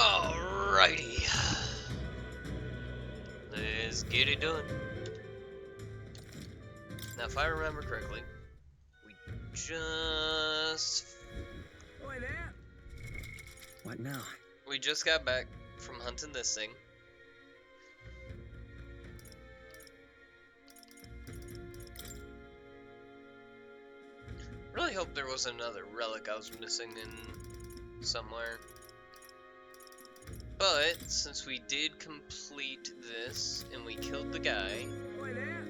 Alrighty. Let's get it done. Now, if I remember correctly, we just... Oi there. What now? We just got back from hunting this thing. Really hope there was another relic I was missing in somewhere. But since we did complete this and we killed the guy, Oi there.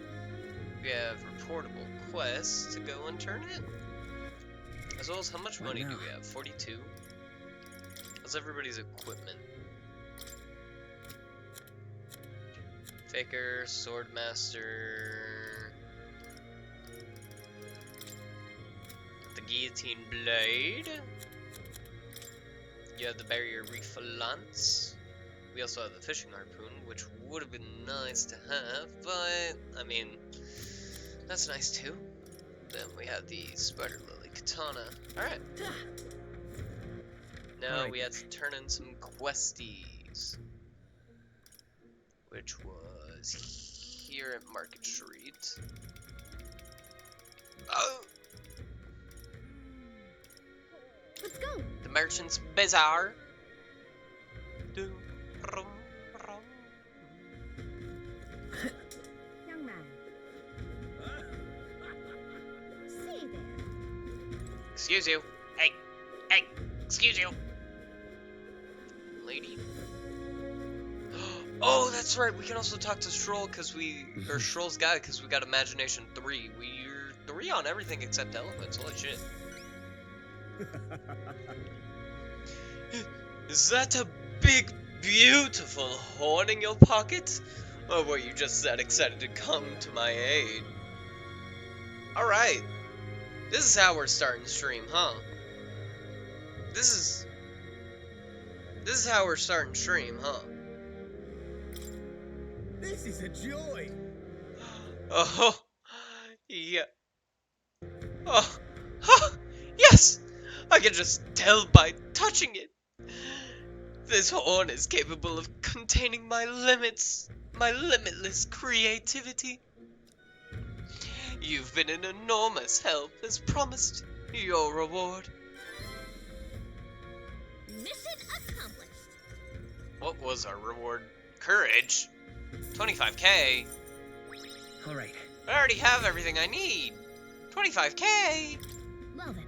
we have reportable quests to go and turn in. As well as how much money do we have? 42? How's everybody's equipment? Faker, Swordmaster, the Guillotine Blade. You have the Barrier Reef Lance. We also have the Fishing Harpoon, which would have been nice to have, but, I mean, that's nice too. Then we have the Spider Lily Katana. Alright. Now we had to turn in some questies, which was here at Market Street. Oh! Let's go. The Merchant's Bazaar. Young man. See there. Excuse you. Hey, excuse you. Lady. Oh, that's right. We can also talk to Stroll or Stroll's guy, because we got Imagination 3. We're 3 on everything except elements. Holy shit. Is that a big, beautiful horn in your pocket? Or were you just that excited to come to my aid? Alright. This is how we're starting stream, huh? This is how we're starting stream, huh? This is a joy. Oh, yeah. Oh, yes! I can just tell by touching it. This horn is capable of containing my limits, my limitless creativity. You've been an enormous help, as promised. Your reward. Mission accomplished. What was our reward? Courage? 25k? Alright. I already have everything I need. 25k? Well then.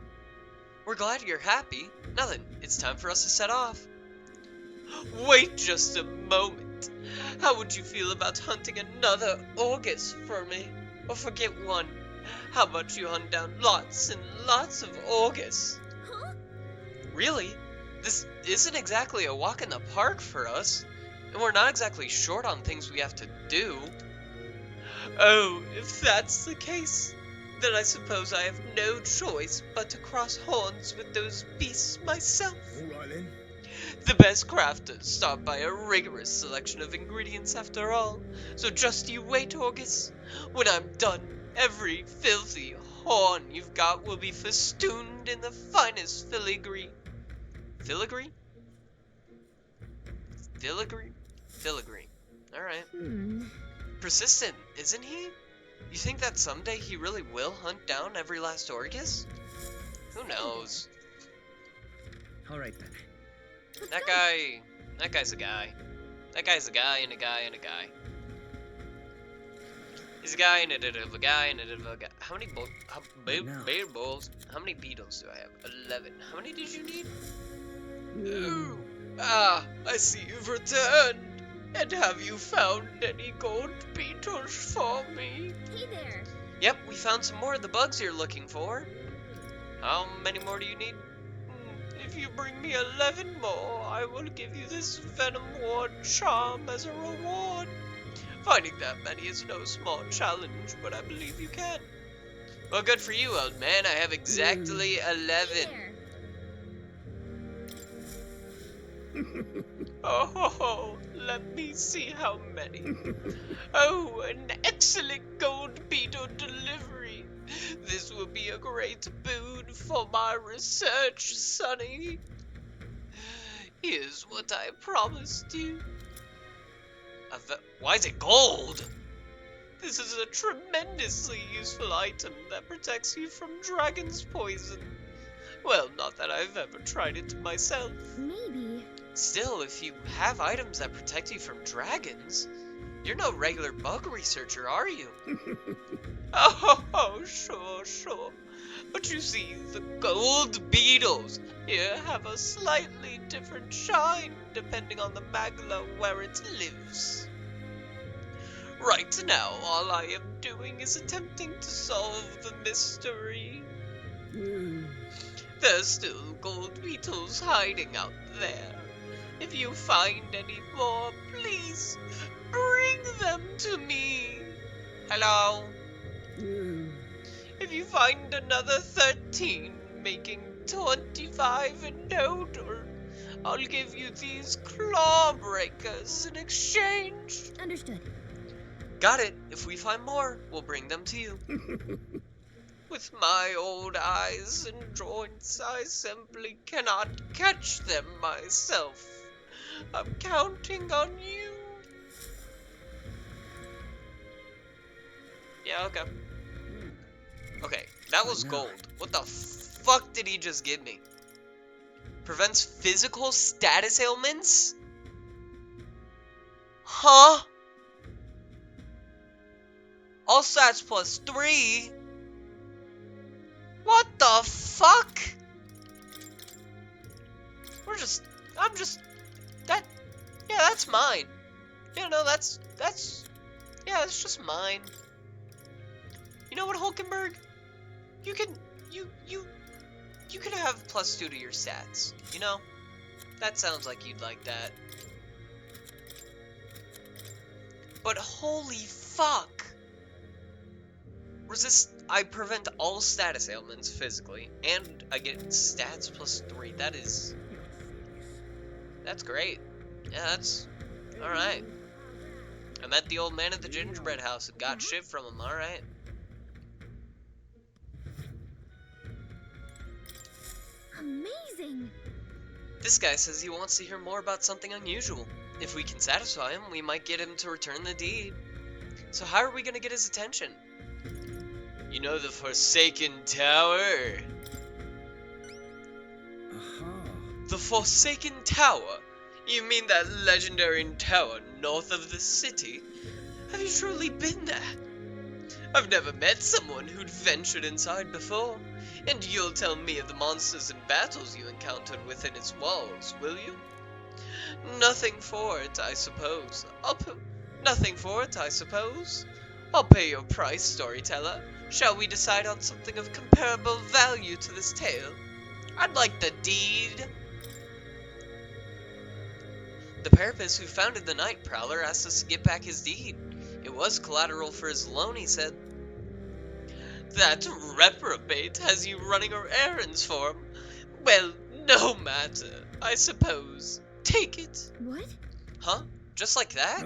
We're glad you're happy. Now then, it's time for us to set off. Wait just a moment. How would you feel about hunting another August for me? Or forget one. How about you hunt down lots and lots of Augusts? Huh? Really? This isn't exactly a walk in the park for us. And we're not exactly short on things we have to do. Oh, if that's the case, then I suppose I have no choice but to cross horns with those beasts myself. Alright then. The best crafters start by a rigorous selection of ingredients after all. So just you wait, August. When I'm done, every filthy horn you've got will be festooned in the finest filigree. Filigree? Filigree? Filigree. Alright. Persistent, isn't he? You think that someday he really will hunt down every last Orgus? Who knows? Alright then. That guy's a guy. That guy's a guy and a guy and a guy. He's a guy and a bit of a guy and a bit of a guy. How many beetles? How many beetles do I have? 11. How many did you need? Ooh. Ah, I see you've returned. And have you found any gold beetles for me? Hey there. Yep, we found some more of the bugs you're looking for. How many more do you need? If you bring me 11 more, I will give you this Venom Ward charm as a reward. Finding that many is no small challenge, but I believe you can. Well, good for you, old man. I have exactly 11. Oh, ho, ho. Let me see how many. Oh, an excellent gold beetle delivery. This will be a great boon for my research, Sonny. Here's what I promised you. Why is it gold? This is a tremendously useful item that protects you from dragon's poison. Well, not that I've ever tried it myself. Maybe. Still, if you have items that protect you from dragons, you're no regular bug researcher, are you? Oh, sure. But you see, the gold beetles here have a slightly different shine depending on the magla where it lives. Right now, all I am doing is attempting to solve the mystery. There's still gold beetles hiding out there. If you find any more, please bring them to me. Hello? If you find another 13, making 25 in total, I'll give you these claw breakers in exchange. Understood. Got it. If we find more, we'll bring them to you. With my old eyes and joints, I simply cannot catch them myself. I'm counting on you. Yeah, okay. Okay, that was gold. What the fuck did he just give me? Prevents physical status ailments? Huh? All stats plus 3? What the fuck? Yeah, that's mine. Yeah, no, that's just mine. You know what, Hulkenberg? You can have +2 to your stats, you know? That sounds like you'd like that. But holy fuck! I prevent all status ailments physically, and I get stats +3. That's great. Yeah, that's alright. I met the old man at the gingerbread house and got shit from him, alright. Amazing. This guy says he wants to hear more about something unusual. If we can satisfy him, we might get him to return the deed. So how are we gonna get his attention? You know the Forsaken Tower? The Forsaken Tower? You mean that legendary tower north of the city? Have you truly been there? I've never met someone who'd ventured inside before. And you'll tell me of the monsters and battles you encountered within its walls, will you? Nothing for it, I suppose. I'll pay your price, storyteller. Shall we decide on something of comparable value to this tale? I'd like the deed. The Parapus who founded the Night Prowler asked us to get back his deed. It was collateral for his loan, he said. That reprobate has you running errands for him. Well, no matter, I suppose. Take it. What? Huh? Just like that?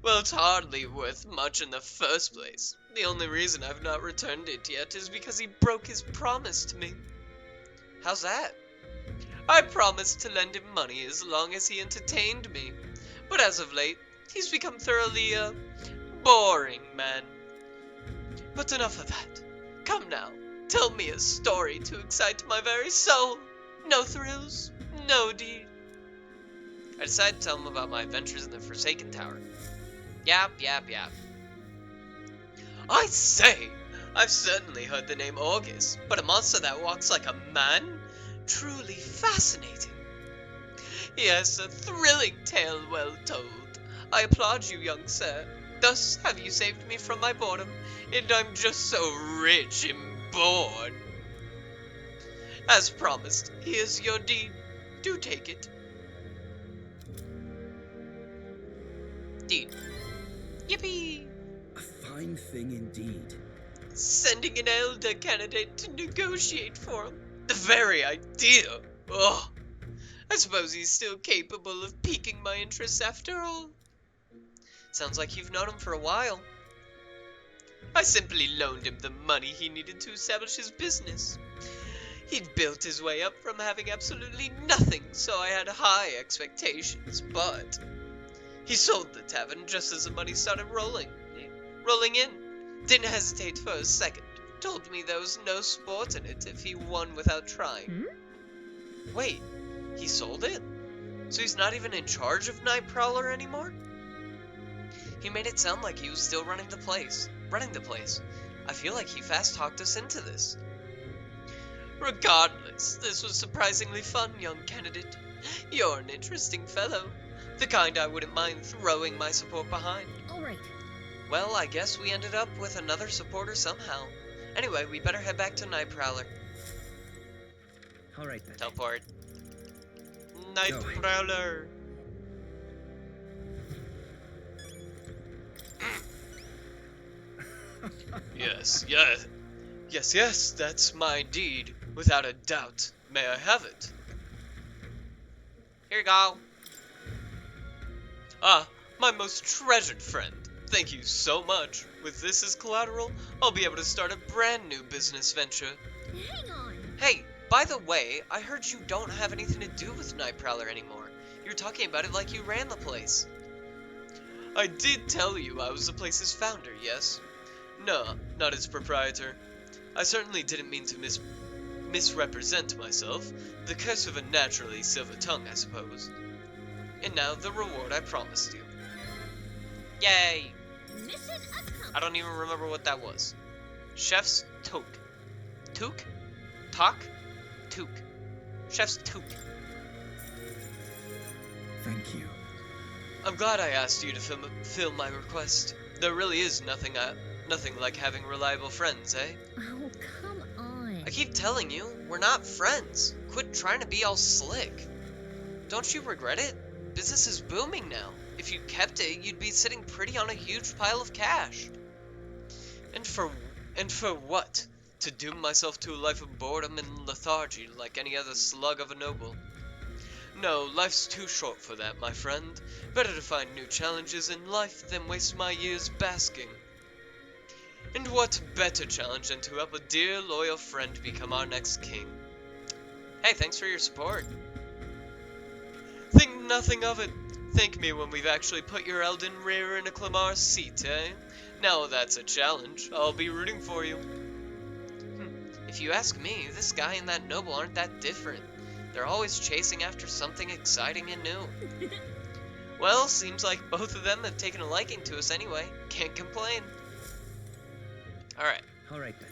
Well, it's hardly worth much in the first place. The only reason I've not returned it yet is because he broke his promise to me. How's that? I promised to lend him money as long as he entertained me. But as of late, he's become thoroughly, boring man. But enough of that. Come now, tell me a story to excite my very soul. No thrills, no deed. I decided to tell him about my adventures in the Forsaken Tower. Yap. I say, I've certainly heard the name August, but a monster that walks like a man? Truly fascinating. Yes, a thrilling tale well told. I applaud you, young sir. Thus have you saved me from my boredom, and I'm just so rich and bored. As promised, here's your deed. Do take it. Deed. Yippee! A fine thing indeed. Sending an elder candidate to negotiate for him. The very idea. Ugh. I suppose he's still capable of piquing my interest after all. Sounds like you've known him for a while. I simply loaned him the money he needed to establish his business. He'd built his way up from having absolutely nothing, so I had high expectations, but he sold the tavern just as the money started rolling in. Didn't hesitate for a second. Told me there was no sport in it if he won without trying. Wait, he sold it? So he's not even in charge of Night Prowler anymore? He made it sound like he was still running the place. I feel like he fast-talked us into this. Regardless, this was surprisingly fun, young candidate. You're an interesting fellow. The kind I wouldn't mind throwing my support behind. Alright. Well, I guess we ended up with another supporter somehow. Anyway, we better head back to Night Prowler. Alright then. Teleport. Night Go. Prowler. Yes, that's my deed, without a doubt. May I have it? Here you go. Ah, my most treasured friend. Thank you so much. With this as collateral, I'll be able to start a brand new business venture. Hang on. Hey, by the way, I heard you don't have anything to do with Night Prowler anymore. You're talking about it like you ran the place. I did tell you I was the place's founder, yes? No, not its proprietor. I certainly didn't mean to misrepresent myself. The curse of a naturally silver tongue, I suppose. And now the reward I promised you. Yay! Mission accomplished. I don't even remember what that was. Chef's toque. Toque? Talk? Toque. Chef's toque. Thank you. I'm glad I asked you to fill my request. There really is nothing like having reliable friends, eh? Oh, come on. I keep telling you, we're not friends. Quit trying to be all slick. Don't you regret it? Business is booming now. If you kept it, you'd be sitting pretty on a huge pile of cash. And for what? To doom myself to a life of boredom and lethargy like any other slug of a noble. No, life's too short for that, my friend. Better to find new challenges in life than waste my years basking. And what better challenge than to help a dear, loyal friend become our next king? Hey, thanks for your support. Think nothing of it. Thank me when we've actually put your Elden rear in a Clamar's seat, eh? Now that's a challenge. I'll be rooting for you. If you ask me, this guy and that noble aren't that different. They're always chasing after something exciting and new. Well, seems like both of them have taken a liking to us anyway. Can't complain. Alright. Alright then.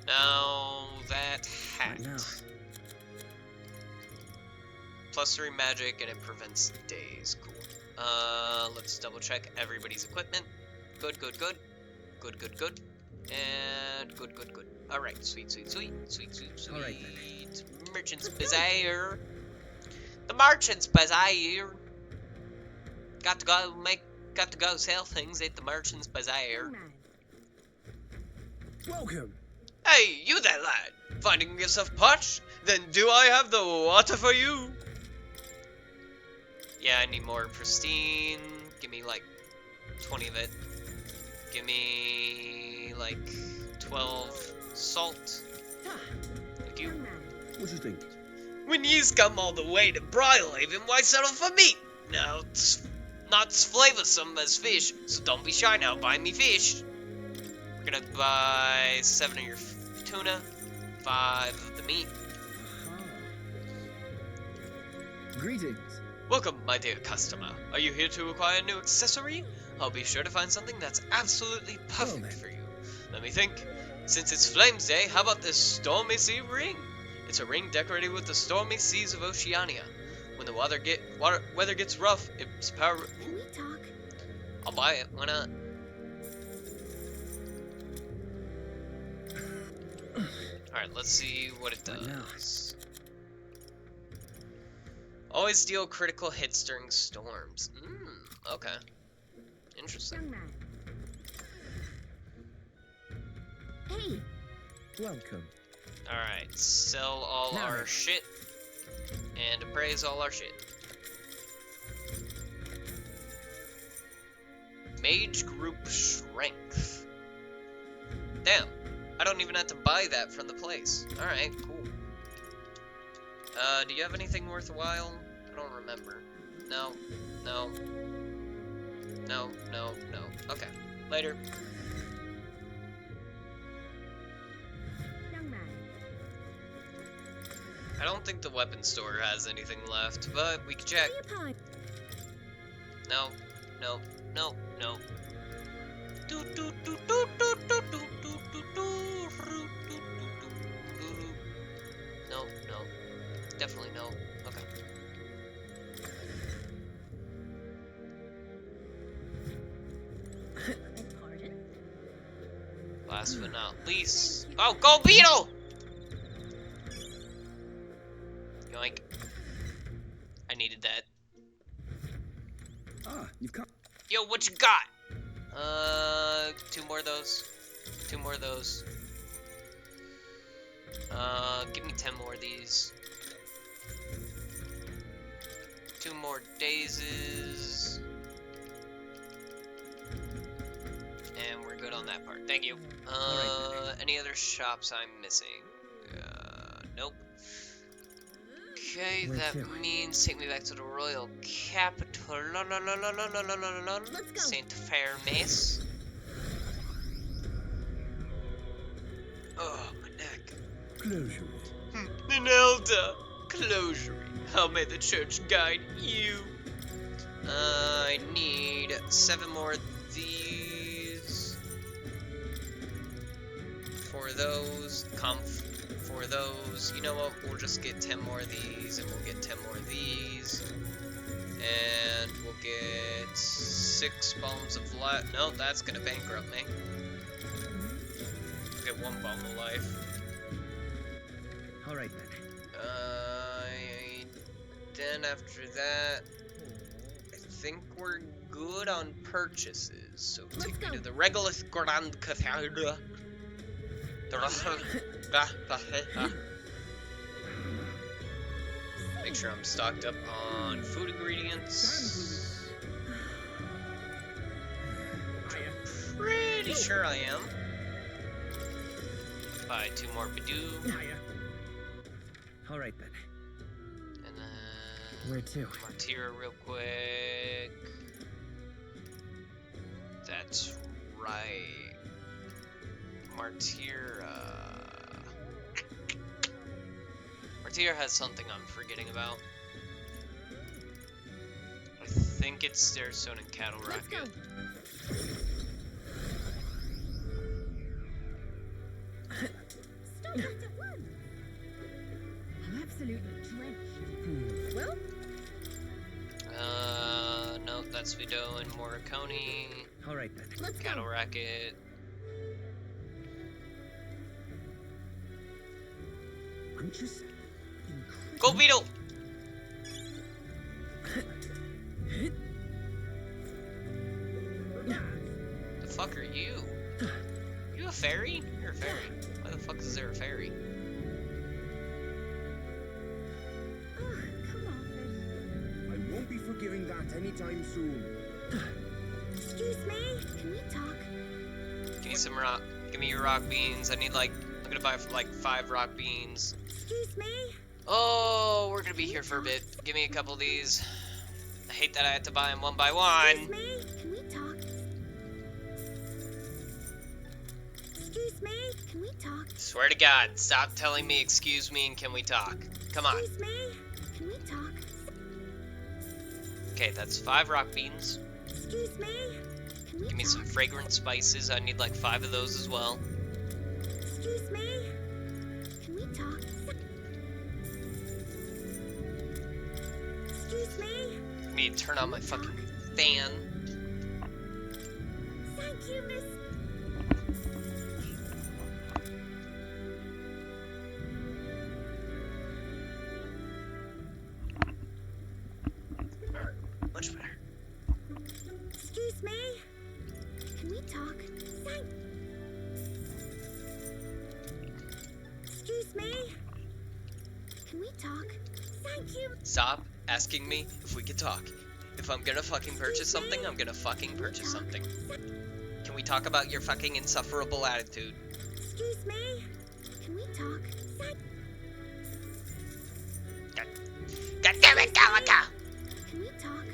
Now, that hat. Right now. +3 magic and it prevents days. Cool. Let's double check everybody's equipment. Good. And good. Alright, sweet. Alright Merchant's Bazaar. The Merchant's Bazaar. Got to go sell things at the Merchant's Bazaar. Welcome. Hey, you there, lad! Finding yourself parched? Then do I have the water for you? Yeah, I need more pristine. Give me like 20 of it. Give me like 12 salt. Thank you. What do you think? When ye's come all the way to Bridlehaven, why settle for meat? Now, it's not as flavorsome as fish, so don't be shy now, buy me fish. We're gonna buy 7 of your tuna, 5 of the meat. Greetings. Welcome, my dear customer. Are you here to acquire a new accessory? I'll be sure to find something that's absolutely perfect then. for you. Let me think. Since it's Flames Day, how about this Stormy Sea ring? It's a ring decorated with the stormy seas of Oceania. When the weather gets rough, its power... Can we talk? I'll buy it. Why not? Alright, let's see what it Right now. does. Always deal critical hits during storms. Okay. Interesting. Hey, Welcome. Alright, sell all Now our then. shit. And appraise all our shit. Mage Group Strength. Damn, I don't even have to buy that from the place. Alright, cool. Do you have anything worthwhile? I don't remember. No. No. No, no, no. Okay. Later. Young man. I don't think the weapon store has anything left, but we can check. Leopard. No. No. No. No. Do, do, do, do, do, do, do, do, do, do, do, do, do. No, no. Definitely no. Okay. Pardon? Last but not least. Oh, go Beetle! Yoink. I needed that. Ah, you've come. Yo, what you got? Two more of those. Two more of those. Give me 10 more of these. 2 more dazes. And we're good on that part. Thank you. Any other shops I'm missing? Nope. Okay, Where that to? means take me back to the royal capital. Let's go. Saint Fairmace. Oh, my neck. Closure. An elder. Closure. How may the church guide you? I need 7 more of these. For those. Comf. For those. You know what? We'll just get 10 more of these, and we'll get 10 more of these. And we'll get 6 bombs of life. No, that's gonna bankrupt me. We'll get 1 bomb of life. All right then. Then after that, I think we're good on purchases. So take me to the Regolith Grand Cathedral. Make sure I'm stocked up on food ingredients. Pretty sure I am. Buy 2 more Badoo. All right then. And then Where to? Martyra real quick. That's right. Martyra. Martyra has something I'm forgetting about. I think it's Stairstone and Cattle Let's go. Rocket. Stop at once. I'm absolutely drenched. Well, No, that's Vido and Morricone. All right then. let's Cattle go. Racket. I'm just. Go Beetle! The fuck are you? You a fairy? You're a fairy. Why the fuck is there a fairy? Oh, come on. I won't be forgiving that anytime soon. Excuse me. Can we talk? Give me some rock. Give me your rock beans. I need like. I'm gonna buy like 5 rock beans. Excuse me. Oh, we're gonna be here for a bit. Give me a couple of these. I hate that I had to buy them 1 by Excuse 1. me. Can we talk? Excuse me. Can we talk? Swear to God, stop telling me excuse me and can we talk? Come on. Excuse me. Can we talk? Okay, that's 5 rock beans. Excuse me. Can we Give me talk? some fragrant spices. I need like 5 of those as well. Excuse me. Can we talk? Excuse me. I need to turn on my fucking fan. Thank you, miss. Much better. Excuse me. Can we talk? Thank. Excuse me. Can we talk? Thank you. Stop asking me if we can talk. If I'm gonna fucking purchase something, I'm gonna fucking purchase something. Can we talk about your fucking insufferable attitude? Excuse me. Can we talk? Thank. God damn it, Galaka! Can we talk?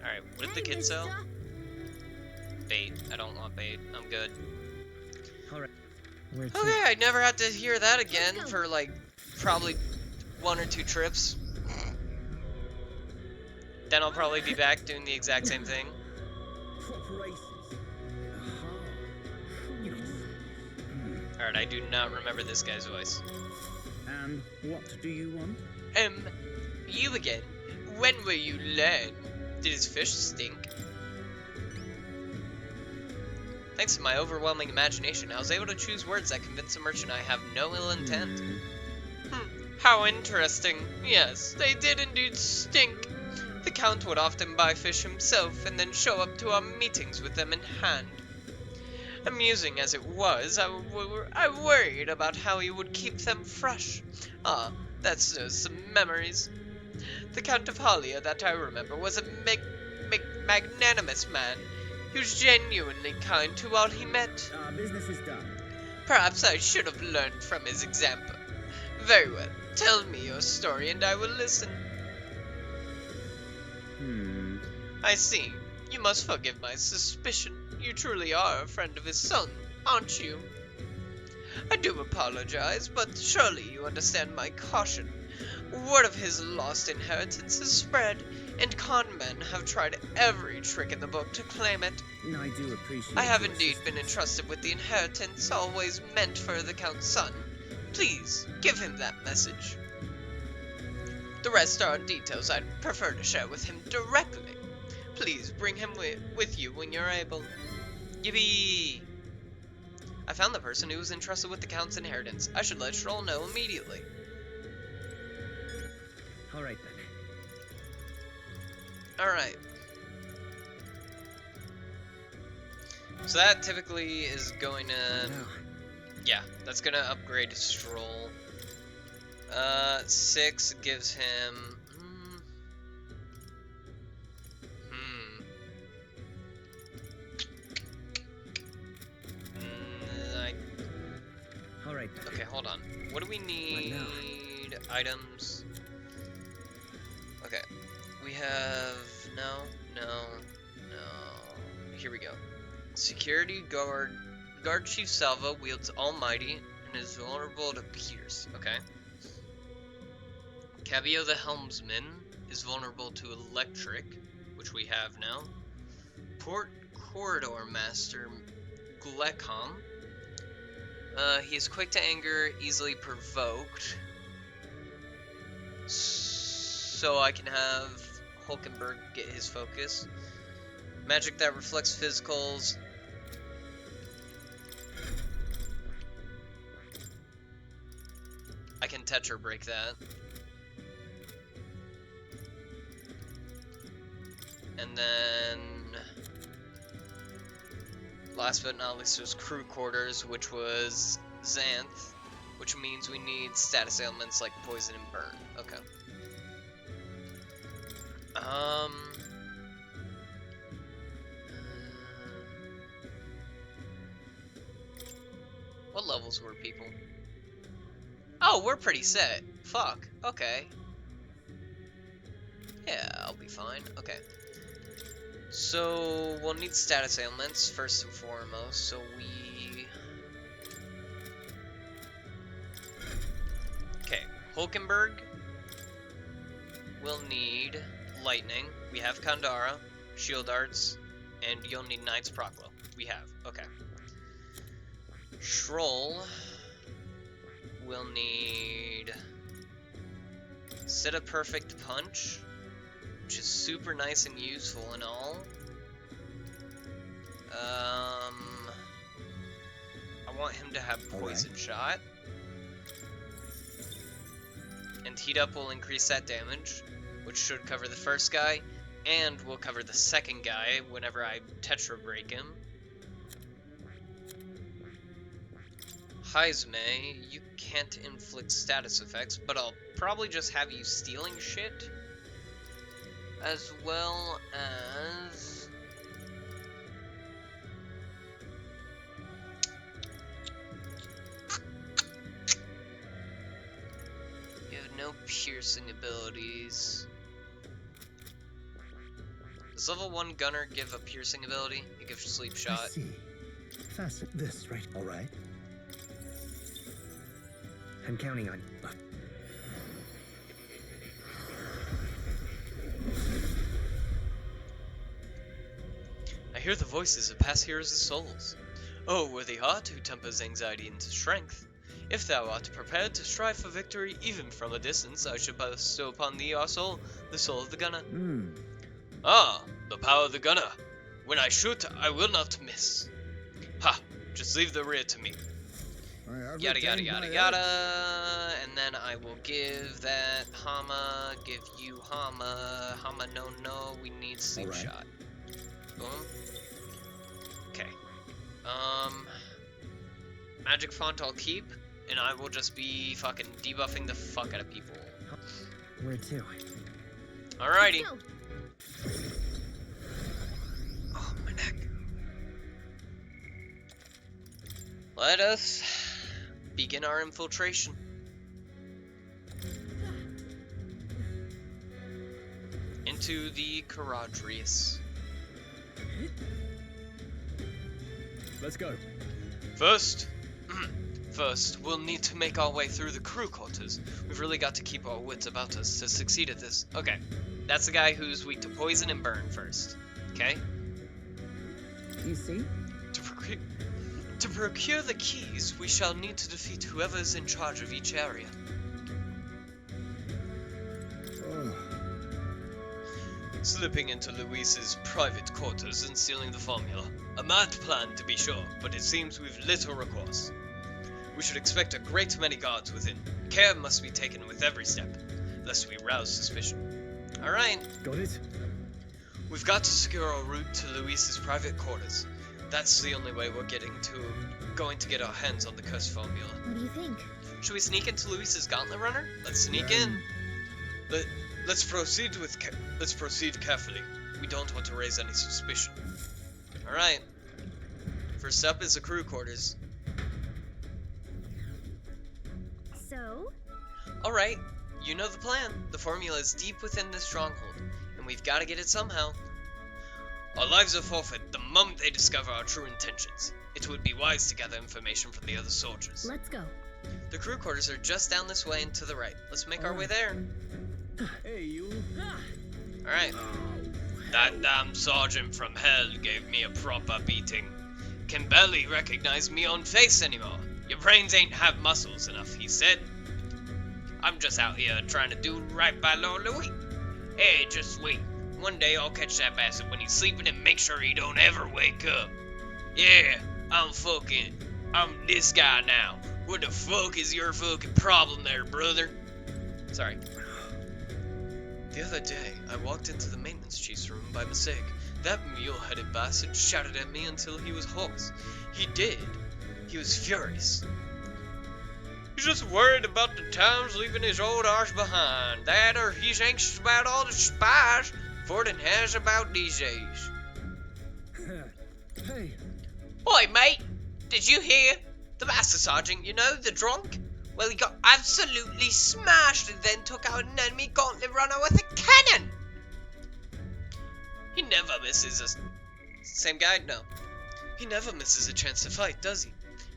Alright, what did the kid sell? Bait. I don't want bait. I'm good. Alright. Where to? Okay, I never had to hear that again Let's go. for like probably 1 or 2 trips. Then I'll probably be back doing the exact same thing. What races? Aha. Alright, I do not remember this guy's voice. And what do you want? You again. When will you learn? Did his fish stink? Thanks to my overwhelming imagination, I was able to choose words that convince the merchant I have no ill intent. How interesting. Yes, they did indeed stink. The Count would often buy fish himself, and then show up to our meetings with them in hand. Amusing as it was, I worried about how he would keep them fresh. Ah, that stirs some memories. The Count of Halia, that I remember, was a magnanimous man. He was genuinely kind to all he met. Our business is done. Perhaps I should have learned from his example. Very well. Tell me your story and I will listen. I see. You must forgive my suspicion. You truly are a friend of his son, aren't you? I do apologize, but surely you understand my caution. Word of his lost inheritance has spread, and con men have tried every trick in the book to claim it. I do appreciate I have your indeed been entrusted with the inheritance always meant for the Count's son. Please, give him that message. The rest are details I'd prefer to share with him directly. Please bring him with you when you're able. Yippee! I found the person who was entrusted with the Count's inheritance. I should let Stroll know immediately. Alright then. Alright. So that typically is going to... Now, Yeah, that's going to upgrade Stroll. 6 gives him... alright then. Okay, hold on. What do we need? Items. Okay. We have... No. Here we go. Security guard. Guard Chief Salva wields Almighty and is vulnerable to Pierce. Okay. Cavio the Helmsman is vulnerable to Electric, which we have now. Port Corridor Master Glekham. He is quick to anger, easily provoked. So I can have Hulkenberg get his focus. Magic that reflects physicals. I can Tetra break that. And then... Last but not least was Crew Quarters, which was Xanth, which means we need status ailments like Poison and Burn. Okay. What levels were people? Oh, we're pretty set. Fuck. Okay. Yeah, I'll be fine. Okay. So, we'll need status ailments first and foremost, so we... Okay, Hulkenberg will need Lightning. We have Kandara, Shield Arts, and you'll need Knight's Proclo. We have, okay. Schroll will need Set a Perfect Punch, which is super nice and useful and all. I want him to have Poison Shot. And Heat Up will increase that damage, which should cover the first guy, and will cover the second guy whenever I Tetra break him. Heisme, you can't inflict status effects, but I'll probably just have you stealing shit. As well as... no piercing abilities. Does level 1 gunner give a piercing ability? It gives sleep I shot. see. Fasten this, right? All right. I'm counting on you. I hear the voices of past heroes' souls. O worthy heart, who tempers anxiety into strength, if thou art prepared to strive for victory even from a distance, I shall bestow upon thee our soul, the soul of the gunner. Ah, the power of the gunner. When I shoot, I will not miss. Ha! Just leave the rear to me. Yada yada yada yada. And then I will give that Hama, give you Hama. Hama, no, we need sleep Alright. shot. Boom. Okay. Magic font I'll keep, and I will just be fucking debuffing the fuck out of people. Where to? Alrighty. Go. Oh, my neck. Let us begin our infiltration. Into the Charadrius. Let's go. First, we'll need to make our way through the crew quarters. We've really got to keep our wits about us to succeed at this. Okay, that's the guy who's weak to poison and burn first. Okay? You see? To procure the keys, we shall need to defeat whoever is in charge of each area. Oh, Slipping into Luis's private quarters and stealing the formula. A mad plan, to be sure, but it seems we've little recourse. We should expect a great many guards within. Care must be taken with every step, lest we rouse suspicion. Alright, got it? we've got to secure our route to Luis's private quarters. That's the only way we're going to get our hands on the cursed formula. What do you think? Should we sneak into Luis's gauntlet runner? Let's sneak in. Let's proceed carefully. We don't want to raise any suspicion. Alright. First up is the crew quarters. So? Alright, you know the plan. The formula is deep within this stronghold, and we've got to get it somehow. Our lives are forfeit the moment they discover our true intentions. It would be wise to gather information from the other soldiers. Let's go. The crew quarters are just down this way and to the right. Let's make our way there. Hey, you. Alright. That damn sergeant from hell gave me a proper beating. Can barely recognize me on face anymore. Your brains ain't have muscles enough, he said. I'm just out here trying to do right by Lord Louis. Hey, just wait. One day I'll catch that bastard when he's sleeping and make sure he don't ever wake up. Yeah, I'm this guy now. What the fuck is your fucking problem there, brother? Sorry. The other day, I walked into the maintenance chief's room by mistake. That mule-headed bastard shouted at me until he was hoarse. He did. He was furious. He's just worried about the times leaving his old arse behind. That or he's anxious about all the spies Forden has about these days. Hey. Oi, mate! Did you hear? The master sergeant, you know, the drunk? Well, he got absolutely smashed and then took out an enemy gauntlet runner with a cannon! He never misses a... Same guy? No. He never misses a chance to fight, does he?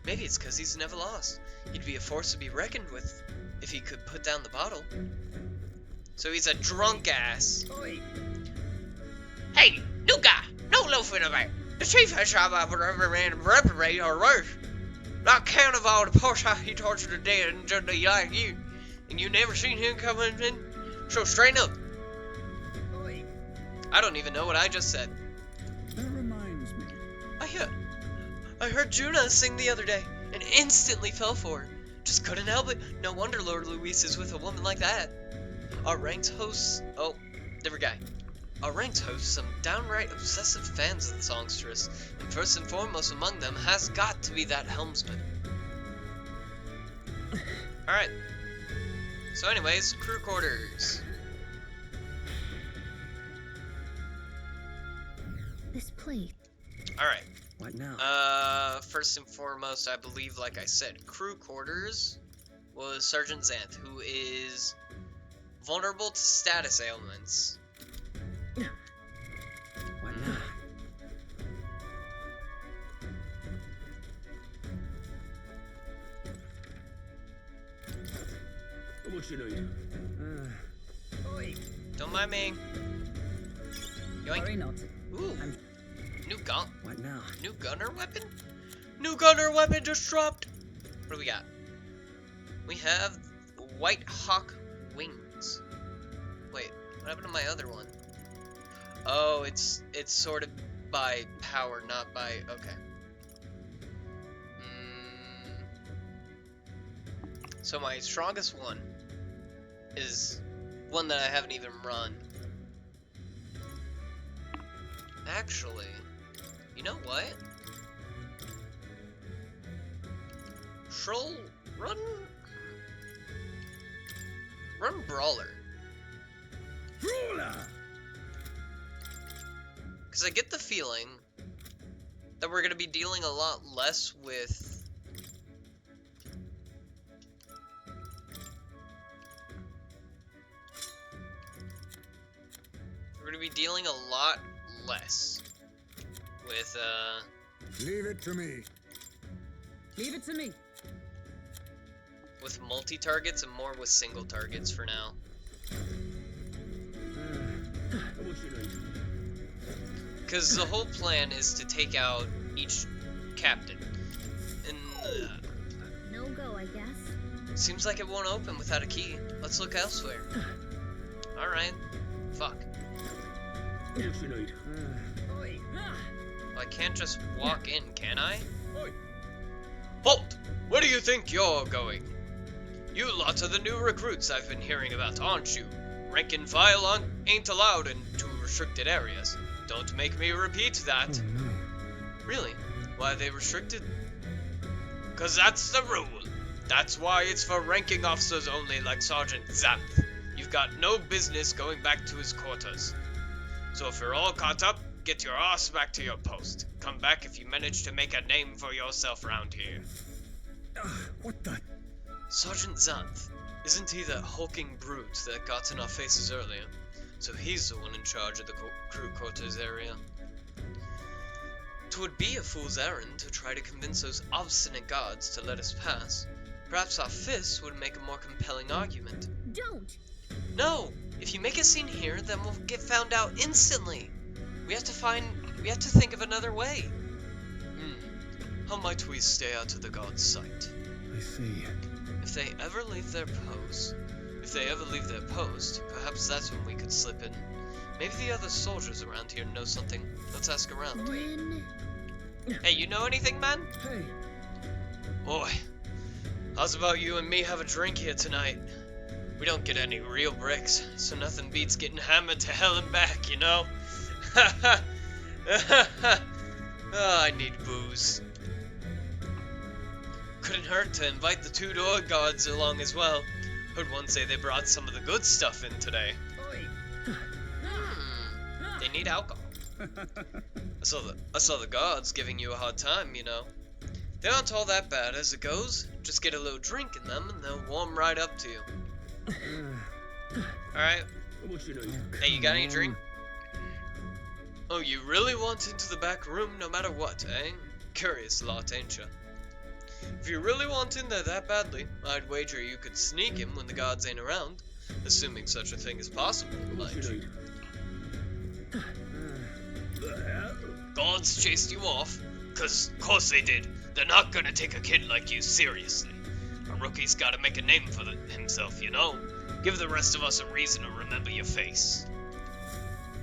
Maybe it's because he's never lost. He'd be a force to be reckoned with if he could put down the bottle. So he's a drunk ass. Oi. Hey, new guy! No loafing about! The chief has shot up with every man in reprobate or worse. Not count of all the poor shot he tortured to death and just like you. And you never seen him coming in? So straighten up. Oi. I don't even know what I just said. That reminds me. I heard Juna sing the other day and instantly fell for her. Just couldn't help it. No wonder Lord Luis is with a woman like that. Our ranked hosts... Oh, different guy. Our ranked hosts some downright obsessive fans of the songstress, and first and foremost among them has got to be that helmsman. Alright. So anyways, crew quarters. This plate. Alright. What now? First and foremost, I believe, like I said, crew quarters was Sergeant Xanth, who is Vulnerable to status ailments. What now? What you need? Oi. Don't mind me. Worry Yoink. not. Ooh. New gun. What now? New gunner weapon? New gunner weapon just dropped. What do we got? We have White Hawk wings. Wait, what happened to my other one? Oh, it's sorted by power, not by. Okay. So my strongest one is one that I haven't even run. Actually, you know what? Troll, run Brawler. Brawler. Because I get the feeling that we're going to be dealing a lot less with... We're going to be dealing a lot less with, Leave it to me. Leave it to me. with multi-targets and more with single targets for now. What you need? Because the whole plan is to take out each captain. And No go, I guess. seems like it won't open without a key. Let's look elsewhere. Alright. Fuck. What you need? Oi. Well, I can't just walk in, can I? Oi. Halt! Where do you think you're going? You lot are the new recruits I've been hearing about, aren't you? Rank and file ain't allowed into restricted areas. Don't make me repeat that. Oh no. Really? Why are they restricted? 'Cause that's the rule. That's why it's for ranking officers only like Sergeant Xanth. You've got no business going back to his quarters. So if you're all caught up, get your ass back to your post. Come back if you manage to make a name for yourself around here. What the? Sergeant Xanth, isn't he that hulking brute that got in our faces earlier? So he's the one in charge of the crew quarters area. 'Twould be a fool's errand to try to convince those obstinate guards to let us pass. Perhaps our fists would make a more compelling argument. Don't! No! If you make a scene here, then we'll get found out instantly. We have to think of another way. How might we stay out of the guards' sight? I see. If they ever leave their post, perhaps that's when we could slip in. Maybe the other soldiers around here know something. Let's ask around. Then... Hey, you know anything, man? Hey. Boy, how's about you and me have a drink here tonight? We don't get any real breaks, so nothing beats getting hammered to hell and back, you know? Oh, I need booze. Couldn't hurt to invite the two door guards along as well. Heard one say they brought some of the good stuff in today. Oi. They need alcohol. I saw the guards giving you a hard time, you know. They aren't all that bad as it goes. Just get a little drink in them and they'll warm right up to you. Alright. What you need? Hey, you got any drink? Oh, you really want into the back room no matter what, eh? Curious lot, ain't ya? If you really want in there that badly, I'd wager you could sneak in when the guards ain't around. Assuming such a thing is possible, What you mind. need? The hell? Guards chased you off? 'Cause, course they did. They're not gonna take a kid like you seriously. A rookie's gotta make a name for himself, you know? Give the rest of us a reason to remember your face.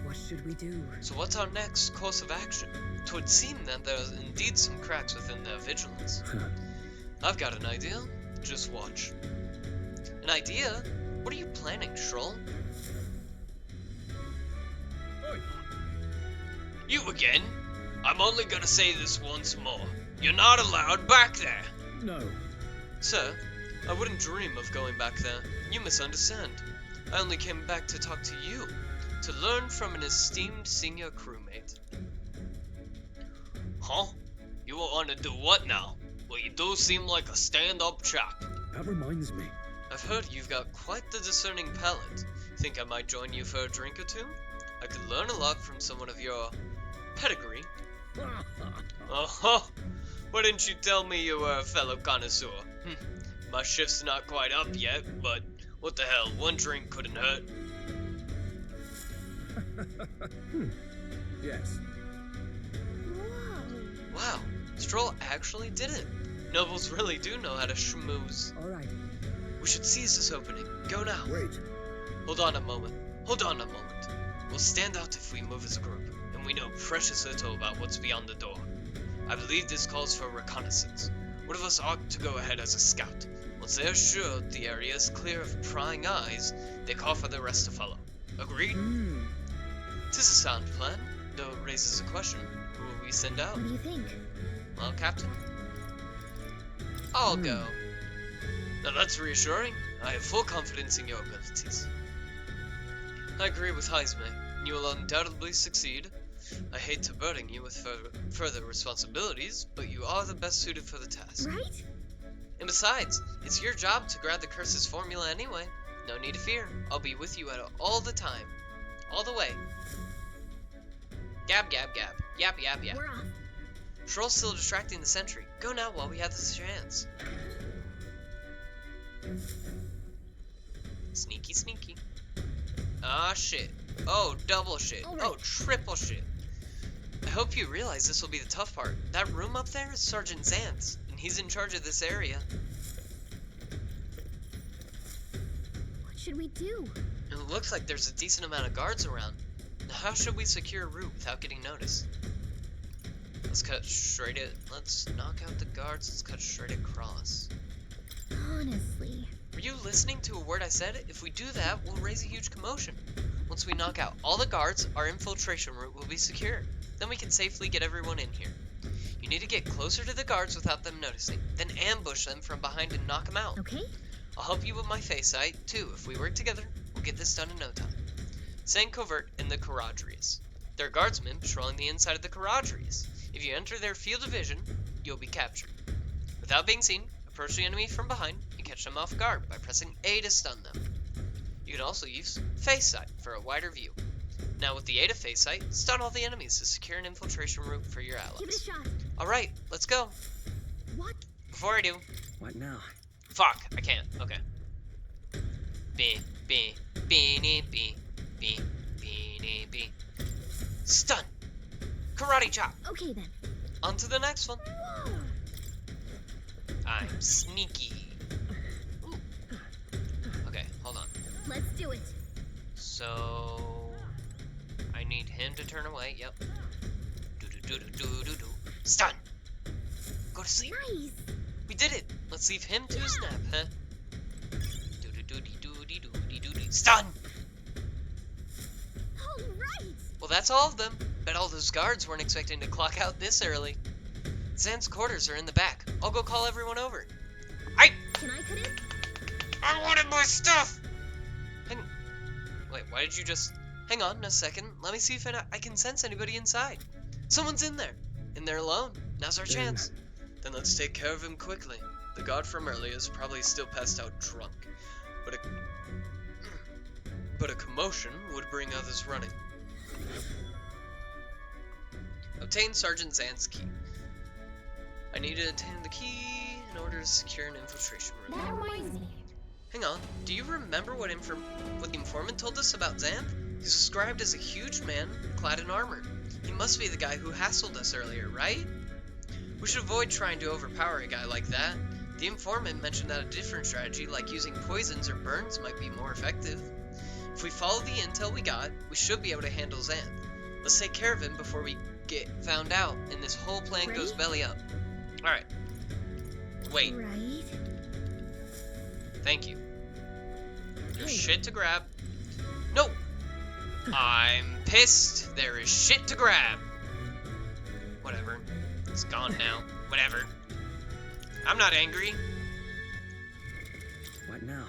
What should we do? So what's our next course of action? 'Twould seem that there's indeed some cracks within their vigilance. I've got an idea. Just watch. An idea? What are you planning, Shroll? Oi. You again? I'm only gonna say this once more. You're not allowed back there. No. Sir, I wouldn't dream of going back there. You misunderstand. I only came back to talk to you, to learn from an esteemed senior crewmate. Huh? You want to do what now? Well, you do seem like a stand-up chap. That reminds me. I've heard you've got quite the discerning palate. Think I might join you for a drink or two? I could learn a lot from someone of your pedigree. Oh, why didn't you tell me you were a fellow connoisseur? My shift's not quite up yet, but what the hell, one drink couldn't hurt. Yes. Whoa. Wow, Stroll actually did it. Nobles really do know how to schmooze. All right. We should seize this opening. Go now. Wait. Hold on a moment. We'll stand out if we move as a group, and we know precious little about what's beyond the door. I believe this calls for reconnaissance. One of us ought to go ahead as a scout. Once they are sure the area is clear of prying eyes, they call for the rest to follow. Agreed? Tis a sound plan, though it raises a question. Who will we send out? What do you think? Well, Captain, I'll go. Now that's reassuring. I have full confidence in your abilities. I agree with Heisme. You will undoubtedly succeed. I hate to burden you with further responsibilities, but you are the best suited for the task. Right? And besides, it's your job to grab the curse's formula anyway. No need to fear. I'll be with you at all the time. All the way. Gab, gab, gab. Yap, yap, yap. We're off. Troll's still distracting the sentry. Go now while we have this chance. Sneaky, sneaky. Ah, shit. Oh, double shit. All right. Oh, triple shit. I hope you realize this will be the tough part. That room up there is Sergeant Zant's, and he's in charge of this area. What should we do? And it looks like there's a decent amount of guards around. Now, how should we secure a route without getting noticed? Let's knock out the guards. Let's cut straight across. Honestly. Were you listening to a word I said? If we do that, we'll raise a huge commotion. Once we knock out all the guards, our infiltration route will be secure. Then we can safely get everyone in here. You need to get closer to the guards without them noticing. Then ambush them from behind and knock them out. Okay? I'll help you with my face sight, too. If we work together, we'll get this done in no time. Send covert in the Charadrius. There are guardsmen patrolling the inside of the Charadrius. If you enter their field of vision, you'll be captured. Without being seen, approach the enemy from behind and catch them off guard by pressing A to stun them. You can also use face sight for a wider view. Now with the aid of face sight, stun all the enemies to secure an infiltration route for your Give it a allies. shot. Alright, let's go. What? Before I do, What now? fuck, I can't. Okay. B, B, beanie, B, B, beanie, B. Stun! Karate chop! Okay then. On to the next one. Whoa. I'm sneaky. Ooh. Okay, hold on. Let's do it. So I need him to turn away. Yep. Do do do do do do do. Stun. Go to sleep. Nice. We did it. Let's leave him to his nap, huh? Do do do do do do do do do. Stun. All right. Well, that's all of them. Bet all those guards weren't expecting to clock out this early. Zan's quarters are in the back. I'll go call everyone over. Can I cut in? I wanted my stuff! Wait, why did you just... Hang on a second. Let me see if I can sense anybody inside. Someone's in there. And they're alone. Now's our chance. Then let's take care of him quickly. The guard from earlier is probably still passed out drunk. But a commotion would bring others running. Obtain Sergeant Zan's key. I need to obtain the key in order to secure an infiltration room. That reminds me. Hang on, do you remember what the informant told us about Zan? He's described as a huge man clad in armor. He must be the guy who hassled us earlier, right? We should avoid trying to overpower a guy like that. The informant mentioned that a different strategy, like using poisons or burns, might be more effective. If we follow the intel we got, we should be able to handle Zan. Let's take care of him before we get found out and this whole plan goes belly up. Alright. Wait. Right. Thank you. There's Hey. shit to grab. No! I'm pissed. There is shit to grab. Whatever. It's gone now. Whatever. I'm not angry. What now?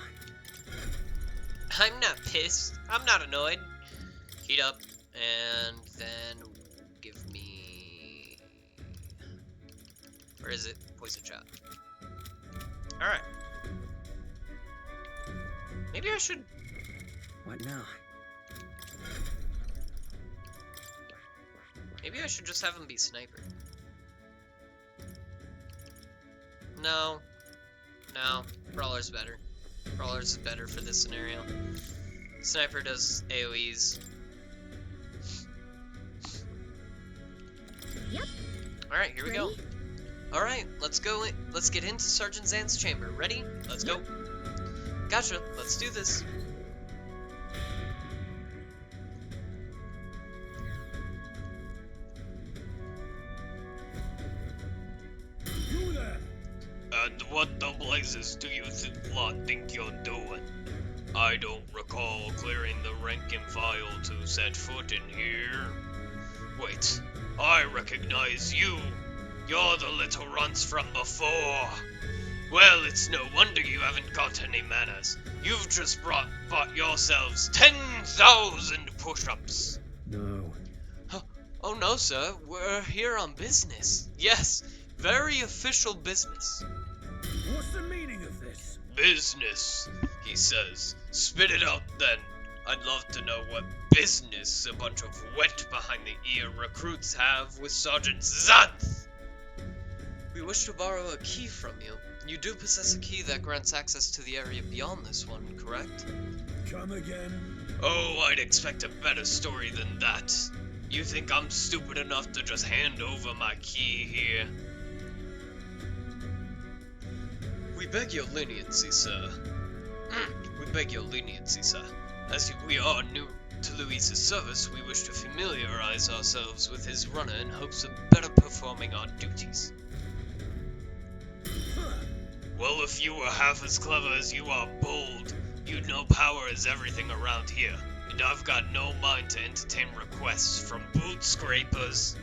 I'm not pissed. I'm not annoyed. Heat up. And then give me... Where is it? Poison shot. Alright. Maybe I should... What now? Maybe I should just have him be sniper. No. No. Brawler's better. Brawler's is better for this scenario. Sniper does AoEs. Yep. Alright, here we go. Alright, let's go in. Let's get into Sergeant Zan's chamber. Ready? Let's go. Gotcha. Let's do this. You there! And what the blazes do you lot think you're doing? I don't recall clearing the rank and file to set foot in here. Wait, I recognize you. You're the little runts from before. Well, it's no wonder you haven't got any manners. You've just bought yourselves 10,000 push-ups. No. Oh no, sir. We're here on business. Yes, very official business. What's the meaning of this? Business, he says. Spit it out then. I'd love to know what business a bunch of wet behind the ear recruits have with Sergeant Zanth. We wish to borrow a key from you. You do possess a key that grants access to the area beyond this one, correct? Come again? Oh, I'd expect a better story than that. You think I'm stupid enough to just hand over my key here? We beg your leniency, sir. We beg your leniency, sir. As we are new to Luis's service, we wish to familiarize ourselves with his runner in hopes of better performing our duties. Well, if you were half as clever as you are bold, you'd know power is everything around here, and I've got no mind to entertain requests from boot scrapers.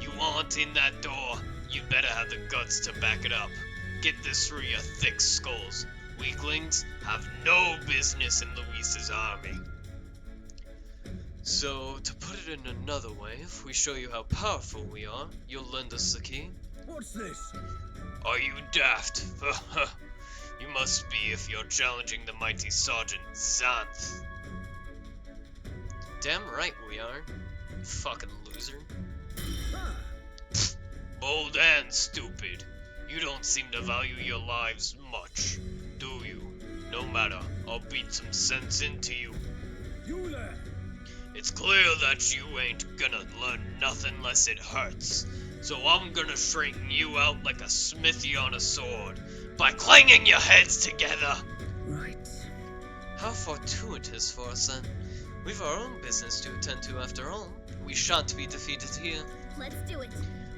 You want in that door, you better have the guts to back it up. Get this through your thick skulls. Weaklings have no business in Luis's army. So, to put it in another way, if we show you how powerful we are, you'll lend us the key? What's this? Are you daft? You must be if you're challenging the mighty Sergeant Zanth. Damn right we are. You fucking loser. Bold and stupid. You don't seem to value your lives much, do you? No matter, I'll beat some sense into you. You there! It's clear that you ain't gonna learn nothing unless it hurts. So I'm gonna straighten you out like a smithy on a sword, by clanging your heads together. Right. How fortuitous for us then. We've our own business to attend to after all. We shan't be defeated here. Let's do it.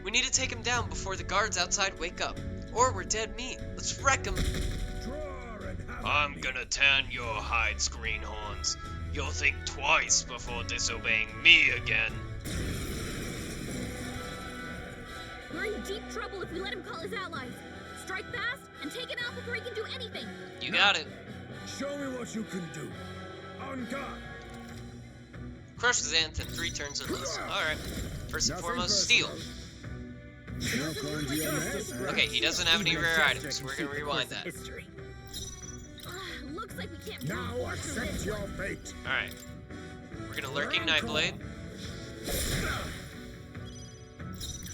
We need to take him down before the guards outside wake up. Or we're dead meat. Let's wreck him. Draw and have I'm gonna tan your hides, greenhorns. You'll think twice before disobeying me again. We're in deep trouble if we let him call his allies. Strike fast and take him out before he can do anything. You got it. Show me what you can do. On guard. Crush Zanth in 3 turns or less. Alright. First and Nothing foremost, personal. steal. No going to your head. Okay, he doesn't have any rare items. We're gonna rewind that. History. Looks like we can't Now move forward from accept this. your fate. Alright. We're gonna Lurking Nightblade.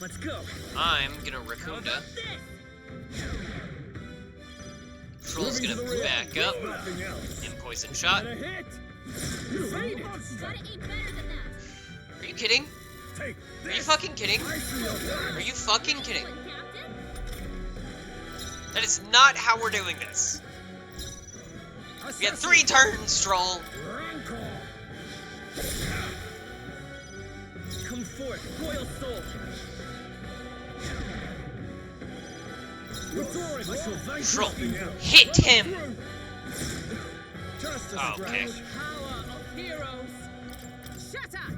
Let's go. I'm gonna Raccoonda. Troll's gonna back up. Nothing else. In Poison Shot. Got a hit. You You gotta aim better than that. Are you kidding? Take Are you this. fucking kidding? I see your plan. Are you fucking kidding? Captain? That is not how we're doing this. We got 3 turns, Troll. Rancor. Come forth, royal soul. Withdrawing. I shall vanquish Troll. nothing else. Hit him. Just a Oh, okay. scratch. Power of heroes. Shut up.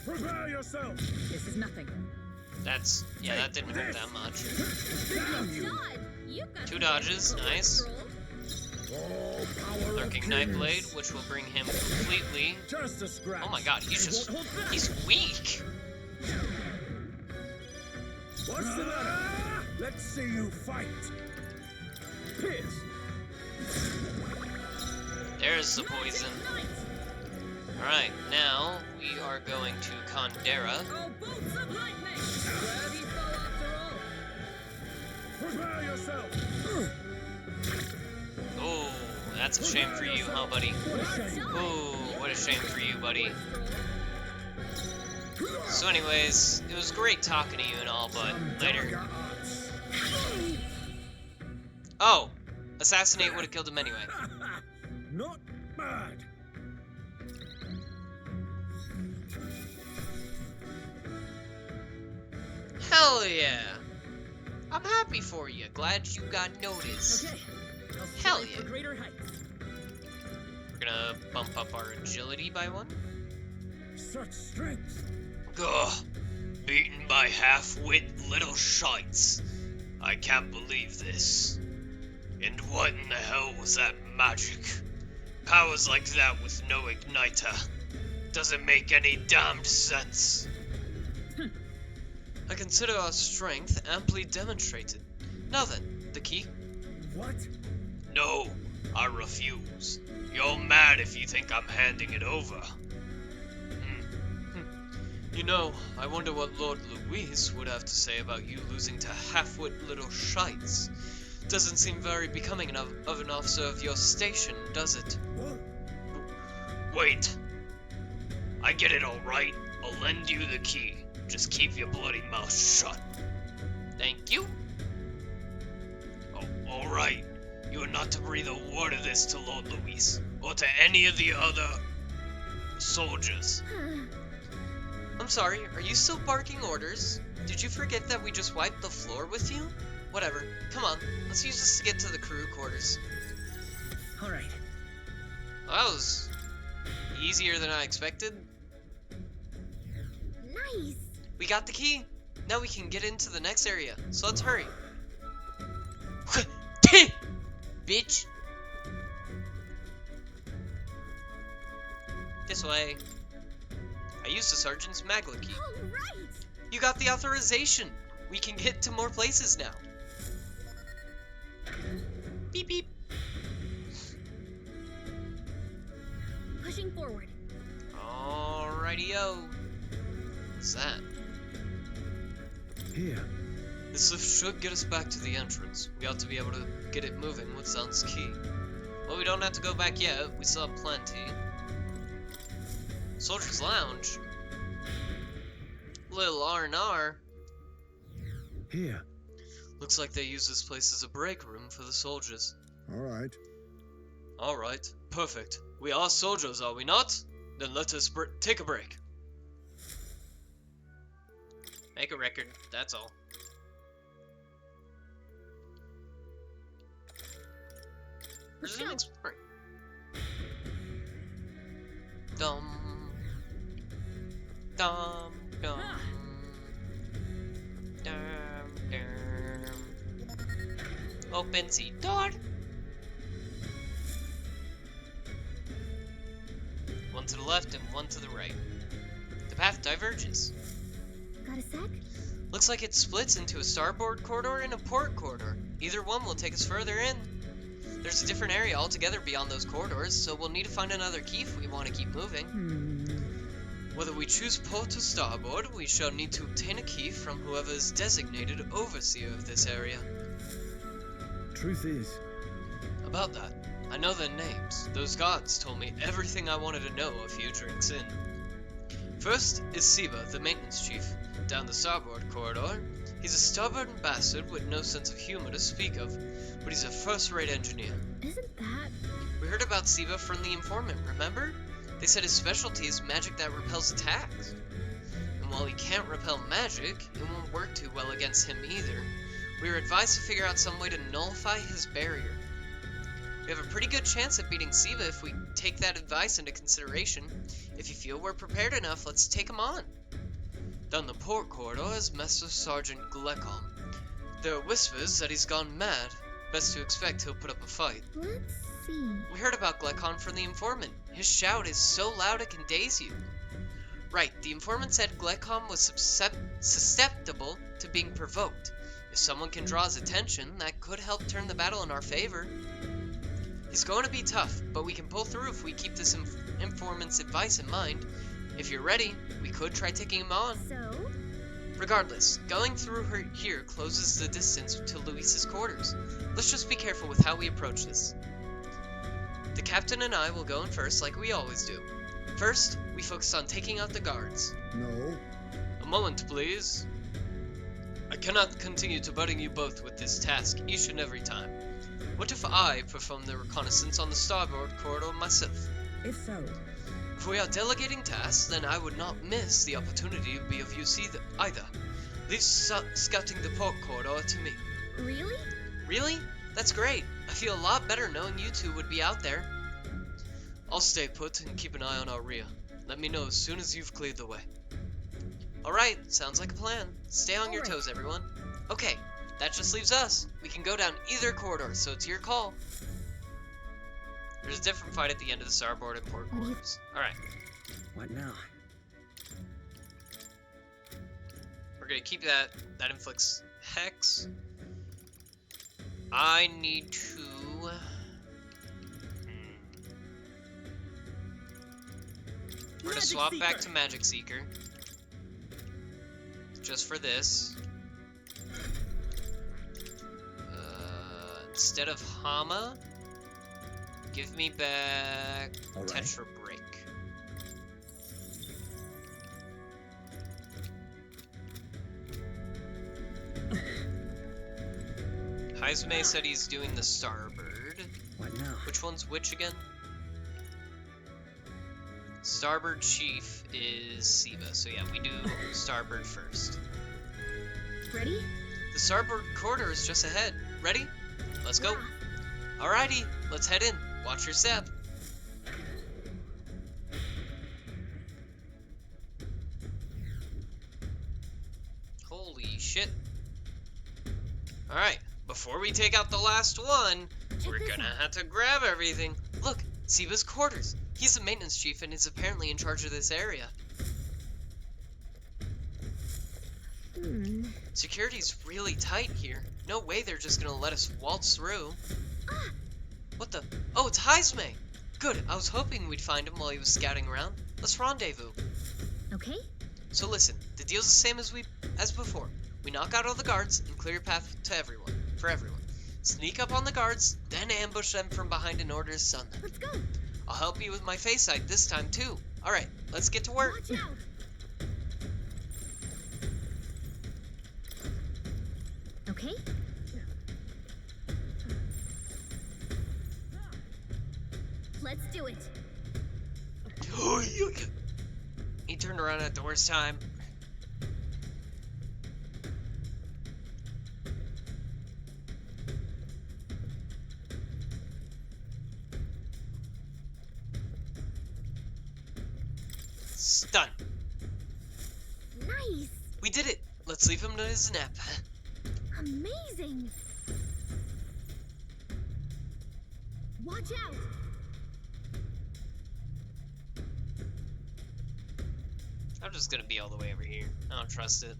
Prepare yourself. This is nothing. That's, yeah, that didn't hurt that much. Damn you. Dodge. You've got 2 dodges, nice. Oh, power Lurking of Nightblade, kings. which will bring him completely. Just a scratch. Oh my god, he's I just, won't hold back. he's weak. What's the matter? Let's see you fight. Pierce. There's the poison. Alright, now we are going to Kandera. Oh, bolts of lightning! Where do you fall after all? Prepare yourself. Oh, that's a shame for you, huh, buddy? What a shame. Oh, what a shame for you, buddy. So anyways, it was great talking to you and all, but later. Oh! Assassinate would have killed him anyway. Not bad. Hell yeah! I'm happy for you. Glad you got noticed. Okay. I'll Hell strive for yeah. greater heights. We're gonna bump up our agility by 1. Such strength. Gah! Beaten by half-wit little shites. I can't believe this. And what in the hell was that magic? Powers like that with no igniter. Doesn't make any damned sense. I consider our strength amply demonstrated. Now then, the key? What? No, I refuse. You're mad if you think I'm handing it over. You know, I wonder what Lord Luis would have to say about you losing to half-wit little shites. Doesn't seem very becoming of an officer of your station, does it? What? Wait. I get it alright. I'll lend you the key. Just keep your bloody mouth shut. Thank you. Oh, alright. You are not to breathe a word of this to Lord Luis, or to any of the other soldiers. I'm sorry, are you still barking orders? Did you forget that we just wiped the floor with you? Whatever. Come on, let's use this to get to the crew quarters. Alright. Well, that was easier than I expected. Nice. We got the key. Now we can get into the next area, so let's hurry. Bitch. This way. I used the sergeant's maglet key. All right. You got the authorization. We can get to more places now. Beep beep. Pushing forward. Alrighty-o. What's that? Here. This lift should get us back to the entrance. We ought to be able to get it moving with Zan's key. Well, we don't have to go back yet. We still have plenty. Soldier's Lounge. Little R&R. Here. Looks like they use this place as a break room for the soldiers. All right. Alright, perfect. We are soldiers, are we not? Then let us take a break. Make a record, that's all. There's an exploring. Dum. Dum. Dum. Dum. Dum. Open the door. One to the left and one to the right. The path diverges. Got a sec? Looks like it splits into a starboard corridor and a port corridor. Either one will take us further in. There's a different area altogether beyond those corridors, so we'll need to find another key if we want to keep moving. Whether we choose port or starboard, we shall need to obtain a key from whoever is designated overseer of this area. Truth is, About that, I know their names. Those guards told me everything I wanted to know a few drinks in. First is Siva, the maintenance chief. Down the starboard corridor, he's a stubborn bastard with no sense of humor to speak of, but he's a first-rate engineer. Isn't that? We heard about Siva from the informant, remember? They said his specialty is magic that repels attacks. And while he can't repel magic, it won't work too well against him either. We were advised to figure out some way to nullify his barrier. We have a pretty good chance at beating Siva if we take that advice into consideration. If you feel we're prepared enough, let's take him on. Down the port corridor is Master Sergeant Glekom. There are whispers that he's gone mad. Best to expect he'll put up a fight. Let's see. We heard about Glekom from the informant. His shout is so loud it can daze you. Right, the informant said Glekom was susceptible to being provoked. If If someone can draw his attention, that could help turn the battle in our favor. He's going to be tough, but we can pull through if we keep this informant's advice in mind. If you're ready, we could try taking him on. So? Regardless, going through here closes the distance to Luis's quarters. Let's just be careful with how we approach this. The captain and I will go in first like we always do. First, we focus on taking out the guards. No. A moment, please. I cannot continue to burden you both with this task each and every time. What if I perform the reconnaissance on the starboard corridor myself? If so, If we are delegating tasks, then I would not miss the opportunity to be of use either. Leave scouting the port corridor to me. Really? Really? That's great. I feel a lot better knowing you two would be out there. I'll stay put and keep an eye on our rear. Let me know as soon as you've cleared the way. Alright, sounds like a plan. Stay on your toes, everyone. Okay, that just leaves us. We can go down either corridor, so it's your call. There's a different fight at the end of the starboard and port quarters. Alright, What now? we're gonna keep that. That inflicts hex. I need to... We're gonna swap back to Magic Seeker. Just for this. Instead of Hama, give me back All right. Tetra Break. Haizme said he's doing the starboard. What now? Which one's which again? Starboard Chief is Siva, so yeah, we do starboard first. Ready? The starboard quarter is just ahead. Ready? Let's go. Yeah. Alrighty, let's head in. Watch your step. Holy shit. Alright, before we take out the last one, we're this gonna out. have to grab everything. Look, Siva's quarters. He's the maintenance chief and is apparently in charge of this area. Security's really tight here. No way they're just gonna let us waltz through. What the? Oh, it's Haizme! Good, I was hoping we'd find him while he was scouting around. Let's rendezvous. Okay? So listen, the deal's the same as before. We knock out all the guards and clear a path to everyone. For everyone. Sneak up on the guards, then ambush them from behind in order to stun them. Let's go. I'll help you with my face sight this time too. Alright, let's get to work. Watch out. Okay? Let's do it. He turned around at the worst time. Stun. Nice. We did it. Let's leave him to his nap. Amazing. Watch out. I'm just gonna be all the way over here. I don't trust it.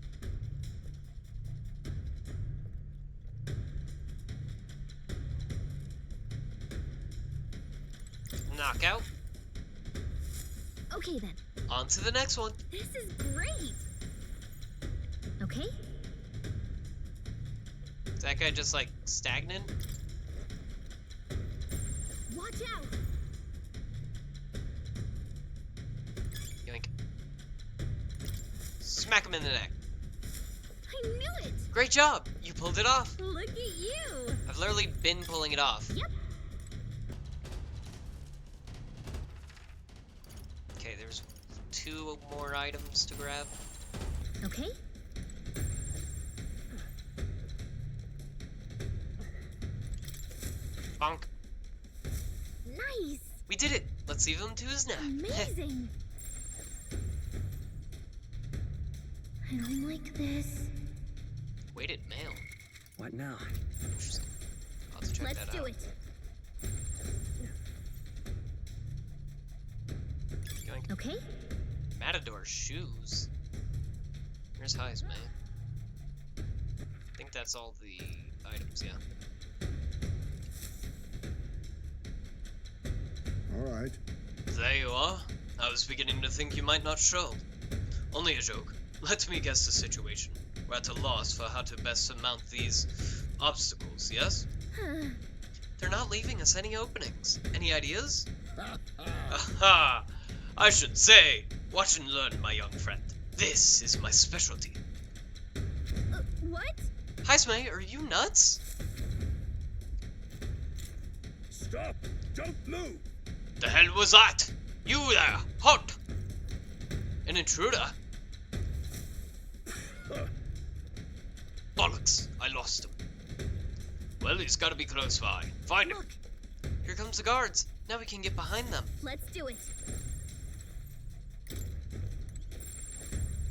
Knockout. Okay then. On to the next one. This is great. Okay? Is that guy just like stagnant? Watch out. Yoink. Smack him in the neck. I knew it. Great job. You pulled it off. Look at you. I've literally been pulling it off. Yep. Okay, there's 2 more items to grab. Okay? Bonk. Nice. We did it. Let's leave him to his nap. Amazing. I don't like this. Weighted mail. What now? Interesting. I'll have to check Let's that do out. it. Yoink. Okay? Matador shoes. Here's Heisman. think that's all the items, yeah. All right. There you are. I was beginning to think you might not show. Only a joke. Let me guess the situation. We're at a loss for how to best surmount these obstacles, yes? They're not leaving us any openings. Any ideas? Aha! I should say, watch and learn, my young friend. This is my specialty. What? Heisme, are you nuts? Stop! Don't move! The hell was that? You there! Halt! An intruder? Bollocks! I lost him. Well, he's gotta be close by. Find him! Look, Here comes the guards. Now we can get behind them. let's do it.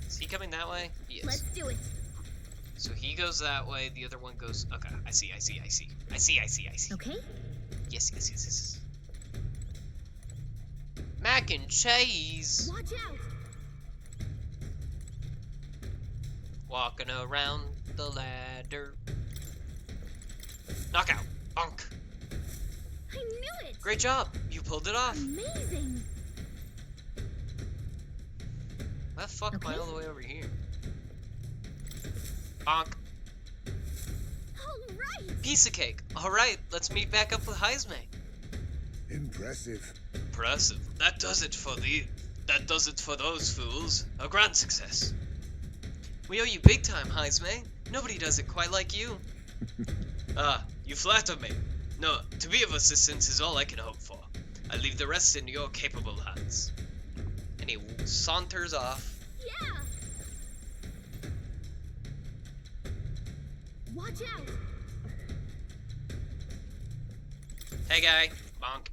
Is he coming that way? He Let's is. do it. So he goes that way, the other one goes... Okay, I see. Okay? Yes. Mac and cheese! Watch out. Walking around the ladder. Knockout! Bonk! I knew it. Great job! You pulled it off! Amazing. That fuck am I Okay. all the way over here? Bonk! All right. Piece of cake! Alright, let's meet back up with Heisme. Impressive. Impressive. That does it for those fools. A grand success. We owe you big time, Heisme. Nobody does it quite like you. You flatter me. No, to be of assistance is all I can hope for. I leave the rest in your capable hands. And he saunters off. Yeah. Watch out. Hey guy. Bonk.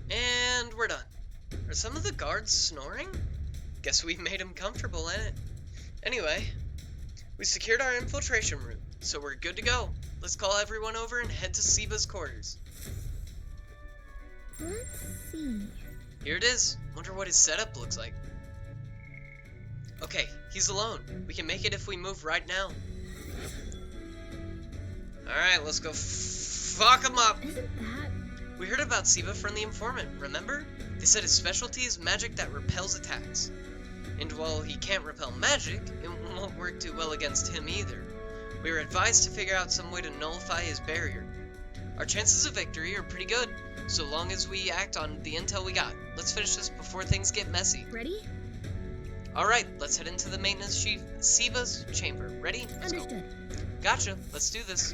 And we're done. Are some of the guards snoring? Guess we made them comfortable, ain't it? Anyway, we secured our infiltration route, so we're good to go. Let's call everyone over and head to Siba's quarters. Let's see. Here it is. Wonder what his setup looks like. Okay, he's alone. We can make it if we move right now. Alright, let's go fuck him up. Isn't that? We heard about Siba from the informant, remember? They said his specialty is magic that repels attacks. And while he can't repel magic, it won't work too well against him either. We were advised to figure out some way to nullify his barrier. Our chances of victory are pretty good, so long as we act on the intel we got. Let's finish this before things get messy. Ready? Alright, let's head into the maintenance chief Siba's chamber. Ready? Let's go. Understood. Gotcha, let's do this.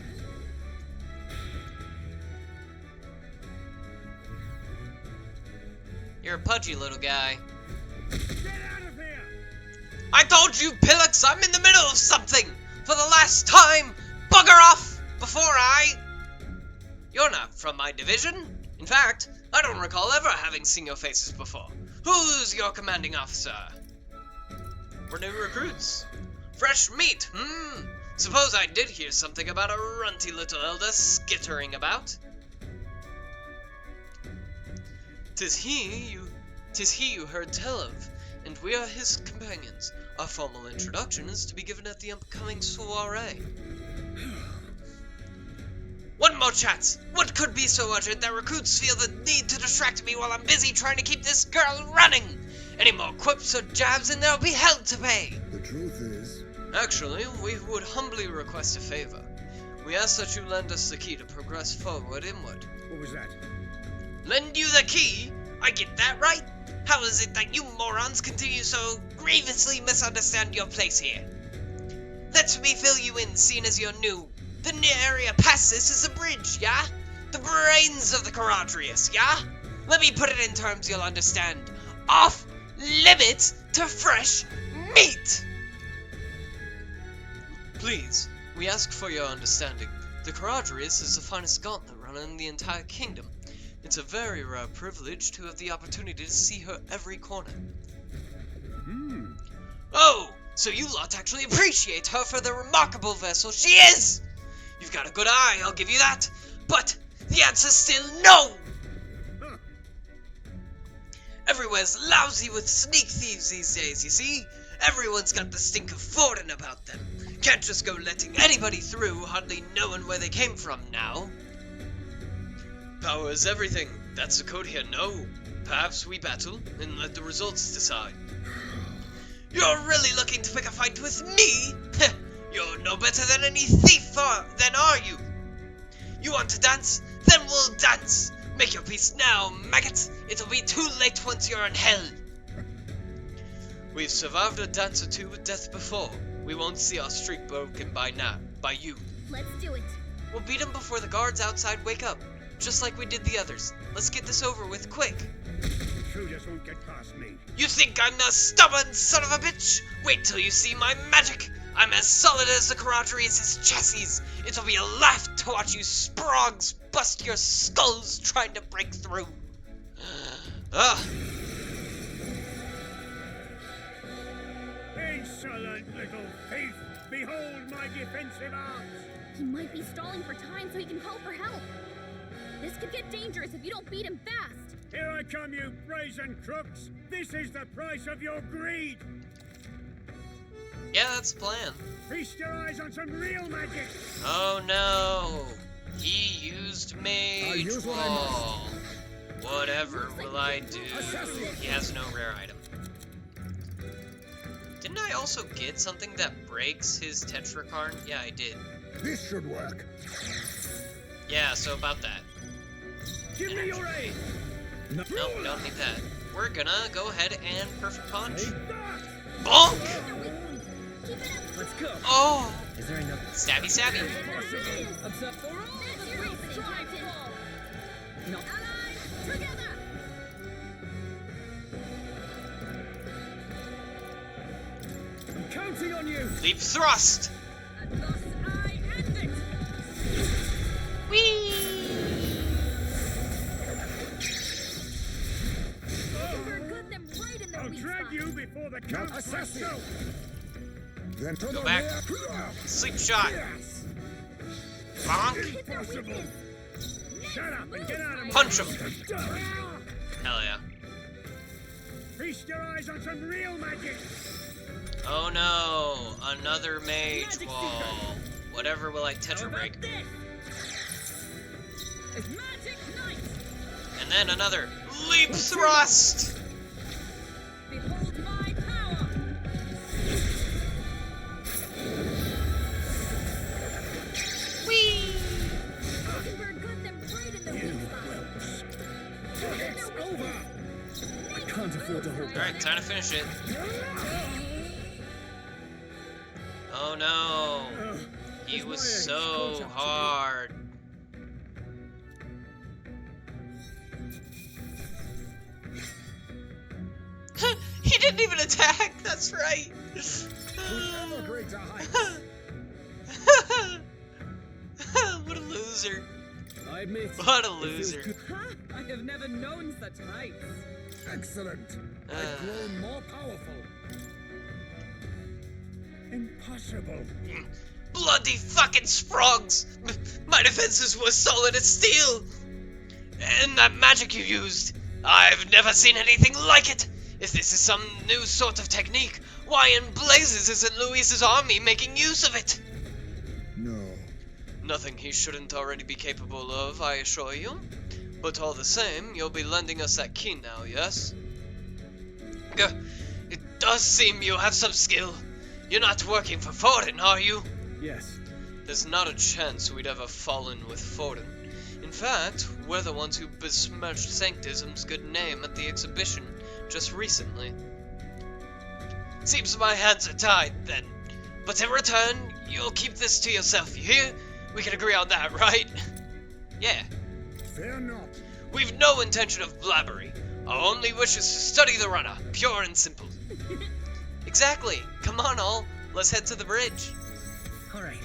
You're a pudgy little guy. Get out of here! I told you, Pillix, I'm in the middle of something! For the last time! Bugger off! Before I... You're not from my division. In fact, I don't recall ever having seen your faces before. Who's your commanding officer? We're new recruits. Fresh meat, Suppose I did hear something about a runty little elder skittering about. 'Tis he you heard tell of, and we are his companions. Our formal introduction is to be given at the upcoming soiree. One more chat! What could be so urgent that recruits feel the need to distract me while I'm busy trying to keep this girl running? Any more quips or jabs and there'll be hell to pay! The truth is... Actually, we would humbly request a favor. We ask that you lend us the key to progress forward inward. What was that? Lend you the key? I get that right? How is it that you morons continue so grievously misunderstand your place here? Let me fill you in, seeing as you're new. The area past this is a bridge, yeah? The brains of the Charadrius, yeah? Let me put it in terms you'll understand. Off limits to fresh meat! Please, we ask for your understanding. The Charadrius is the finest gauntlet runner in the entire kingdom. It's a very rare privilege to have the opportunity to see her every corner. Oh, so you lot actually appreciate her for the remarkable vessel she is! You've got a good eye, I'll give you that. But the answer's still no! Everywhere's lousy with sneak thieves these days, you see? Everyone's got the stink of Forden about them. Can't just go letting anybody through, hardly knowing where they came from now. Power is everything. That's the code here, no. Perhaps we battle and let the results decide. You're really looking to pick a fight with me? You're no better than any thief then are you? You want to dance? Then we'll dance! Make your peace now, maggot! It'll be too late once you're in hell! We've survived a dance or two with death before. We won't see our streak broken by you. Let's do it. We'll beat them before the guards outside wake up, just like we did the others. Let's get this over with quick. Intruders won't get past me. You think I'm a stubborn son of a bitch? Wait till you see my magic! I'm as solid as the Charadrius' chassis. It'll be a laugh to watch you sprogs bust your skulls trying to break through. Ugh. Insolent little thief! Behold my defensive arms! He might be stalling for time so he can call for help. This could get dangerous if you don't beat him fast. Here I come, you brazen crooks! This is the price of your greed! Yeah, that's the plan. Feast your eyes on some real magic! Oh no! He used Mage use what I Wall. Whatever will I do? He has no rare item. Didn't I also get something that breaks his Tetrakarn? Yeah, I did. This should work. Yeah, so about that. Give me your aid! Nope, don't need that. We're gonna go ahead and Perfect Punch. Take that! Bonk! Keep it up. Let's go. Oh! Is there enough? Stabby stabby. Except for all. That's your racing, Captain. No. Allies, together. I'm counting on you. Leap thrust! And thus I end it. Whee! We're good them right in their I'll weak drag spot. you before the count myself! Then Go back. Sleep shot. Bonk! Hit their weakness. Shut up and get out of my Punch him! way. Hell yeah. Feast your eyes on some real magic! Oh no! Another Mage Magic Wall. Whatever will I How Tetra about break? this? It's Magic Knight. And then another Leap Thrust! Behold my power. Whee! We're good them right in their weak spot. It's over! I can't afford to hold back. Alright, time to finish it. Oh no! He was so hard. He didn't even attack, that's right. What a loser. I admit. What a it feels loser. good. Ha! I have never known such heights. Excellent! I've grown more powerful. Impossible. Bloody fucking sprogs! My defenses were solid as steel! And that magic you used, I've never seen anything like it! If this is some new sort of technique, why in blazes isn't Luis's army making use of it? No. Nothing he shouldn't already be capable of, I assure you. But all the same, you'll be lending us that key now, yes? It does seem you have some skill. You're not working for Forden, are you? Yes. There's not a chance we'd ever fallen with Forden. In fact, we're the ones who besmirched Sanctism's good name at the exhibition just recently. Seems my hands are tied, then. But in return, you'll keep this to yourself, you hear? We can agree on that, right? Yeah. Fear not. We've no intention of blabbering. Our only wish is to study the runner, pure and simple. Exactly. Come on, all. Let's head to the bridge. All right.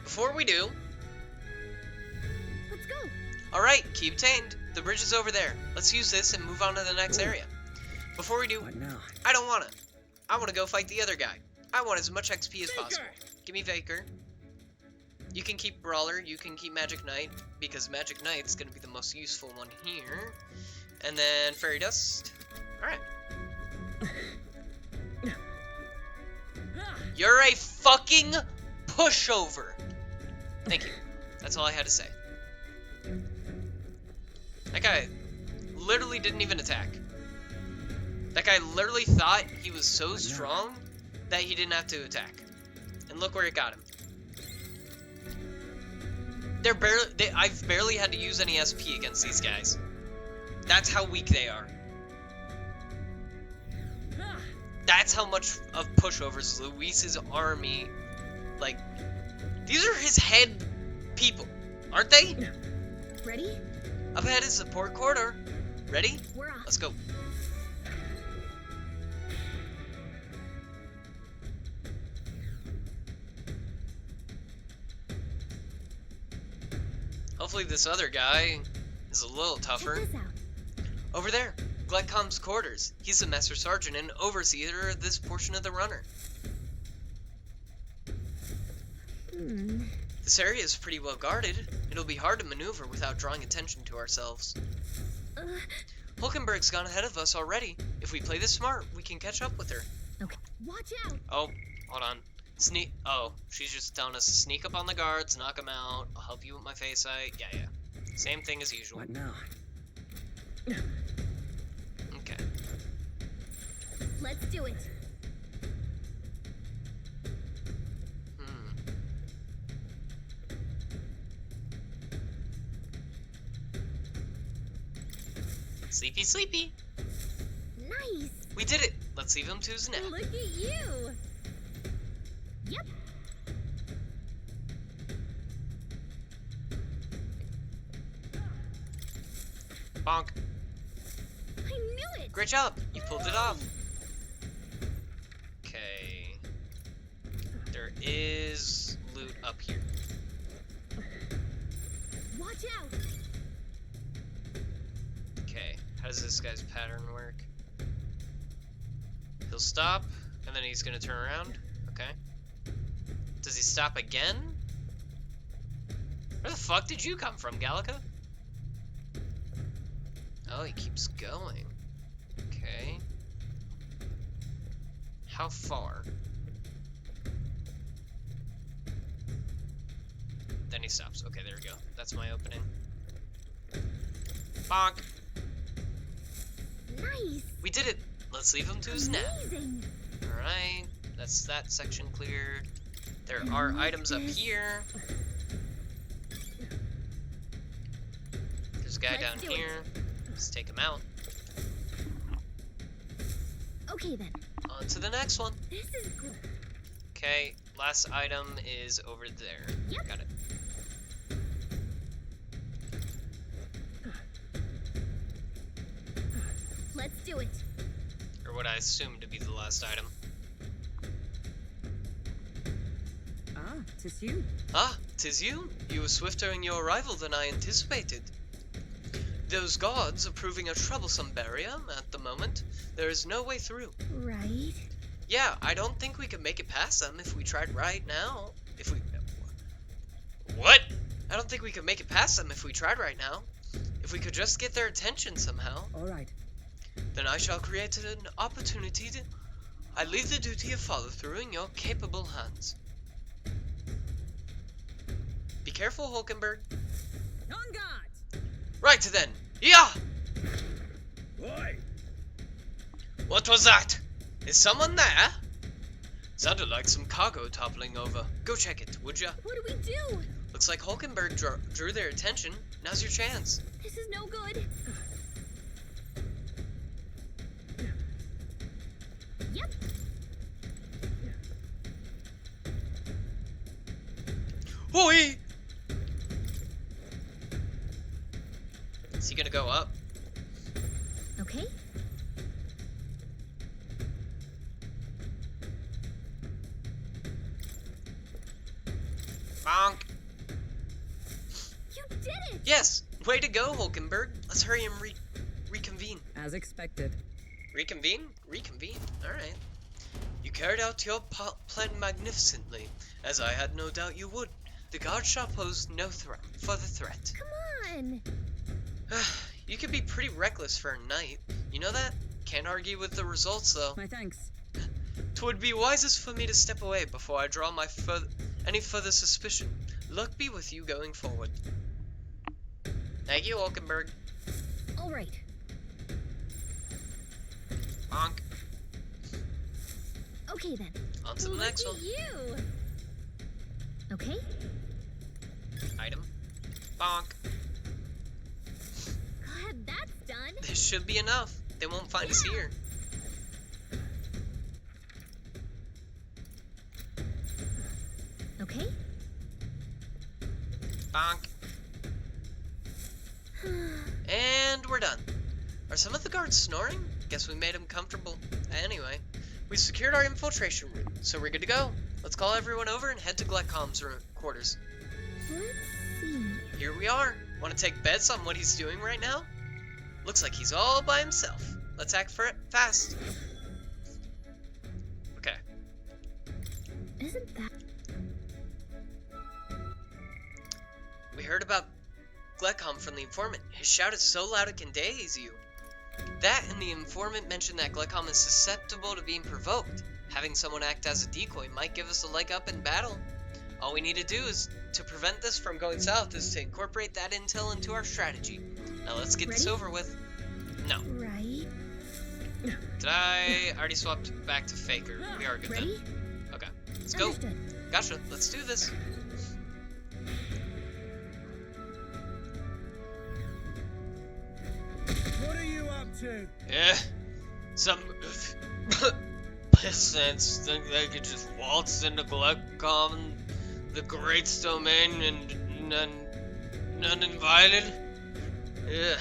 Before we do, Let's go. alright, keep obtained. The bridge is over there. Let's use this and move on to the next area. Before we do, What now? I don't want to. I want to go fight the other guy. I want as much XP as possible. Give me Vaker. You can keep Brawler, you can keep Magic Knight, because Magic Knight's going to be the most useful one here. And then Fairy Dust. Alright. You're a fucking pushover. Thank you. That's all I had to say. That guy literally didn't even attack. That guy literally thought he was so strong that he didn't have to attack. And look where it got him. I've barely had to use any SP against these guys. That's how weak they are. That's how much of pushovers Luis's army, like, these are his head people, aren't they? Ready? Up ahead is the port corridor. Ready? We're off. Let's go. Hopefully this other guy is a little tougher. Check this out. Over there, Gleccom's quarters. He's the Master Sergeant and overseer of this portion of the runner. This area is pretty well guarded. It'll be hard to maneuver without drawing attention to ourselves. Hulkenberg's gone ahead of us already. If we play this smart, we can catch up with her. Okay. Watch out. Oh, hold on. Sneak. Oh, she's just telling us to sneak up on the guards, knock them out. I'll help you with my face sight. Yeah. Same thing as usual. What now? Okay. Let's do it. Sleepy, sleepy. Nice. We did it. Let's leave him to his nap. Look at you. Yep. Bonk. I knew it. Great job. You pulled it off. Okay. There is loot up here. Watch out. Okay. How does this guy's pattern work? He'll stop, and then he's gonna turn around. Okay. Does he stop again? Where the fuck did you come from, Gallica? Oh, he keeps going. Okay. How far? Then he stops. Okay, there we go. That's my opening. Bonk. Nice. We did it. Let's leave him to his nap. Amazing. Alright. That's that section cleared. There are items up here. There's a guy down here. Let's take him out. Okay then. On to the next one. This is good. Okay, last item is over there. Yep. Got it. Let's do it. Or what I assume to be the last item. Ah, 'tis you. Ah, 'tis you. You were swifter in your arrival than I anticipated. Those guards are proving a troublesome barrier at the moment. There is no way through. Right. Yeah, I don't think we could make it past them if we tried right now. If we... What? I don't think we could make it past them if we tried right now. If we could just get their attention somehow. All right. Then I shall create an opportunity to... I leave the duty of follow-through in your capable hands. Be careful, Hulkenberg. On guard. Right then. Yeah! Boy, What was that? Is someone there? Sounded like some cargo toppling over. Go check it, would ya? What do we do? Looks like Hulkenberg drew their attention. Now's your chance. This is no good. Yep. Hoi! Is he gonna go up? Okay. Bonk! You did it. Yes! Way to go, Hulkenberg. Let's hurry and reconvene. As expected. Reconvene? Reconvene. Alright. You carried out your plan magnificently, as I had no doubt you would. The guard shall pose no threat for the threat. Come on. You can be pretty reckless for a knight. You know that? Can't argue with the results, though. My thanks. 'Twould be wisest for me to step away before I draw any further suspicion. Luck be with you going forward. Thank you, Hulkenberg. All right. Bonk. Okay then. On to the next one. You. Okay. Item. Bonk. Glad that's done. This should be enough. They won't find us here. Okay. Bonk. And we're done. Are some of the guards snoring? Guess we made them comfortable. Anyway, we secured our infiltration route, so we're good to go. Let's call everyone over and head to Gleccom's quarters. Let's see. Here we are. Want to take bets on what he's doing right now? Looks like he's all by himself. Let's act for it fast. Okay. Isn't that? We heard about Gleccom from the informant. His shout is so loud it can daze you. That and the informant mentioned that Gleccom is susceptible to being provoked. Having someone act as a decoy might give us a leg up in battle. All we need to do is to prevent this from going south is to incorporate that intel into our strategy. Now let's get this over with. No. Right. Did I already swapped back to Faker? We are good Ready? then. Okay. Let's go. Understood. Gotcha. Let's do this. What are you up to? Yeah. Some pissants think they could just waltz into Gleccom, the Great's domain, and uninvited. Yeah.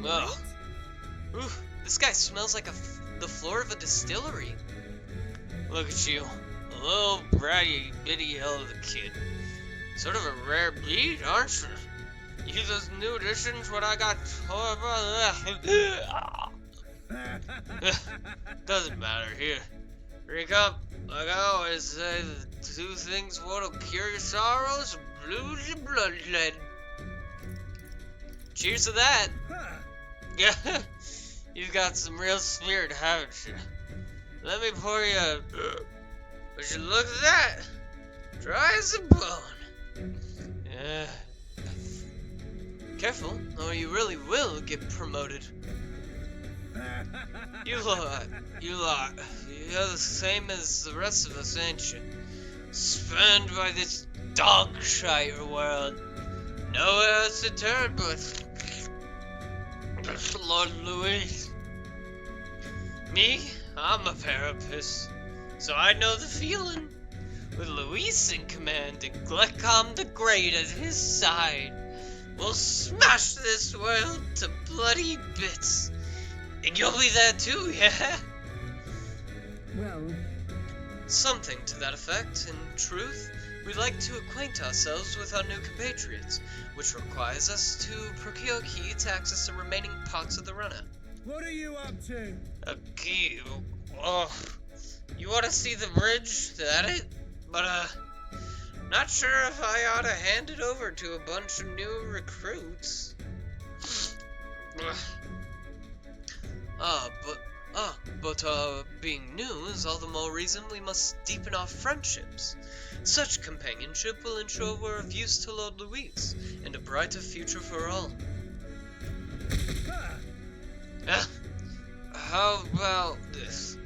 Ugh. Ooh, this guy smells like the floor of a distillery. Look at you, a little bratty bitty hell of a kid. Sort of a rare breed, aren't you? You those new additions, what I got doesn't matter here. Recap, like I always say, the two things what'll cure your sorrows, blues your bloodletting. Cheers to that. Yeah, you've got some real spirit, haven't you? Let me pour you a... Would you look at that? Dry as a bone. Yeah. Careful, or you really will get promoted. You're the same as the rest of us, ain't you? Spurned by this dog-shire world. Nowhere else to turn but Lord Louis. Me? I'm a therapist, so I know the feeling. With Luis in command and Gleccom the Great at his side, we'll smash this world to bloody bits. And you'll be there too, yeah? Well, Something to that effect. In truth, we'd like to acquaint ourselves with our new compatriots, which requires us to procure a key to access the remaining parts of the runner. What are you up to? A key? Oh, you want to see the bridge? That it? But, not sure if I ought to hand it over to a bunch of new recruits. But being new is all the more reason we must deepen our friendships. Such companionship will ensure we're of use to Lord Louis, and a brighter future for all. How about this?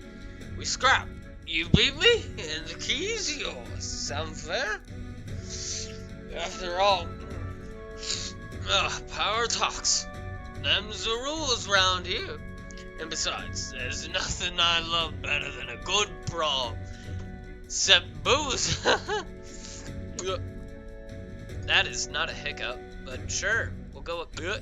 We scrap. You beat me, and the key's yours. Sound fair? After all, power talks. Them's the rules round here. And besides, there's nothing I love better than a good brawl. Except booze. That is not a hiccup, but sure, we'll go with good.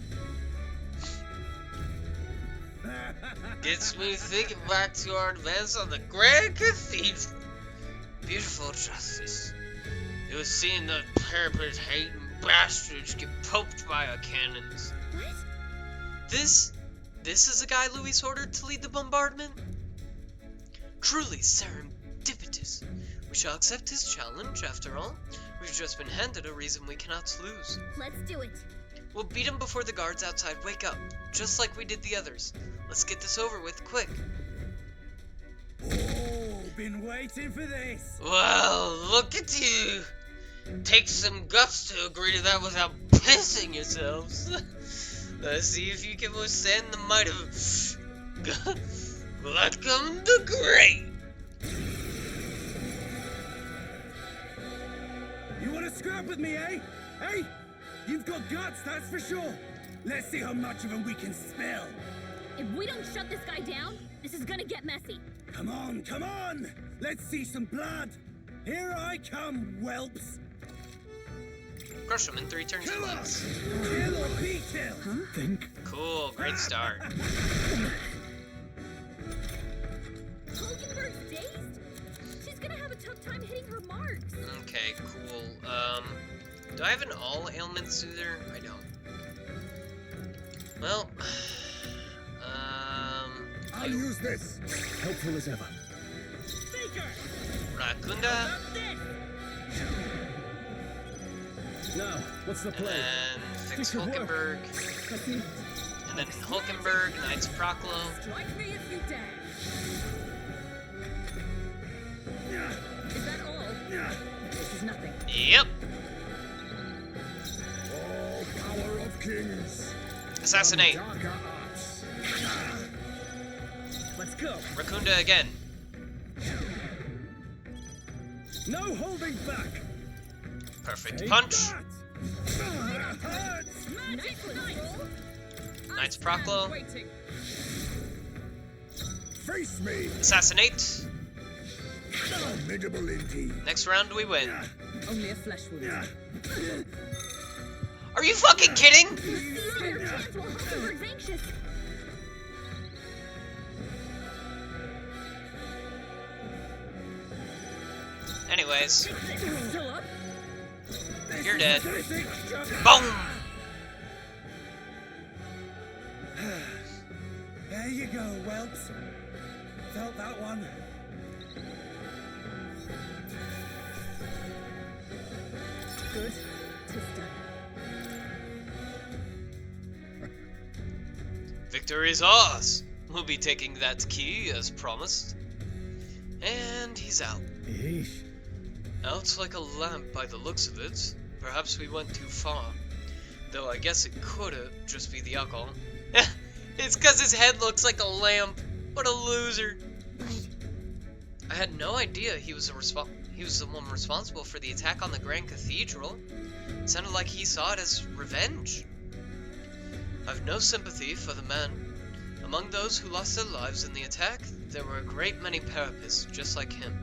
Gets me thinking back to our advance on the Grand Cathedral. Beautiful justice. It was seeing the parapet-hating bastards get poked by our cannons. What? This is the guy Louis ordered to lead the bombardment? Truly serendipitous. We shall accept his challenge, after all. We've just been handed a reason we cannot lose. Let's do it. We'll beat him before the guards outside wake up, just like we did the others. Let's get this over with, quick. Oh, been waiting for this. Well, look at you. Take some guts to agree to that without pissing yourselves. Let's see if you can withstand the might of Glutcom the Great. You want to scrap with me, eh? Hey, you've got guts, that's for sure. Let's see how much of them we can spill. If we don't shut this guy down, this is gonna get messy. Come on, come on. Let's see some blood. Here I come, whelps. Crush him in 3 turns or Kill less. us. Kill or be killed. Think. Cool, great start. Hulkenberg's dazed? She's gonna have a tough time hitting her marks. Okay, cool. Do I have an all ailment soother? I don't. Well, I'll use this. Helpful as ever. Rakunda, Now, what's the and play? then fix This could work. Hulkenberg, and then Hulkenberg, Knight's Proclo. Strike me if you dare. Is that all? This is nothing. Yep. All power of kings. Assassinate. Darker arts. Let's go. Rakunda again. No holding back. Perfect Take punch. That hurts. Magic control. Knight's Proclo. Waiting. Face me. Assassinate. Formidable indeed. Next round we win. Only a flesh wound. Are you fucking kidding? Seizing your chance while Hulkenberg's anxious. Anyways, Still up? you're dead. Boom. Boom! There you go, whelps. Felt that one. Good. Tis done. Victory is ours. We'll be taking that key as promised. And he's out. Yeesh. Out like a lamp by the looks of it. Perhaps we went too far. Though I guess it could've just be the alcohol. It's cause his head looks like a lamp. What a loser. I had no idea he was the one responsible for the attack on the Grand Cathedral. It sounded like he saw it as revenge. I've no sympathy for the man. Among those who lost their lives in the attack, there were a great many Parapists just like him.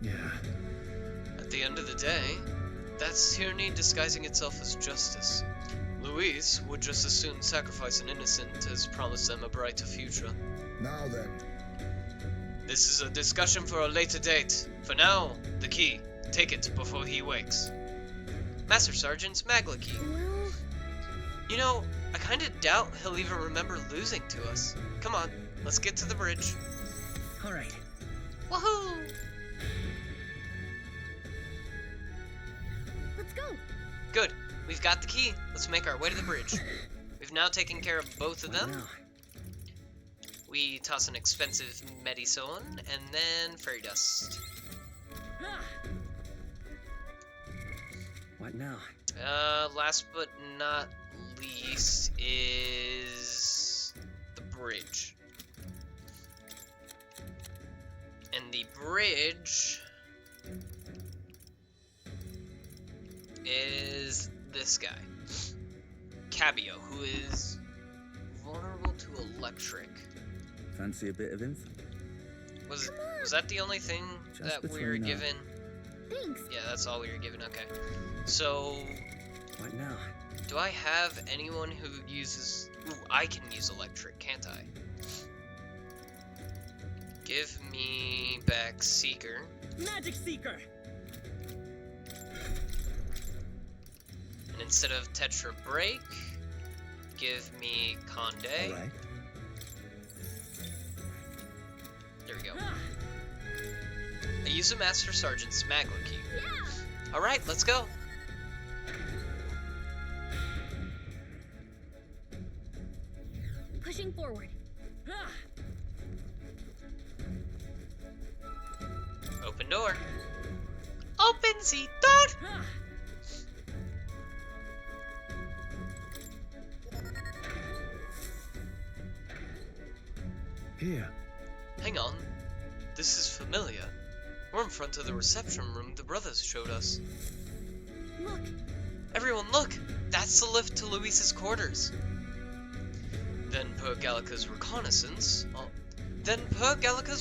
Yeah. At the end of the day, that's tyranny disguising itself as justice. Luis would just as soon sacrifice an innocent as promise them a brighter future. Now then. This is a discussion for a later date. For now, the key. Take it before he wakes. Master Sergeant's Magla key. Well, You know, I kinda doubt he'll even remember losing to us. Come on, let's get to the bridge. All right. Woohoo! let's go. Good, we've got the key. Let's make our way to the bridge. We've now taken care of both of them. Now. We toss an expensive Medicine, and then Fairy Dust. What now? Last but not least is the bridge. And the bridge is this guy, Cabio, who is vulnerable to electric. Fancy a bit of info? Was that the only thing Just that we were between us. given? Thanks. Yeah, that's all we were given. Okay. So, What now? do I have anyone who uses... Ooh, I can use electric, can't I? Give me back Seeker. Magic Seeker. And instead of Tetra Break, give me Conde. All right. There we go. I use a Master Sergeant's Magla key. Yeah. Alright, let's go. Pushing forward. door. Open the door! Ah. Here. Hang on. This is familiar. We're in front of the reception room the brothers showed us. Look, Everyone look! That's the lift to Luis's quarters. Then per Gallica's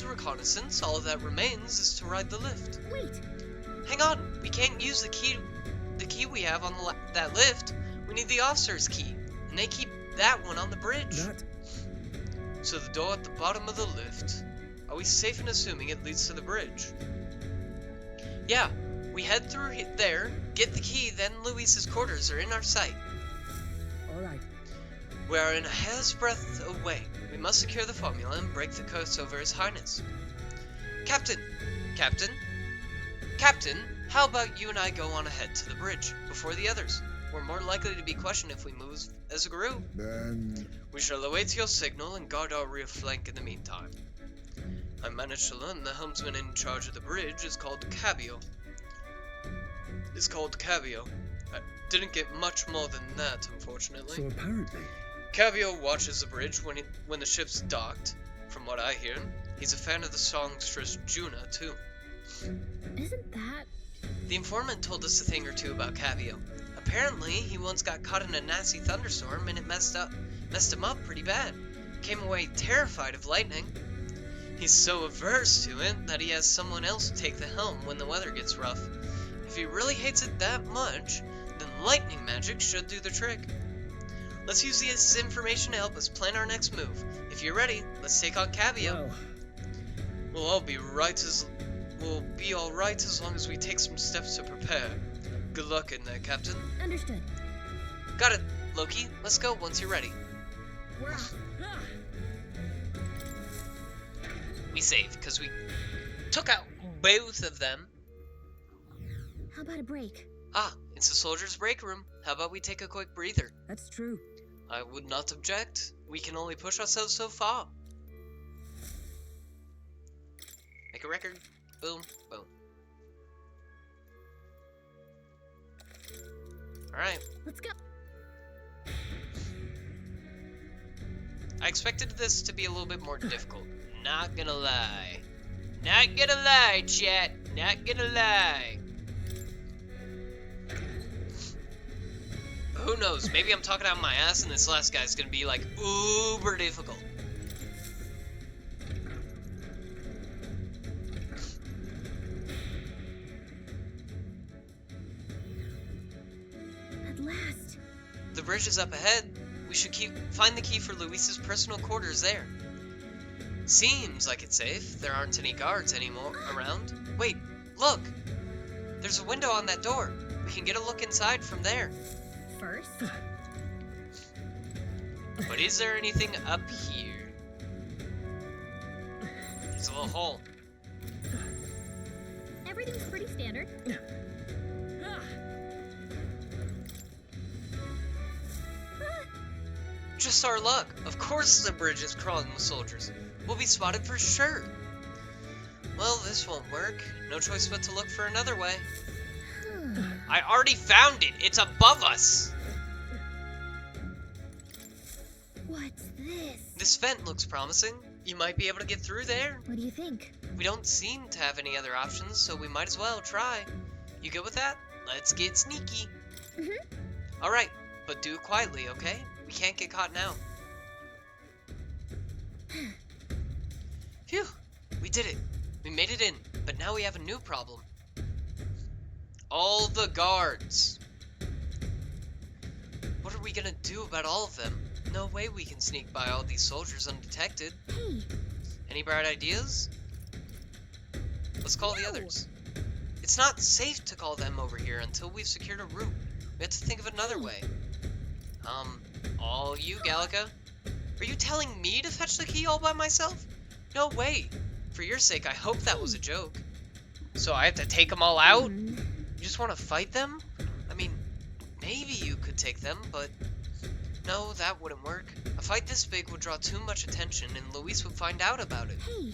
reconnaissance, all that remains is to ride the lift. wait. Hang on, we can't use the key we have on that lift. We need the officer's key, and they keep that one on the bridge. That? So the door at the bottom of the lift, are we safe in assuming it leads to the bridge? Yeah, we head through there, get the key, then Luis's quarters are in our sight. All right. We are in a hair's breadth away. We must secure the formula and break the curse over His Highness. Captain! How about you and I go on ahead to the bridge, before the others? We're more likely to be questioned if we move as a group. We shall await your signal and guard our rear flank in the meantime. I managed to learn the helmsman in charge of the bridge is called Cabio. I didn't get much more than that, unfortunately. So apparently. Cabio watches the bridge when the ship's docked. From what I hear, he's a fan of the songstress Juna, too. Isn't that... The informant told us a thing or two about Cabio. Apparently, he once got caught in a nasty thunderstorm and it messed him up pretty bad. Came away terrified of lightning. He's so averse to it that he has someone else take the helm when the weather gets rough. If he really hates it that much, then lightning magic should do the trick. Let's use this information to help us plan our next move. If you're ready, let's take on Cabio. Well, We'll be all right as long as we take some steps to prepare. Good luck in there, Captain. Understood. Got it, Loki. Let's go once you're ready. We're off. Ah. We saved because we took out both of them. How about a break? Ah, it's the soldiers' break room. How about we take a quick breather? that's true. I would not object. We can only push ourselves so far. Make a record. Boom, boom. Alright. Let's go. I expected this to be a little bit more difficult. Not gonna lie. Not gonna lie, chat. Not gonna lie. Who knows? Maybe I'm talking out my ass and this last guy's gonna be like uber difficult. At last. The bridge is up ahead. We should find the key for Luis's personal quarters there. Seems like it's safe. There aren't any guards anymore around. Wait, look! There's a window on that door. We can get a look inside from there. First, But is there anything up here? There's a little hole. everything's pretty standard. Ah. Just our luck. Of course the bridge is crawling with soldiers. We'll be spotted for sure. Well, this won't work. No choice but to look for another way. I already found it. It's above us. What's this? This vent looks promising. You might be able to get through there. What do you think? We don't seem to have any other options, so we might as well try. You good with that? Let's get sneaky. Alright, but do it quietly, okay? We can't get caught now. Phew, we did it. We made it in, but now we have a new problem. All the guards. What are we gonna do about all of them? No way we can sneak by all these soldiers undetected. Hey, Any bright ideas? Let's call the others. It's not safe to call them over here until we've secured a route. We have to think of another way. All you, Gallica? Are you telling me to fetch the key all by myself? No way. For your sake, I hope that was a joke. So I have to take them all out? You just want to fight them? I mean, maybe you could take them, but no, that wouldn't work. A fight this big would draw too much attention and Luis would find out about it. hey,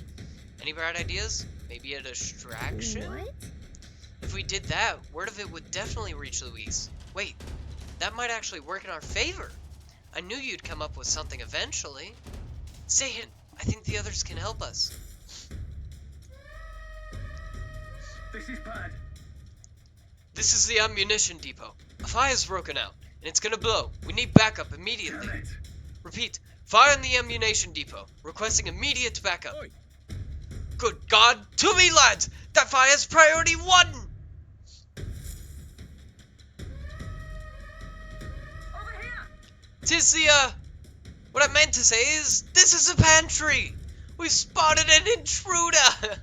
Any bright ideas? Maybe a distraction? What? If we did that, word of it would definitely reach Louise. Wait, that might actually work in our favor. I knew you'd come up with something eventually. Stay hidden. I think the others can help us. This is bad. This is the ammunition depot. A fire's broken out, and it's gonna blow. We need backup immediately. Damn it. Repeat, fire in the ammunition depot. Requesting immediate backup. Oi. Good God, to me, lads! That fire's priority 1! Over here! Tis the, what I meant to say is, this is a pantry! We've spotted an intruder!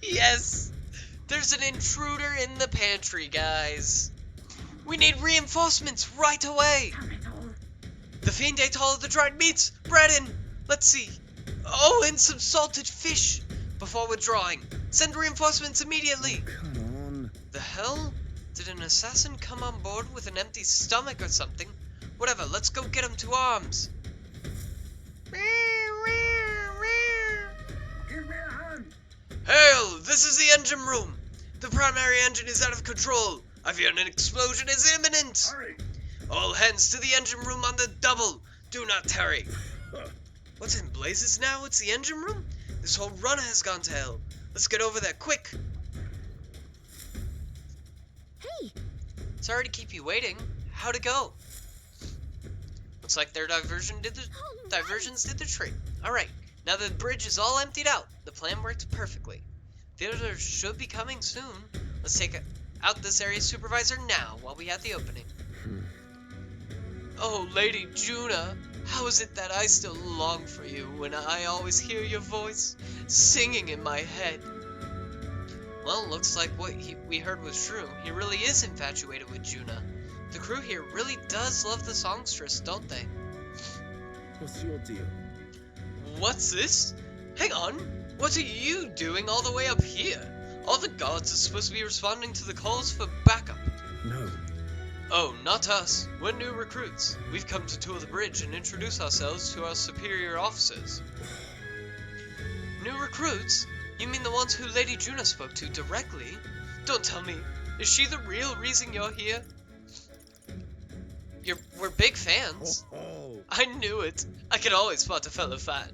Yes! There's an intruder in the pantry, guys. We need reinforcements right away! Damn it all. The fiend ate all of the dried meats! Bread and, let's see. Oh, and some salted fish! Before withdrawing. Send reinforcements immediately! Come on. The hell? Did an assassin come on board with an empty stomach or something? Whatever, let's go get him to arms. Give me a hand. Hail! This is the engine room! The primary engine is out of control! I fear an explosion is imminent! Hurry. All hands to the engine room on the double! Do not tarry! What's in blazes now? It's the engine room? This whole run has gone to hell. Let's get over there, quick! Hey, Sorry to keep you waiting. How'd it go? Looks like their diversions did the trick. Alright, now that the bridge is all emptied out, the plan worked perfectly. The others should be coming soon. Let's take out this area's supervisor now while we have the opening. Oh, Lady Juna, how is it that I still long for you when I always hear your voice singing in my head? Well, looks like what we heard was true. He really is infatuated with Juna. The crew here really does love the songstress, don't they? What's your deal? What's this? Hang on, what are you doing all the way up here? All the guards are supposed to be responding to the calls for backup. No. Oh, not us. We're new recruits. We've come to tour the bridge and introduce ourselves to our superior officers. New recruits? You mean the ones who Lady Juna spoke to directly? Don't tell me. Is she the real reason you're here? We're big fans. Oh. I knew it. I can always spot a fellow fan.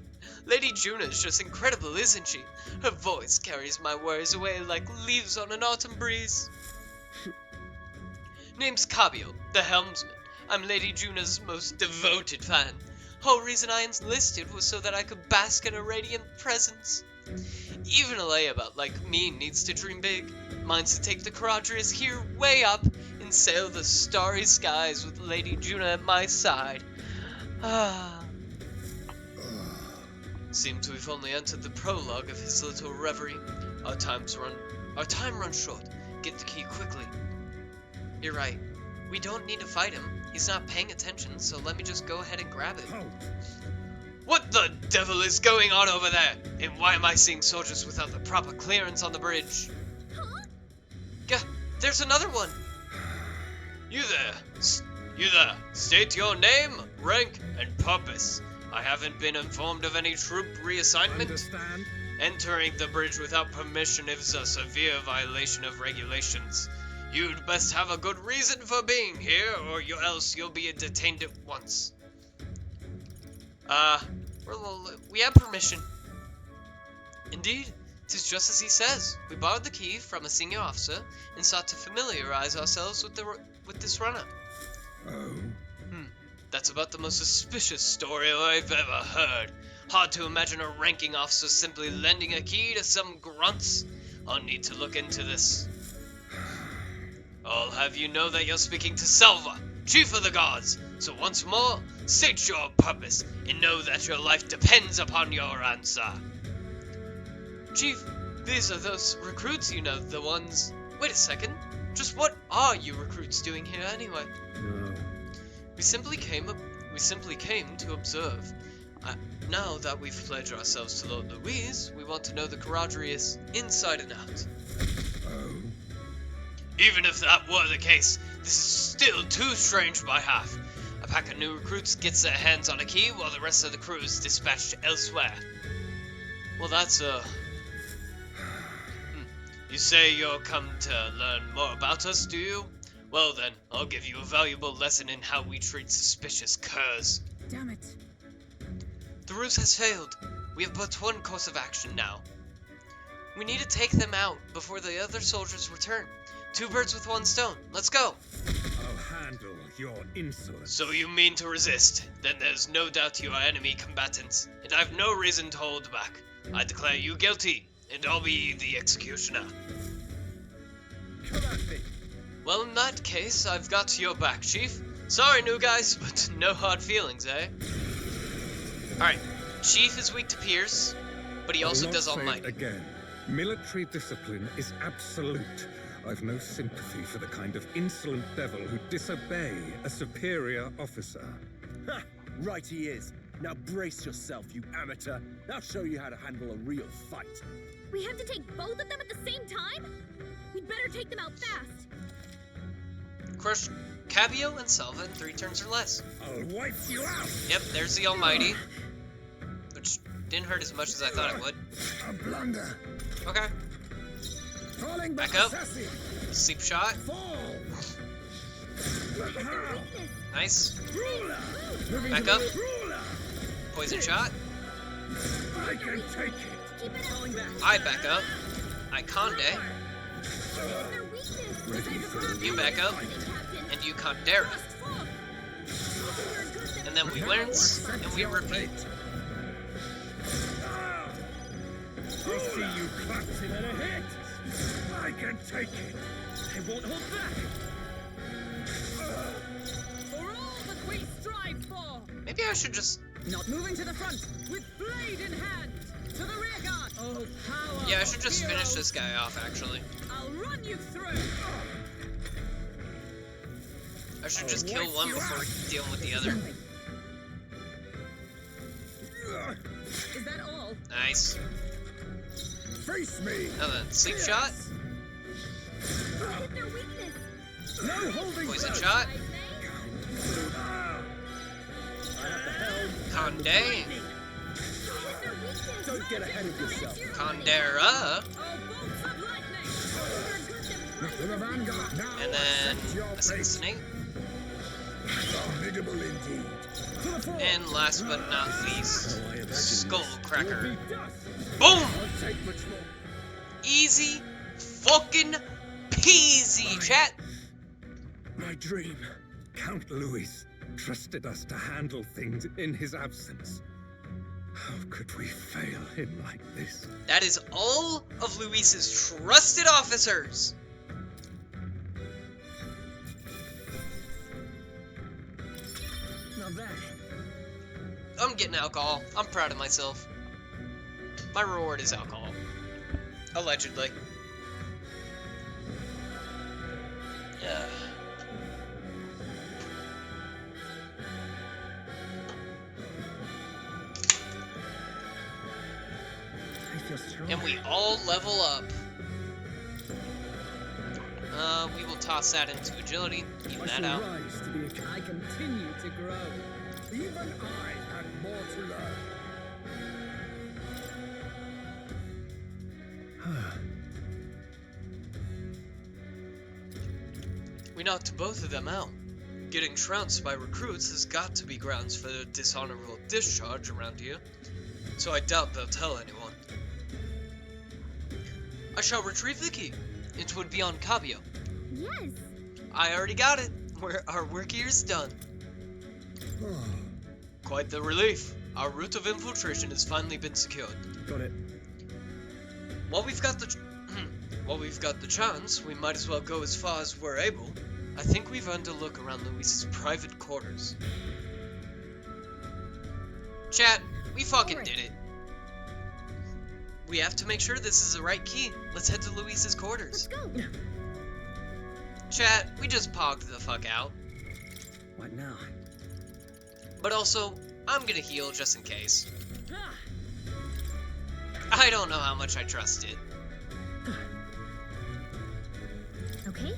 Lady Juna's just incredible, isn't she? Her voice carries my worries away like leaves on an autumn breeze. Name's Cabio, the helmsman. I'm Lady Juna's most devoted fan. Whole reason I enlisted was so that I could bask in her radiant presence. Even a layabout like me needs to dream big. Mine's to take the Charadrius here way up and sail the starry skies with Lady Juna at my side. Ah. Seems we've only entered the prologue of his little reverie. Our time runs short. Get the key quickly. You're right. We don't need to fight him. He's not paying attention, so let me just go ahead and grab it. Halt. What the devil is going on over there? And why am I seeing soldiers without the proper clearance on the bridge? huh? Gah, there's another one. You there. State your name, rank, and purpose. I haven't been informed of any troop reassignment. Understand? Entering the bridge without permission is a severe violation of regulations. You'd best have a good reason for being here, or else you'll be detained at once. We have permission. Indeed, 'tis just as he says. We borrowed the key from a senior officer and sought to familiarize ourselves with this runner. Oh. That's about the most suspicious story I've ever heard. Hard to imagine a ranking officer simply lending a key to some grunts. I'll need to look into this. I'll have you know that you're speaking to Salva, Chief of the Guards. So once more, state your purpose and know that your life depends upon your answer. Chief, these are those recruits, you know, the ones... Wait a second. Just what are you recruits doing here anyway? No. We simply came to observe. Now that we've pledged ourselves to Lord Louise, we want to know the Charadrius inside and out. Oh. Even if that were the case, this is still too strange by half. pack of new recruits gets their hands on a key while the rest of the crew is dispatched elsewhere. Well, that's, You say you're come to learn more about us, do you? Well then, I'll give you a valuable lesson in how we treat suspicious curs. Damn it. The ruse has failed. We have but one course of action now. We need to take them out before the other soldiers return. 2 birds with 1 stone. Let's go. I'll handle your insolence. So you mean to resist? Then there's no doubt you are enemy combatants, and I have no reason to hold back. I declare you guilty, and I'll be the executioner. Come at me. Well, in that case, I've got your back, Chief. Sorry, new guys, but no hard feelings, eh? Alright, Chief is weak to Pierce, but he also I'll does not say it Almighty. again. Military discipline is absolute. I've no sympathy for the kind of insolent devil who disobey a superior officer. Ha! Right he is. Now brace yourself, you amateur. I'll show you how to handle a real fight. We have to take both of them at the same time? We'd better take them out fast. Crush Cabio and Salva in 3 turns or less. I'll wipe you out. Yep, there's the Almighty, which didn't hurt as much as I thought it would. A blunder. Okay, Falling back up. assassin. Sleep shot. Fall. Nice. Ruler. Moving Back to up. the ruler. Poison shot. I can take it. Keep it falling back. I back up. I Conde. Their weakness. Ready for the You back up. Captain. And you Condera. And then we rinse, and we repeat. I'll see you collapsing at a hit. I can take it. I won't hold back. For all that we strive for. Maybe I should just... Not moving to the front, with blade in hand. To the rear guard. Oh, power. Yeah, I should just of finish heroes. this guy off, actually. I'll run you through. I should just kill one before dealing with the other. Is that all? Nice. Face me. Now then, sleep shot. Hit their weakness. No holding Poison back. shot. I have the helm. Conde. Hit their weakness. Don't get ahead of yourself. Condera. Oh, bolts of lightning. To the vanguard now. And then Set your place. assassinate. Formidable indeed. To the fore. And last but not least, Skull Cracker. Be dust. Boom! I'll take much more. Easy fucking peasy, chat. My dream. Count Louis trusted us to handle things in his absence. How could we fail him like this? That is all of Luis's trusted officers. Not bad. I'm getting alcohol. I'm proud of myself. My reward is alcohol. Allegedly. Yeah. I feel strong. And we all level up. We will toss that into agility. Even that out. rise to be a I continue to grow. Even I had more to learn. We knocked both of them out. Getting trounced by recruits has got to be grounds for a dishonorable discharge around here, so I doubt they'll tell anyone. I shall retrieve the key. It would be on Cabio. Yes. I already got it. Our work here is done. Quite the relief. Our route of infiltration has finally been secured. Got it. While we've got the chance, we might as well go as far as we're able. I think we've earned a look around Luis's private quarters. Chat, we fucking did it. We have to make sure this is the right key. Let's head to Luis's quarters. Let's go. Chat, we just pogged the fuck out. What now? But also, I'm gonna heal just in case. Ah, I don't know how much I trust it. Okay.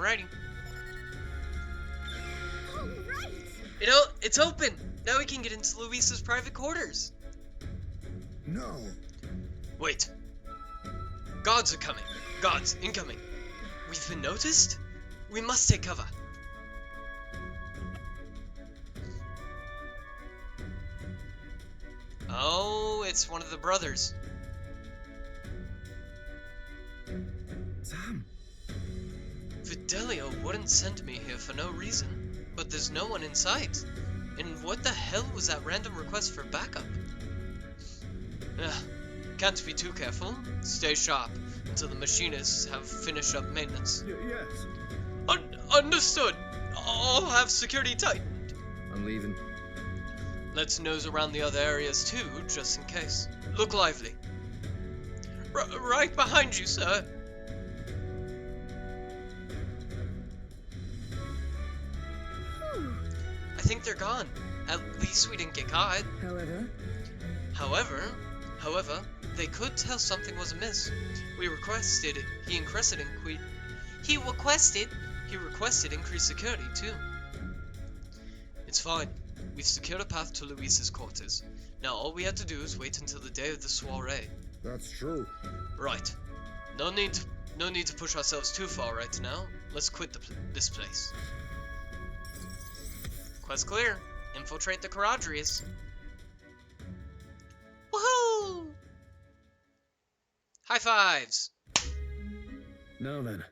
Alrighty. All right. It's open! Now we can get into Luis's private quarters. No. Wait. Guards are coming. Guards, incoming. We've been noticed? We must take cover. Oh, it's one of the brothers. Sam. Fidelio wouldn't send me here for no reason, but there's no one in sight. And what the hell was that random request for backup? Can't be too careful. Stay sharp until the machinists have finished up maintenance. Yes. Understood. I'll have security tightened. I'm leaving. Let's nose around the other areas too, just in case. Look lively. Right behind you, sir. I think they're gone. At least we didn't get caught. However, they could tell something was amiss. He requested increased security too. It's fine. We've secured a path to Luis's quarters. Now all we have to do is wait until the day of the soiree. That's true. Right. No need to push ourselves too far right now. Let's quit this place. Quest clear. Infiltrate the Charadrius. Woohoo! High fives! Now then.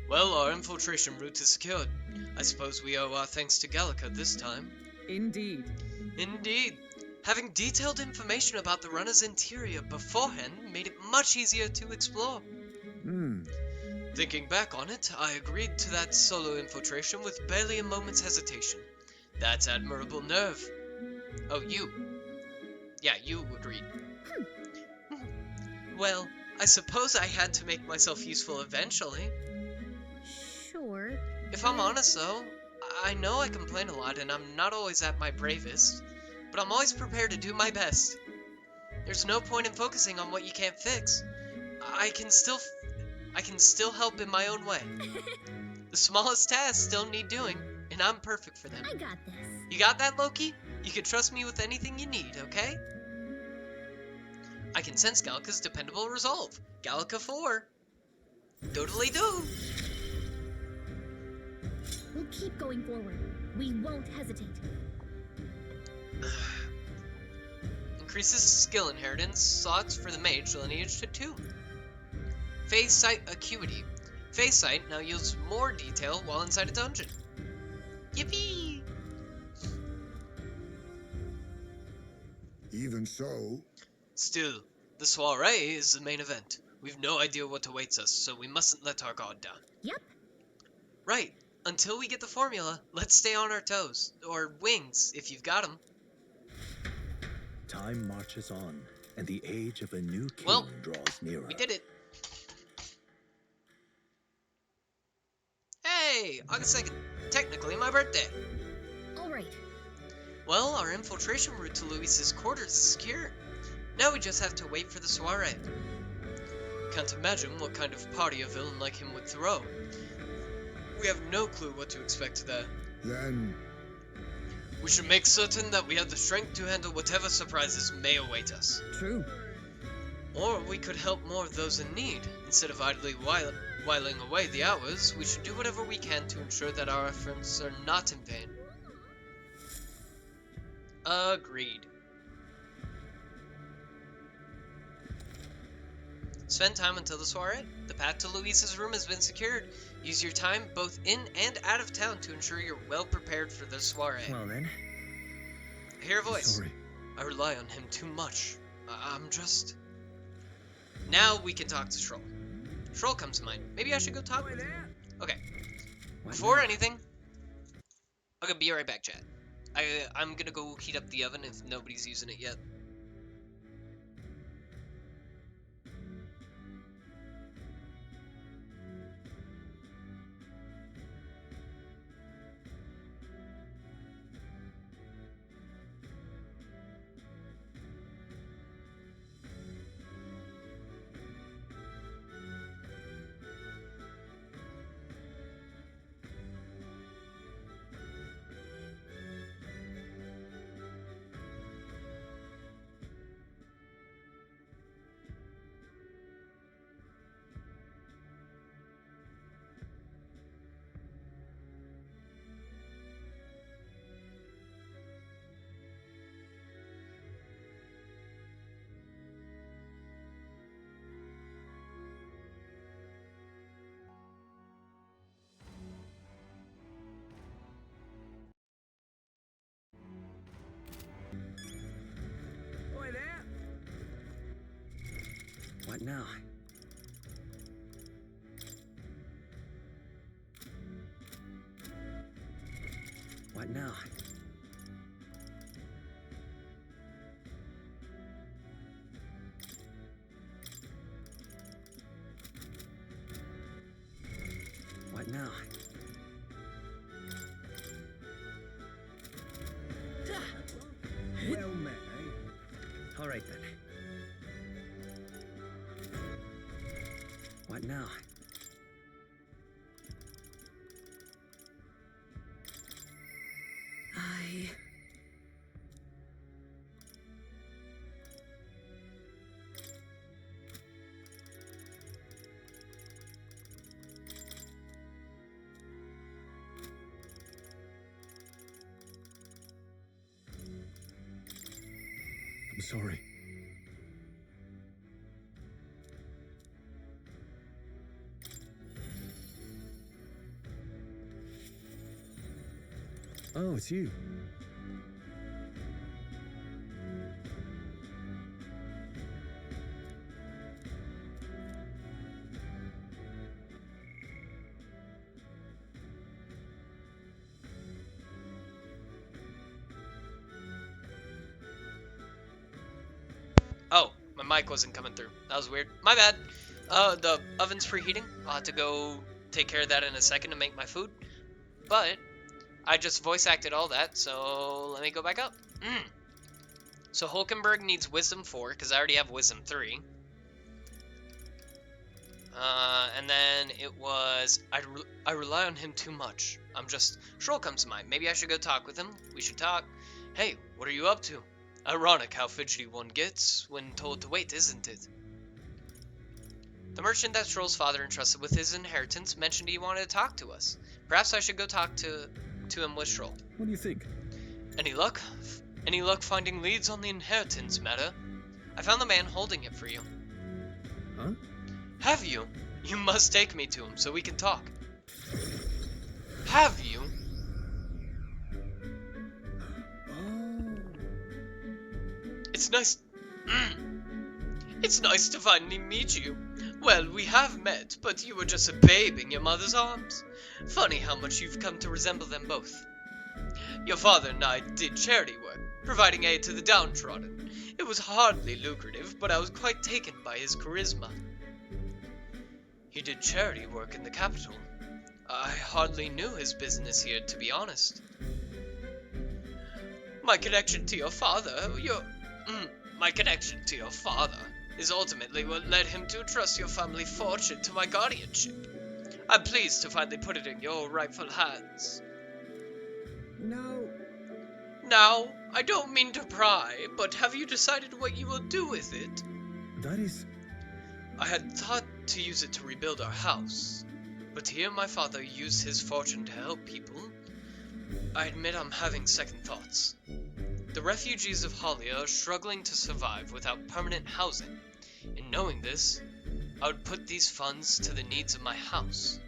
Well, our infiltration route is secured. I suppose we owe our thanks to Gallica this time. Indeed. Indeed. Having detailed information about the runner's interior beforehand made it much easier to explore. Thinking back on it, I agreed to that solo infiltration with barely a moment's hesitation. That's admirable nerve. Oh, you. Yeah, you agreed. Well, I suppose I had to make myself useful eventually. Sure. If I'm honest though, I know I complain a lot and I'm not always at my bravest, but I'm always prepared to do my best. There's no point in focusing on what you can't fix. I can still help in my own way. The smallest tasks still need doing, and I'm perfect for them. I got this. You got that, Loki? You can trust me with anything you need, okay? I can sense Gallica's dependable resolve. Gallica 4. Doodly doo. We'll keep going forward. We won't hesitate. Increases skill inheritance slots for the mage lineage to 2. Phase Sight Acuity. Phase Sight now yields more detail while inside a dungeon. Yippee! Even so. Still, the soiree is the main event. We've no idea what awaits us, so we mustn't let our guard down. Yep. Right. Until we get the formula, let's stay on our toes. Or wings, if you've got them. Time marches on, and the age of a new king Well, draws nearer. We did it. Hey! August 2nd. Technically my birthday. All right. Well, our infiltration route to Luis's quarters is secure. Now we just have to wait for the soiree. Can't imagine what kind of party a villain like him would throw. We have no clue what to expect there. Then. We should make certain that we have the strength to handle whatever surprises may await us. True. Or we could help more of those in need. Instead of idly whiling away the hours, we should do whatever we can to ensure that our efforts are not in vain. Agreed. Spend time until the soiree. The path to Luis's room has been secured. Use your time both in and out of town to ensure you're well prepared for the soiree. Well then. I hear a voice. Sorry. I rely on him too much. I'm just... Now we can talk to Shroll. Shroll comes to mind. Maybe I should go talk with him. Okay. Before anything, I'm gonna be right back, chat. I'm gonna go heat up the oven if nobody's using it yet. now? What now? What now? Well met, eh? All right then. What now? I'm sorry. Oh, it's you. Oh, my mic wasn't coming through. That was weird. My bad. The oven's preheating. I'll have to go take care of that in a second to make my food. But I just voice acted all that, so let me go back up. So Hulkenberg needs Wisdom 4, because I already have Wisdom 3. And then it was, I rely on him too much. Schroll comes to mind. Maybe I should go talk with him. We should talk. Hey, what are you up to? Ironic how fidgety one gets when told to wait, isn't it? The merchant that Schroll's father entrusted with his inheritance mentioned he wanted to talk to us. Perhaps I should go talk to him with Schroll. What do you think? Any luck? Any luck finding leads on the inheritance matter? I found the man holding it for you. Huh? Have you? You must take me to him so we can talk. Have you? It's nice... It's nice to finally meet you. Well, we have met, but you were just a babe in your mother's arms. Funny how much you've come to resemble them both. Your father and I did charity work, providing aid to the downtrodden. It was hardly lucrative, but I was quite taken by his charisma. He did charity work in the capital. I hardly knew his business here, to be honest. My connection to your father, is ultimately what led him to trust your family fortune to my guardianship. I'm pleased to finally put it in your rightful hands. Now, I don't mean to pry, but have you decided what you will do with it? That is... I had thought to use it to rebuild our house, but to hear my father use his fortune to help people, I admit I'm having second thoughts. The refugees of Halia are struggling to survive without permanent housing. In knowing this, I would put these funds to the needs of my house.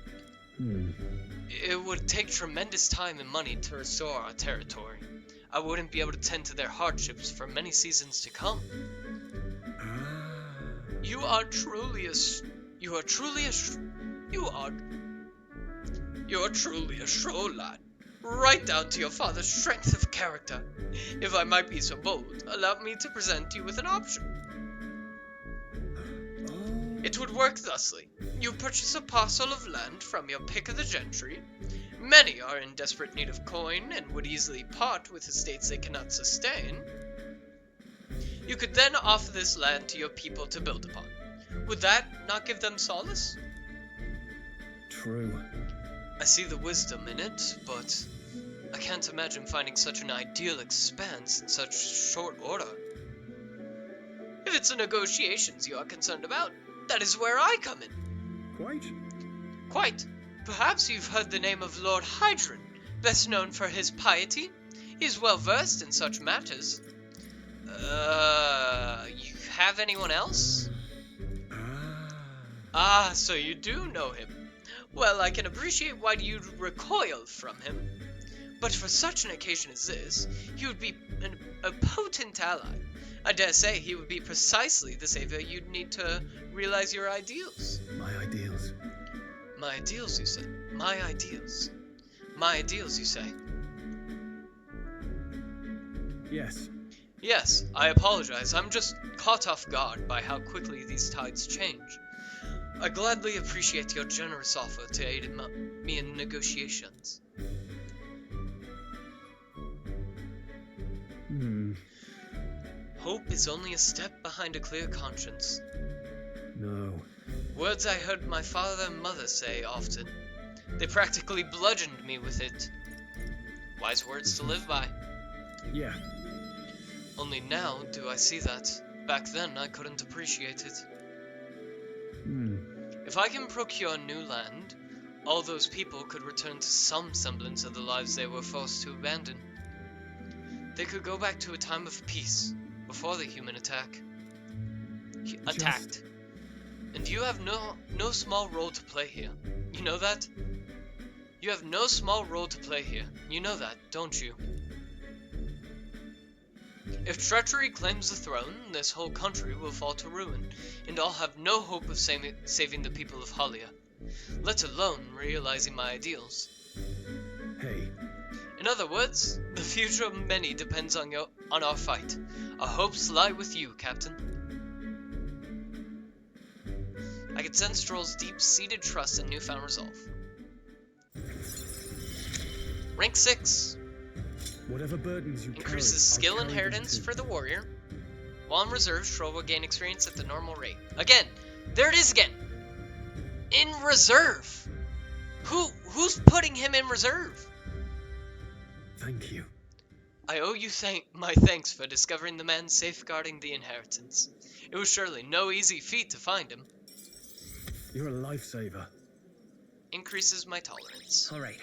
It would take tremendous time and money to restore our territory. I wouldn't be able to tend to their hardships for many seasons to come. You are truly a Schroll lad. Right down to your father's strength of character. If I might be so bold, allow me to present you with an option. It would work thusly. You purchase a parcel of land from your pick of the gentry. Many are in desperate need of coin and would easily part with estates they cannot sustain. You could then offer this land to your people to build upon. Would that not give them solace? True. I see the wisdom in it, but I can't imagine finding such an ideal expanse in such short order. If it's the negotiations you are concerned about, that is where I come in. Quite. Perhaps you've heard the name of Lord Hydron, best known for his piety. He is well versed in such matters. You have anyone else? Ah, so you do know him. Well, I can appreciate why you'd recoil from him. But for such an occasion as this, he would be a potent ally. I dare say he would be precisely the savior you'd need to realize your ideals. My ideals. My ideals, you say? My ideals. My ideals, you say? Yes. Yes, I apologize. I'm just caught off guard by how quickly these tides change. I gladly appreciate your generous offer to aid me in negotiations. Hope is only a step behind a clear conscience. No. Words I heard my father and mother say often. They practically bludgeoned me with it. Wise words to live by. Yeah. Only now do I see that. Back then I couldn't appreciate it. If I can procure new land, all those people could return to some semblance of the lives they were forced to abandon. They could go back to a time of peace, before the human attacked. And you have no small role to play here. You know that? You have no small role to play here. You know that, don't you? If treachery claims the throne, this whole country will fall to ruin, and I'll have no hope of saving the people of Halia, let alone realizing my ideals. Hey. In other words, the future of many depends on our fight. Our hopes lie with you, Captain. I could sense Stroll's deep-seated trust and newfound resolve. Rank 6. Whatever burdens you Increases skill inheritance for the warrior. While in reserve, Stroll will gain experience at the normal rate. Again! There it is again! In reserve! Who's putting him in reserve? Thank you. I owe you my thanks for discovering the man safeguarding the inheritance. It was surely no easy feat to find him. You're a lifesaver. Increases my tolerance. All right.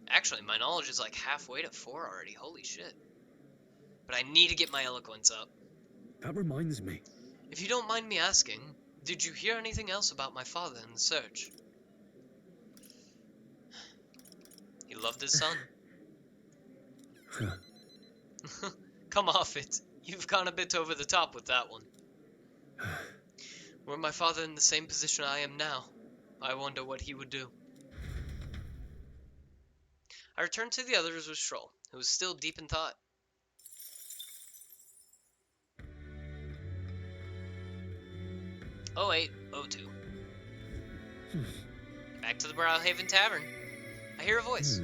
Actually, my knowledge is like halfway to 4 already. Holy shit. But I need to get my eloquence up. That reminds me. If you don't mind me asking, did you hear anything else about my father in the search? He loved his son. Come off it. You've gone a bit over the top with that one. Were my father in the same position I am now, I wonder what he would do. I returned to the others with Stroll, who was still deep in thought. Oh 08, 02. Back to the Browhaven Tavern. I hear a voice.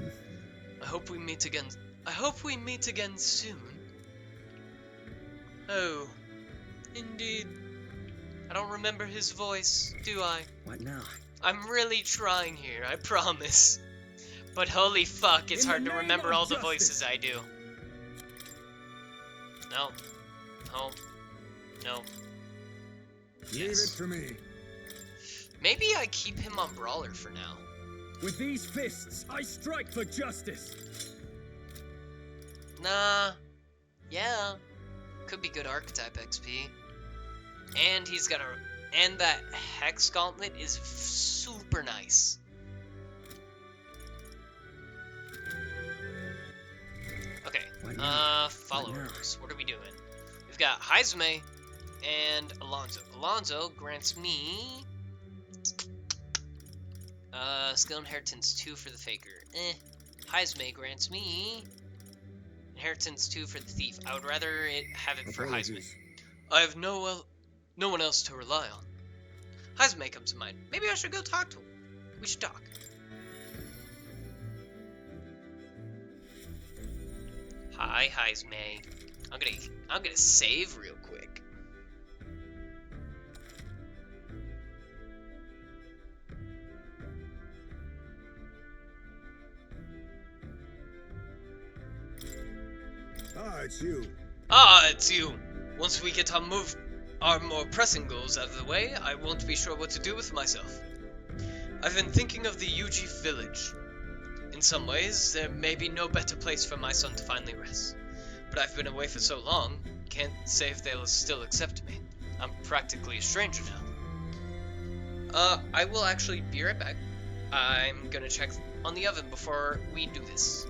I hope we meet again. I hope we meet again soon. Oh, indeed. I don't remember his voice, do I? What now? I'm really trying here, I promise. But holy fuck, it's hard to remember all the voices I do. No. No. No. Leave it to me. Maybe I keep him on Brawler for now. With these fists, I strike for justice. Nah. Yeah. Could be good archetype XP. And he's got and that Hex Gauntlet is super nice. Okay. Followers. What are we doing? We've got Heizme and Alonzo. Alonzo grants me skill inheritance 2 for the faker. Heizme grants me inheritance 2 for the thief. I would rather have it for Heizme. I have no one else to rely on. Heizme comes to mind. Maybe I should go talk to him. We should talk. Hi, Heizme. I'm gonna save real quick. It's you. It's you. Once we get our more pressing goals out of the way, I won't be sure what to do with myself. I've been thinking of the Yuji village. In some ways, there may be no better place for my son to finally rest. But I've been away for so long, can't say if they'll still accept me. I'm practically a stranger now. I will actually be right back. I'm gonna check on the oven before we do this.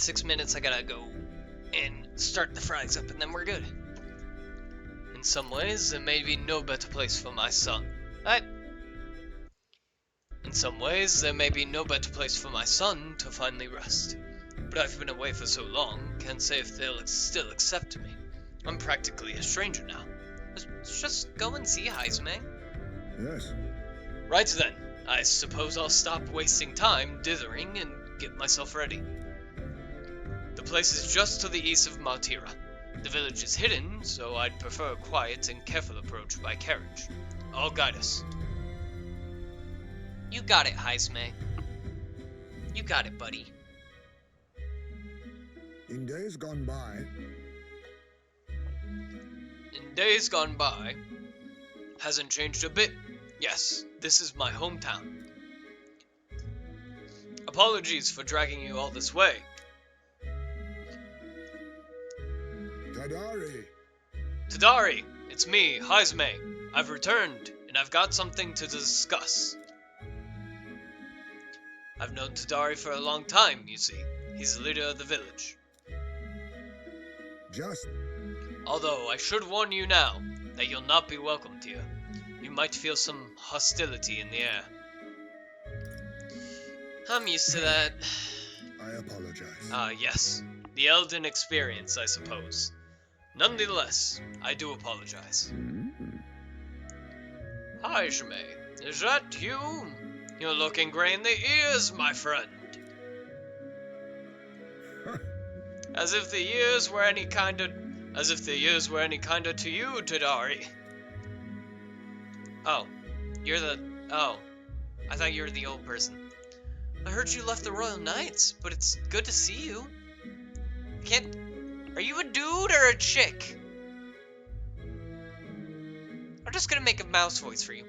6 minutes, I gotta go and start the fries up, and then we're good. In some ways, there may be no better place for my son. In some ways, there may be no better place for my son to finally rest. But I've been away for so long, can't say if they'll still accept me. I'm practically a stranger now. Let's just go and see Heisman. Yes. Right then, I suppose I'll stop wasting time dithering and get myself ready. The place is just to the east of Martira. The village is hidden, so I'd prefer a quiet and careful approach by carriage. I'll guide us. You got it, Heisman. You got it, buddy. In days gone by, Hasn't changed a bit. Yes, this is my hometown. Apologies for dragging you all this way. Tadari, it's me, Heisman. I've returned, and I've got something to discuss. I've known Tadari for a long time, you see. He's the leader of the village. Although, I should warn you now, that you'll not be welcomed here. You might feel some hostility in the air. I'm used to that. I apologize. Ah, yes. The Elden experience, I suppose. Nonetheless, I do apologize. Hi, Shmei. Is that you? You're looking gray in the ears, my friend. As if the years were any kinder to you, Tadari. Oh, I thought you were the old person. I heard you left the Royal Knights, but it's good to see you. Are you a dude or a chick? I'm just gonna make a mouse voice for you.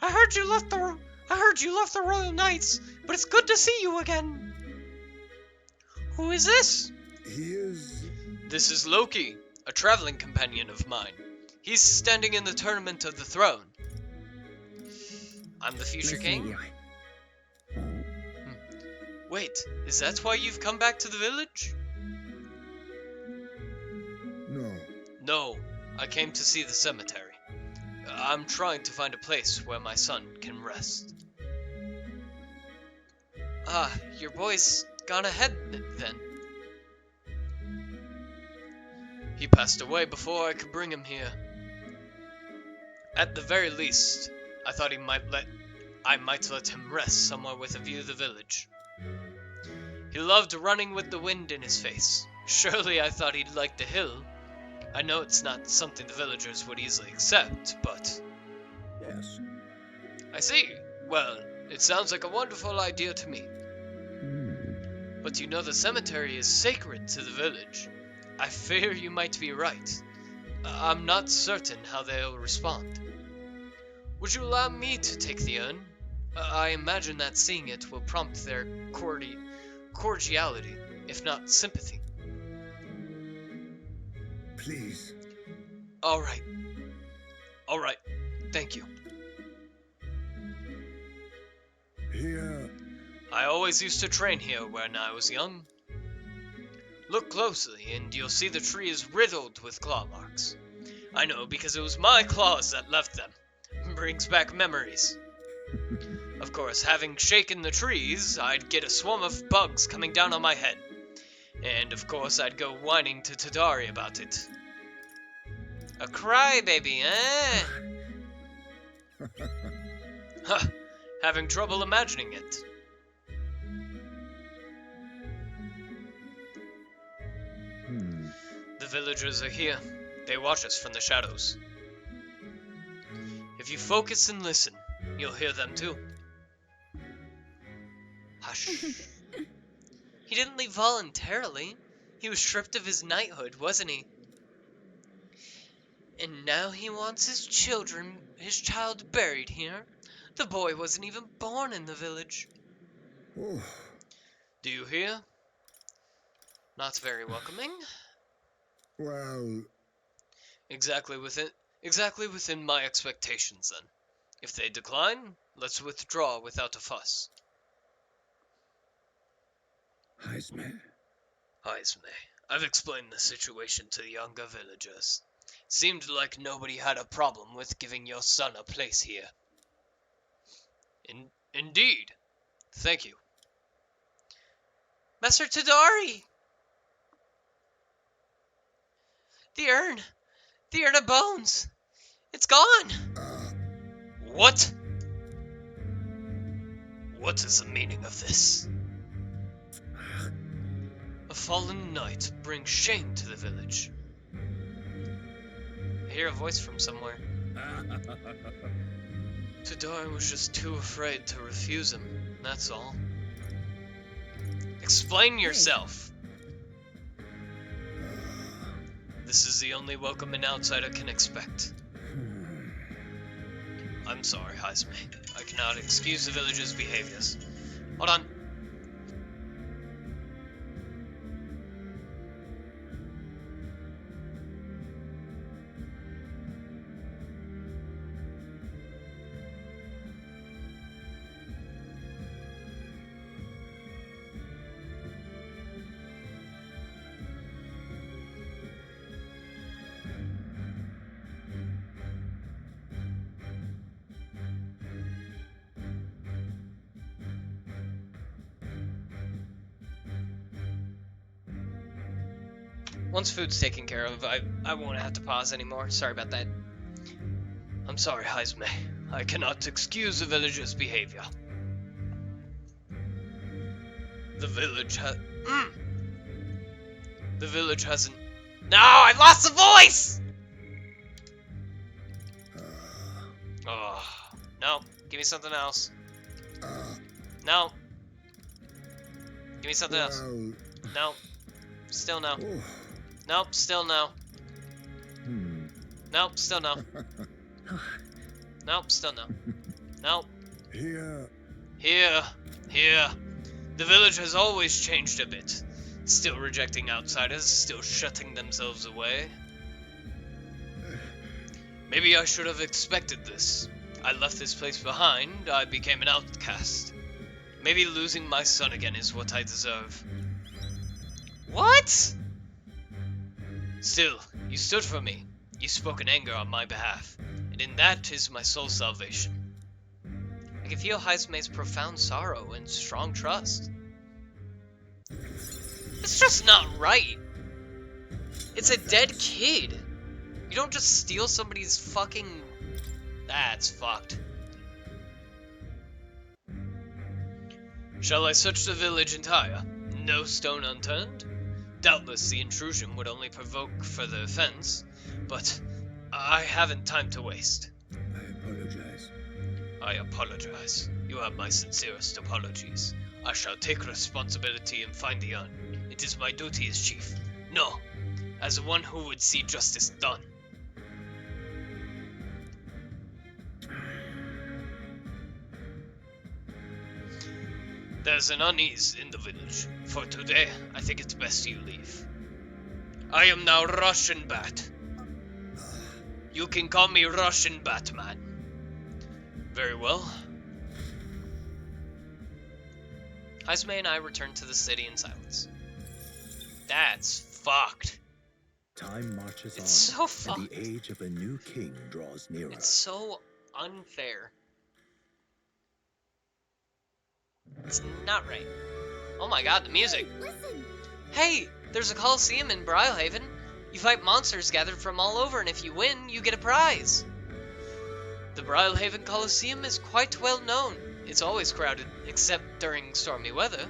I heard you left the Royal Knights, but it's good to see you again. Who is this? This is Loki, a traveling companion of mine. He's standing in the tournament of the throne. I'm the future king? Wait, is that why you've come back to the village? No, I came to see the cemetery. I'm trying to find a place where my son can rest. Ah, your boy's gone ahead then. He passed away before I could bring him here. At the very least, I thought I might let him rest somewhere with a view of the village. He loved running with the wind in his face. Surely I thought he'd like the hill. I know it's not something the villagers would easily accept, but... Yes. I see. Well, it sounds like a wonderful idea to me. But you know the cemetery is sacred to the village. I fear you might be right. I'm not certain how they'll respond. Would you allow me to take the urn? I imagine that seeing it will prompt their cordiality, if not sympathy. Please. All right. Thank you. Here. I always used to train here when I was young. Look closely, and you'll see the tree is riddled with claw marks. I know, because it was my claws that left them. Brings back memories. Of course, having shaken the trees, I'd get a swarm of bugs coming down on my head. And of course, I'd go whining to Tadari about it. A crybaby, eh? Huh, having trouble imagining it. The villagers are here. They watch us from the shadows. If you focus and listen, you'll hear them too. Hush. He didn't leave voluntarily. He was stripped of his knighthood, wasn't he? And now he wants his child buried here. The boy wasn't even born in the village. Oh. Do you hear? Not very welcoming. Well... Exactly within my expectations, then. If they decline, let's withdraw without a fuss. Heisman, Haizme, I've explained the situation to the younger villagers. Seemed like nobody had a problem with giving your son a place here. Indeed. Thank you. Master Tadari! The urn! The urn of bones! It's gone! What? What is the meaning of this? A fallen knight brings shame to the village. I hear a voice from somewhere. Tadari was just too afraid to refuse him, that's all. Explain yourself! This is the only welcome an outsider can expect. I'm sorry, Haizme. I cannot excuse the village's behaviors. Hold on. Once food's taken care of, I won't have to pause anymore. Sorry about that. I'm sorry, Haizme. I cannot excuse the village's behavior. The village The village hasn't... No! I've lost the voice! Oh, no. Give me something else. No. Give me something else. No. Still no. Nope, still no. Nope, still no. Nope, still no. Nope. Here. Here. The village has always changed a bit. Still rejecting outsiders, still shutting themselves away. Maybe I should have expected this. I left this place behind, I became an outcast. Maybe losing my son again is what I deserve. What? Still, you stood for me. You spoke in anger on my behalf, and in that is my soul's salvation. I can feel Haizme's profound sorrow and strong trust. It's just not right. It's a dead kid. You don't just steal somebody's fucking... That's fucked. Shall I search the village entire? No stone unturned? Doubtless the intrusion would only provoke further offense, but I haven't time to waste. I apologize. You have my sincerest apologies. I shall take responsibility and find the urn. It is my duty as chief. No, as one who would see justice done. There's an unease in the village. For today, I think it's best you leave. I am now Russian Bat. You can call me Russian Batman. Very well. Haizme and I return to the city in silence. That's fucked. Time marches on, It's so fucked. and the age of a new king draws nearer. It's so unfair. It's not right. Oh my god, the music. Listen! Hey, there's a Coliseum in Brylehaven. You fight monsters gathered from all over, and if you win, you get a prize. The Brylehaven Coliseum is quite well known. It's always crowded, except during stormy weather.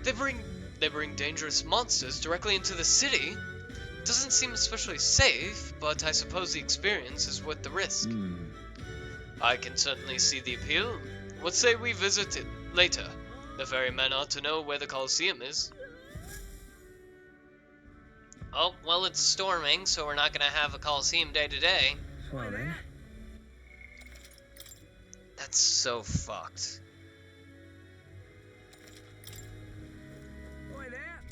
They bring dangerous monsters directly into the city. Doesn't seem especially safe, but I suppose the experience is worth the risk. I can certainly see the appeal. What say we visit it later? The ferryman ought to know where the Coliseum is. Oh, well, it's storming, so we're not gonna have a Coliseum day to day. Well then. That's so fucked.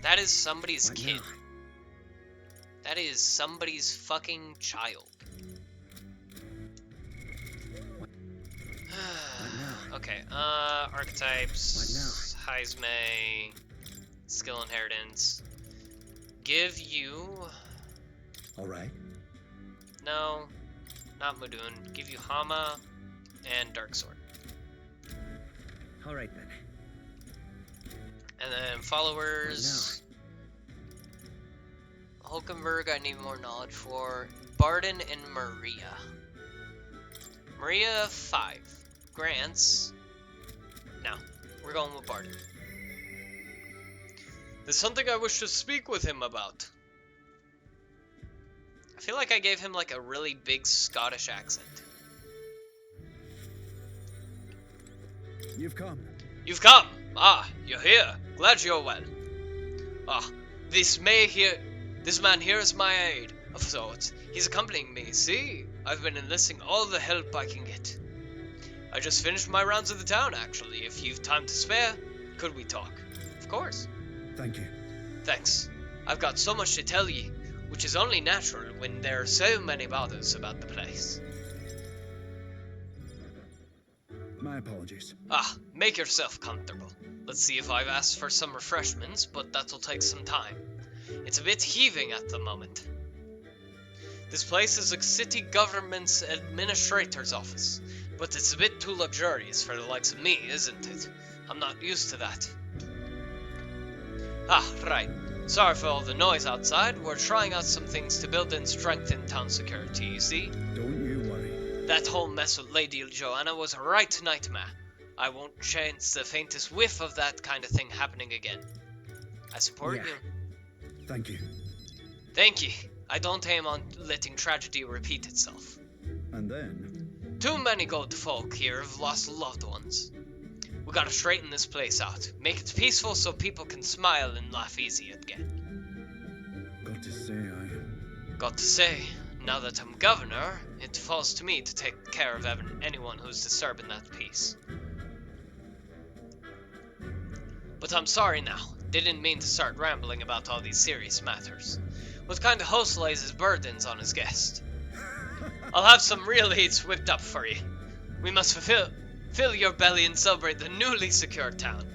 That is somebody's kid. That is somebody's fucking child. Okay, archetypes, Haizme, skill inheritance. Give you... All right. No, not Mudun. Give you Hama and Dark Sword. All right then. And then followers... Hulkenberg, I need more knowledge for. Barden and Maria. Maria, 5. Grants. No, we're going with Barden. There's something I wish to speak with him about. I feel like I gave him like a really big Scottish accent. You've come. You've come! Ah, you're here. Glad you're well. Ah, this man here is my aide, of sorts. He's accompanying me, see? I've been enlisting all the help I can get. I just finished my rounds of the town, actually. If you've time to spare, could we talk? Of course. Thank you. Thanks. I've got so much to tell ye, which is only natural when there are so many bothers about the place. My apologies. Ah, make yourself comfortable. Let's see if I've asked for some refreshments, but that'll take some time. It's a bit heaving at the moment. This place is a city government's administrator's office, but it's a bit too luxurious for the likes of me, isn't it? I'm not used to that. Ah, right. Sorry for all the noise outside. We're trying out some things to build and strengthen town security, you see? Don't you worry. That whole mess with Lady Joanna was a right nightmare. I won't chance the faintest whiff of that kind of thing happening again. I support Yeah. you. Thank you. Thank you. I don't aim on letting tragedy repeat itself. And then... Too many good folk here have lost loved ones. We gotta straighten this place out. Make it peaceful so people can smile and laugh easy again. Got to say, Got to say, now that I'm governor, it falls to me to take care of anyone who's disturbing that peace. But I'm sorry now. Didn't mean to start rambling about all these serious matters. What kind of host lays his burdens on his guest? I'll have some real eats whipped up for you. We must fill your belly and celebrate the newly secured town.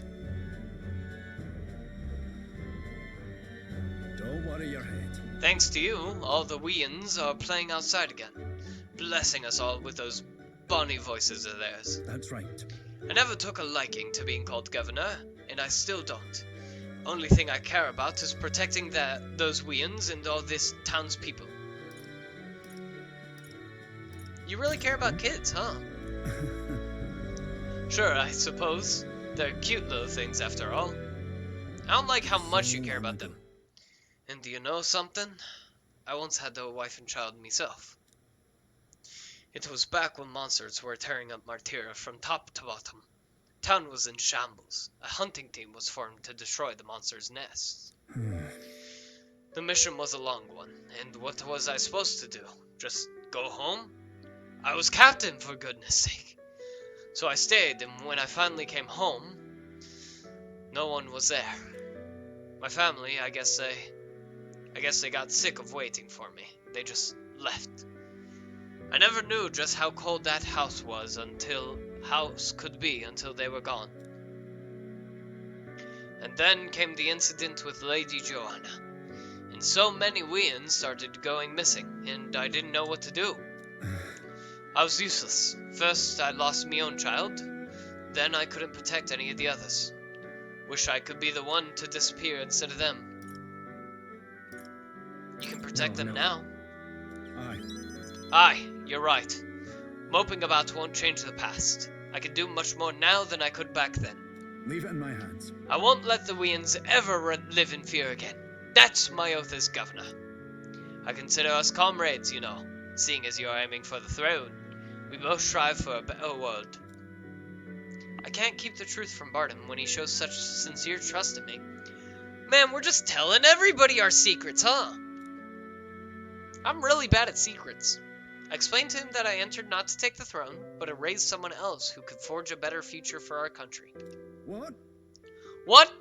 don't worry your head. Thanks to you, all the weans are playing outside again, blessing us all with those bonny voices of theirs. That's right. I never took a liking to being called governor, and I still don't. Only thing I care about is protecting those weans and all this town's people. You really care about kids, huh? Sure, I suppose. They're cute little things after all. I don't like how much you care about them. And do you know something? I once had a wife and child myself. It was back when monsters were tearing up Martyra from top to bottom. Town was in shambles. A hunting team was formed to destroy the monsters' nests. The mission was a long one, and what was I supposed to do? Just go home? I was captain, for goodness sake. So I stayed, and when I finally came home, no one was there. My family, I guess they got sick of waiting for me. They just left. I never knew just how cold that house could be until they were gone. And then came the incident with Lady Joanna. And so many weans started going missing, and I didn't know what to do. I was useless. First, I lost my own child. Then I couldn't protect any of the others. Wish I could be the one to disappear instead of them. You can protect them now. Aye. Aye, you're right. Moping about won't change the past. I can do much more now than I could back then. Leave it in my hands. I won't let the weans ever live in fear again. That's my oath as governor. I consider us comrades, you know, seeing as you're aiming for the throne. We both strive for a better world. I can't keep the truth from Barton when he shows such sincere trust in me. Man, we're just telling everybody our secrets, huh? I'm really bad at secrets. I explained to him that I entered not to take the throne, but to raise someone else who could forge a better future for our country. What? What?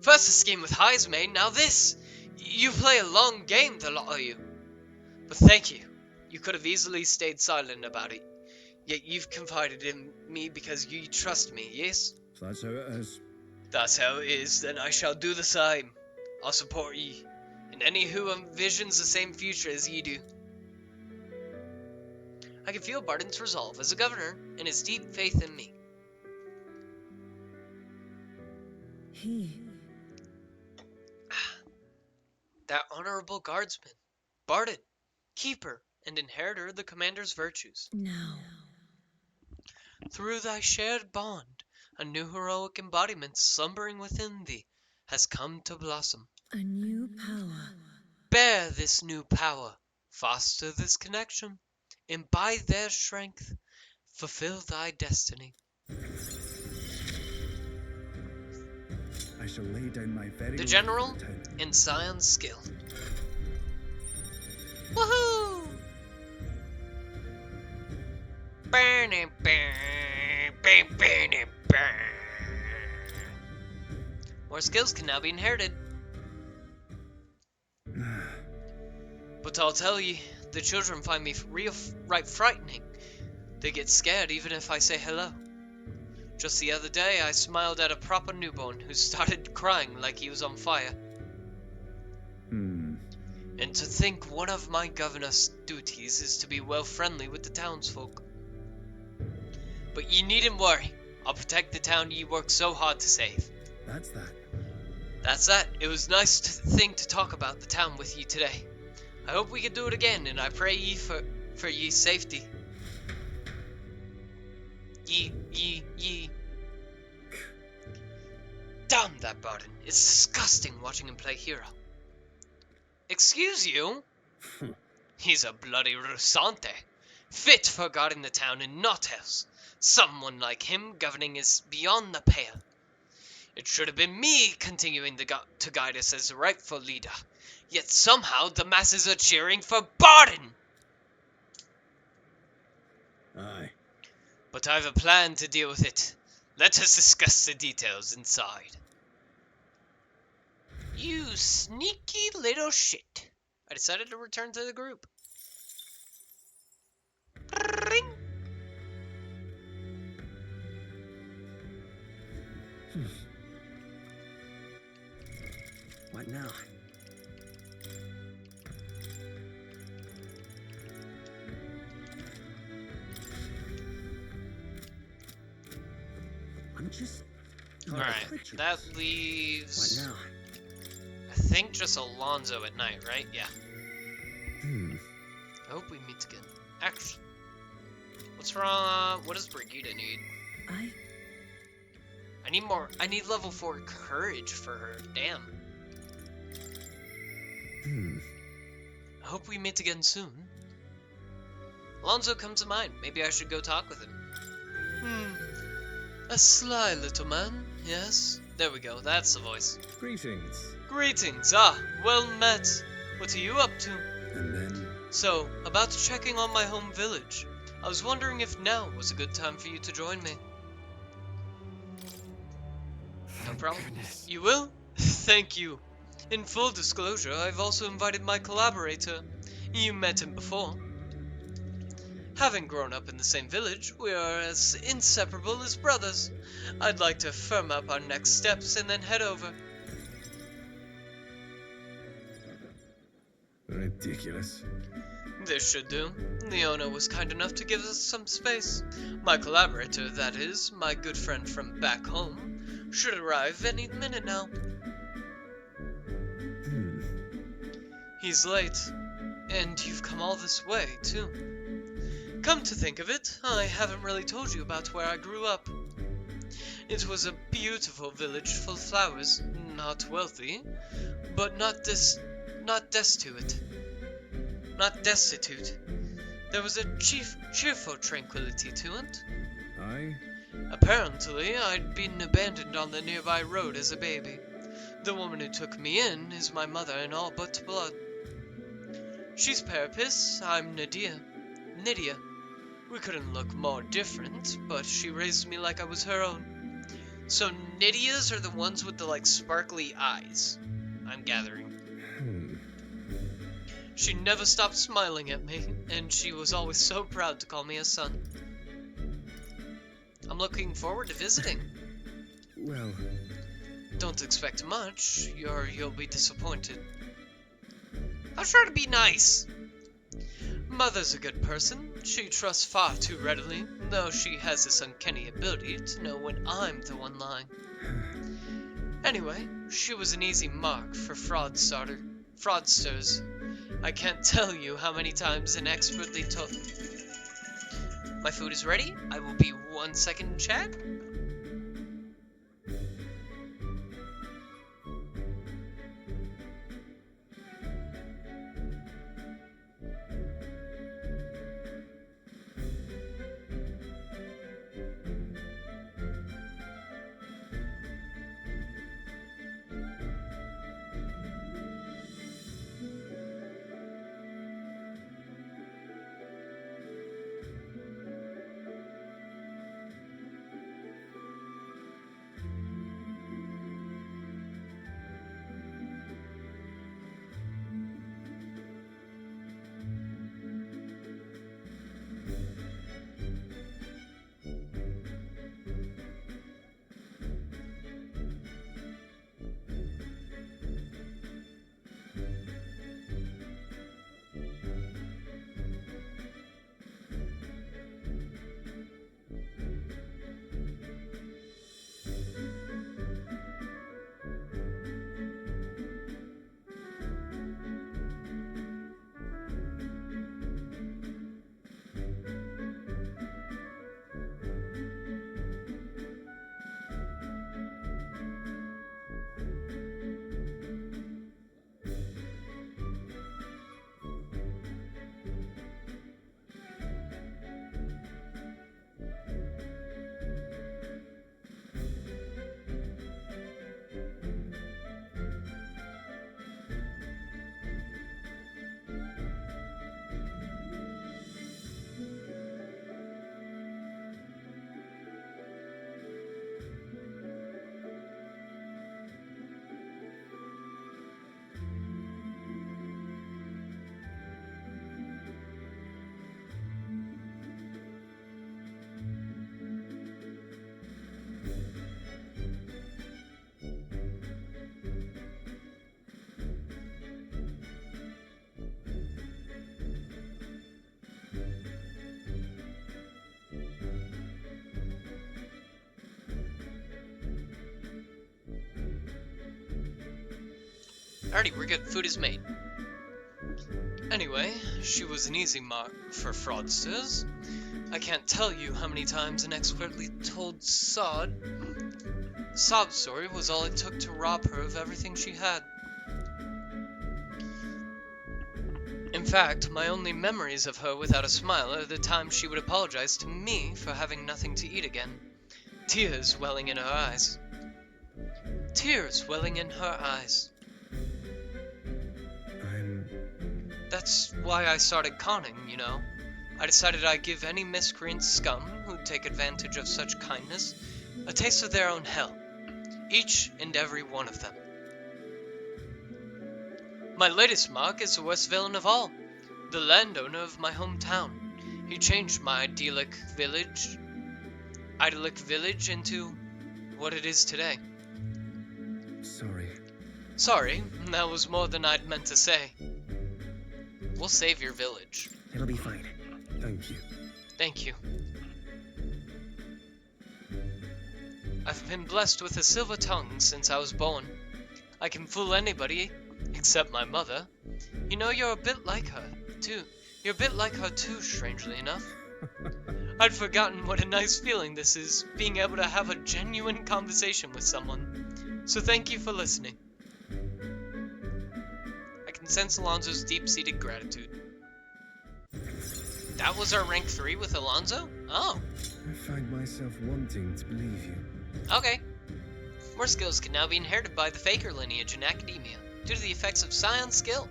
First a scheme with Heismane, now this! You play a long game, the lot of you. But thank you. You could have easily stayed silent about it. Yet you've confided in me because you trust me, yes? So that's how it is. That's how it is, then I shall do the same. I'll support ye, and any who envisions the same future as ye do. I can feel Barton's resolve as a governor and his deep faith in me. That honorable guardsman, Barton, keeper and inheritor of the commander's virtues. No. Through thy shared bond, a new heroic embodiment slumbering within thee has come to blossom. A new power. Bear this new power, foster this connection, and by their strength, fulfill thy destiny. I shall lay down my very The life General for the town. in Scion's skill. Woohoo! More skills can now be inherited. But I'll tell ye, the children find me right frightening. They get scared even if I say hello. Just the other day, I smiled at a proper newborn who started crying like he was on fire. And to think one of my governor's duties is to be well friendly with the townsfolk. But ye needn't worry. I'll protect the town ye worked so hard to save. That's that. That's that. It was nice to talk about the town with ye today. I hope we can do it again, and I pray ye for ye's safety. Ye. Damn that Barton. It's disgusting watching him play hero. Excuse you? He's a bloody rusante. Fit for guarding the town and not else. Someone like him governing is beyond the pale. It should have been me continuing to guide us as the rightful leader. Yet somehow the masses are cheering for Barton! Aye. But I've a plan to deal with it. Let us discuss the details inside. You sneaky little shit. I decided to return to the group. Ring. What now? I'm just... Alright, that leaves... What now? I think just Alonzo at night, right? Yeah. I hope we meet again. Actually, what's wrong? What does Brigida need? I need more. I need level 4 courage for her. Damn. I hope we meet again soon. Alonzo comes to mind. Maybe I should go talk with him. A sly little man. Yes. There we go. That's the voice. Greetings. Greetings. Ah, well met. What are you up to? And then... So, about checking on my home village. I was wondering if now was a good time for you to join me. No problem. Goodness. You will? Thank you. In full disclosure, I've also invited my collaborator. You met him before. Having grown up in the same village, we are as inseparable as brothers. I'd like to firm up our next steps and then head over. Ridiculous. This should do. The owner was kind enough to give us some space. My collaborator, that is, my good friend from back home, should arrive any minute now. He's late. And you've come all this way, too. Come to think of it, I haven't really told you about where I grew up. It was a beautiful village full of flowers, not wealthy, but not destitute. There was a cheerful tranquility to it. Aye? Apparently, I'd been abandoned on the nearby road as a baby. The woman who took me in is my mother in all but blood. She's Parapis, I'm Nydia. We couldn't look more different, but she raised me like I was her own. So Nydias are the ones with the, like, sparkly eyes, I'm gathering. She never stopped smiling at me, and she was always so proud to call me a son. I'm looking forward to visiting. Well... Don't expect much, or you'll be disappointed. I'll try to be nice. Mother's a good person. She trusts far too readily, though she has this uncanny ability to know when I'm the one lying. Anyway, she was an easy mark for fraudsters. I can't tell you how many times an expertly told... My food is ready. I will be 1 second, chat. Alrighty, we're good. Food is made. Anyway, she was an easy mark for fraudsters. I can't tell you how many times an expertly told sob story was all it took to rob her of everything she had. In fact, my only memories of her without a smile are the times she would apologize to me for having nothing to eat again. Tears welling in her eyes. Tears welling in her eyes. That's why I started conning, you know. I decided I'd give any miscreant scum who'd take advantage of such kindness a taste of their own hell. Each and every one of them. My latest mark is the worst villain of all. The landowner of my hometown. He changed my idyllic village into what it is today. Sorry, that was more than I'd meant to say. We'll save your village. It'll be fine. Thank you. Thank you. I've been blessed with a silver tongue since I was born. I can fool anybody, except my mother. You know, you're a bit like her, too. You're a bit like her too, strangely enough. I'd forgotten what a nice feeling this is, being able to have a genuine conversation with someone. So thank you for listening. I can sense Alonzo's deep-seated gratitude. That was our rank 3 with Alonzo? Oh. I find myself wanting to believe you. Okay. More skills can now be inherited by the Faker lineage in academia, due to the effects of Scion's skill.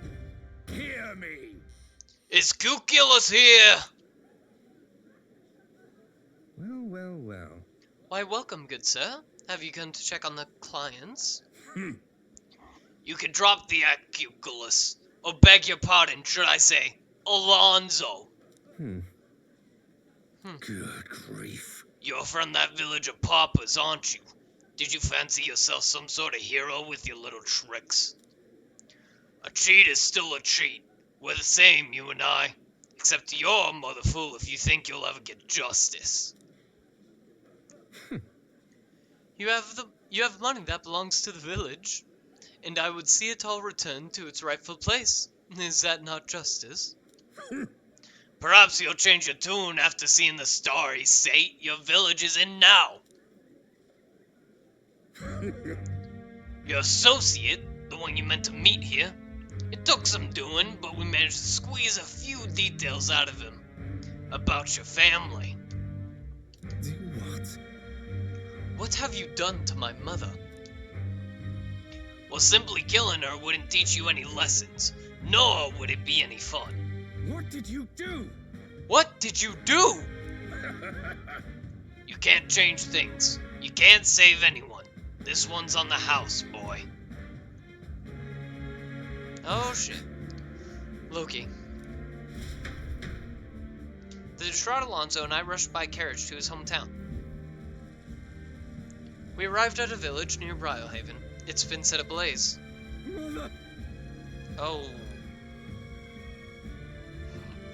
Hear me! Is Gookulus here? Well. Why, welcome, good sir. Have you come to check on the clients? You can drop the Acuculus, or beg your pardon, should I say, Alonzo. Good grief. You're from that village of paupers, aren't you? Did you fancy yourself some sort of hero with your little tricks? A cheat is still a cheat. We're the same, you and I. Except you're a mother fool if you think you'll ever get justice. You have money that belongs to the village, and I would see it all returned to its rightful place. Is that not justice? Perhaps you'll change your tune after seeing the starry state your village is in now. Your associate, the one you meant to meet here, it took some doing, but we managed to squeeze a few details out of him. About your family. Do what? What have you done to my mother? Well, simply killing her wouldn't teach you any lessons, nor would it be any fun. What did you do? What did you do? You can't change things. You can't save anyone. This one's on the house, boy. Oh shit. Loki. The distraught Alonso and I rushed by carriage to his hometown. We arrived at a village near Brylehaven. It's been set ablaze. Mother! Oh.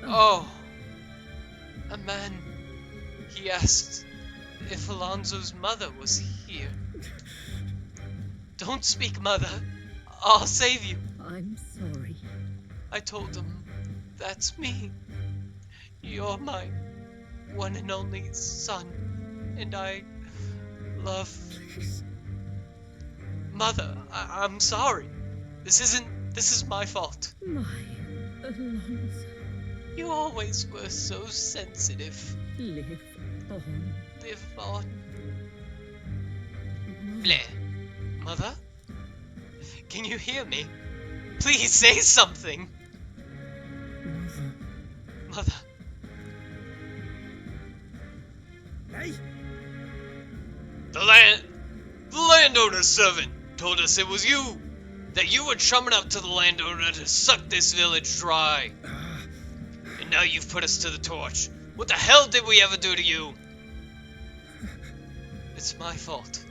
Oh. A man. He asked if Alonso's mother was here. Don't speak, mother. I'll save you. I'm sorry. I told him, that's me. You're my one and only son, and I love... Please. Mother, I'm sorry. This is my fault. My Alonso. You always were so sensitive. Live on. Live on. Bleh. Mother? Can you hear me? Please say something. Mother. Hey! The landowner's servant told us it was you. That you were chumming up to the landowner to suck this village dry. And now you've put us to the torch. What the hell did we ever do to you? It's my fault.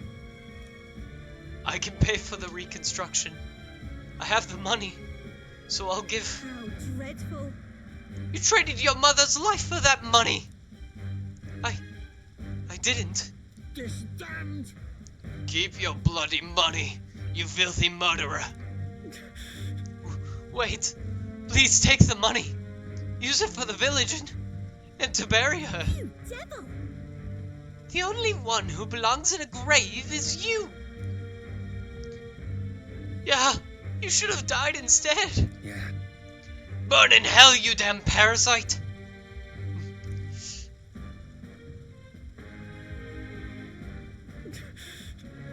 I can pay for the reconstruction. I have the money, so I'll give... How dreadful. You traded your mother's life for that money! I didn't. This damned... Keep your bloody money, you filthy murderer. Wait, please take the money. Use it for the village and to bury her. You devil! The only one who belongs in a grave is you. Yeah, you should have died instead. Yeah. Burn in hell, you damn parasite.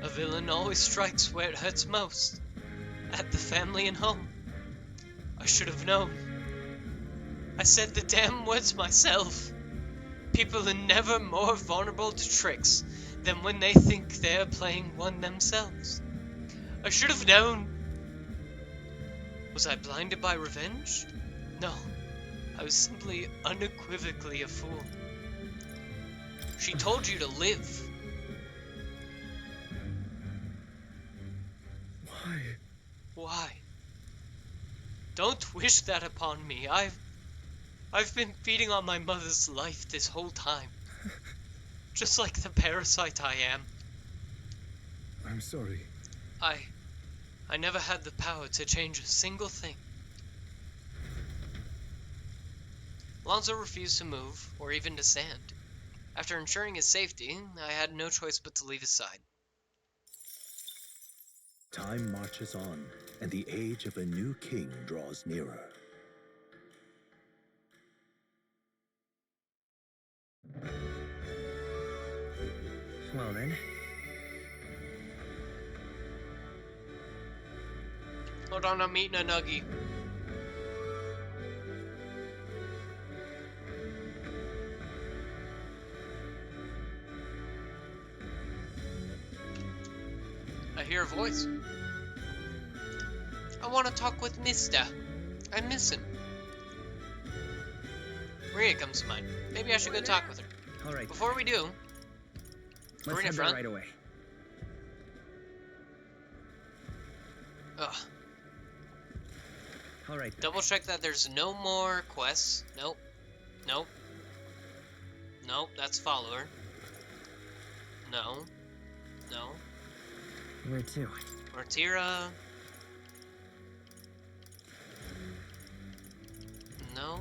A villain always strikes where it hurts most. At the family and home. I should have known. I said the damn words myself. People are never more vulnerable to tricks than when they think they're playing one themselves. I should have known. Was I blinded by revenge? No. I was simply unequivocally a fool. She told you to live. Why? Why? Don't wish that upon me. I've been feeding on my mother's life this whole time. Just like the parasite I am. I'm sorry. I never had the power to change a single thing. Alonso refused to move, or even to stand. After ensuring his safety, I had no choice but to leave his side. Time marches on, and the age of a new king draws nearer. Well then. Hold on, I'm eating a nuggie. I hear a voice. I want to talk with Mister. I miss him. Maria comes to mind. Maybe I should go talk with her. All right. Before we do, Let's Marina head there front. right away. Ugh. Alright. Double check that there's no more quests. Nope. Nope. Nope, that's follower. No. No. Where to? Martira. No.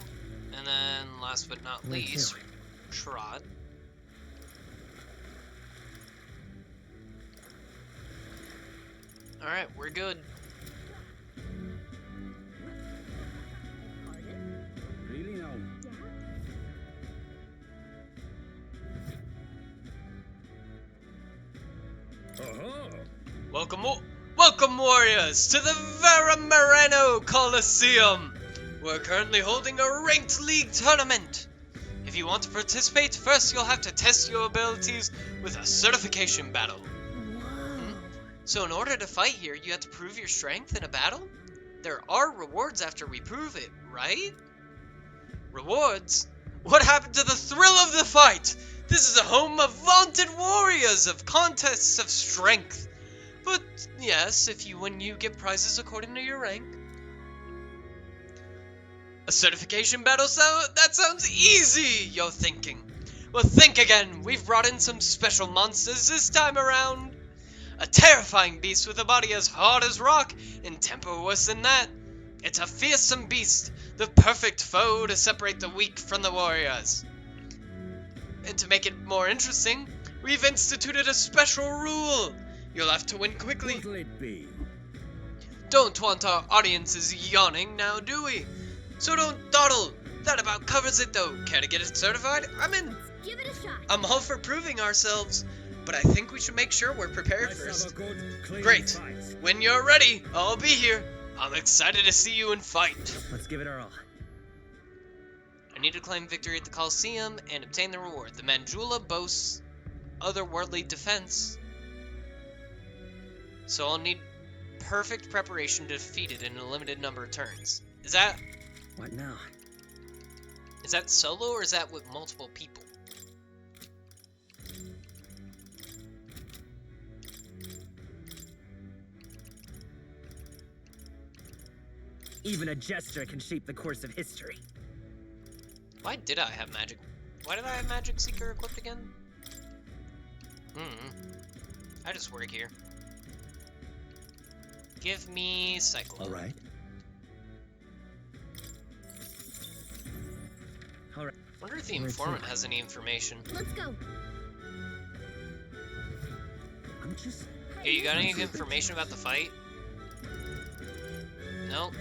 And then, last but not Where least, to? Trot. Alright, we're good. Really now? Welcome, warriors, to the Veramareno Coliseum. We're currently holding a ranked league tournament. If you want to participate, first you'll have to test your abilities with a certification battle. So in order to fight here, you have to prove your strength in a battle? There are rewards after we prove it, right? Rewards? What happened to the thrill of the fight? This is a home of vaunted warriors of contests of strength. But yes, if you win, you get prizes according to your rank. A certification battle, that sounds easy, you're thinking. Well, think again. We've brought in some special monsters this time around. A terrifying beast with a body as hard as rock and temper worse than that. It's a fearsome beast, the perfect foe to separate the weak from the warriors. And to make it more interesting, we've instituted a special rule. You'll have to win quickly. What'll it be? Don't want our audiences yawning now, do we? So don't dawdle. That about covers it though. Care to get it certified? I'm in. Give it a shot. I'm all for proving ourselves, but I think we should make sure we're prepared Let's first. have a good, clean Great. fight. When you're ready, I'll be here. I'm excited to see you in fight. Let's give it our all. I need to claim victory at the Coliseum and obtain the reward. The Manjula boasts otherworldly defense, so I'll need perfect preparation to defeat it in a limited number of turns. Is that What now? solo or is that with multiple people? Even a gesture can shape the course of history. Why did I have magic? Why did I have Magic Seeker equipped again? I just work here. Give me Cycle. Alright. Alright. Wonder if the Where informant to? has any information. Let's go. I'm just... Hey, you got any information about the fight? Nope.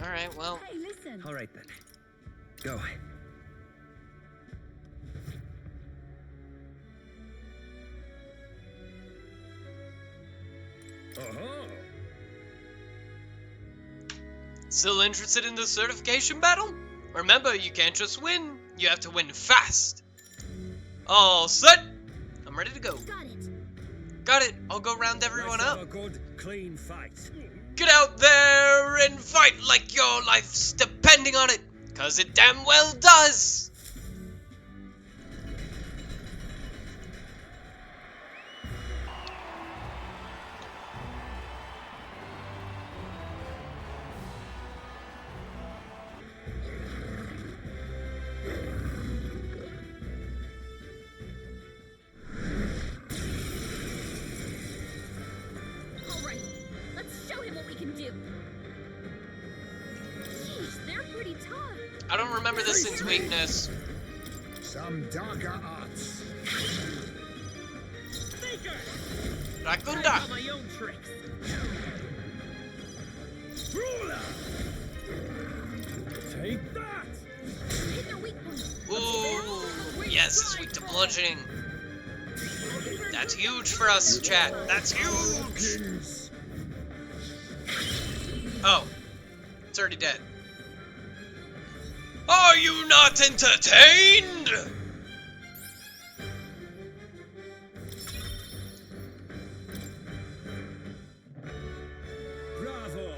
Alright, well, Hey, listen. Alright then. Go. still interested in the certification battle? Remember, you can't just win, you have to win fast. All set! I'm ready to go. Got it. Got it, I'll go round everyone Let's have up. a good, clean fight. Get out there and fight like your life's depending on it, 'cause it damn well does! All right. Let's show him what we can do. Jeez, they're pretty tough. I don't remember this thing's weakness. Some darker arts. Faker! I Rakunda! got my own tricks. Ruler! Take that! Hit their weak point. Ooh, yes, it's weak to bludgeoning. That's huge for us, chat. That's huge! Oh, it's already dead. Are you not entertained? Bravo!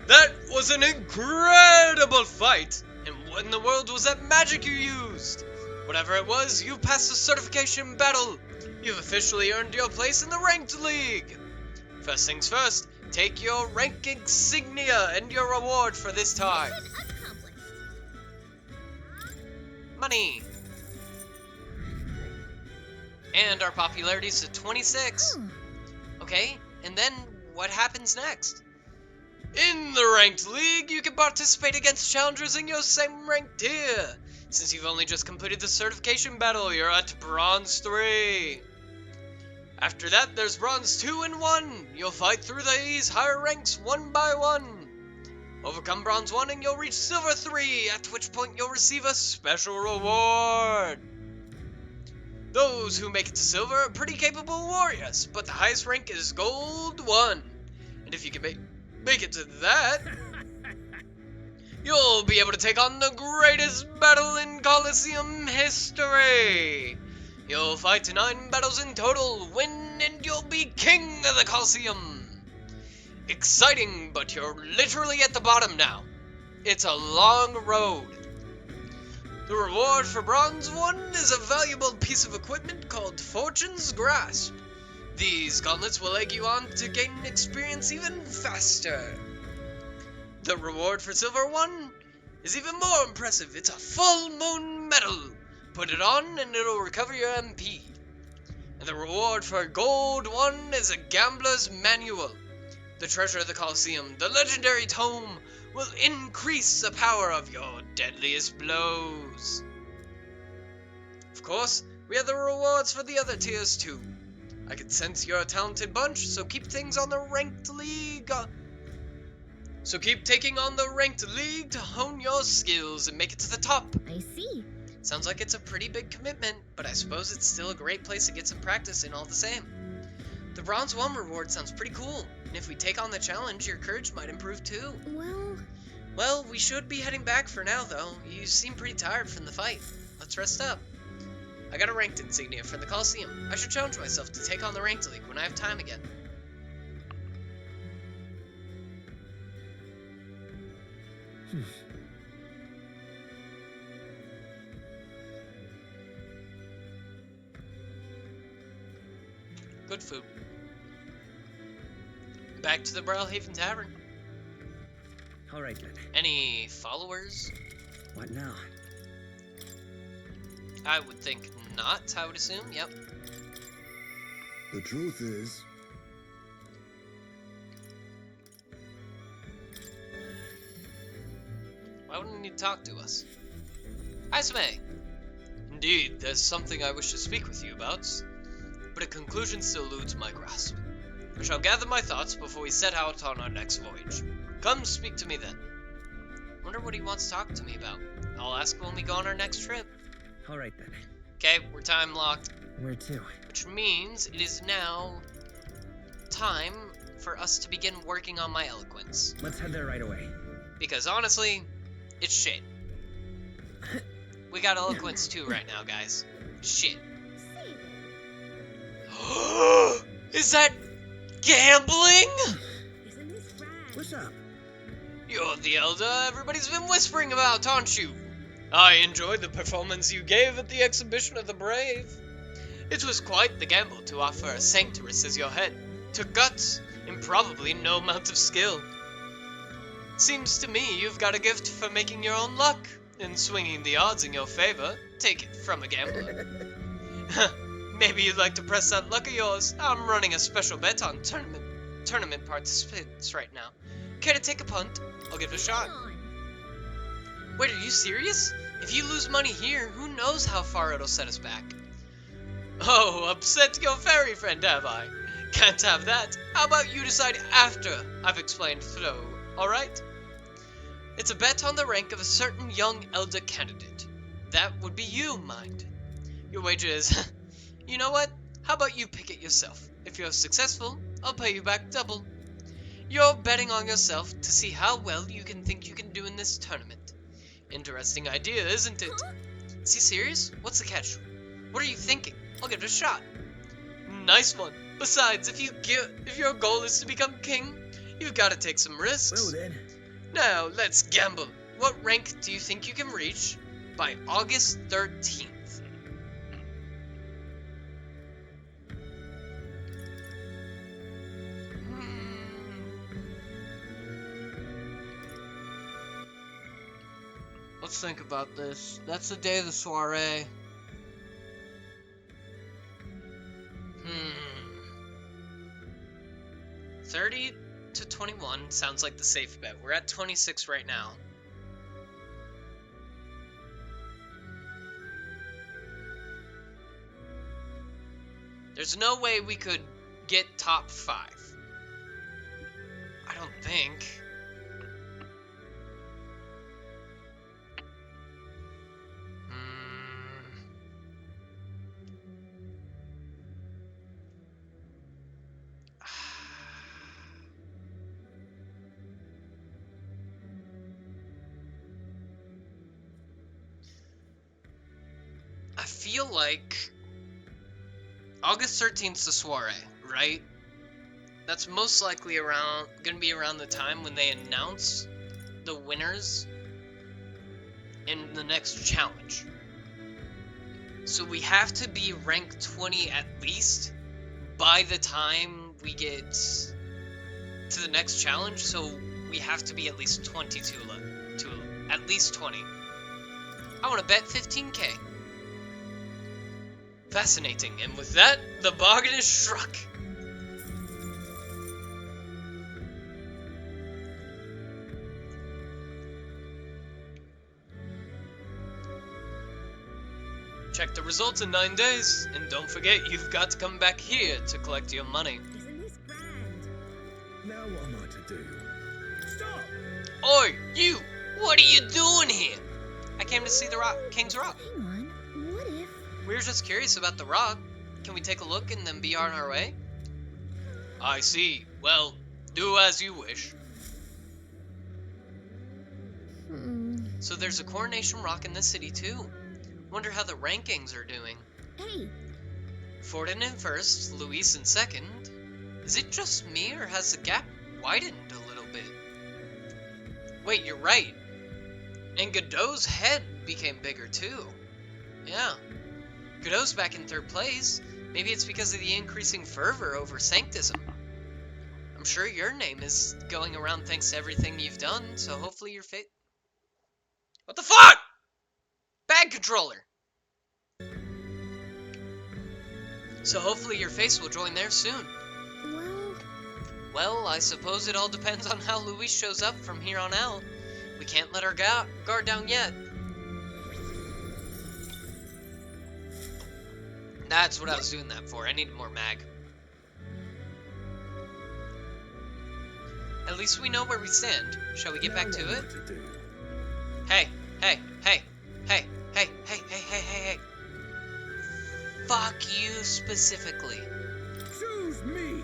That was an incredible fight! And what in the world was that magic you used? Whatever it was, you passed the certification battle. You've officially earned your place in the ranked league. First things first, take your rank insignia and your reward for this time. Mission accomplished. Money. And our popularity's to 26. Okay, and then what happens next? In the ranked league, you can participate against challengers in your same ranked tier. Since you've only just completed the certification battle, you're at Bronze 3. After that, there's Bronze 2 and 1. You'll fight through these higher ranks one by one. Overcome Bronze 1 and you'll reach Silver 3, at which point you'll receive a special reward. Those who make it to Silver are pretty capable warriors, but the highest rank is Gold 1. And if you can make it to that, you'll be able to take on the greatest battle in Colosseum history. You'll fight 9 battles in total, win, and you'll be king of the Colosseum. Exciting, but you're literally at the bottom now. It's a long road. The reward for Bronze 1 is a valuable piece of equipment called Fortune's Grasp. These gauntlets will egg you on to gain experience even faster. The reward for Silver 1 is even more impressive. It's a full moon medal. Put it on and it'll recover your MP. And the reward for Gold 1 is a gambler's manual. The treasure of the Colosseum, the legendary tome, will increase the power of your deadliest blows. Of course, we have the rewards for the other tiers too. I can sense you're a talented bunch, so keep things on the ranked league. So keep taking on the ranked league to hone your skills and make it to the top. I see. Sounds like it's a pretty big commitment, but I suppose it's still a great place to get some practice in all the same. The Bronze 1 reward sounds pretty cool, and if we take on the challenge, your courage might improve too. Well, we should be heading back for now though. You seem pretty tired from the fight. Let's rest up. I got a ranked insignia from the Colosseum. I should challenge myself to take on the ranked league when I have time again. Good food. Back to the Brawlhaven Tavern. Alright then. Any followers? What now? I would think not, I would assume, yep. The truth is, Why wouldn't you talk to us? Hi, Smay. Indeed, there's something I wish to speak with you about, but a conclusion still eludes my grasp. I shall gather my thoughts before we set out on our next voyage. Come speak to me then. Wonder what he wants to talk to me about. I'll ask when we go on our next trip. Alright then. Okay, we're time locked. Where to? Which means it is now time for us to begin working on my eloquence. Let's head there right away. Because honestly, it's shit. We got eloquence too right now, guys. Shit. Is that gambling? Isn't this rad? What's up? You're the elder everybody's been whispering about, aren't you? I enjoyed the performance you gave at the exhibition of the brave. It was quite the gamble to offer a sanctuarist as your head. Took guts, and probably no amount of skill. Seems to me you've got a gift for making your own luck, and swinging the odds in your favor. Take it from a gambler. Maybe you'd like to press that luck of yours. I'm running a special bet on tournament participants right now. Care to take a punt? I'll give it a shot. Come on. Wait, are you serious? If you lose money here, who knows how far it'll set us back? Oh, upset your fairy friend, have I? Can't have that. How about you decide after I've explained through, alright? It's a bet on the rank of a certain young elder candidate. That would be you, mind. Your wager is... You know what? How about you pick it yourself? If you're successful, I'll pay you back double. You're betting on yourself to see how well you can think you can do in this tournament. Interesting idea, isn't it? Huh? Is he serious? What's the catch? What are you thinking? I'll give it a shot. Nice one. Besides, if your goal is to become king, you've got to take some risks. Well then. Now, let's gamble. What rank do you think you can reach? by August 13th. Let's think about this. That's the day of the soiree. 30 to 21 sounds like the safe bet. We're at 26 right now. There's no way we could get top 5. I don't think. I feel like August 13th is the soiree, right? That's most likely gonna be around the time when they announce the winners in the next challenge. So we have to be rank 20 at least by the time we get to the next challenge, so we have to be at least 22 to at least 20. I want to bet 15k. Fascinating, and with that, the bargain is struck. Check the results in 9 days, and don't forget you've got to come back here to collect your money. Isn't this grand? Now what am I to do? Stop! Oi, you! What are you doing here? I came to see the King's Rock. Hang on. What if... We were just curious about the rock. Can we take a look and then be on our way? I see. Well, do as you wish. So there's a coronation rock in the city too. Wonder how the rankings are doing. Hey, Forden in first, Luis in second. Is it just me or has the gap widened a little bit? Wait, you're right. And Godot's head became bigger too. Yeah. Godot's back in third place. Maybe it's because of the increasing fervor over Sanctism. I'm sure your name is going around thanks to everything you've done, so hopefully your fate... What the fuck?! Bad controller! So hopefully your face will join there soon. Well, I suppose it all depends on how Luis shows up from here on out. We can't let our guard down yet. That's what I was doing that for. I need more mag. At least we know where we stand. Shall we get back to it? Hey, hey, hey, hey, hey, hey, hey, hey, hey, hey. Fuck you specifically. Choose me!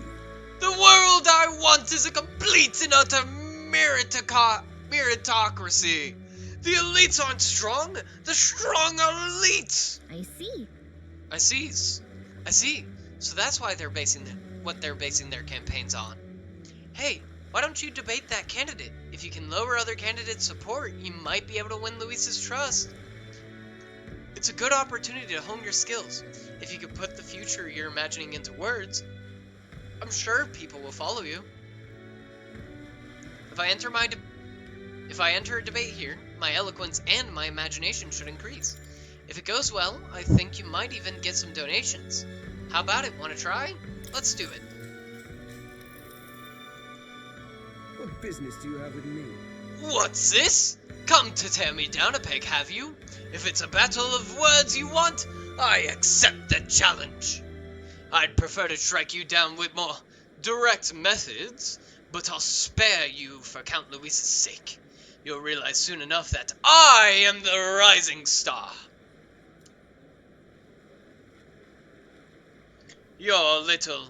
The world I want is a complete and utter meritocracy. The elites aren't strong. The strong are elites. I see. I see. So that's why they're basing what they're basing their campaigns on. Hey, why don't you debate that candidate? If you can lower other candidates' support, you might be able to win Luis's trust. It's a good opportunity to hone your skills. If you could put the future you're imagining into words, I'm sure people will follow you. If I enter a debate here, my eloquence and my imagination should increase. If it goes well, I think you might even get some donations. How about it? Want to try? Let's do it. What business do you have with me? What's this? Come to tear me down a peg, have you? If it's a battle of words you want, I accept the challenge. I'd prefer to strike you down with more direct methods, but I'll spare you for Count Luis's sake. You'll realize soon enough that I am the rising star. Your little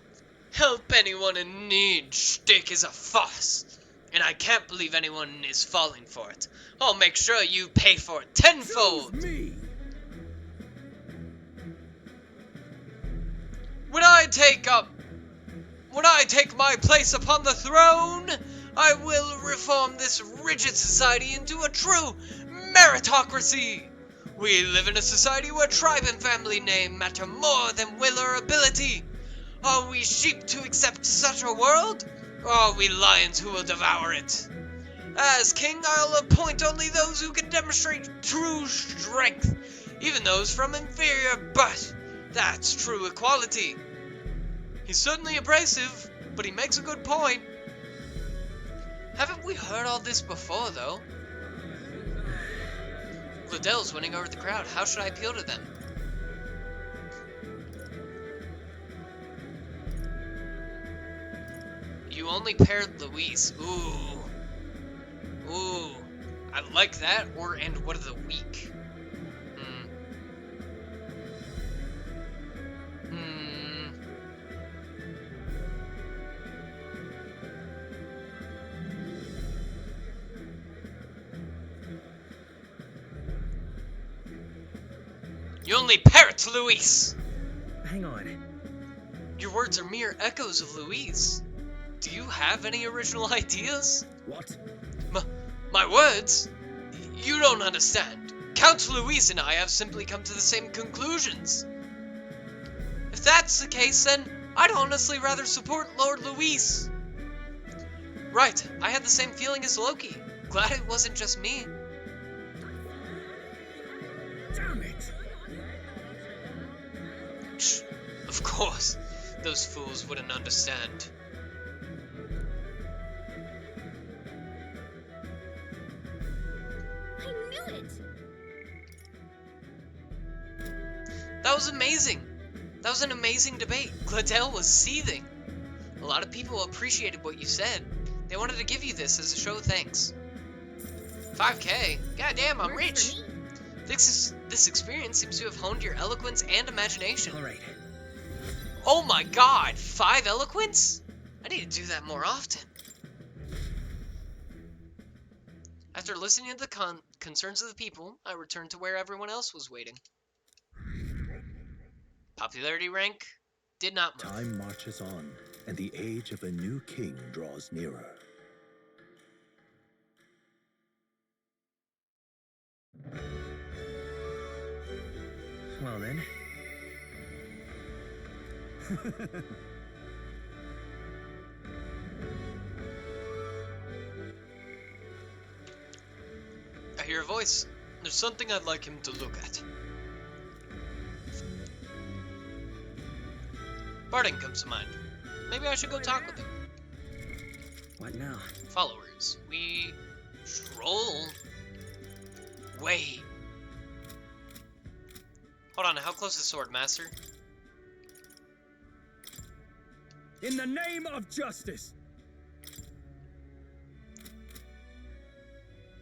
help anyone in need shtick is a farce, and I can't believe anyone is falling for it. I'll make sure you pay for it tenfold. Choose me! When I take my place upon the throne, I will reform this rigid society into a true meritocracy. We live in a society where tribe and family name matter more than will or ability. Are we sheep to accept such a world? Or are we lions who will devour it? As king, I'll appoint only those who can demonstrate true strength, even those from inferior birth. That's true equality. He's certainly abrasive, but he makes a good point. Haven't we heard all this before, though? Liddell's winning over the crowd. How should I appeal to them? You only paired Luis. Ooh. Ooh. I like that. Or, and what of the weak? You only parrot Luis! Hang on. Your words are mere echoes of Luis. Do you have any original ideas? What? My words? You don't understand. Count Luis and I have simply come to the same conclusions. If that's the case, then I'd honestly rather support Lord Luis. Right, I had the same feeling as Loki. Glad it wasn't just me. Damn it! Of course, those fools wouldn't understand. I knew it! That was amazing. That was an amazing debate. Liddell was seething. A lot of people appreciated what you said. They wanted to give you this as a show of thanks. 5K? Goddamn, I'm rich. This experience seems to have honed your eloquence and imagination. All right. Oh my god, 5 eloquence? I need to do that more often. After listening to the concerns of the people, I returned to where everyone else was waiting. Popularity rank did not move. Time marches on, and the age of a new king draws nearer. Well then. I hear a voice. There's something I'd like him to look at. Barton comes to mind. Maybe I should go talk with him. What now? Followers. We stroll. Wait. Hold on, how close is Swordmaster? In the name of justice!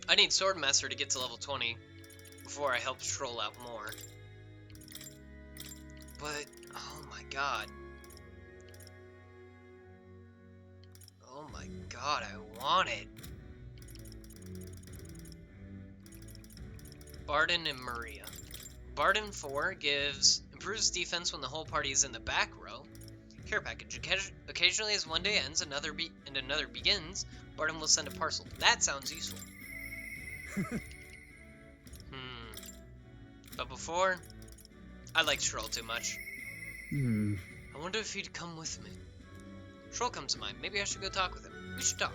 I need Swordmaster to get to level 20 before I help Troll out more. But, oh my god. Oh my god, I want it. Barden and Maria. Barden 4 improves defense when the whole party is in the back row. Care package. Occasionally as one day ends, another begins, Barden will send a parcel. That sounds useful. But before, I like Troll too much. I wonder if he'd come with me. Troll comes to mind. Maybe I should go talk with him. We should talk.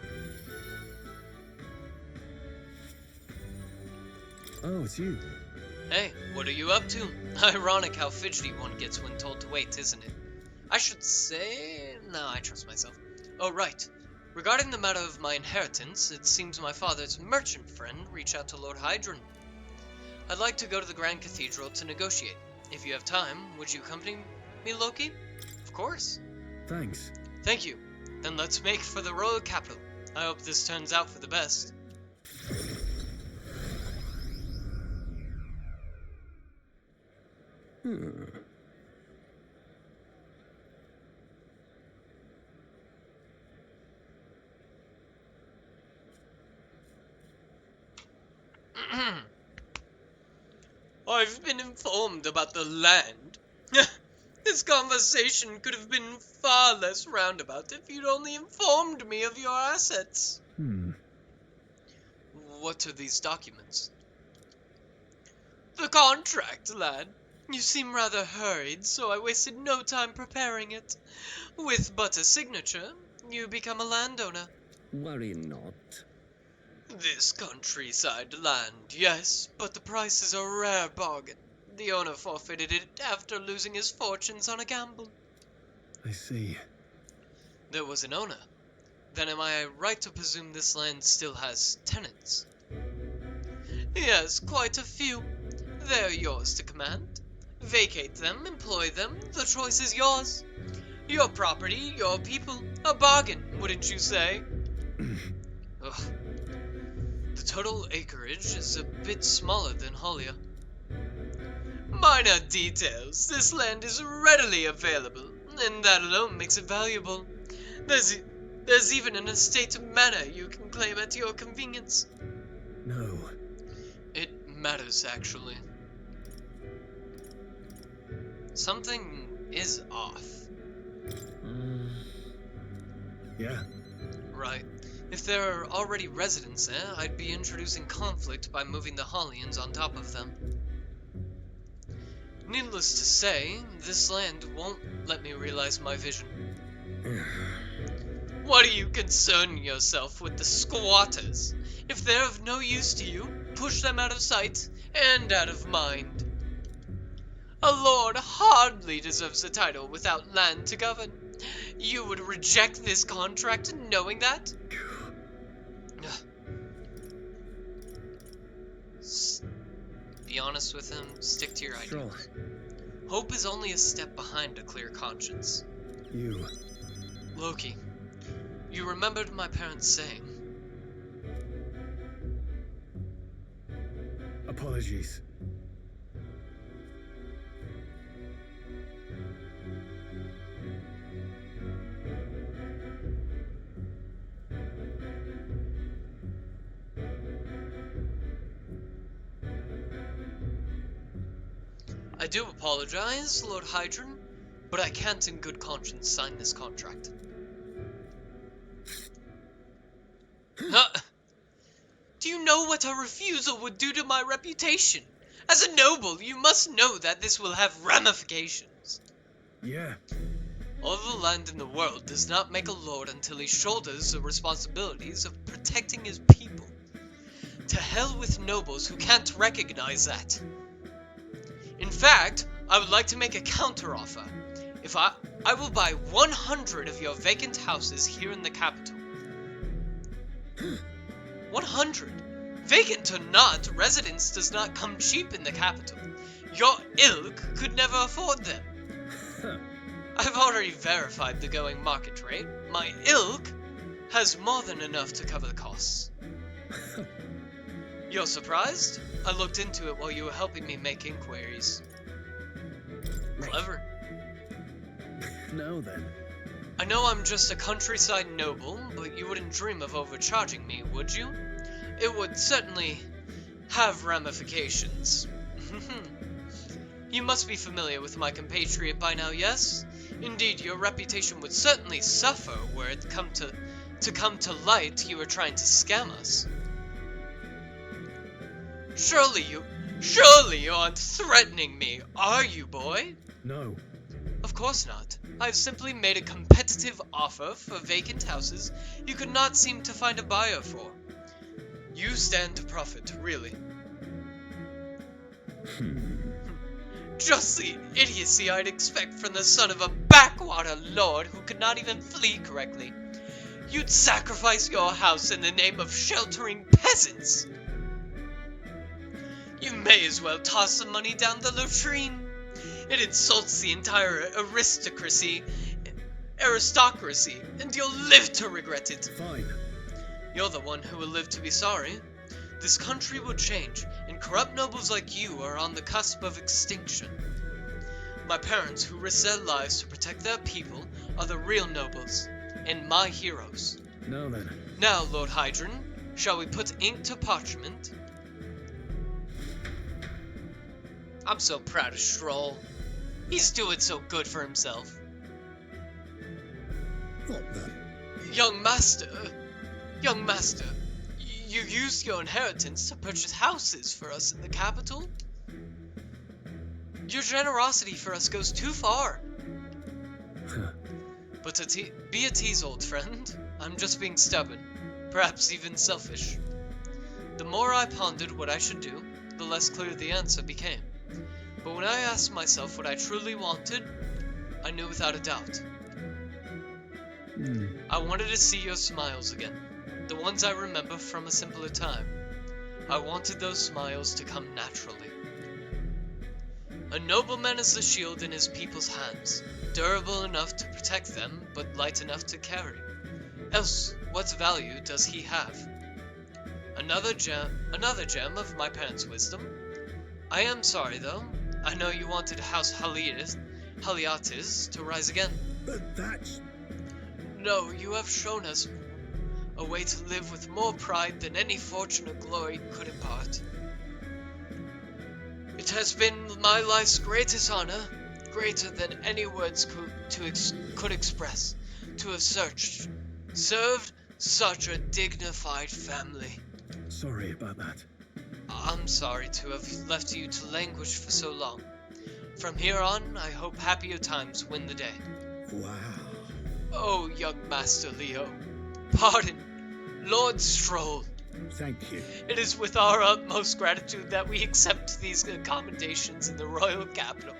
Oh, it's you. Hey, what are you up to? Ironic how fidgety one gets when told to wait, isn't it? I should say... No, I trust myself. Oh, right. Regarding the matter of my inheritance, it seems my father's merchant friend reached out to Lord Hydron. I'd like to go to the Grand Cathedral to negotiate. If you have time, would you accompany me, Loki? Of course. Thanks. Thank you. Then let's make for the royal capital. I hope this turns out for the best. I've been informed about the land. This conversation could have been far less roundabout if you'd only informed me of your assets. What are these documents? The contract, lad. You seem rather hurried, so I wasted no time preparing it. With but a signature, you become a landowner. Worry not. This countryside land, yes, but the price is a rare bargain. The owner forfeited it after losing his fortunes on a gamble. I see. There was an owner. Then am I right to presume this land still has tenants? Yes, quite a few. They're yours to command. Vacate them, employ them, the choice is yours. Your property, your people, a bargain, wouldn't you say? Ugh. The total acreage is a bit smaller than Holia. Minor details. This land is readily available, and that alone makes it valuable. There's even an estate manor you can claim at your convenience. No. It matters, actually. Something is off. Yeah. Right. If there are already residents there, I'd be introducing conflict by moving the Hollians on top of them. Needless to say, this land won't let me realize my vision. What are you concerning yourself with the squatters? If they're of no use to you, push them out of sight and out of mind. A lord hardly deserves a title without land to govern. You would reject this contract knowing that? Be honest with him, stick to your ideals. Sure. Hope is only a step behind a clear conscience. You. Loki, you remembered my parents saying. Apologies. I do apologize, Lord Hydron, but I can't in good conscience sign this contract. Do you know what a refusal would do to my reputation? As a noble, you must know that this will have ramifications. Yeah. All the land in the world does not make a lord until he shoulders the responsibilities of protecting his people. To hell with nobles who can't recognize that. In fact, I would like to make a counteroffer. If I will buy 100 of your vacant houses here in the capital. 100? Vacant or not, residence does not come cheap in the capital. Your ilk could never afford them. I've already verified the going market rate. My ilk has more than enough to cover the costs. You're surprised? I looked into it while you were helping me make inquiries. Clever. Now then. I know I'm just a countryside noble, but you wouldn't dream of overcharging me, would you? It would certainly have ramifications. You must be familiar with my compatriot by now, yes? Indeed, your reputation would certainly suffer were it come to light you were trying to scam us. Surely you aren't threatening me, are you, boy? No. Of course not. I've simply made a competitive offer for vacant houses you could not seem to find a buyer for. You stand to profit, really. Just the idiocy I'd expect from the son of a backwater lord who could not even flee correctly. You'd sacrifice your house in the name of sheltering peasants. You may as well toss the money down the latrine. It insults the entire aristocracy, and you'll live to regret it. Fine. You're the one who will live to be sorry. This country will change, and corrupt nobles like you are on the cusp of extinction. My parents, who risked their lives to protect their people, are the real nobles, and my heroes. Now then. Now, Lord Hydron, shall we put ink to parchment? I'm so proud of Stroll. He's doing so good for himself. What the? Young master, you used your inheritance to purchase houses for us in the capital? Your generosity for us goes too far. But be at ease, old friend. I'm just being stubborn, perhaps even selfish. The more I pondered what I should do, the less clear the answer became. But when I asked myself what I truly wanted, I knew without a doubt. I wanted to see your smiles again, the ones I remember from a simpler time. I wanted those smiles to come naturally. A nobleman is the shield in his people's hands, durable enough to protect them, but light enough to carry. Else, what value does he have? Another gem of my parents' wisdom. I am sorry, though. I know you wanted House Haliatis to rise again. But that's... No, you have shown us a way to live with more pride than any fortune or glory could impart. It has been my life's greatest honor, greater than any words could express, to have served such a dignified family. Sorry about that. I'm sorry to have left you to languish for so long. From here on, I hope happier times win the day. Wow. Oh, young Master Leo. Pardon, Lord Stroll. Thank you. It is with our utmost gratitude that we accept these accommodations in the royal capital.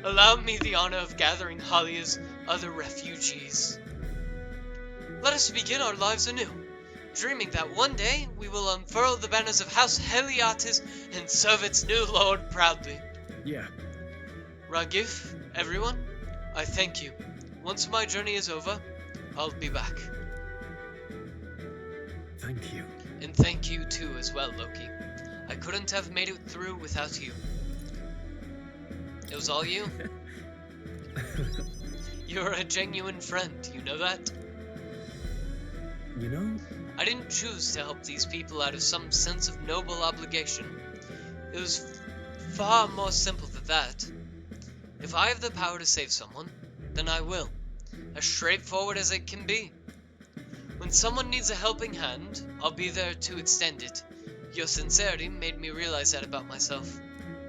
Allow me the honor of gathering Halia's other refugees. Let us begin our lives anew, dreaming that one day we will unfurl the banners of House Heliatis and serve its new lord proudly. Yeah. Ragif, everyone, I thank you. Once my journey is over, I'll be back. Thank you. And thank you too as well, Loki. I couldn't have made it through without you. It was all you. You're a genuine friend, you know that? You know? I didn't choose to help these people out of some sense of noble obligation. It was far more simple than that. If I have the power to save someone, then I will. As straightforward as it can be. When someone needs a helping hand, I'll be there to extend it. Your sincerity made me realize that about myself.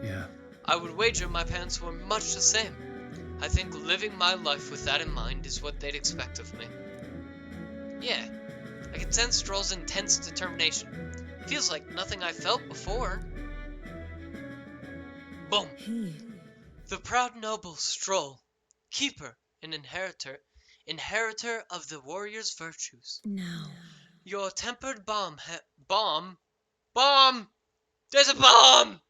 Yeah. I would wager my parents were much the same. I think living my life with that in mind is what they'd expect of me. Yeah, I can sense Stroll's intense determination. It feels like nothing I felt before. Boom! The proud noble Stroll, keeper and inheritor of the warrior's virtues. No. Your tempered bomb! There's a bomb!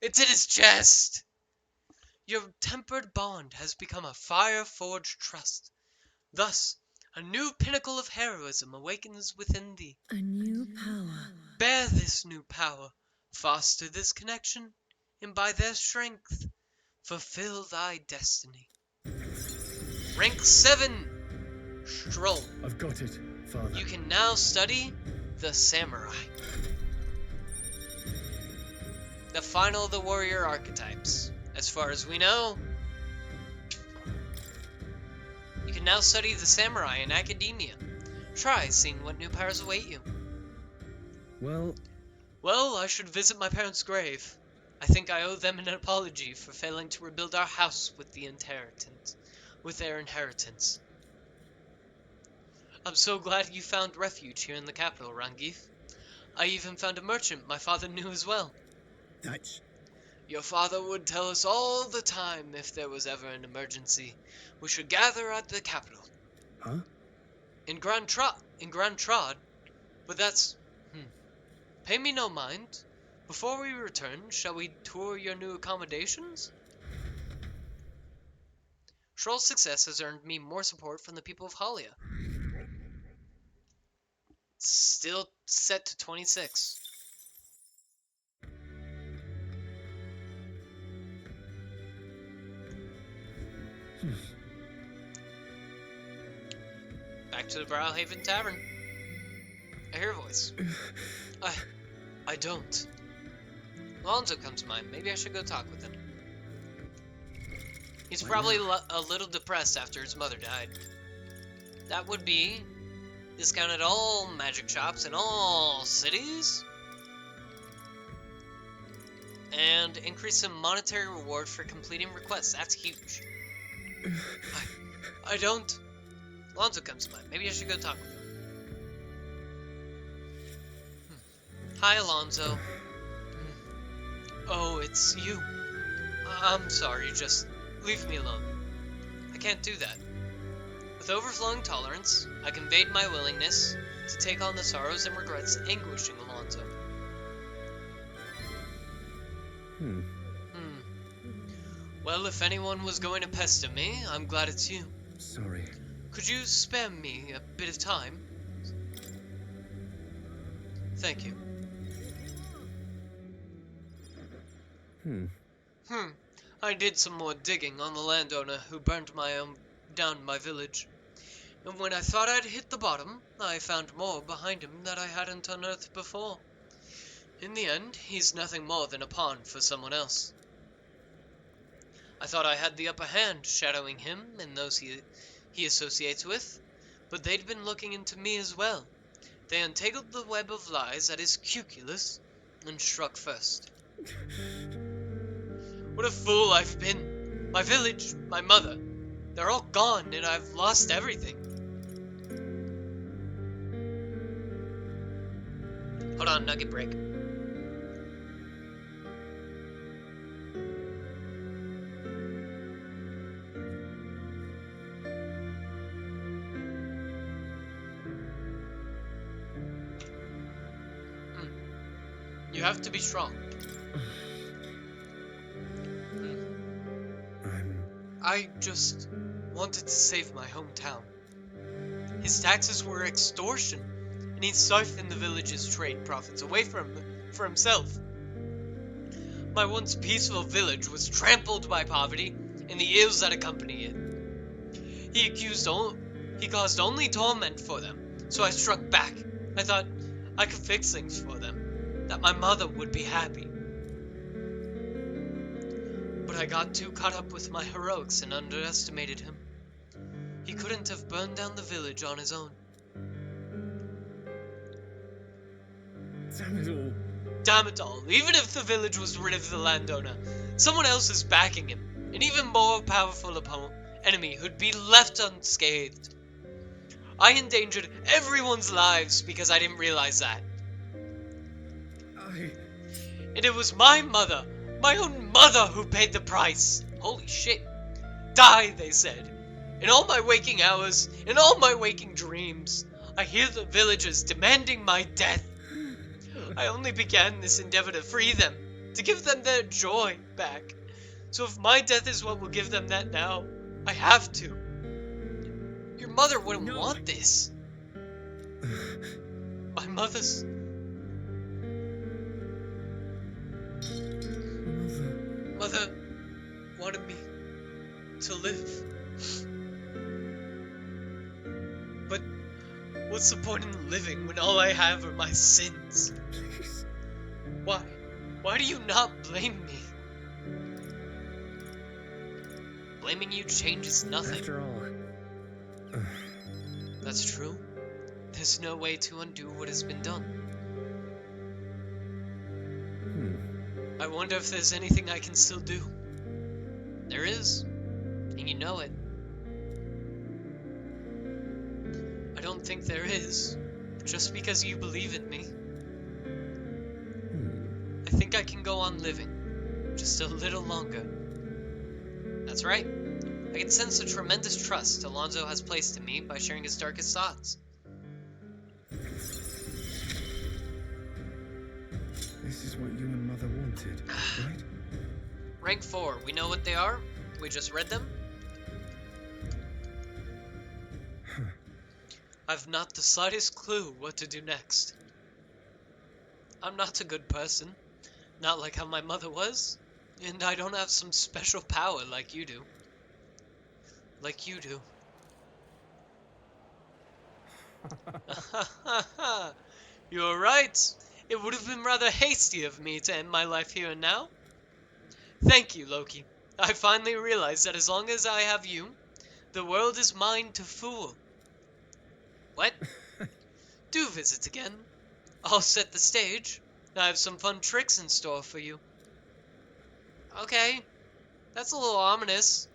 It's in his chest! Your tempered bond has become a fire-forged trust. Thus, a new pinnacle of heroism awakens within thee. A new power. Bear this new power, foster this connection, and by their strength, fulfill thy destiny. Rank 7! Stroll. I've got it, Father. You can now study the samurai. The final of the warrior archetypes. As far as we know, you can now study the samurai in academia. Try seeing what new powers await you. Well, I should visit my parents' grave. I think I owe them an apology for failing to rebuild our house with their inheritance. I'm so glad you found refuge here in the capital, Rangif. I even found a merchant my father knew as well. that's... Your father would tell us all the time if there was ever an emergency. We should gather at the capital. Huh? In Grand Trod. But that's... Pay me no mind. Before we return, shall we tour your new accommodations? Stroll's success has earned me more support from the people of Halia. Still set to 26. Back to the Browhaven Tavern. I hear a voice. I don't. Alonzo comes to mind. Maybe I should go talk with him. He's probably a little depressed after his mother died. That would be discounted all magic shops in all cities. And found increase in monetary reward for completing requests. That's huge. I don't... Alonso comes to mind. Maybe I should go talk with him. Hi, Alonso. Oh, it's you. I'm sorry, just leave me alone. I can't do that. With overflowing tolerance, I conveyed my willingness to take on the sorrows and regrets anguishing Alonso. Well, if anyone was going to pester me, I'm glad it's you. Sorry. Could you spare me a bit of time? Thank you. I did some more digging on the landowner who burned down my village. And when I thought I'd hit the bottom, I found more behind him that I hadn't unearthed before. In the end, he's nothing more than a pawn for someone else. I thought I had the upper hand, shadowing him and those he associates with, but they'd been looking into me as well. They untangled the web of lies at his cuculus and struck first. What a fool I've been. My village, my mother, they're all gone and I've lost everything. Hold on, nugget break. You have to be strong. I just wanted to save my hometown. His taxes were extortion, and he siphoned the village's trade profits away for himself. My once peaceful village was trampled by poverty and the ills that accompany it. He caused only torment for them, so I struck back. I thought I could fix things for them, that my mother would be happy. But I got too caught up with my heroics and underestimated him. He couldn't have burned down the village on his own. Damn it all. Damn it all, even if the village was rid of the landowner, someone else is backing him, an even more powerful enemy who'd be left unscathed. I endangered everyone's lives because I didn't realize that. And it was my mother, my own mother, who paid the price. Holy shit. Die, they said. In all my waking hours, in all my waking dreams, I hear the villagers demanding my death. I only began this endeavor to free them, to give them their joy back. So if my death is what will give them that now, I have to. Your mother wouldn't want this. My mother's... Mother wanted me to live. But what's the point in living when all I have are my sins? Please. Why do you not blame me? Blaming you changes nothing. After all. That's true. There's no way to undo what has been done. I wonder if there's anything I can still do. There is, and you know it. I don't think there is, just because you believe in me. I think I can go on living, just a little longer. That's right. I can sense the tremendous trust Alonso has placed in me by sharing his darkest thoughts. This is what you and Mother wanted, right? Rank 4. We know what they are. We just read them. I've not the slightest clue what to do next. I'm not a good person. Not like how my mother was. And I don't have some special power like you do. Like you do. You're right. It would have been rather hasty of me to end my life here and now. Thank you, Loki. I finally realized that as long as I have you, the world is mine to fool. What? Do visit again. I'll set the stage. I have some fun tricks in store for you. Okay, that's a little ominous.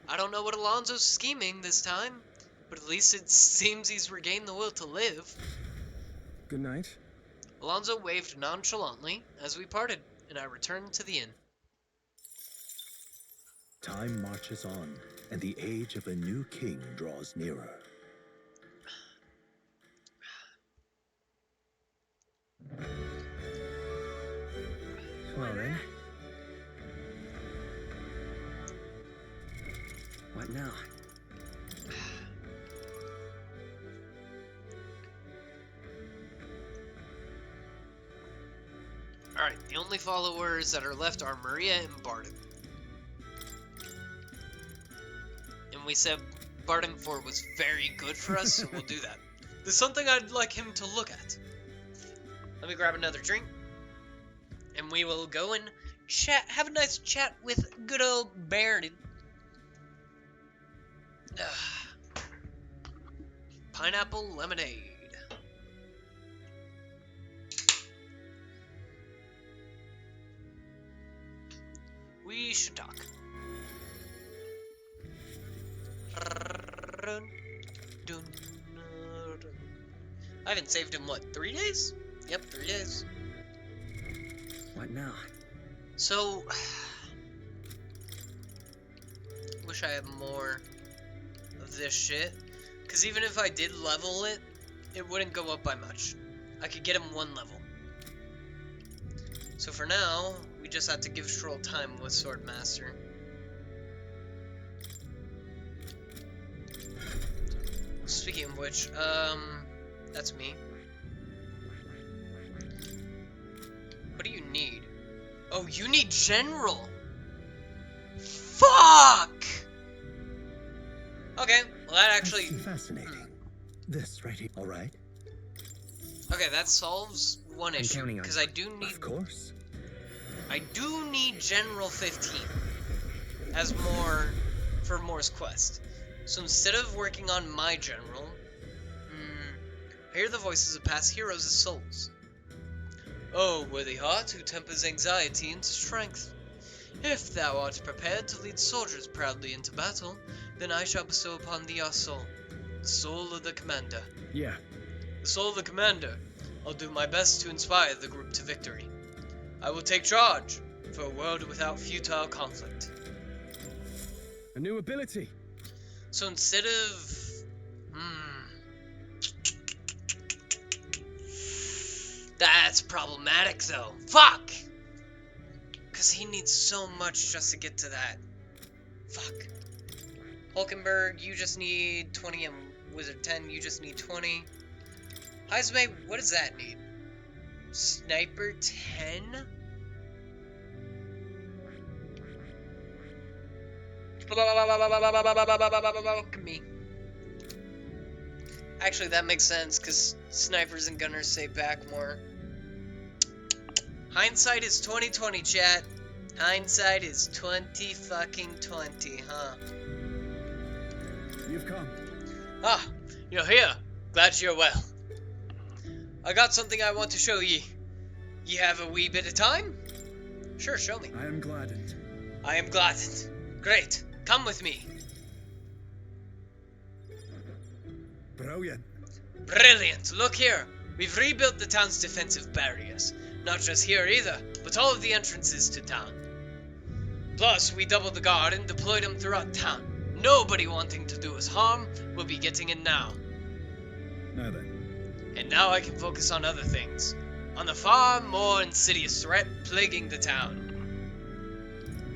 I don't know what Alonso's scheming this time, but at least it seems he's regained the will to live. Good night. Alonso waved nonchalantly as we parted, and I returned to the inn. Time marches on, and the age of a new king draws nearer. Well then. What now? Alright, the only followers that are left are Maria and Barton. And we said Barton 4 was very good for us, so we'll do that. There's something I'd like him to look at. Let me grab another drink. And we will go and chat, have a nice chat with good old Barton. Pineapple lemonade. We should talk. I haven't saved him, what, 3 days? Yep, 3 days. What now? So, wish I had more of this shit. Because even if I did level it, it wouldn't go up by much. I could get him 1 level. So for now, we just have to give Stroll time with Swordmaster. Speaking of which, that's me. What do you need? Oh, you need General! Fuck! Okay, well that actually... Fascinating. This right here, all right? Okay, that solves one issue, counting on because I do need... Of course. I do need General 15 as more for Moore's quest. So instead of working on my general, I hear the voices of past heroes as souls. Oh, worthy heart, who tempers anxiety into strength. If thou art prepared to lead soldiers proudly into battle, then I shall bestow upon thee our soul, the soul of the commander. Yeah. The soul of the commander. I'll do my best to inspire the group to victory. I will take charge for a world without futile conflict. A new ability. So instead of... That's problematic though. Fuck! Because he needs so much just to get to that. Fuck. Hulkenberg, you just need 20, and Wizard 10, you just need 20. Heismay, what does that need? Sniper 10? Me. Actually, that makes sense, because snipers and gunners say back more. Hindsight is 20/20, chat. Hindsight is 20 huh? You've come. Ah, you're here. Glad you're well. I got something I want to show ye. Ye have a wee bit of time? Sure, show me. I am gladdened. I am gladdened. Great. Come with me. Brilliant. Brilliant. Look here. We've rebuilt the town's defensive barriers. Not just here either, but all of the entrances to town. Plus, we doubled the guard and deployed them throughout town. Nobody wanting to do us harm will be getting in now. Now then. And now I can focus on other things. On the far more insidious threat plaguing the town.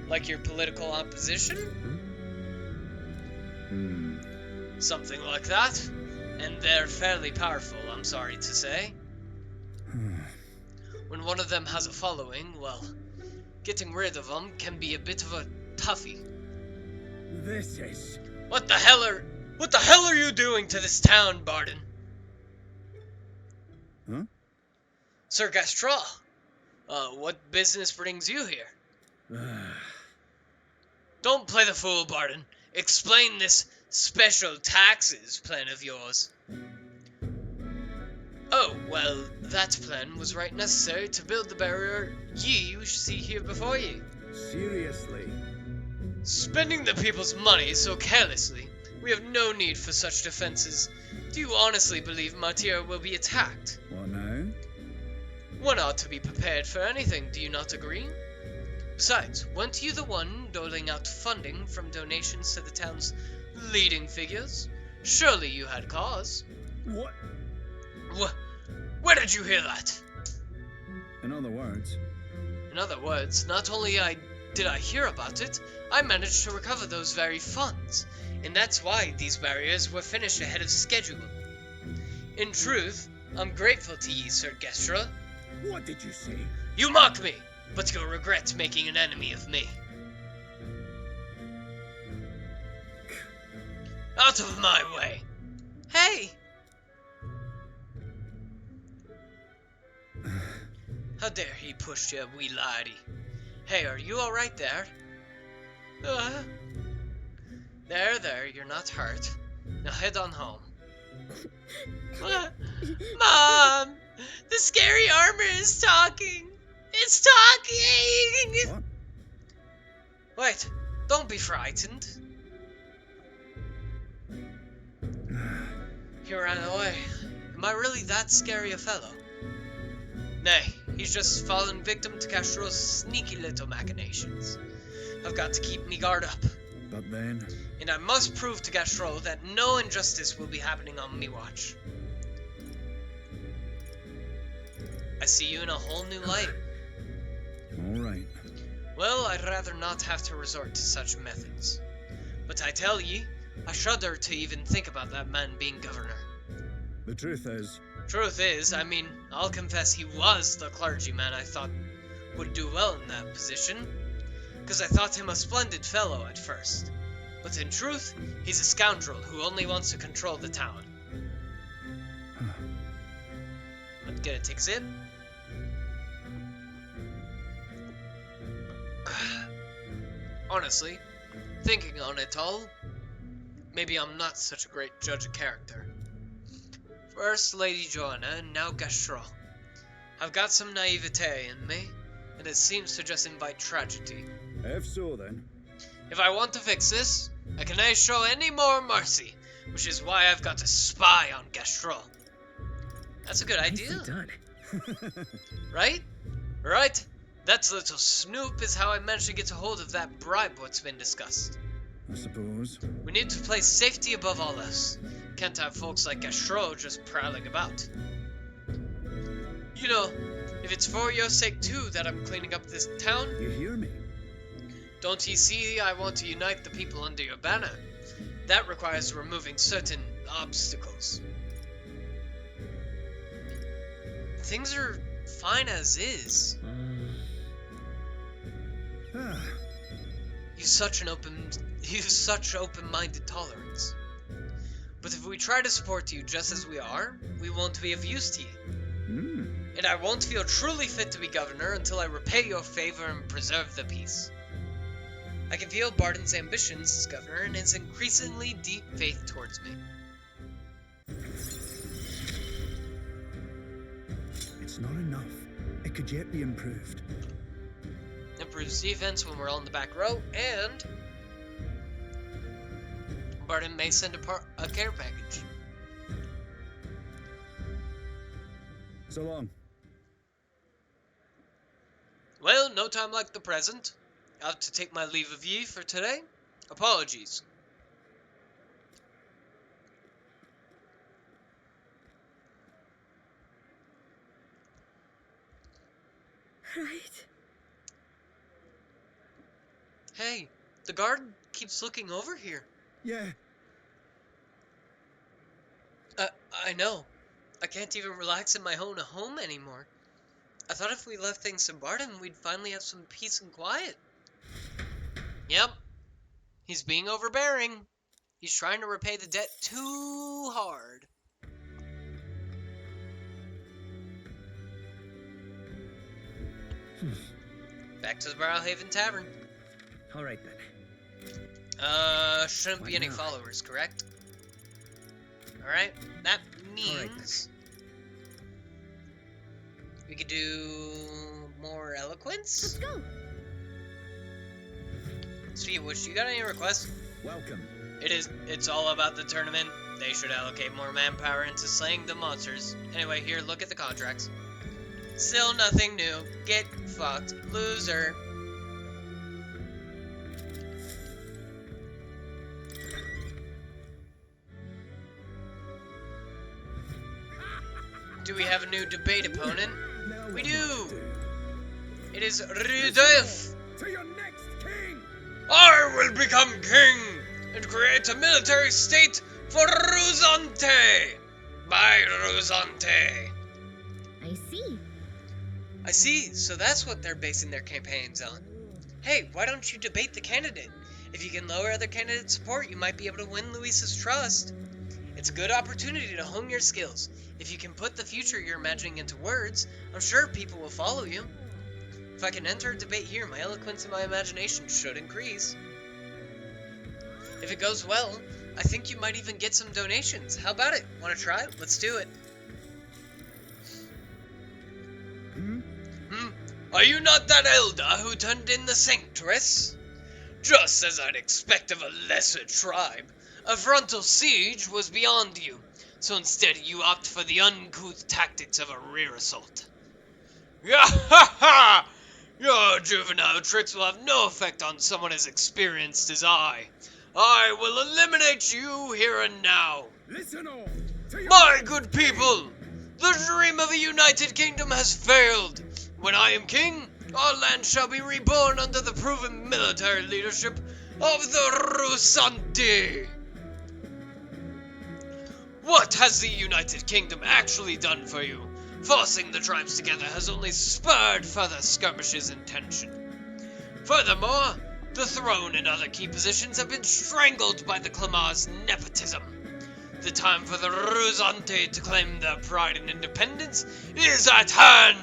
Like your political opposition? Something like that. And they're fairly powerful, I'm sorry to say. When one of them has a following, well, getting rid of them can be a bit of a toughie. This is... What the hell are you doing to this town, Barden? Huh? Sir Gastral, what business brings you here? Don't play the fool, Barden. Explain this special taxes plan of yours. Oh, well, that plan was right necessary to build the barrier ye see here before ye. Seriously? Spending the people's money so carelessly, we have no need for such defenses. Do you honestly believe Martyr will be attacked? What now? One ought to be prepared for anything, do you not agree? Besides, weren't you the one doling out funding from donations to the town's leading figures? Surely you had cause. What? Where did you hear that? In other words? In other words, not only did I hear about it, I managed to recover those very funds, and that's why these barriers were finished ahead of schedule. In truth, I'm grateful to ye, Sir Gestra. What did you say? You mock me, but you'll regret making an enemy of me. Out of my way! Hey! How dare he push you, wee laddie? Hey, are you alright there? There, you're not hurt. Now head on home. Mom! The scary armor is talking! It's talking! What? Wait, don't be frightened. He ran away. Am I really that scary a fellow? Nay, he's just fallen victim to Castro's sneaky little machinations. I've got to keep me guard up. But then... And I must prove to Castro that no injustice will be happening on me watch. I see you in a whole new light. All right. Well, I'd rather not have to resort to such methods. But I tell ye, I shudder to even think about that man being governor. The truth is... Truth is, I mean, I'll confess he was the clergyman I thought would do well in that position, because I thought him a splendid fellow at first. But in truth, he's a scoundrel who only wants to control the town. But get a tick zip? Honestly, thinking on it all, maybe I'm not such a great judge of character. First Lady Joanna, and now Gastro. I've got some naivete in me, and it seems to just invite tragedy. If so, then. If I want to fix this, I cannot show any more mercy, which is why I've got to spy on Gastro. That's a good idea. Nicely done. Right? Right? That little snoop is how I managed to get a hold of that bribe what's been discussed. I suppose. We need to place safety above all else. Can't have folks like Gastro just prowling about. You know, if it's for your sake too that I'm cleaning up this town, You hear me? don't ye see I want to unite the people under your banner? That requires removing certain obstacles. Things are fine as is. Ah, You've such open-minded tolerance. But if we try to support you just as we are, we won't be of use to you. And I won't feel truly fit to be governor until I repay your favor and preserve the peace. I can feel Barton's ambitions as governor and his increasingly deep faith towards me. It's not enough. It could yet be improved. Improves defense when we're on the back row, and Barton may send a care package. So long. Well, no time like the present. I have to take my leave of ye for today. Apologies. Right. Hey, the guard keeps looking over here. Yeah. I know. I can't even relax in my own home anymore. I thought if we left things to Barton, we'd finally have some peace and quiet. Yep. He's being overbearing. He's trying to repay the debt too hard. Back to the Barrelhaven Tavern. All right then. Shouldn't be Why any not? followers, correct? Alright, that Alright means we could do more Let's eloquence. go. Steve, Witch, you got any requests? Welcome. It's all about the tournament. They should allocate more manpower into slaying the monsters. Anyway, here, look at the contracts. Still nothing new. Get fucked. Loser. Do we have a new debate opponent? We do! It is Rudolph! To your next king! I will become king and create a military state for Rusante! My Rusante! I see. I see, so that's what they're basing their campaigns on. Hey, why don't you debate the candidate? If you can lower other candidates' support, you might be able to win Luis's trust. It's a good opportunity to hone your skills. If you can put the future you're imagining into words, I'm sure people will follow you. If I can enter a debate here, my eloquence and my imagination should increase. If it goes well, I think you might even get some donations. How about it? Want to try? Let's do it. Are you not that elder who turned in the sanctress? Just as I'd expect of a lesser tribe, a frontal siege was beyond you, so instead you opt for the uncouth tactics of a rear assault. Ha! Your juvenile tricks will have no effect on someone as experienced as I. I will eliminate you here and now. Listen all! To your My good people, the dream of a united kingdom has failed. When I am king, our land shall be reborn under the proven military leadership of the Rusanti. What has the United Kingdom actually done for you? Forcing the tribes together has only spurred further skirmishes and tension. Furthermore, the throne and other key positions have been strangled by the Clamar's nepotism. The time for the Rusanti to claim their pride and independence is at hand!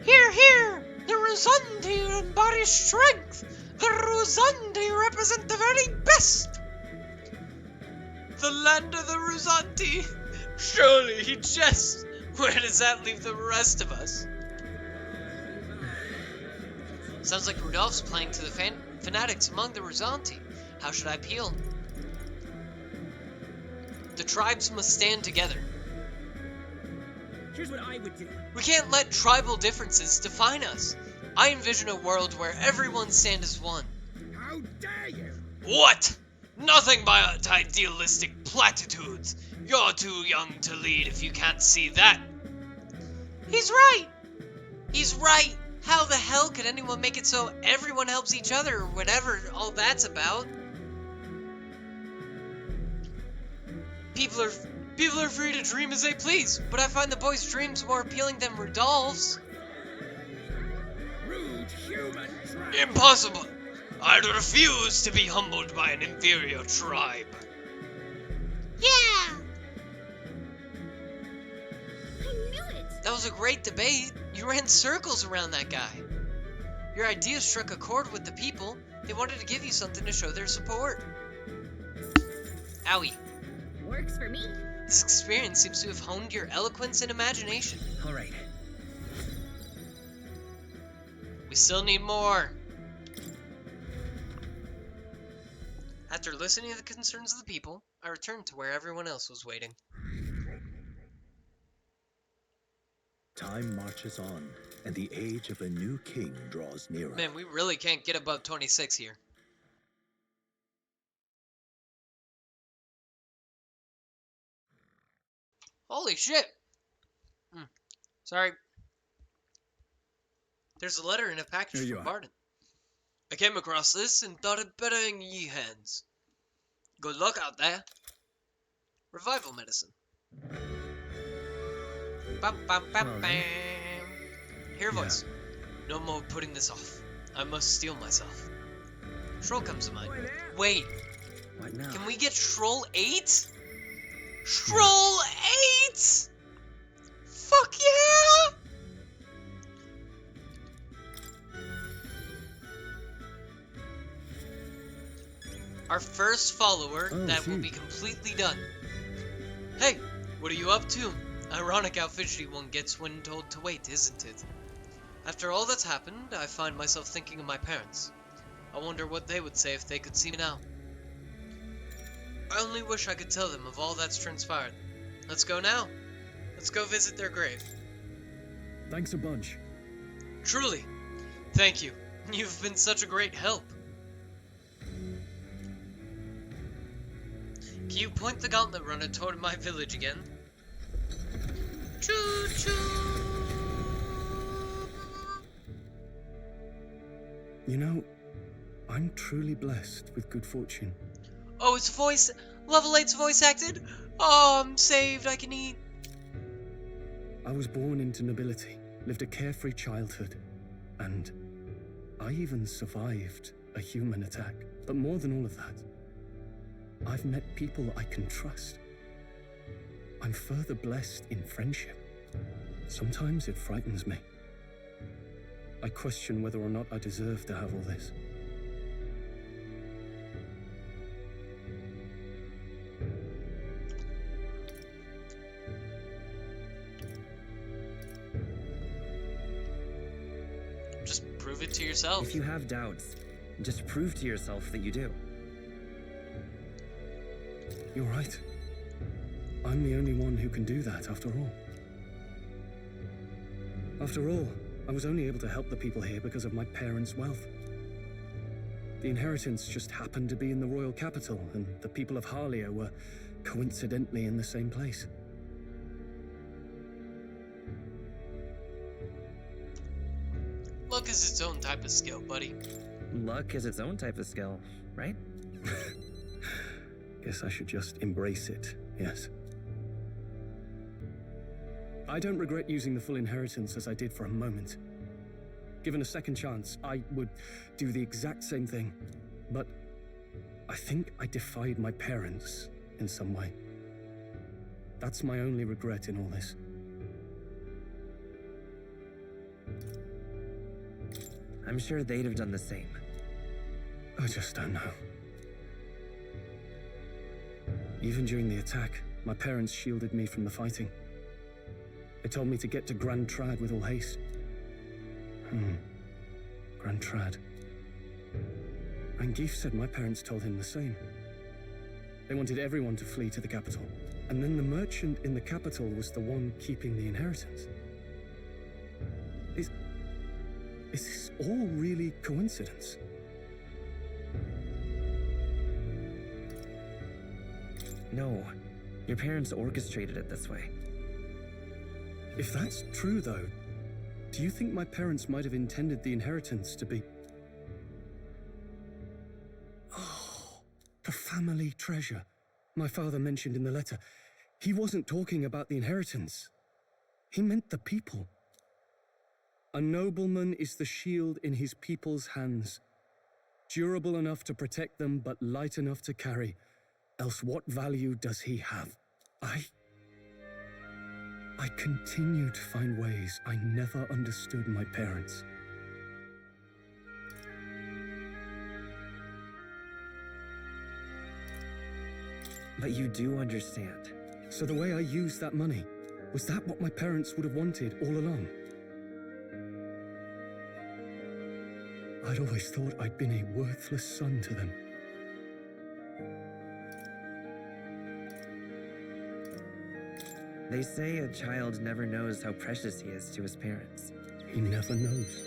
Hear, hear! The Rusanti embody strength! The Rusanti represent the very best! The land of the Rusanti? Surely he jests! Where does that leave the rest of us? Sounds like Rudolph's playing to the fanatics among the Rusanti. How should I appeal? The tribes must stand together. Here's what I would do. We can't let tribal differences define us. I envision a world where everyone stands as one. How dare you! What? Nothing but idealistic platitudes. You're too young to lead if you can't see that. He's right. He's right. How the hell could anyone make it so everyone helps each other or whatever all that's about? People are free to dream as they please, but I find the boy's dreams more appealing than Rudolph's. Rude human trap! Impossible! I'd refuse to be humbled by an inferior tribe. Yeah! I knew it! That was a great debate. You ran circles around that guy. Your ideas struck a chord with the people. They wanted to give you something to show their support. Owie. Works for me. This experience seems to have honed your eloquence and imagination. All right. We still need more. After listening to the concerns of the people, I returned to where everyone else was waiting. Time marches on, and the age of a new king draws nearer. Man, we really can't get above 26 here. Holy shit! Sorry. There's a letter in a package Here you from are. Barden. I came across this and thought it better in ye hands. Good luck out there. Revival medicine. Bam, bam, bam, bam. Hear a voice. No more putting this off. I must steel myself. Troll comes to mind. Wait, What now? can we get Troll 8? Troll 8? Fuck yeah! Our first follower that will be completely done. Hey, what are you up to? Ironic how fidgety one gets when told to wait, isn't it? After all that's happened, I find myself thinking of my parents. I wonder what they would say if they could see me now. I only wish I could tell them of all that's transpired. Let's go now. Let's go visit their grave. Thanks a bunch. Truly. Thank you. You've been such a great help. Can you point the gauntlet runner toward my village again? Choo-choo! You know, I'm truly blessed with good fortune. Oh, it's voice... Level 8's voice acted? Oh, I'm saved. I can eat. I was born into nobility, lived a carefree childhood, and I even survived a human attack. But more than all of that, I've met people I can trust. I'm further blessed in friendship. Sometimes it frightens me. I question whether or not I deserve to have all this. Just prove it to yourself. If you have doubts, just prove to yourself that you do. You're right. I'm the only one who can do that, after all. After all, I was only able to help the people here because of my parents' wealth. The inheritance just happened to be in the royal capital, and the people of Harlia were coincidentally in the same place. Luck is its own type of skill, buddy. Luck is its own type of skill, right? Guess I should just embrace it, yes. I don't regret using the full inheritance as I did for a moment. Given a second chance, I would do the exact same thing. But I think I defied my parents in some way. That's my only regret in all this. I'm sure they'd have done the same. I just don't know. Even during the attack, my parents shielded me from the fighting. They told me to get to Grand Trad with all haste. Grand Trad. Rangif said my parents told him the same. They wanted everyone to flee to the capital. And then the merchant in the capital was the one keeping the inheritance. Is this all really coincidence? No, your parents orchestrated it this way. If that's true, though, do you think my parents might have intended the inheritance to be... Oh, the family treasure my father mentioned in the letter. He wasn't talking about the inheritance. He meant the people. A nobleman is the shield in his people's hands, durable enough to protect them, but light enough to carry. Else what value does he have? I continue to find ways I never understood my parents. But you do understand. So the way I used that money, was that what my parents would have wanted all along? I'd always thought I'd been a worthless son to them. They say a child never knows how precious he is to his parents. He never knows.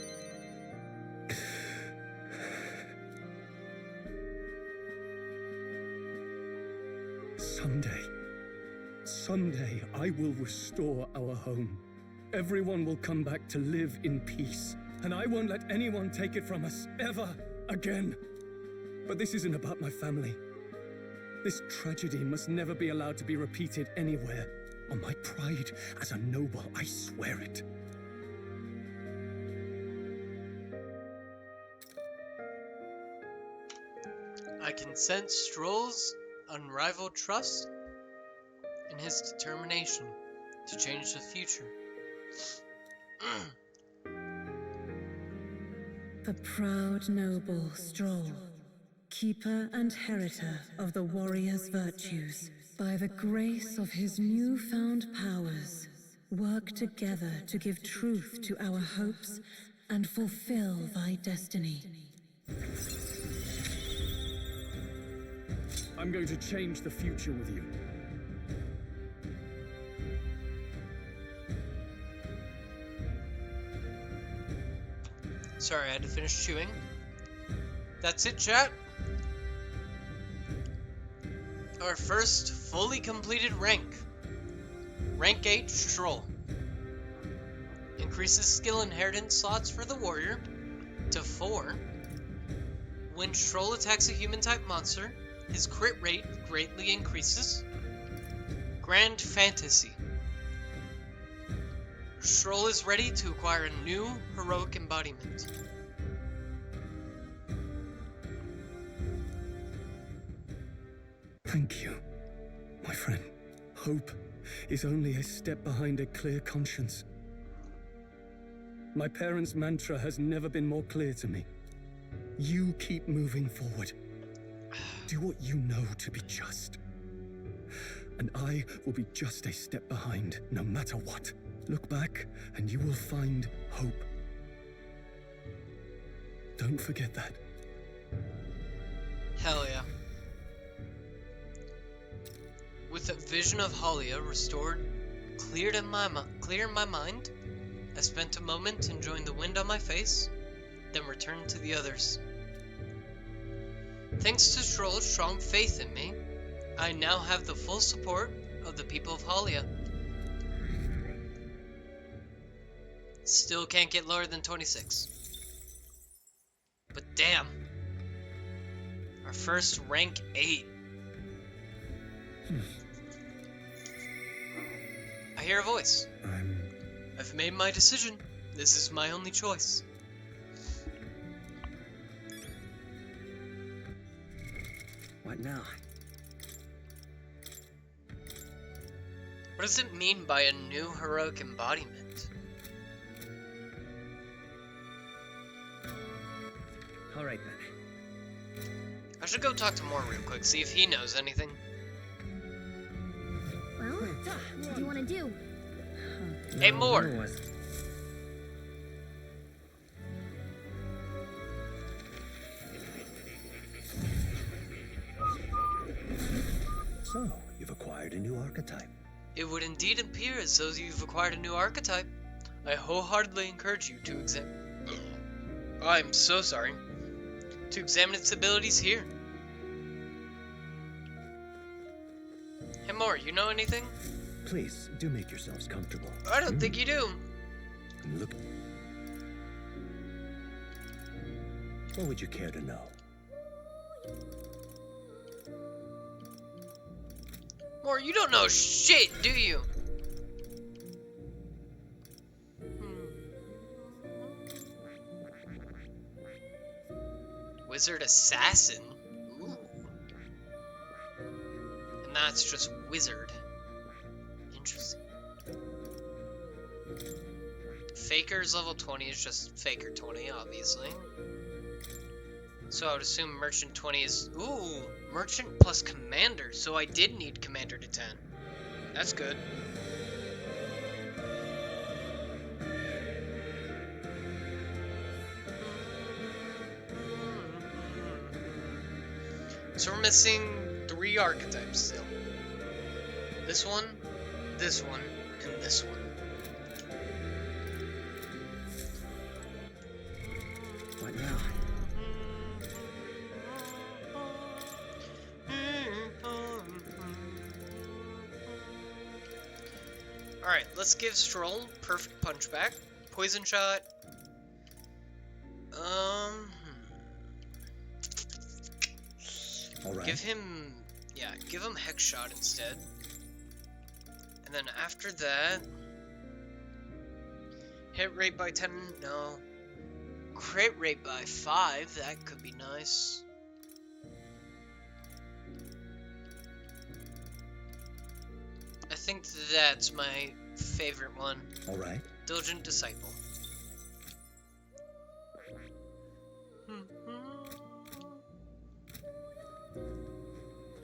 Someday, I will restore our home. Everyone will come back to live in peace, and I won't let anyone take it from us, ever again. But this isn't about my family. This tragedy must never be allowed to be repeated anywhere. On my pride as a noble, I swear it. I can sense Stroll's unrivaled trust and his determination to change the future. The proud noble Stroll, keeper and heritor of the warrior's virtues, by the grace of his newfound powers, work together to give truth to our hopes and fulfill thy destiny. I'm going to change the future with you. Sorry, I had to finish chewing. That's it, chat. Our first fully completed rank. Rank 8 Stroll. Increases skill inheritance slots for the warrior to 4. When Stroll attacks a human-type monster, his crit rate greatly increases. Grand Fantasy. Stroll is ready to acquire a new heroic embodiment. Thank you, my friend. Hope is only a step behind a clear conscience. My parents' mantra has never been more clear to me. You keep moving forward. Do what you know to be just. And I will be just a step behind, no matter what. Look back, and you will find hope. Don't forget that. Hell yeah. With a vision of Halia restored, clear in my mind, I spent a moment enjoying the wind on my face, then returned to the others. Thanks to Stroll's strong faith in me, I now have the full support of the people of Halia. Still can't get lower than 26. But damn. Our first rank 8. I hear a voice. I've made my decision. This is my only choice. What now? What does it mean by a new heroic embodiment? Alright then. I should go talk to Moore real quick, see if he knows anything. Well, what do you want to do? Hey, Moore! Who was it? So, you've acquired a new archetype. It would indeed appear as though you've acquired a new archetype. I wholeheartedly encourage you to examine... I'm so sorry. To examine its abilities here. Hey, Moore, you know anything? Please, do make yourselves comfortable. I don't think you do. And look... What would you care to know? Moore, you don't know shit, do you? Wizard Assassin? Ooh. And that's just Wizard. Interesting. Faker's level 20 is just Faker 20, obviously. So I would assume Merchant 20 is... Ooh! Merchant plus Commander, so I did need Commander to 10. That's good. So we're missing 3 archetypes still. This one, and this one. What now? Alright, let's give Stroll Perfect Punch back. Poison Shot. All right. Give him Hex Shot instead. And then after that... Hit rate by 10, no. Crit rate by 5, that could be nice. I think that's my favorite one. All right. Diligent Disciple.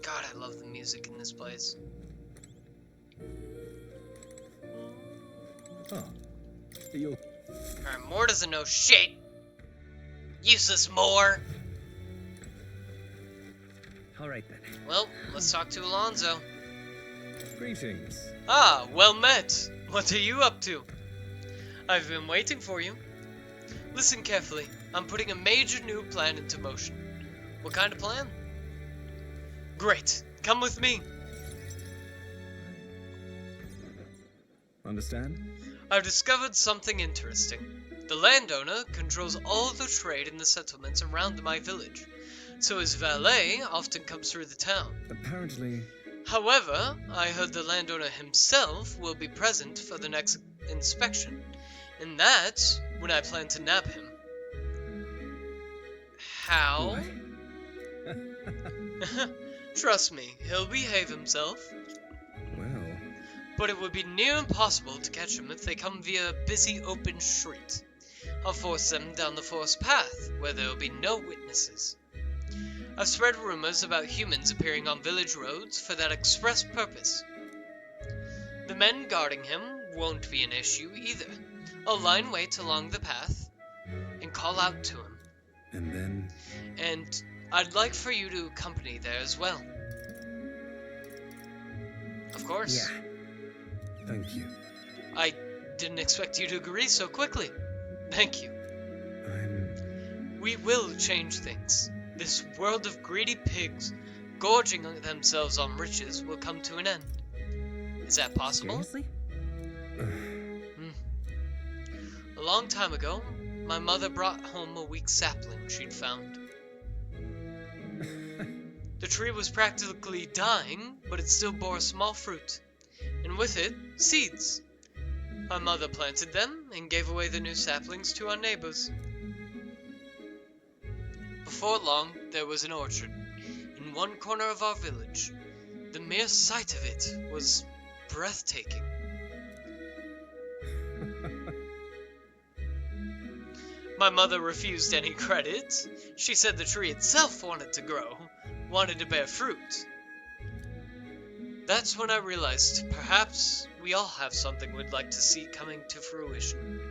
God, I love the music in this place. Oh. You'll... Alright, Moore doesn't know shit. Useless Moore. All right then. Well, let's talk to Alonzo. Greetings. Ah, well met. What are you up to? I've been waiting for you. Listen carefully. I'm putting a major new plan into motion. What kind of plan? Great. Come with me. Understand? I've discovered something interesting. The landowner controls all the trade in the settlements around my village, so his valet often comes through the town. Apparently, However, I heard the landowner himself will be present for the next inspection, and that's when I plan to nab him. How? Trust me, he'll behave himself. well, But it would be near impossible to catch them if they come via a busy open street. I'll force them down the forest path, where there will be no witnesses. I've spread rumors about humans appearing on village roads for that express purpose. The men guarding him won't be an issue either. I'll line wait along the path and call out to him. and then And I'd like for you to accompany there as well. Of course. Yeah. thank you. I didn't expect you to agree so quickly. Thank you. We will change things. This world of greedy pigs gorging themselves on riches will come to an end. Is that possible? Seriously? A long time ago, my mother brought home a weak sapling she'd found. The tree was practically dying, but it still bore small fruit, and with it, seeds. My mother planted them and gave away the new saplings to our neighbors. Before long, there was an orchard in one corner of our village. The mere sight of it was breathtaking. My mother refused any credit. She said the tree itself wanted to grow, wanted to bear fruit. That's when I realized perhaps we all have something we'd like to see coming to fruition.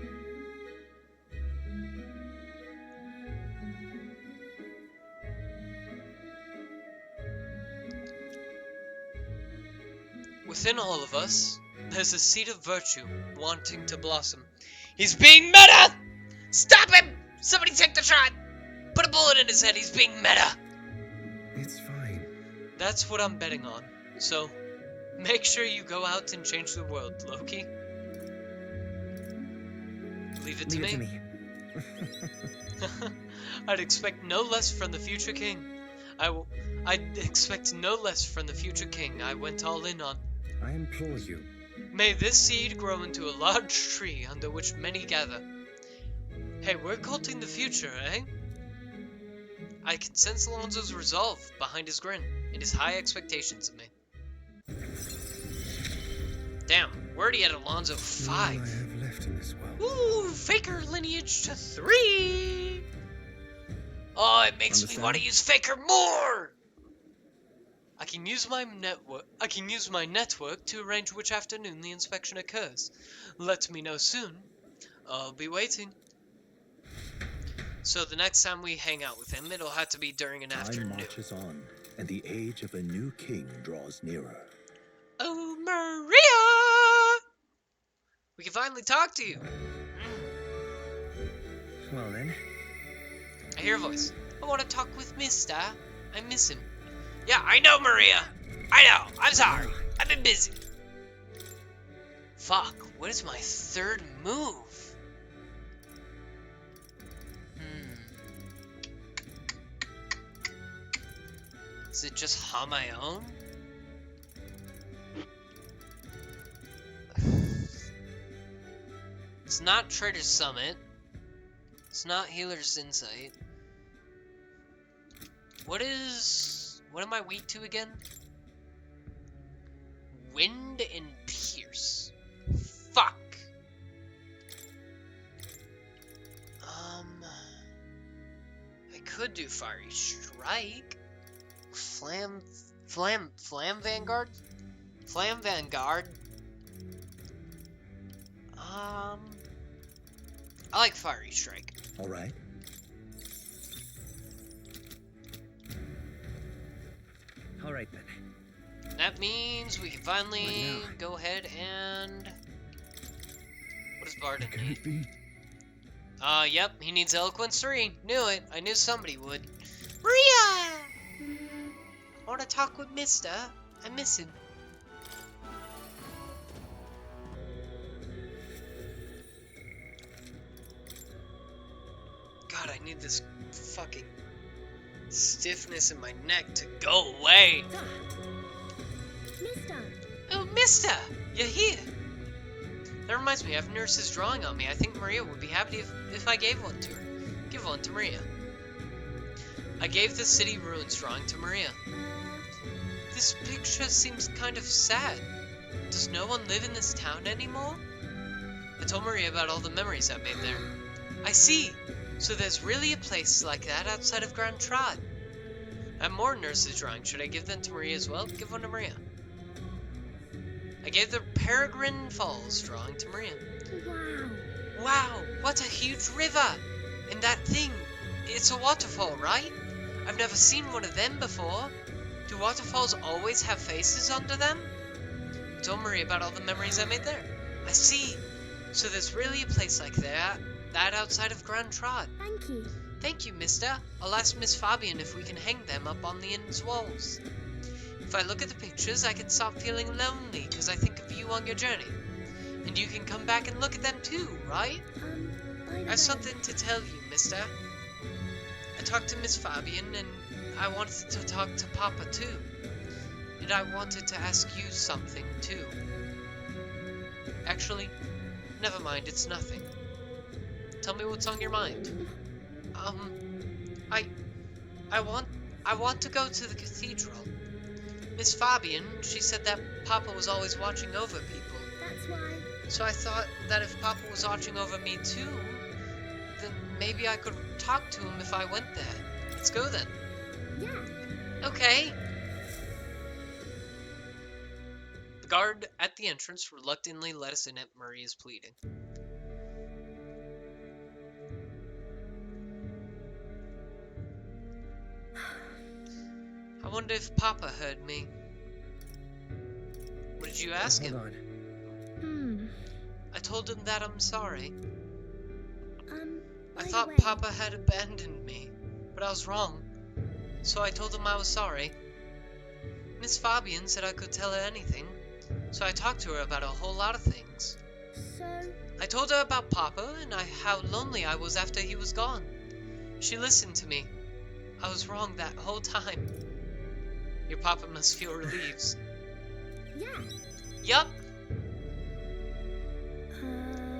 Within all of us, there's a seed of virtue wanting to blossom. He's being meta! Stop him! Somebody take the shot! Put a bullet in his head, he's being meta! It's fine. That's what I'm betting on. So, make sure you go out and change the world, Loki. Leave it to Leave it to me. me. I'd expect no less from the future king. I'd expect no less from the future king I went all in on. I implore you. May this seed grow into a large tree under which many gather. Hey, we're culting the future, eh? I can sense Alonzo's resolve behind his grin and his high expectations of me. Damn, we're already at Alonzo All I 5. have left in this world. Ooh, Faker lineage to 3! Oh, it makes me want to use Faker more! I can use my network to arrange which afternoon the inspection occurs. Let me know soon. I'll be waiting. So the next time we hang out with him, it'll have to be during an Time afternoon. marches on, and the age of a new king draws nearer. Oh, Maria! We can finally talk to you. Well then. I hear a voice. I want to talk with Mister. I miss him. Yeah, I know, Maria. I know. I'm sorry. I've been busy. Fuck, what is my third move? Is it just ha my own? It's not Trader's Summit. It's not Healer's Insight. What am I weak to again? Wind and Pierce. Fuck. I could do Fiery Strike. Flam Vanguard? Flam Vanguard. I like Fiery Strike. All right. All right then. That means we can finally What go ahead and... What does Barden Can need? it be? Yep, he needs Eloquence 3. Knew it. I knew somebody would. Maria! I want to talk with Mister. I miss him. God, I need this fucking stiffness in my neck to go away. Mister! Oh, Mister! You're here! That reminds me, I have Nurse's drawing on me. I think Maria would be happy if I gave one to her. Give one to Maria. I gave the city ruins drawing to Maria. This picture seems kind of sad. Does no one live in this town anymore? I told Maria about all the memories I made there. I see! So there's really a place like that outside of Grand Trod. I have more Nurse's drawing. Should I give them to Maria as well? Give one to Maria. I gave the Peregrine Falls drawing to Maria. Wow! Wow, what a huge river! And that thing, it's a waterfall, right? I've never seen one of them before. Do waterfalls always have faces under them? I told Maria about all the memories I made there. I see. So there's really a place like that outside of Grand Trod. Thank you. Thank you, mister. I'll ask Miss Fabian if we can hang them up on the inn's walls. If I look at the pictures, I can stop feeling lonely because I think of you on your journey. And you can come back and look at them too, right? I I have something to tell you, mister. I talked to Miss Fabian and I wanted to talk to Papa too. And I wanted to ask you something too. Actually, never mind, it's nothing. Tell me what's on your mind. I want to go to the cathedral. Miss Fabian, she said that Papa was always watching over people. That's why. So I thought that if Papa was watching over me too, then maybe I could talk to him if I went there. Let's go then. Yeah. Okay. The guard at the entrance reluctantly let us in at Maria's pleading. I wonder if Papa heard me. What did you ask him? Hold on. I told him that I'm sorry. I by the thought way, Papa had abandoned me, but I was wrong. So I told him I was sorry. Miss Fabian said I could tell her anything, so I talked to her about a whole lot of things. So, I told her about Papa and how lonely I was after he was gone. She listened to me. I was wrong that whole time. Your Papa must feel relieved. yeah. Yup.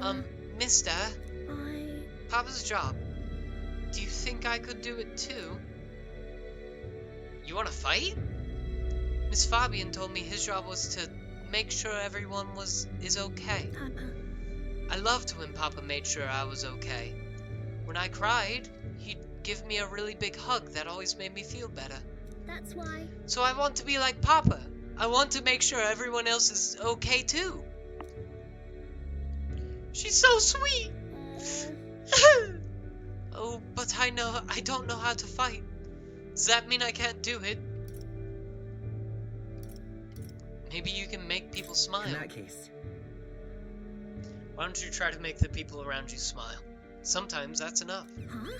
Uh, Mister, I... Papa's job. Do you think I could do it too? You want to fight? Miss Fabian told me his job was to make sure everyone is okay. Papa. I loved when Papa made sure I was okay. When I cried, he'd give me a really big hug that always made me feel better. That's why. So I want to be like Papa. I want to make sure everyone else is okay too. She's so sweet. Oh, but I don't know how to fight. Does that mean I can't do it? Maybe you can make people smile. In that case, Why don't you try to make the people around you smile? Sometimes that's enough. Huh?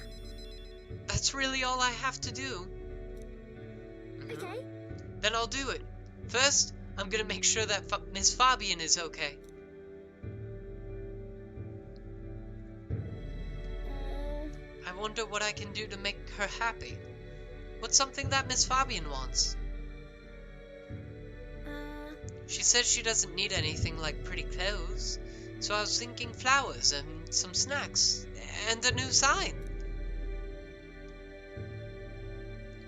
That's really all I have to do. Okay. Then I'll do it. First, I'm gonna make sure that Miss Fabian is okay. I wonder what I can do to make her happy. What's something that Miss Fabian wants? She says she doesn't need anything like pretty clothes, so I was thinking flowers and some snacks, and a new sign.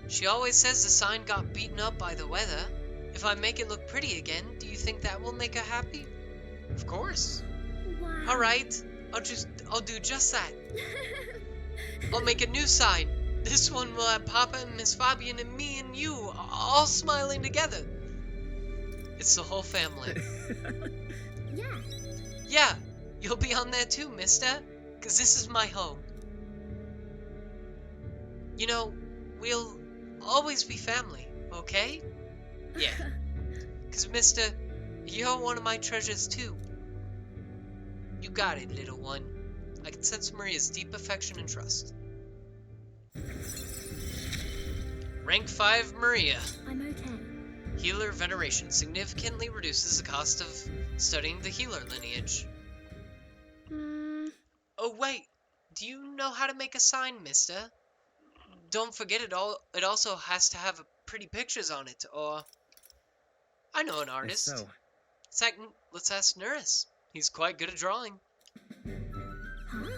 She always says the sign got beaten up by the weather. If I make it look pretty again, do you think that will make her happy? Of course. Wow. Alright, I'll do just that. I'll make a new sign. This one will have Papa and Miss Fabian and me and you all smiling together. It's the whole family. Yeah. Yeah, you'll be on there too, mister. because this is my home. You know, we'll always be family, okay? Yeah. Because, mister, you're one of my treasures, too. You got it, little one. I can sense Maria's deep affection and trust. Rank 5 Maria. I'm okay. Healer Veneration significantly reduces the cost of studying the healer lineage. Oh wait, do you know how to make a sign, mister? Don't forget it also has to have pretty pictures on it, or... I know an artist. So, Let's ask Nuris. He's quite good at drawing. Huh?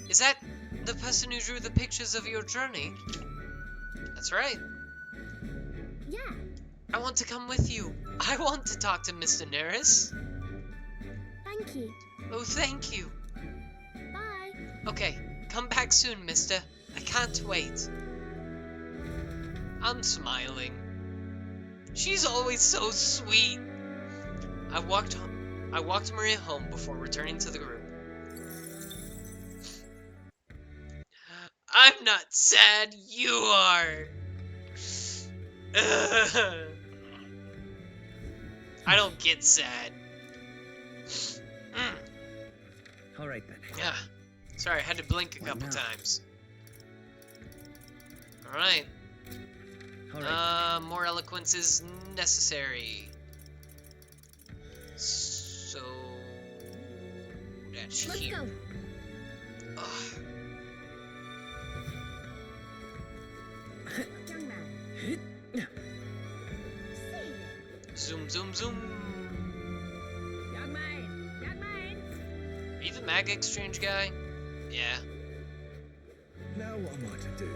Is that the person who drew the pictures of your journey? That's right. Yeah. I want to come with you. I want to talk to Mr. Nuris. Thank you. Oh, thank you. Bye. Okay, come back soon, mister. I can't wait. I'm smiling. She's always so sweet. I walked Maria home before returning to the group. I'm not sad, you are. I don't get sad. alright then. Yeah. Sorry, I had to blink a couple times. Alright. More eloquence is necessary. So... that's Let's here. go. Ugh. Young man. Zoom, zoom, zoom. Young man! Young man! Are you the mag exchange guy? Yeah. Now what am I to do?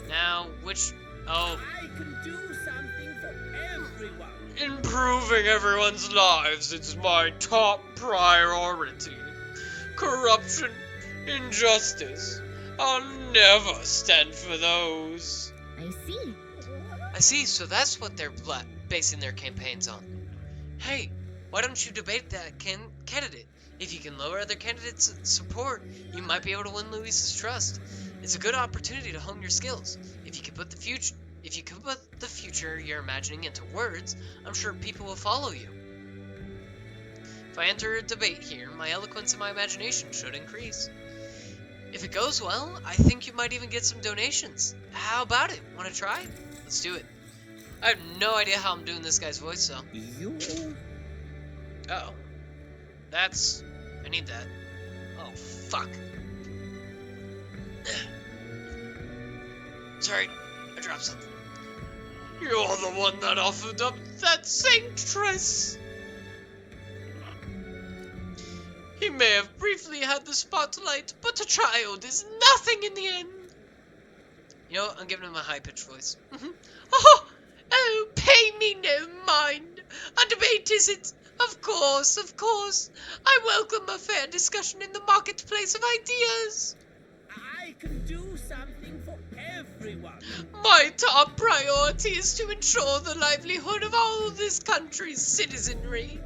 Now, which... Oh. I can do something for everyone. Improving everyone's lives is my top priority. Corruption, injustice. I'll never stand for those. I see. I see, so that's what they're basing their campaigns on. Hey, why don't you debate that candidate? If you can lower other candidates' support, you might be able to win Luis's trust. It's a good opportunity to hone your skills. If you can put the future you're imagining into words, I'm sure people will follow you. If I enter a debate here, my eloquence and my imagination should increase. If it goes well, I think you might even get some donations. How about it? Want to try? Let's do it. I have no idea how I'm doing this guy's voice, though. Uh-oh. That's... I need that. Oh, fuck. Sorry, I dropped something. You're the one that offered up that sanctress! He may have briefly had the spotlight, but a child is nothing in the end! You know what? I'm giving him a high-pitched voice. Oh, pay me no mind. A debate, is it? Of course, of course. I welcome a fair discussion in the marketplace of ideas. I can do something for everyone. My top priority is to ensure the livelihood of all this country's citizenry.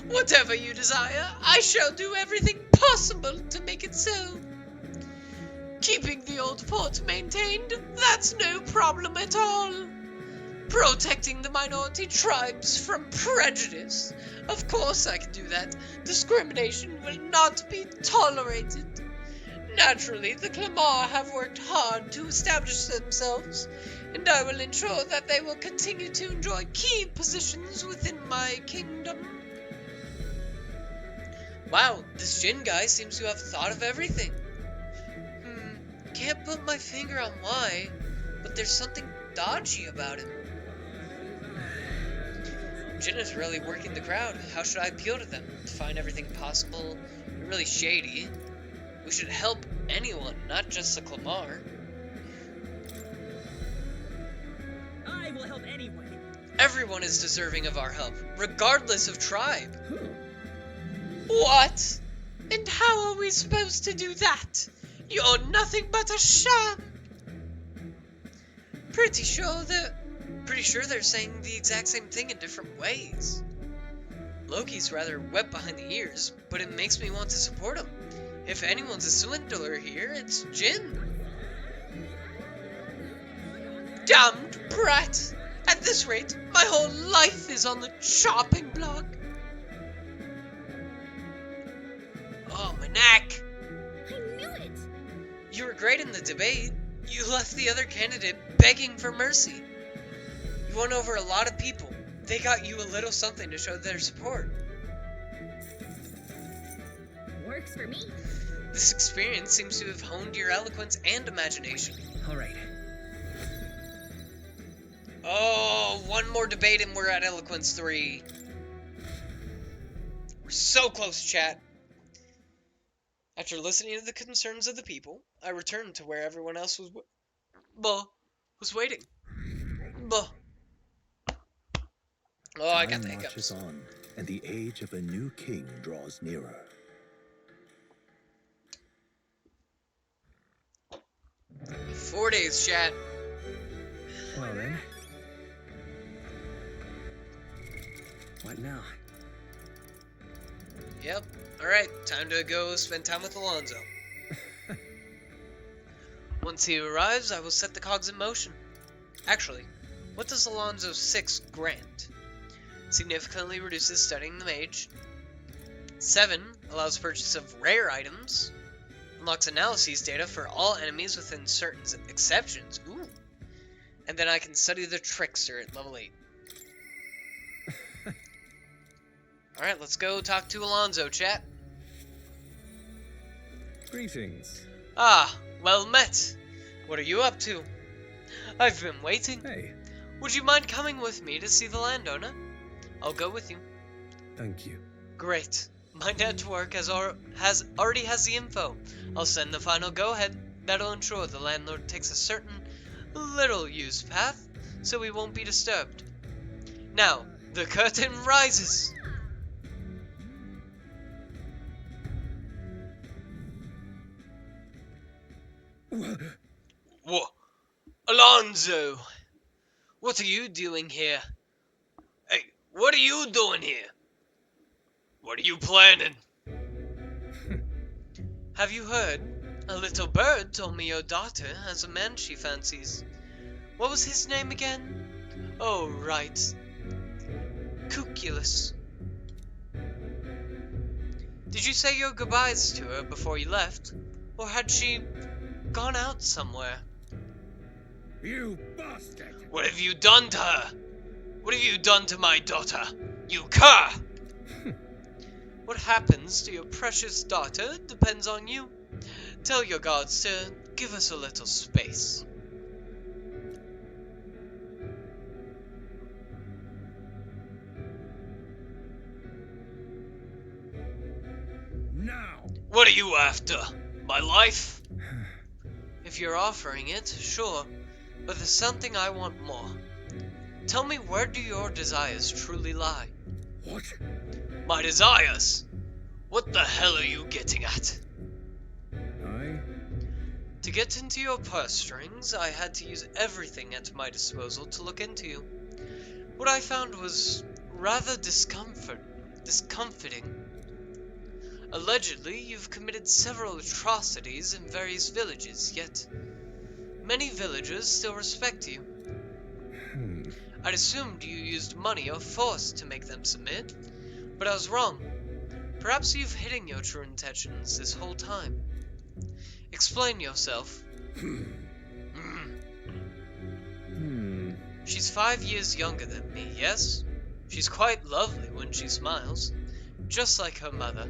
Whatever you desire, I shall do everything possible to make it so. Keeping the old port maintained, that's no problem at all. Protecting the minority tribes from prejudice. Of course I can do that. Discrimination will not be tolerated. Naturally, the Clamar have worked hard to establish themselves, and I will ensure that they will continue to enjoy key positions within my kingdom. Wow, this Jin guy seems to have thought of everything. Can't put my finger on why, but there's something dodgy about him. Jin is really working the crowd. How should I appeal to them? Find everything possible really shady. We should help anyone, not just the Clamar. I will help anyway. Everyone is deserving of our help, regardless of tribe. What? And how are we supposed to do that? You're nothing but a sham. Pretty sure they're saying the exact same thing in different ways. Loki's rather wet behind the ears, but it makes me want to support him. If anyone's a swindler here, it's Jin. Damned brat! At this rate, my whole life is on the chopping block. Oh, my neck! I knew it! You were great in the debate. You left the other candidate begging for mercy. You won over a lot of people. They got you a little something to show their support. Works for me. This experience seems to have honed your eloquence and imagination. All right. Oh, one more debate and we're at eloquence 3. We're so close, chat. After listening to the concerns of the people, I returned to where everyone else was waiting. Oh, I got the Time marches hiccups. on, and the age of a new king draws nearer. 4 days, chat. Well then. What now? Yep. Alright, time to go spend time with Alonzo. Once he arrives, I will set the cogs in motion. Actually, what does Alonzo 6 grant? Significantly reduces studying the mage. 7 allows purchase of rare items. Unlocks analyses data for all enemies within certain exceptions. Ooh. And then I can study the trickster at level 8. Alright, let's go talk to Alonzo, chat. Greetings. Ah, well met. What are you up to? I've been waiting. Hey. Would you mind coming with me to see the landowner? I'll go with you. Thank you. Great. My network already has the info. I'll send the final go-ahead. That'll ensure the landlord takes a certain little used path, so we won't be disturbed. Now, the curtain rises. What? Alonzo! What are you doing here? Hey, what are you doing here? What are you planning? Have you heard? A little bird told me your daughter has a man she fancies. What was his name again? Oh, right. Cuculus. Did you say your goodbyes to her before you left? Or had she gone out somewhere? You bastard! What have you done to her? What have you done to my daughter? You cur! What happens to your precious daughter depends on you. Tell your guards to give us a little space. Now! What are you after? My life? If you're offering it, sure. But there's something I want more. Tell me, where do your desires truly lie? What? My desires? What the hell are you getting at? To get into your purse strings, I had to use everything at my disposal to look into you. What I found was rather discomforting. Allegedly, you've committed several atrocities in various villages, yet many villagers still respect you. I'd assumed you used money or force to make them submit, but I was wrong. Perhaps you've hidden your true intentions this whole time. Explain yourself. She's 5 years younger than me, yes? She's quite lovely when she smiles, just like her mother.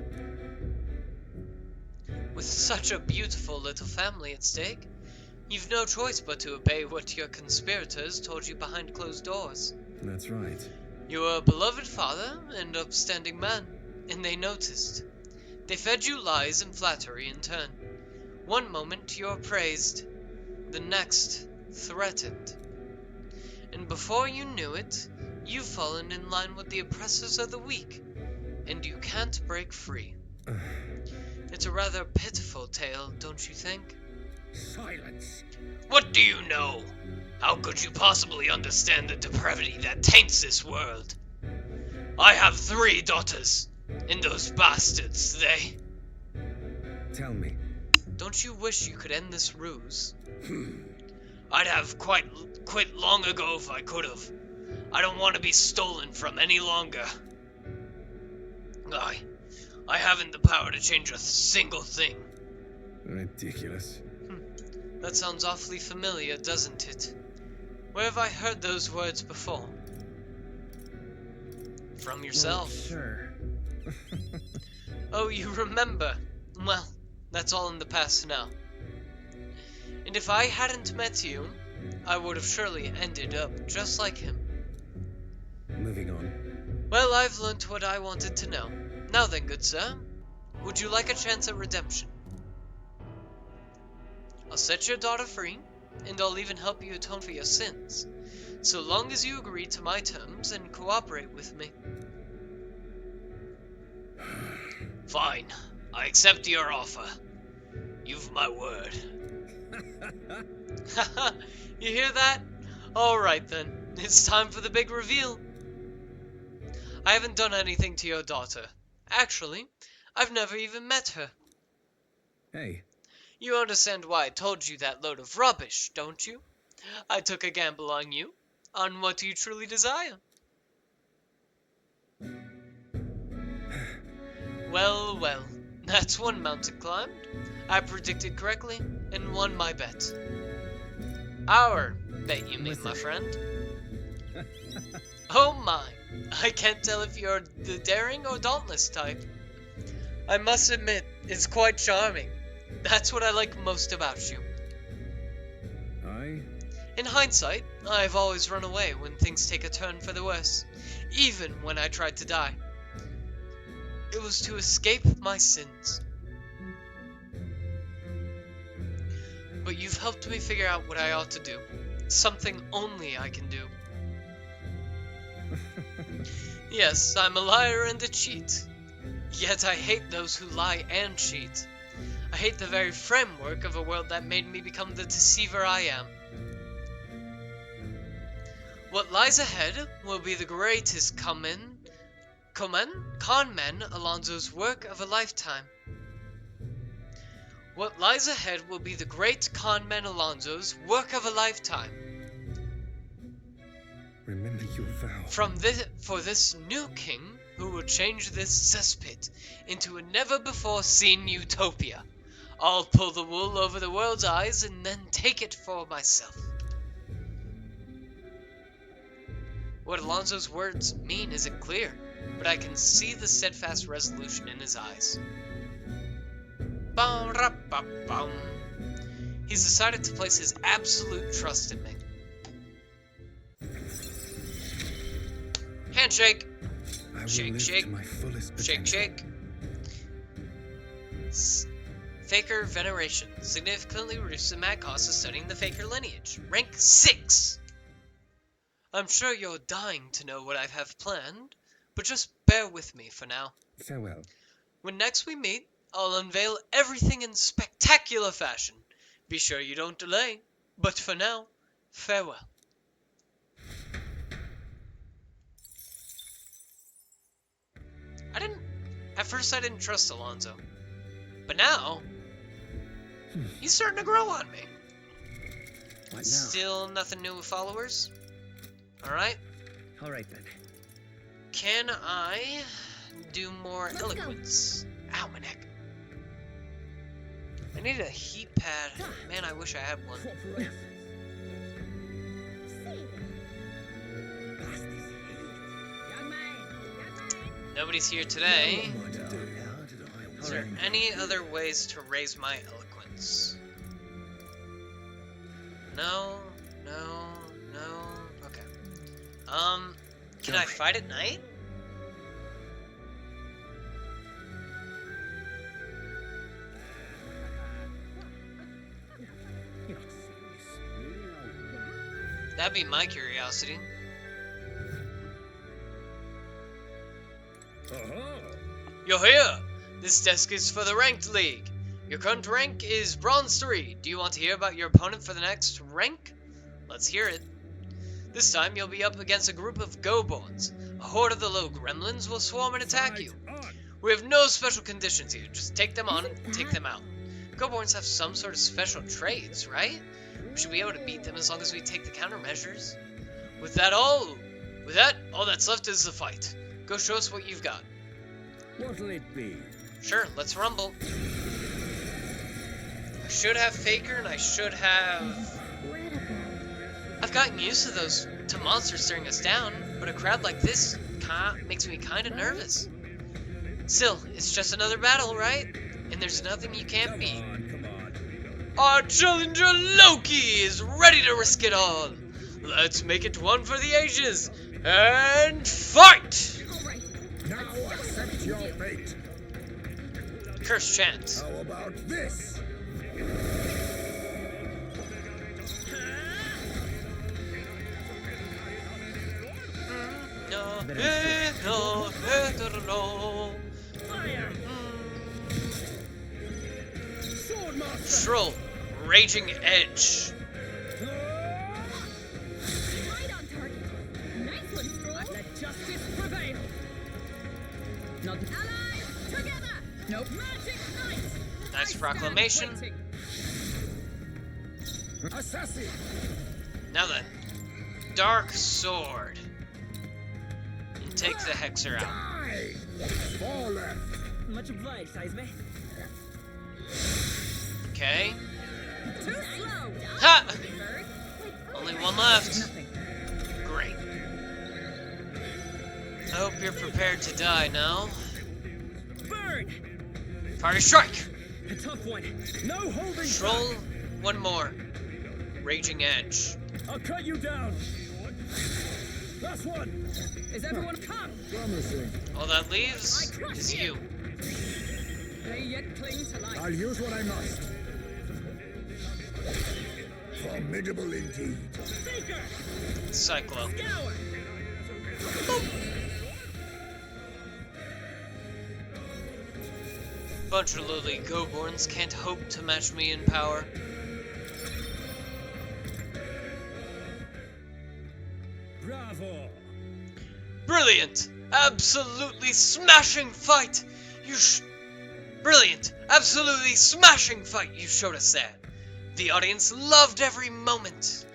With such a beautiful little family at stake, you've no choice but to obey what your conspirators told you behind closed doors. That's right. You're a beloved father and upstanding man, and they noticed. They fed you lies and flattery in turn. One moment you're praised, the next threatened. And before you knew it, you've fallen in line with the oppressors of the weak, and you can't break free. It's a rather pitiful tale, don't you think? Silence! What do you know? How could you possibly understand the depravity that taints this world? I have 3 daughters, and those bastards, Tell me. Don't you wish you could end this ruse? I'd have quit long ago if I could have. I don't want to be stolen from any longer. I haven't the power to change a single thing. Ridiculous. That sounds awfully familiar, doesn't it? Where have I heard those words before? From yourself. Well, sure. Oh, you remember? Well, that's all in the past now. And if I hadn't met you, I would have surely ended up just like him. Moving on. Well, I've learnt what I wanted to know. Now then, good sir, would you like a chance at redemption? I'll set your daughter free, and I'll even help you atone for your sins, so long as you agree to my terms and cooperate with me. Fine, I accept your offer. You've my word. Haha, you hear that? Alright then, it's time for the big reveal. I haven't done anything to your daughter. Actually, I've never even met her. Hey. You understand why I told you that load of rubbish, don't you? I took a gamble on you, on what you truly desire. Well, well, that's one mountain climbed. I predicted correctly, and won my bet. Our bet, you mean, my friend? Oh my, I can't tell if you're the daring or dauntless type. I must admit, it's quite charming. That's what I like most about you. In hindsight, I've always run away when things take a turn for the worse, even when I tried to die. It was to escape my sins. But you've helped me figure out what I ought to do. Something only I can do. Yes, I'm a liar and a cheat. Yet I hate those who lie and cheat. I hate the very framework of a world that made me become the deceiver I am. What lies ahead will be the greatest con men Alonso's work of a lifetime. What lies ahead will be the great con man Alonso's work of a lifetime. Remember your vow. For this new king who will change this cesspit into a never-before-seen utopia. I'll pull the wool over the world's eyes and then take it for myself. What Alonso's words mean isn't clear, but I can see the steadfast resolution in his eyes. He's decided to place his absolute trust in me. Handshake! I will Shake, live shake. to my fullest Shake, potential. shake. Faker Veneration. Significantly reduces the mad cost of studying the Faker lineage. Rank 6! I'm sure you're dying to know what I have planned, but just bear with me for now. Farewell. When next we meet, I'll unveil everything in spectacular fashion. Be sure you don't delay. But for now, farewell. At first I didn't trust Alonso. But now, he's starting to grow on me. What now? Still nothing new with followers? Alright. Alright then. Can I do more Let's eloquence? Ow, my neck. I need a heat pad. Man, I wish I had one. Nobody's here today. Is there any other ways to raise my eloquence? No. Okay. Can I fight at night? That'd be my curiosity. You're here! This desk is for the Ranked League. Your current rank is Bronze 3. Do you want to hear about your opponent for the next rank? Let's hear it. This time you'll be up against a group of Go-Boards. A horde of the low gremlins will swarm and attack you. We have no special conditions here. Just take them on and take them out. Goborns have some sort of special trades, right? We should be able to beat them as long as we take the countermeasures. With that, all that's left is the fight. Go show us what you've got. What'll it be? Sure, let's rumble. I should have Faker and I should have... I've gotten used to to monsters staring us down, but a crowd like this makes me kinda nervous. Still, it's just another battle, right? And there's nothing you can't beat. Come on. Our challenger Loki is ready to risk it all. Let's make it one for the ages and fight! Now accept your fate. Curse chant. How about this? Troll, Raging Edge. Right on target. Nice one, Stroll. Let justice prevail. Not Allies, together. Nope. Magic Knight. Nice proclamation. Waiting. Assassin! Now then, Dark Sword. And take the Hexer out. Die! Four left. Much obliged, Seisme. Okay. Too slow. Ha! Bird. Only one left. Nothing. Great. I hope you're prepared to die now. Burn! Fire Strike! A tough one. No holding Troll, one more. Raging Edge. I'll cut you down. Last one. Is everyone come? Promising. All that leaves is you. They yet cling to life. I'll use what I must. Formidable indeed. Faker! Cyclo. Scour! Bunch of lowly Goborns can't hope to match me in power. Bravo. Brilliant! Absolutely smashing fight! Brilliant! Absolutely smashing fight you showed us there. The audience loved every moment.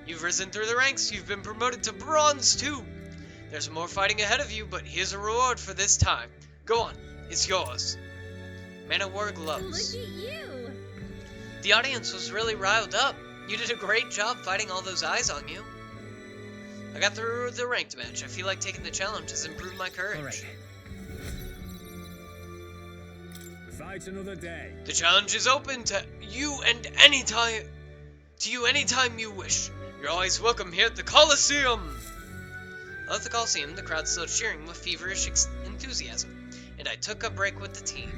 You've risen through the ranks, you've been promoted to bronze too. There's more fighting ahead of you, but here's a reward for this time. Go on, it's yours. Man of War gloves. Look at you. The audience was really riled up. You did a great job fighting all those eyes on you. I got through the ranked match. I feel like taking the challenge has improved my courage. All right. Fight another day. The challenge is open to you anytime you wish. You're always welcome here at the Coliseum. I left the Coliseum, the crowd still cheering with feverish enthusiasm, and I took a break with the team.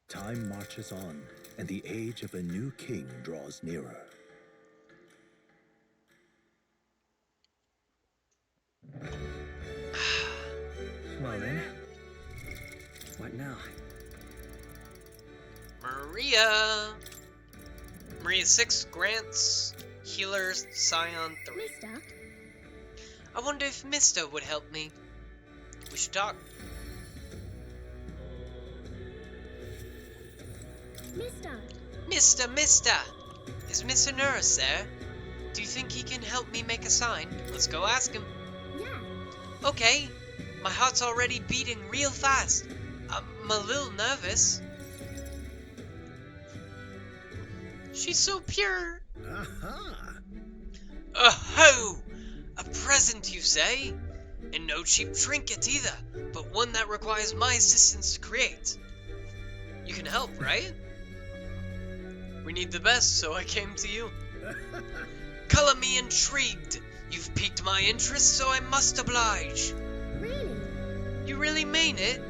Time marches on, and the age of a new king draws nearer. Well then, what now? Maria 6 grants Healer Scion 3. Mister. I wonder if Mister would help me. We should talk. Mister. Is Mr. Nurse there? Do you think he can help me make a sign? Let's go ask him. Yeah. Okay. My heart's already beating real fast. I'm a little nervous. She's so pure. Aha! Oh, a present, you say? And no cheap trinket either, but one that requires my assistance to create. You can help, right? We need the best, so I came to you. Color me intrigued. You've piqued my interest, so I must oblige. Really? You really mean it?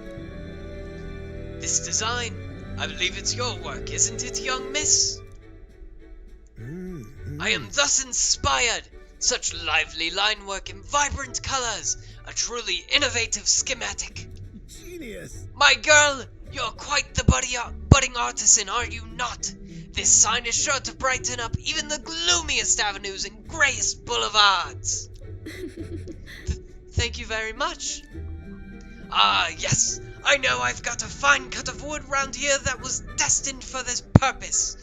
This design, I believe it's your work, isn't it, young miss? I am thus inspired. Such lively line work and vibrant colors. A truly innovative schematic. Genius! My girl, you're quite the budding artisan, are you not? This sign is sure to brighten up even the gloomiest avenues and grayest boulevards. Thank you very much. Ah, yes. I know I've got a fine cut of wood round here that was destined for this purpose.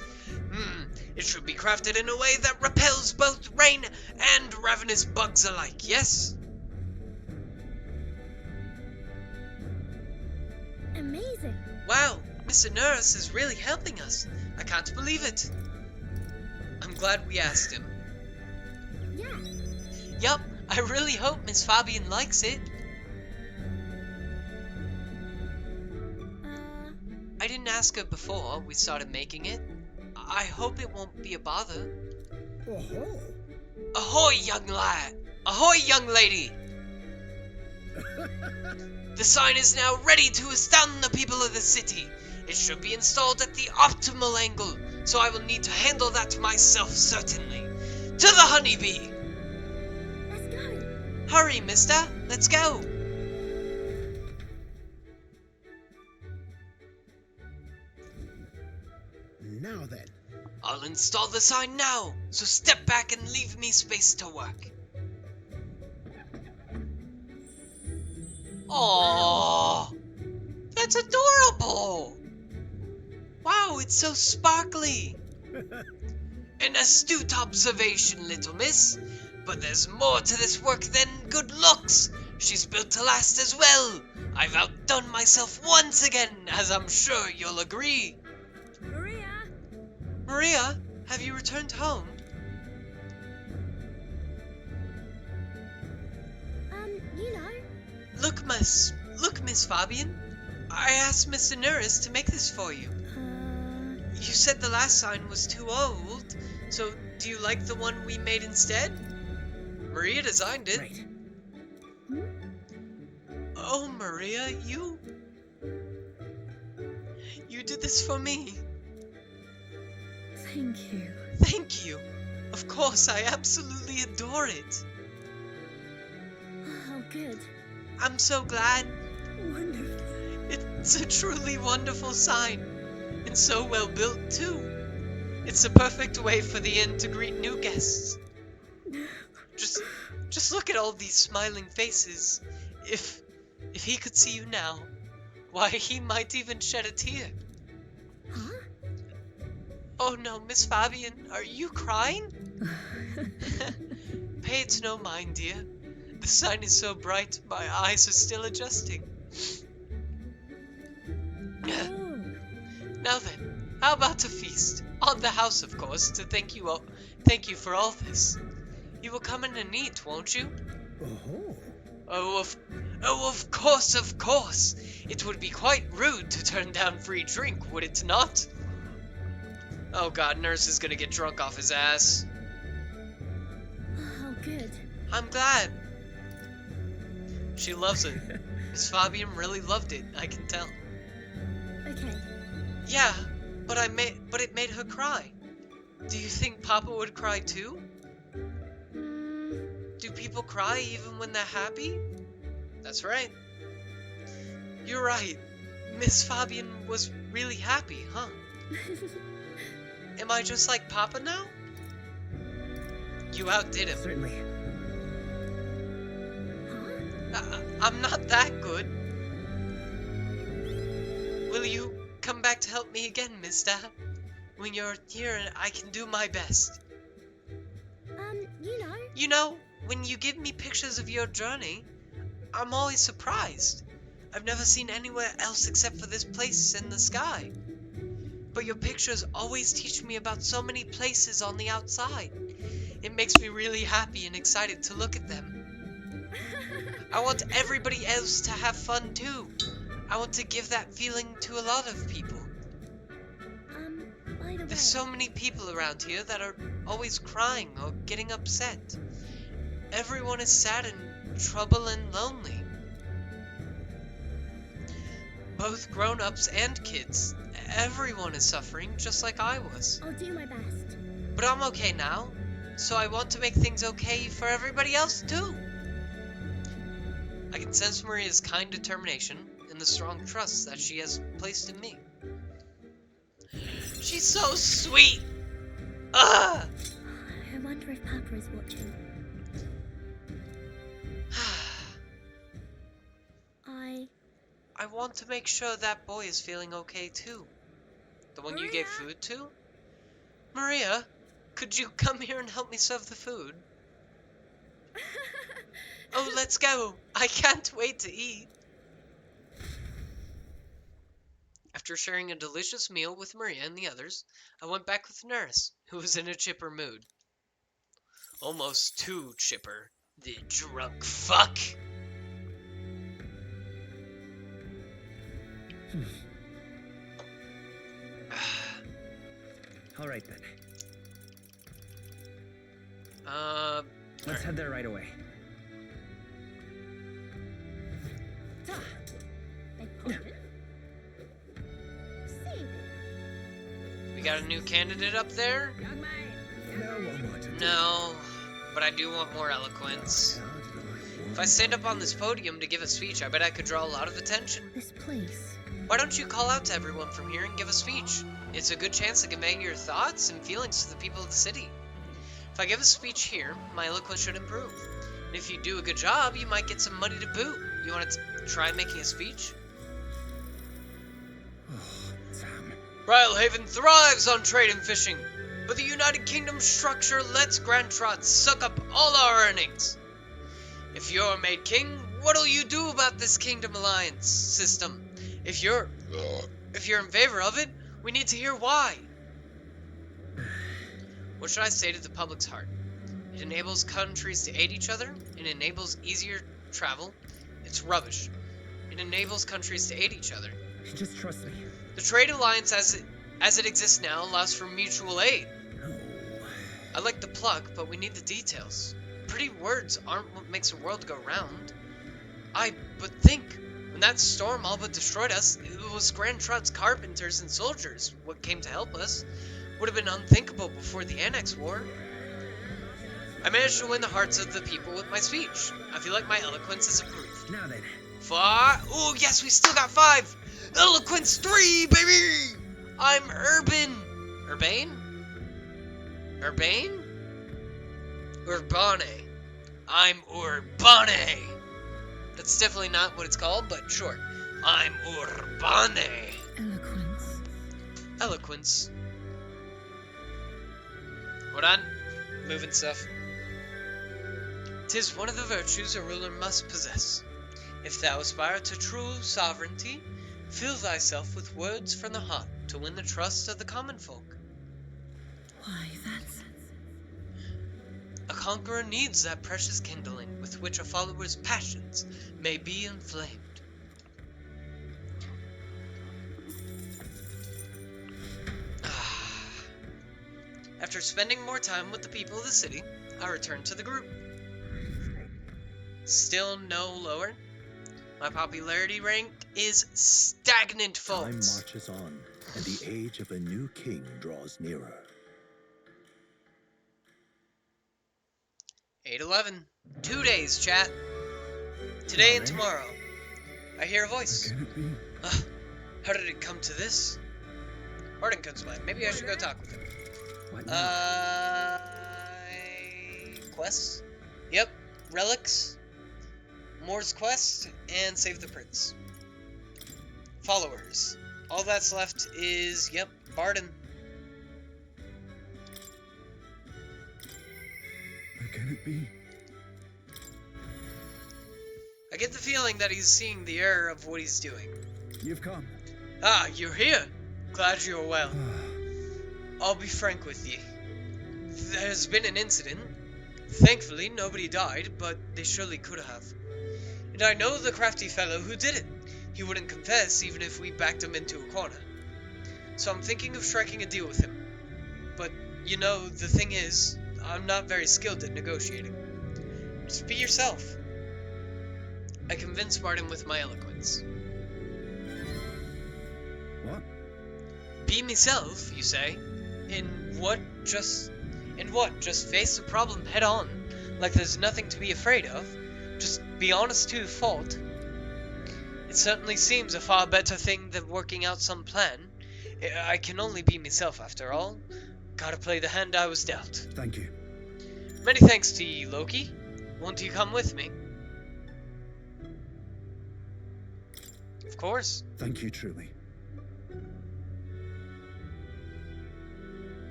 It should be crafted in a way that repels both rain and ravenous bugs alike, yes? Amazing. Wow, Mr. Nurse is really helping us. I can't believe it. I'm glad we asked him. Yeah. Yup, I really hope Miss Fabian likes it. I didn't ask her before we started making it. I hope it won't be a bother. Oh-ho. Ahoy, young lad! Ahoy, young lady! The sign is now ready to astound the people of the city. It should be installed at the optimal angle, so I will need to handle that myself, certainly. To the honeybee! Let's go. Hurry, mister! Let's go! Now then. I'll install the sign now, so step back and leave me space to work. Aww! That's adorable! Wow, it's so sparkly! An astute observation, little miss. But there's more to this work than good looks. She's built to last as well. I've outdone myself once again, as I'm sure you'll agree. Maria. Maria, have you returned home? You know. Look, Miss Fabian. I asked Mr. Nurse to make this for you. You said the last sign was too old, so do you like the one we made instead? Maria designed it. Right. Oh, Maria, you did this for me. Thank you. Thank you. Of course, I absolutely adore it. Oh, good. I'm so glad. Wonderful. It's a truly wonderful sign. And so well built, too. It's the perfect way for the inn to greet new guests. Just look at all these smiling faces. If he could see you now, why, he might even shed a tear. Huh? Oh no, Miss Fabian, are you crying? Pay it no mind, dear. The sign is so bright, my eyes are still adjusting. Oh. Now then, how about a feast? On the house, of course, to thank you for all this. You will come in and eat, won't you? Oh. Of course. It would be quite rude to turn down free drink, would it not? Oh god, Nurse is gonna get drunk off his ass. Oh, good. I'm glad. She loves it. Miss Fabian really loved it, I can tell. Okay. Yeah, but it made her cry. Do you think Papa would cry too? Do people cry even when they're happy? That's right. You're right. Miss Fabian was really happy, huh? Am I just like Papa now? You outdid him. Certainly. I'm not that good. Will you come back to help me again, mister? When you're here and I can do my best. You know. You know, when you give me pictures of your journey, I'm always surprised. I've never seen anywhere else except for this place in the sky. But your pictures always teach me about so many places on the outside. It makes me really happy and excited to look at them. I want everybody else to have fun too. I want to give that feeling to a lot of people. By the way. There's so many people around here that are always crying or getting upset. Everyone is sad and troubled and lonely. Both grown-ups and kids. Everyone is suffering just like I was. I'll do my best. But I'm okay now, so I want to make things okay for everybody else too. I can sense Maria's kind determination and the strong trust that she has placed in me. She's so sweet! Ugh! I wonder if Papa is watching. I want to make sure that boy is feeling okay too. The one you gave food to? Maria, could you come here and help me serve the food? Oh, let's go. I can't wait to eat. After sharing a delicious meal with Maria and the others, I went back with Nurse, who was in a chipper mood. Almost too chipper. The drunk fuck. All right then. Let's head there right away. We got a new candidate up there? Young man. No, but I do want more eloquence. If I stand up on this podium to give a speech, I bet I could draw a lot of attention. This place. Why don't you call out to everyone from here and give a speech? It's a good chance to convey your thoughts and feelings to the people of the city. If I give a speech here, my eloquence should improve. And if you do a good job, you might get some money to boot. You want to try making a speech? Rylehaven thrives on trade and fishing, but the United Kingdom structure lets Grand Trot suck up all our earnings. If you're made king, what'll you do about this kingdom alliance system? If you're in favor of it, we need to hear why. What should I say to the public's heart? It enables countries to aid each other. It enables easier travel. It's rubbish. It enables countries to aid each other. Just trust me. The trade alliance as it exists now allows for mutual aid. No. I like the pluck, but we need the details. Pretty words aren't what makes the world go round. But think, when that storm all but destroyed us, it was Grand Trot's carpenters and soldiers what came to help us. Would have been unthinkable before the Annex War. I managed to win the hearts of the people with my speech. I feel like my eloquence is approved. Now then. Oh yes, we still got 5! Eloquence 3, baby! I'm Urban. Urbane? Urbane? Urbane. I'm Urbane. That's definitely not what it's called, but sure. I'm Urbane. Eloquence. Eloquence. Hold on. Moving stuff. 'Tis one of the virtues a ruler must possess. If thou aspire to true sovereignty, fill thyself with words from the heart to win the trust of the common folk. Why, that's... A conqueror needs that precious kindling with which a follower's passions may be inflamed. After spending more time with the people of the city, I returned to the group. Still no lower. My popularity rank is stagnant, Time folks. marches on, and the age of a new king draws nearer. 8/11. 2 days, chat. Today and tomorrow. I hear a voice. How did it come to this? Arden comes to mind. Maybe I should go talk with him. What now? Quests? Yep. Relics. Moore's quest, and save the prince. Followers. All that's left is, yep, Barden. How can it be? I get the feeling that he's seeing the error of what he's doing. You've come. Ah, you're here. Glad you're well. I'll be frank with you. There's been an incident. Thankfully, nobody died, but they surely could have. And I know the crafty fellow who did it. He wouldn't confess even if we backed him into a corner. So I'm thinking of striking a deal with him. But, you know, the thing is, I'm not very skilled at negotiating. Just be yourself. I convinced Martin with my eloquence. What? Be myself, you say? In what? Just face the problem head on, like there's nothing to be afraid of? Just be honest to a fault? It certainly seems a far better thing than working out some plan. I can only be myself after all. Gotta play the hand I was dealt. Thank you. Many thanks to ye, Loki. Won't you come with me? Of course. Thank you truly.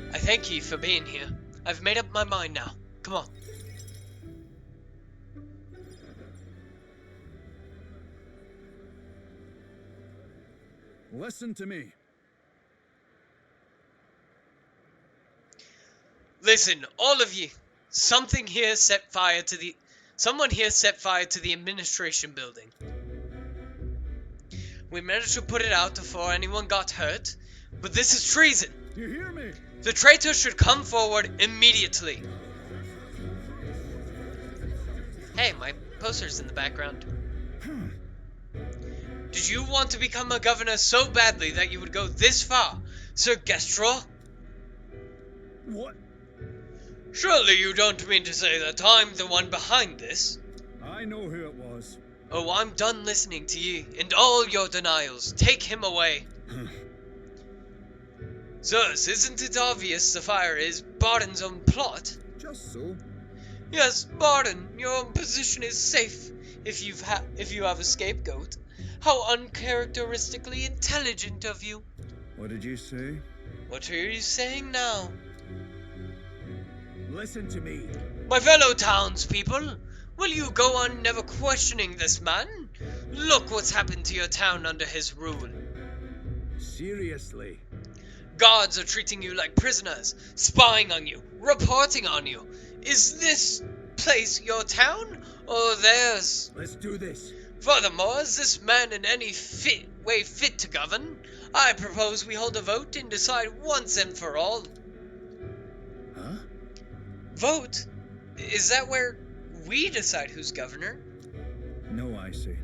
I thank ye for being here. I've made up my mind now. Come on. Listen to me. Listen, all of ye. Someone here set fire to the administration building. We managed to put it out before anyone got hurt, but this is treason. You hear me? The traitor should come forward immediately. Hey, my poster's in the background. Did you want to become a governor so badly that you would go this far, Sir Gestrel? What? Surely you don't mean to say that I'm the one behind this? I know who it was. Oh, I'm done listening to ye and all your denials. Take him away. Sirs, isn't it obvious the fire is Barden's own plot? Just so. Yes, Barden, your own position is safe if you have a scapegoat. How uncharacteristically intelligent of you. What did you say? What are you saying now? Listen to me. My fellow townspeople, will you go on never questioning this man? Look what's happened to your town under his rule. Seriously. Guards are treating you like prisoners, spying on you, reporting on you. Is this place your town or theirs? Let's do this. Furthermore, is this man in any way fit to govern? I propose we hold a vote and decide once and for all. Huh? Vote? Is that where we decide who's governor? No, I see.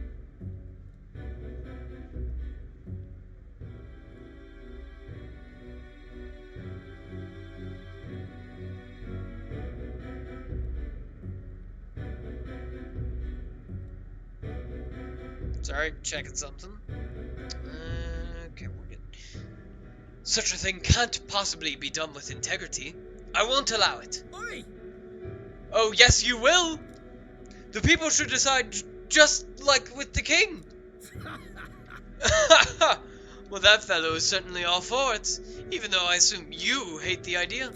Sorry, checking something. Okay, we're good. Such a thing can't possibly be done with integrity. I won't allow it. Oi! Oh, yes, you will! The people should decide just like with the king. Well, that fellow is certainly all for it, even though I assume you hate the idea.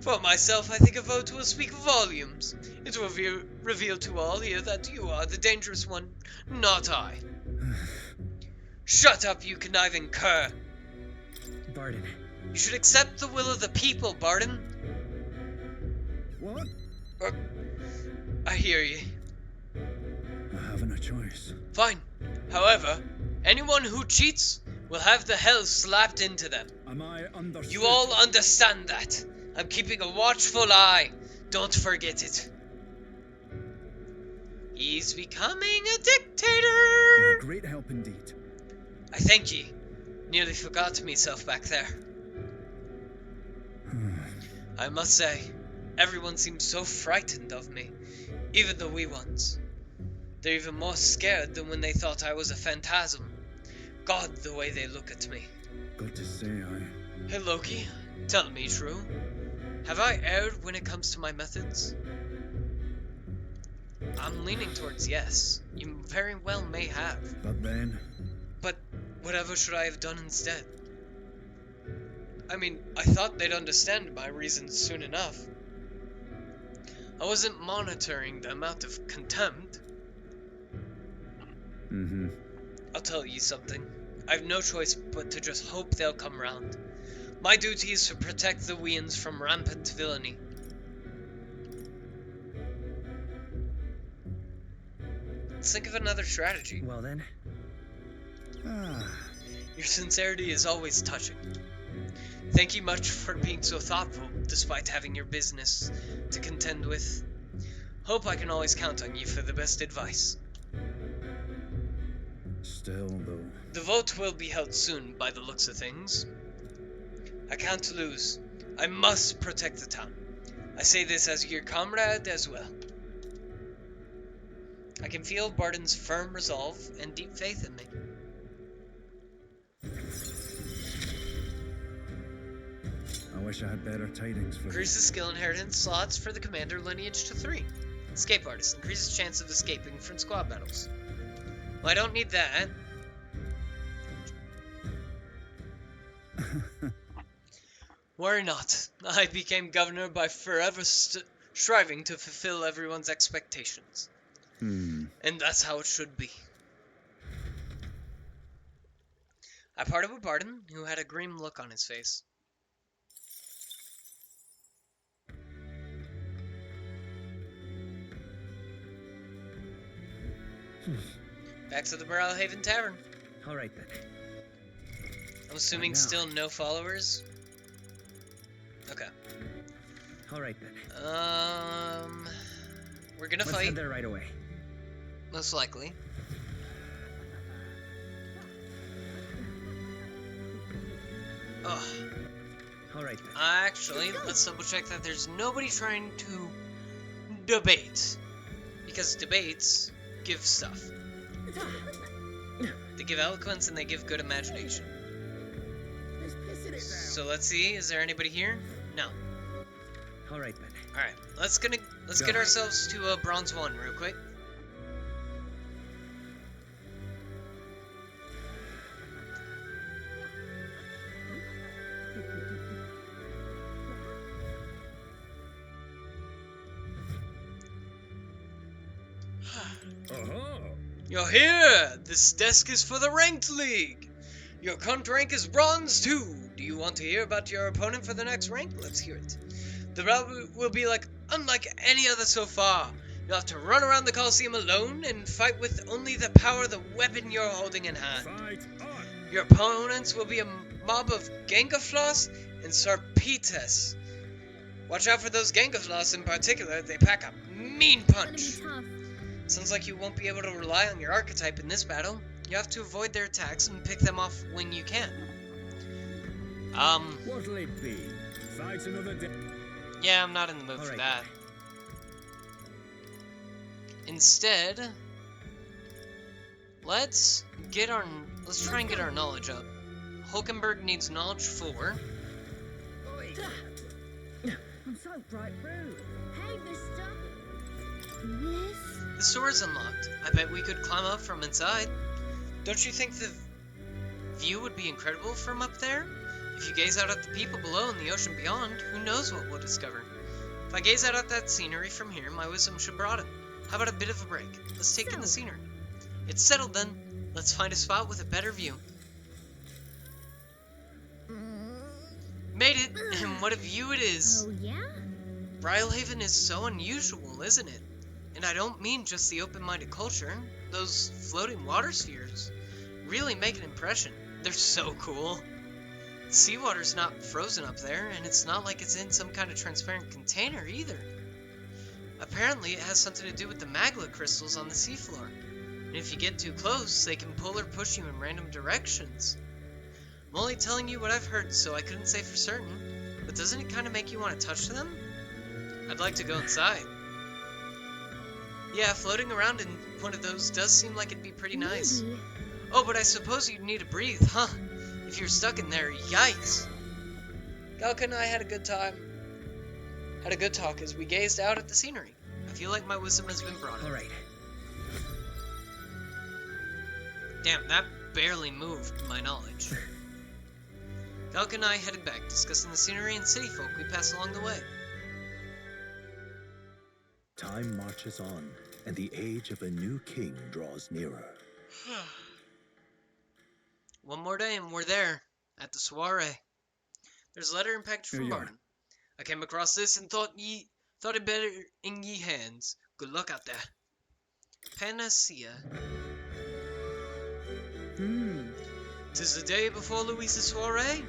For myself, I think a vote will speak volumes. It will reveal to all here that you are the dangerous one, not I. Shut up, you conniving cur. Barden. You should accept the will of the people, Barden. What? I hear ye. I haven't a choice. Fine. However, anyone who cheats will have the hell slapped into them. Am I understood? You all understand that. I'm keeping a watchful eye. Don't forget it. He's becoming a dictator. You're a great help indeed. I thank ye. Nearly forgot myself back there. I must say, everyone seems so frightened of me. Even the wee ones. They're even more scared than when they thought I was a phantasm. God, the way they look at me. Got to say, Hey Loki, tell me true. Have I erred when it comes to my methods? I'm leaning towards yes. You very well may have. But then... But whatever should I have done instead? I mean, I thought they'd understand my reasons soon enough. I wasn't monitoring them out of contempt. I'll tell you something. I've no choice but to just hope they'll come round. My duty is to protect the Weans from rampant villainy. Let's think of another strategy. Well then. Your sincerity is always touching. Thank you much for being so thoughtful, despite having your business to contend with. Hope I can always count on you for the best advice. Still, though, The vote will be held soon, by the looks of things. I can't lose. I must protect the town. I say this as your comrade as well. I can feel Barden's firm resolve and deep faith in me. I wish I had better tidings for you. Increases skill inheritance slots for the commander lineage to 3. Escape artist. Increases chance of escaping from squad battles. Well, I don't need that. Worry not. I became governor by forever striving to fulfill everyone's expectations. And that's how it should be. I parted with Barden, who had a grim look on his face. Back to the Barrelhaven Tavern. Alright then. I'm assuming now. still no followers? Okay. Alright then. We're gonna Let's fight, head there right away. most likely. Ugh. Alright then. Actually, let's double check that there's nobody trying to debate. Because debates give stuff. They give eloquence and they give good imagination. So let's see, is there anybody here? No. Alright then. Alright, let's get ourselves to bronze 1 real quick. You're here! This desk is for the Ranked League! Your current rank is Bronze 2! Do you want to hear about your opponent for the next rank? Let's hear it. The battle will be unlike any other so far. You'll have to run around the Coliseum alone and fight with only the power of the weapon you're holding in hand. Fight on! Your opponents will be a mob of Gangafloss and Sarpetes. Watch out for those Gangafloss in particular, they pack a mean punch. It's gonna be tough. Sounds like you won't be able to rely on your archetype in this battle. You have to avoid their attacks and pick them off when you can. What'll it be? Fight another day. Yeah, I'm not in the mood for Alright. that. Instead, let's try and get our knowledge up. Hulkenberg needs knowledge 4. I'm so right through. Hey, mister. Miss? The store's unlocked. I bet we could climb up from inside. Don't you think the view would be incredible from up there? If you gaze out at the people below and the ocean beyond, who knows what we'll discover? If I gaze out at that scenery from here, my wisdom should broaden. How about a bit of a break? Let's take in the scenery. It's settled then. Let's find a spot with a better view. Made it, and what a view it is. Oh, yeah? Brylehaven is so unusual, isn't it? And I don't mean just the open-minded culture. Those floating water spheres really make an impression. They're so cool. The seawater's not frozen up there, and it's not like it's in some kind of transparent container either. Apparently it has something to do with the magma crystals on the seafloor. And if you get too close, they can pull or push you in random directions. I'm only telling you what I've heard, so I couldn't say for certain. But doesn't it kind of make you want to touch them? I'd like to go inside. Yeah, floating around in one of those does seem like it'd be pretty nice. Maybe. Oh, but I suppose you'd need to breathe, huh? If you're stuck in there, yikes. Galka and I had a good time. Had a good talk as we gazed out at the scenery. I feel like my wisdom has been broadened. Alright. Damn, that barely moved my knowledge. Galka and I headed back, discussing the scenery and city folk we passed along the way. Time marches on, and the age of a new king draws nearer. One more day and we're there, at the soiree. There's a letter and package Here from you are. Barton. I came across this and thought it better in ye hands. Good luck out there. Panacea. 'Tis the day before Louise's soiree.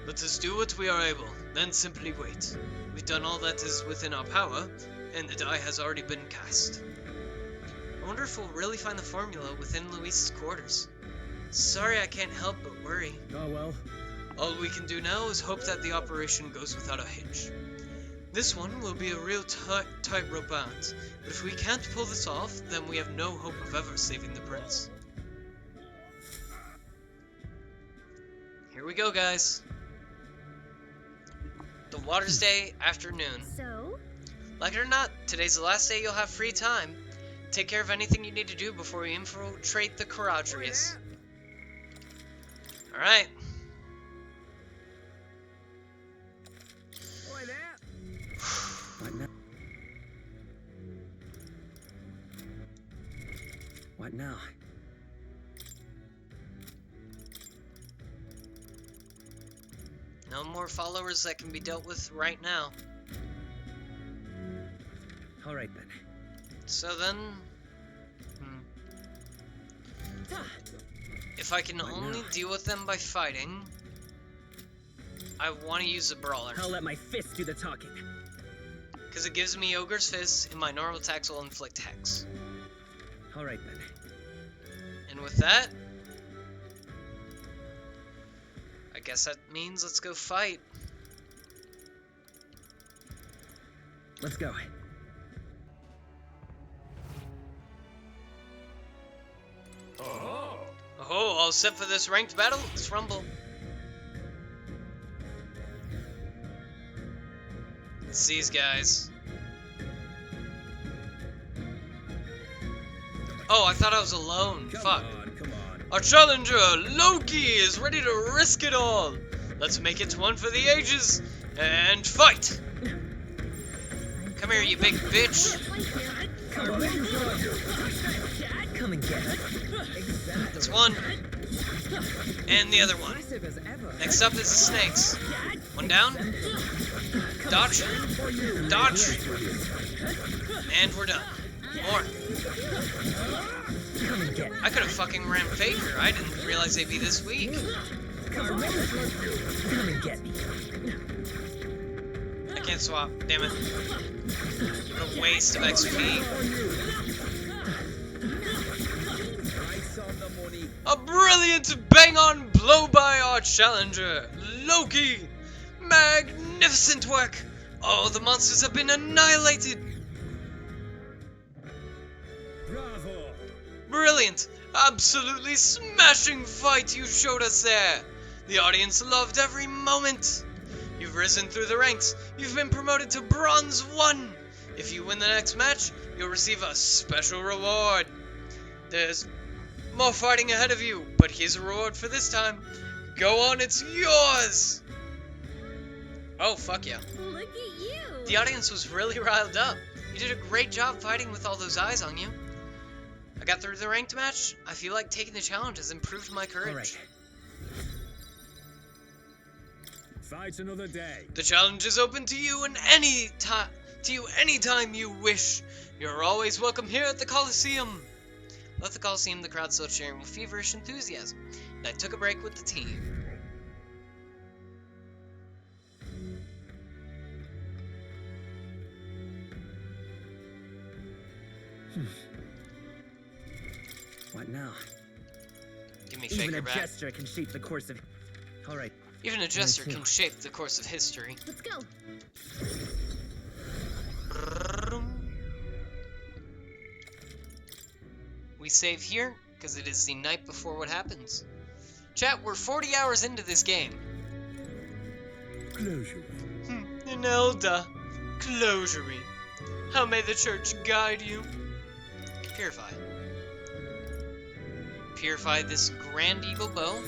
Let us do what we are able, then simply wait. We've done all that is within our power, and the die has already been cast. I wonder if we'll really find the formula within Louise's quarters. Sorry I can't help but worry. Oh well. All we can do now is hope that the operation goes without a hitch. This one will be a real tightrope balance, but if we can't pull this off, then we have no hope of ever saving the prince. Here we go, guys. The Waters Day afternoon. So? Like it or not, today's the last day you'll have free time. Take care of anything you need to do before we infiltrate the Charadrius. Alright. What now? What now? No more followers that can be dealt with right now. All right then. So then... If I can only deal with them by fighting, I want to use a brawler. I'll let my fist do the talking. Because it gives me Ogre's Fist, and my normal attacks will inflict Hex. All right then. And with that, I guess that means let's go fight. Let's go. Oh, all set for this ranked battle? Let's rumble. It's these guys. Oh, I thought I was alone. Fuck. Come on. Our challenger, Loki, is ready to risk it all. Let's make it one for the ages and fight. Come here, you big bitch. Come and get it. That's one. And the other one. Next up is the snakes. One down. Dodge. Dodge. And we're done. More. I could have fucking ran Faker. I didn't realize they'd be this weak. Come and get me. I can't swap. Damn it. What a waste of XP. A brilliant bang-on blow by our challenger, Loki! Magnificent work! All the monsters have been annihilated! Bravo! Brilliant! Absolutely smashing fight you showed us there! The audience loved every moment! You've risen through the ranks. You've been promoted to Bronze 1! If you win the next match, you'll receive a special reward. There's more fighting ahead of you, but here's a reward for this time. Go on, it's yours! Oh, fuck yeah. Look at you! The audience was really riled up. You did a great job fighting with all those eyes on you. I got through the ranked match. I feel like taking the challenge has improved my courage. All right. Fight another day. The challenge is open to you anytime you wish. You're always welcome here at the Coliseum. Left the Coliseum, the crowd still cheering with feverish enthusiasm, and I took a break with the team. What now? Give me Even Faker a back. gesture can shape the course of... All right. Even a gesture too. can shape the course of history. Let's go! We save here, because it is the night before what happens. Chat, we're 40 hours into this game. Closure. Inelda. Closure. How may the church guide you? Purify. Purify this grand eagle bow.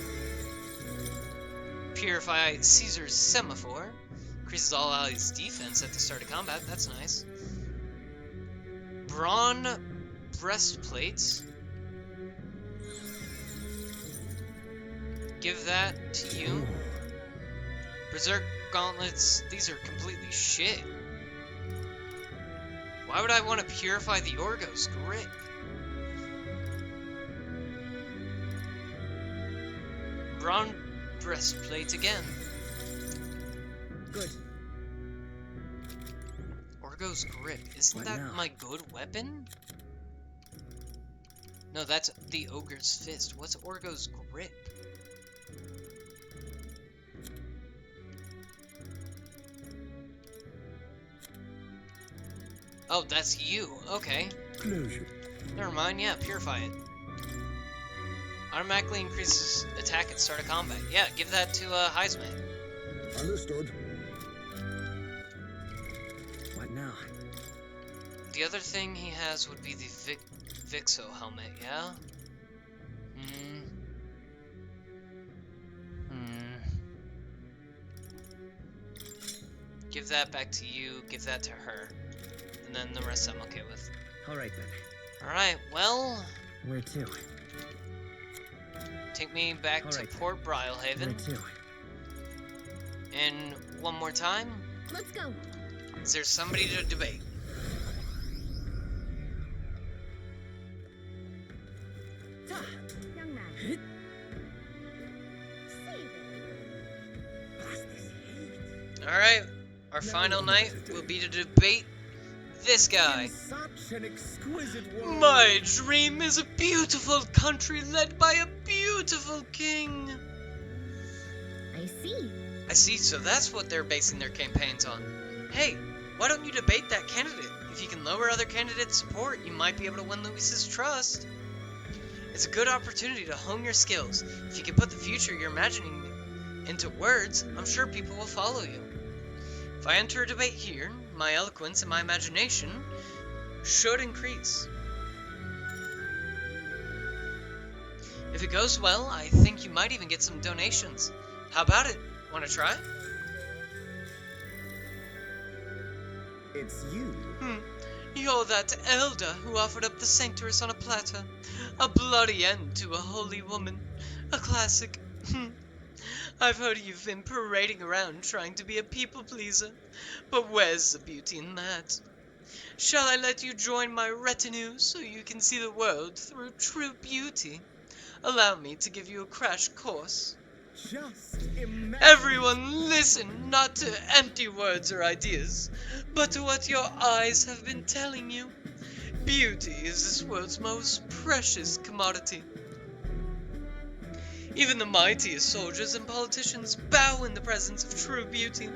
Purify Caesar's semaphore. Increases all allies' defense at the start of combat. That's nice. Brawn breastplates. Give that to you. Berserk gauntlets. These are completely shit. Why would I want to purify the Orgos grip? Brawn breastplate again. Good. Orgos grip. Isn't What that now? my good weapon? No, that's the ogre's fist. What's Orgo's grip? Oh, that's you. Okay. Closure. Never mind. Yeah, purify it. Automatically increases attack at start of combat. Yeah, give that to Heisman. Understood. What now? The other thing he has would be the Vixo helmet, yeah? Give that back to you, give that to her. And then the rest I'm okay with. Alright then. Alright, well, Where to? take me back to Alright then. Port Brilehaven. Where to? And one more time, Let's go. is there somebody to debate? Young man. Save it. Alright, our final night will be to debate this guy. In such an exquisite world. My dream is a beautiful country led by a beautiful king. I see. I see, so that's what they're basing their campaigns on. Hey, why don't you debate that candidate? If you can lower other candidates' support, you might be able to win Luis's trust. It's a good opportunity to hone your skills. If you can put the future you're imagining into words, I'm sure people will follow you. If I enter a debate here, my eloquence and my imagination should increase. If it goes well, I think you might even get some donations. How about it? Want to try? It's you. You're that elder who offered up the Sanctorus on a platter. A bloody end to a holy woman. A classic. I've heard you've been parading around trying to be a people pleaser. But where's the beauty in that? Shall I let you join my retinue so you can see the world through true beauty? Allow me to give you a crash course. Just imagine. Everyone listen, not to empty words or ideas, but to what your eyes have been telling you. Beauty is this world's most precious commodity. Even the mightiest soldiers and politicians bow in the presence of true beauty.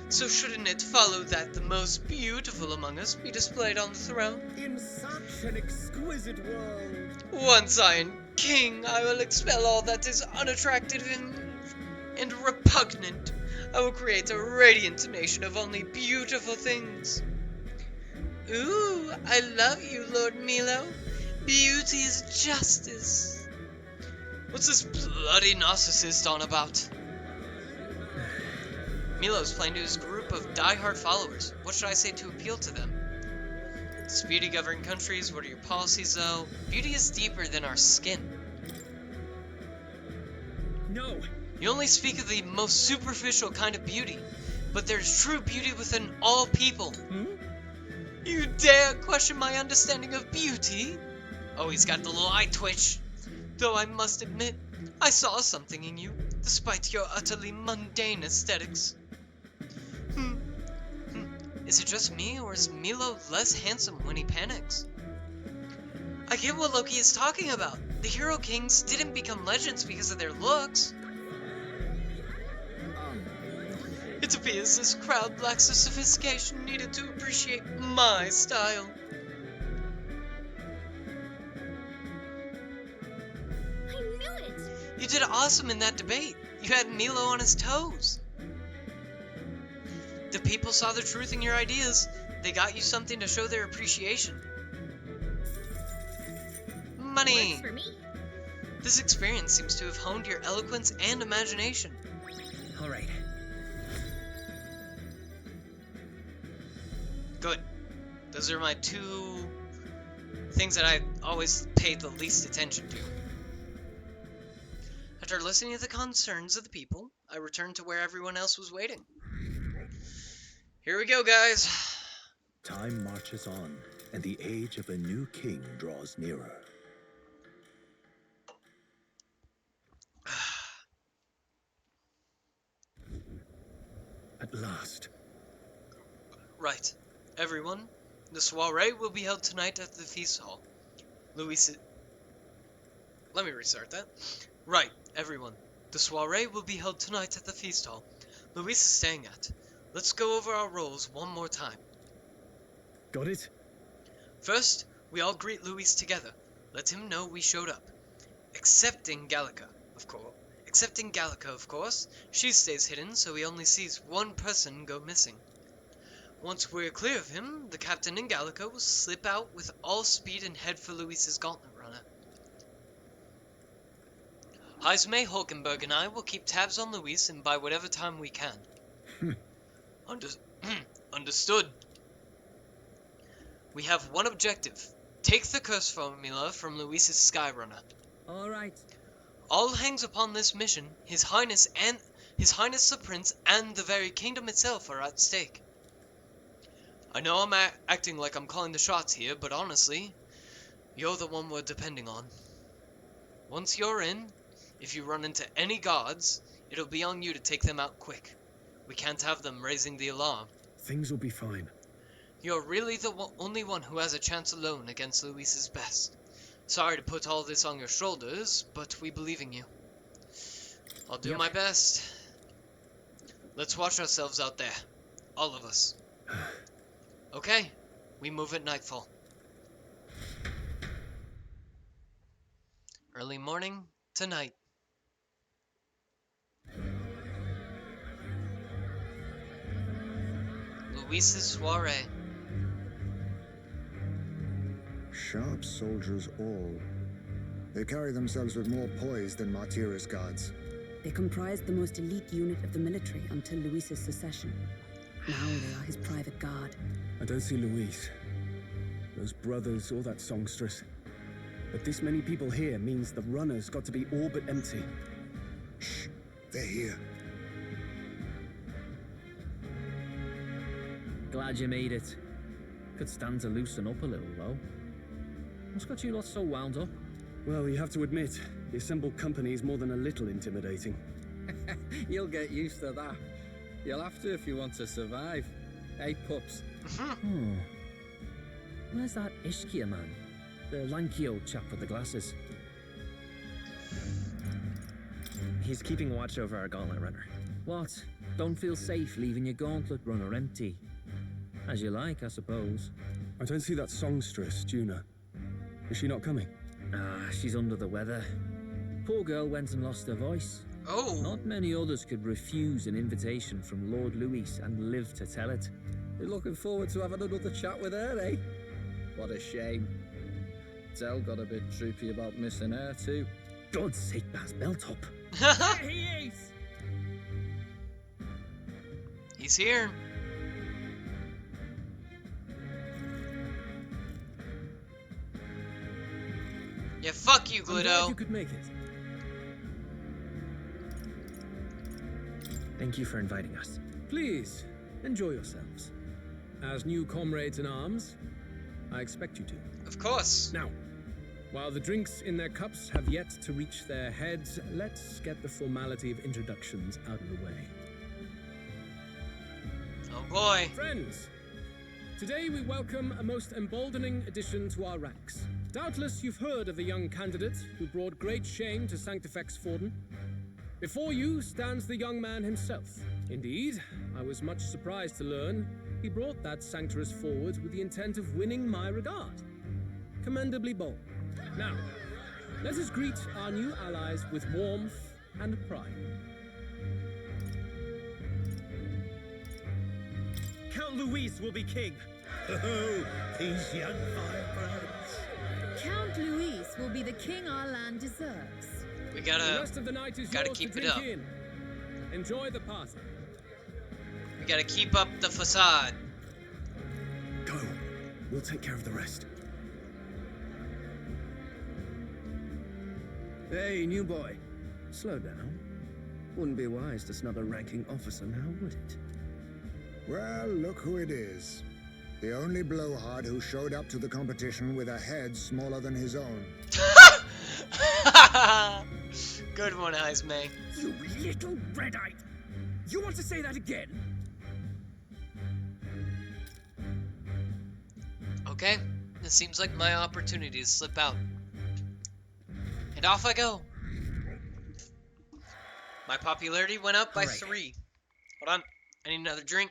So shouldn't it follow that the most beautiful among us be displayed on the throne? In such an exquisite world. Once I am king, I will expel all that is unattractive and repugnant. I will create a radiant nation of only beautiful things. Ooh, I love you, Lord Milo. Beauty is justice. What's this bloody narcissist on about? Milo's playing to his group of die-hard followers. What should I say to appeal to them? Does beauty govern countries? What are your policies, though? Beauty is deeper than our skin. No! You only speak of the most superficial kind of beauty, but there's true beauty within all people. You dare question my understanding of beauty? Oh, he's got the little eye twitch. Though I must admit, I saw something in you, despite your utterly mundane aesthetics. Is it just me, or is Milo less handsome when he panics? I get what Loki is talking about. The hero kings didn't become legends because of their looks. It appears this crowd lacks the sophistication needed to appreciate my style. I knew it! You did awesome in that debate. You had Milo on his toes. The people saw the truth in your ideas. They got you something to show their appreciation. Money! Works for me. This experience seems to have honed your eloquence and imagination. Alright. Good. Those are my two things that I always pay the least attention to. After listening to the concerns of the people, I returned to where everyone else was waiting. Here we go, guys. Time marches on, and the age of a new king draws nearer. At last. Right. Everyone, the soiree will be held tonight at the feast hall. let me restart that. Right, everyone. The soiree will be held tonight at the feast hall Luis is staying at. Let's go over our roles one more time. Got it? First, we all greet Luis together. Let him know we showed up. Excepting Gallica, of course. She stays hidden, so he only sees one person go missing. Once we're clear of him, the captain and Gallica will slip out with all speed and head for Luis's gauntlet runner. Heisme, Hulkenberg, and I will keep tabs on Luis and by whatever time we can. Understood. We have one objective. Take the curse formula from Luis's Skyrunner. All right. All hangs upon this mission. His Highness the Prince and the very kingdom itself are at stake. I know I'm acting like I'm calling the shots here, but honestly, you're the one we're depending on. Once you're in, if you run into any guards, it'll be on you to take them out quick. We can't have them raising the alarm. Things will be fine. You're really the only one who has a chance alone against Luis's best. Sorry to put all this on your shoulders, but we believe in you. I'll do my best. Let's watch ourselves out there. All of us. Okay, we move at nightfall. Early morning to night. Luis's soiree. Sharp soldiers all. They carry themselves with more poise than Martyrus guards. They comprised the most elite unit of the military until Luis's secession. Now they are his private guard. I don't see Luis, those brothers, or that songstress. But this many people here means the runner's got to be all but empty. Shh, they're here. Glad you made it. Could stand to loosen up a little, though. What's got you lot so wound up? Well, you have to admit, the assembled company is more than a little intimidating. You'll get used to that. You'll have to if you want to survive. Hey, pups. Where's that Ishkia man? The lanky old chap with the glasses. He's keeping watch over our gauntlet runner. What? Don't feel safe leaving your gauntlet runner empty? As you like, I suppose. I don't see that songstress, Juna. Is she not coming? Ah, she's under the weather. Poor girl went and lost her voice. Oh. Not many others could refuse an invitation from Lord Luis and live to tell it. You're looking forward to having another chat with her, eh? What a shame. Zell got a bit droopy about missing her, too. God's sake, Baz, belt up. There he is! He's here. Yeah, fuck you, I'm glad Gluto. you could make it. Thank you for inviting us. Please, enjoy yourselves. As new comrades in arms, I expect you to. Of course. Now, while the drinks in their cups have yet to reach their heads, let's get the formality of introductions out of the way. Oh boy. Friends, today we welcome a most emboldening addition to our ranks. Doubtless you've heard of the young candidate who brought great shame to Sanctifex Forden. Before you stands the young man himself. Indeed, I was much surprised to learn he brought that Sanctorus forward with the intent of winning my regard. Commendably bold. Now, let us greet our new allies with warmth and pride. Count Luis will be king. Oh, these young firebrands. Count Luis will be the king our land deserves. We The rest of the night is gotta yours keep to it drink up. in. Enjoy the party. We gotta keep up the facade. Go. We'll take care of the rest. Hey, new boy. Slow down. Wouldn't be wise to snub a ranking officer now, would it? Well, look who it is. The only blowhard who showed up to the competition with a head smaller than his own. Good one, Heisme. You little red-eyed! You want to say that again? Okay, it seems like my opportunity to slip out. And And off I go. My popularity went up by 3. Hold on. I need another drink.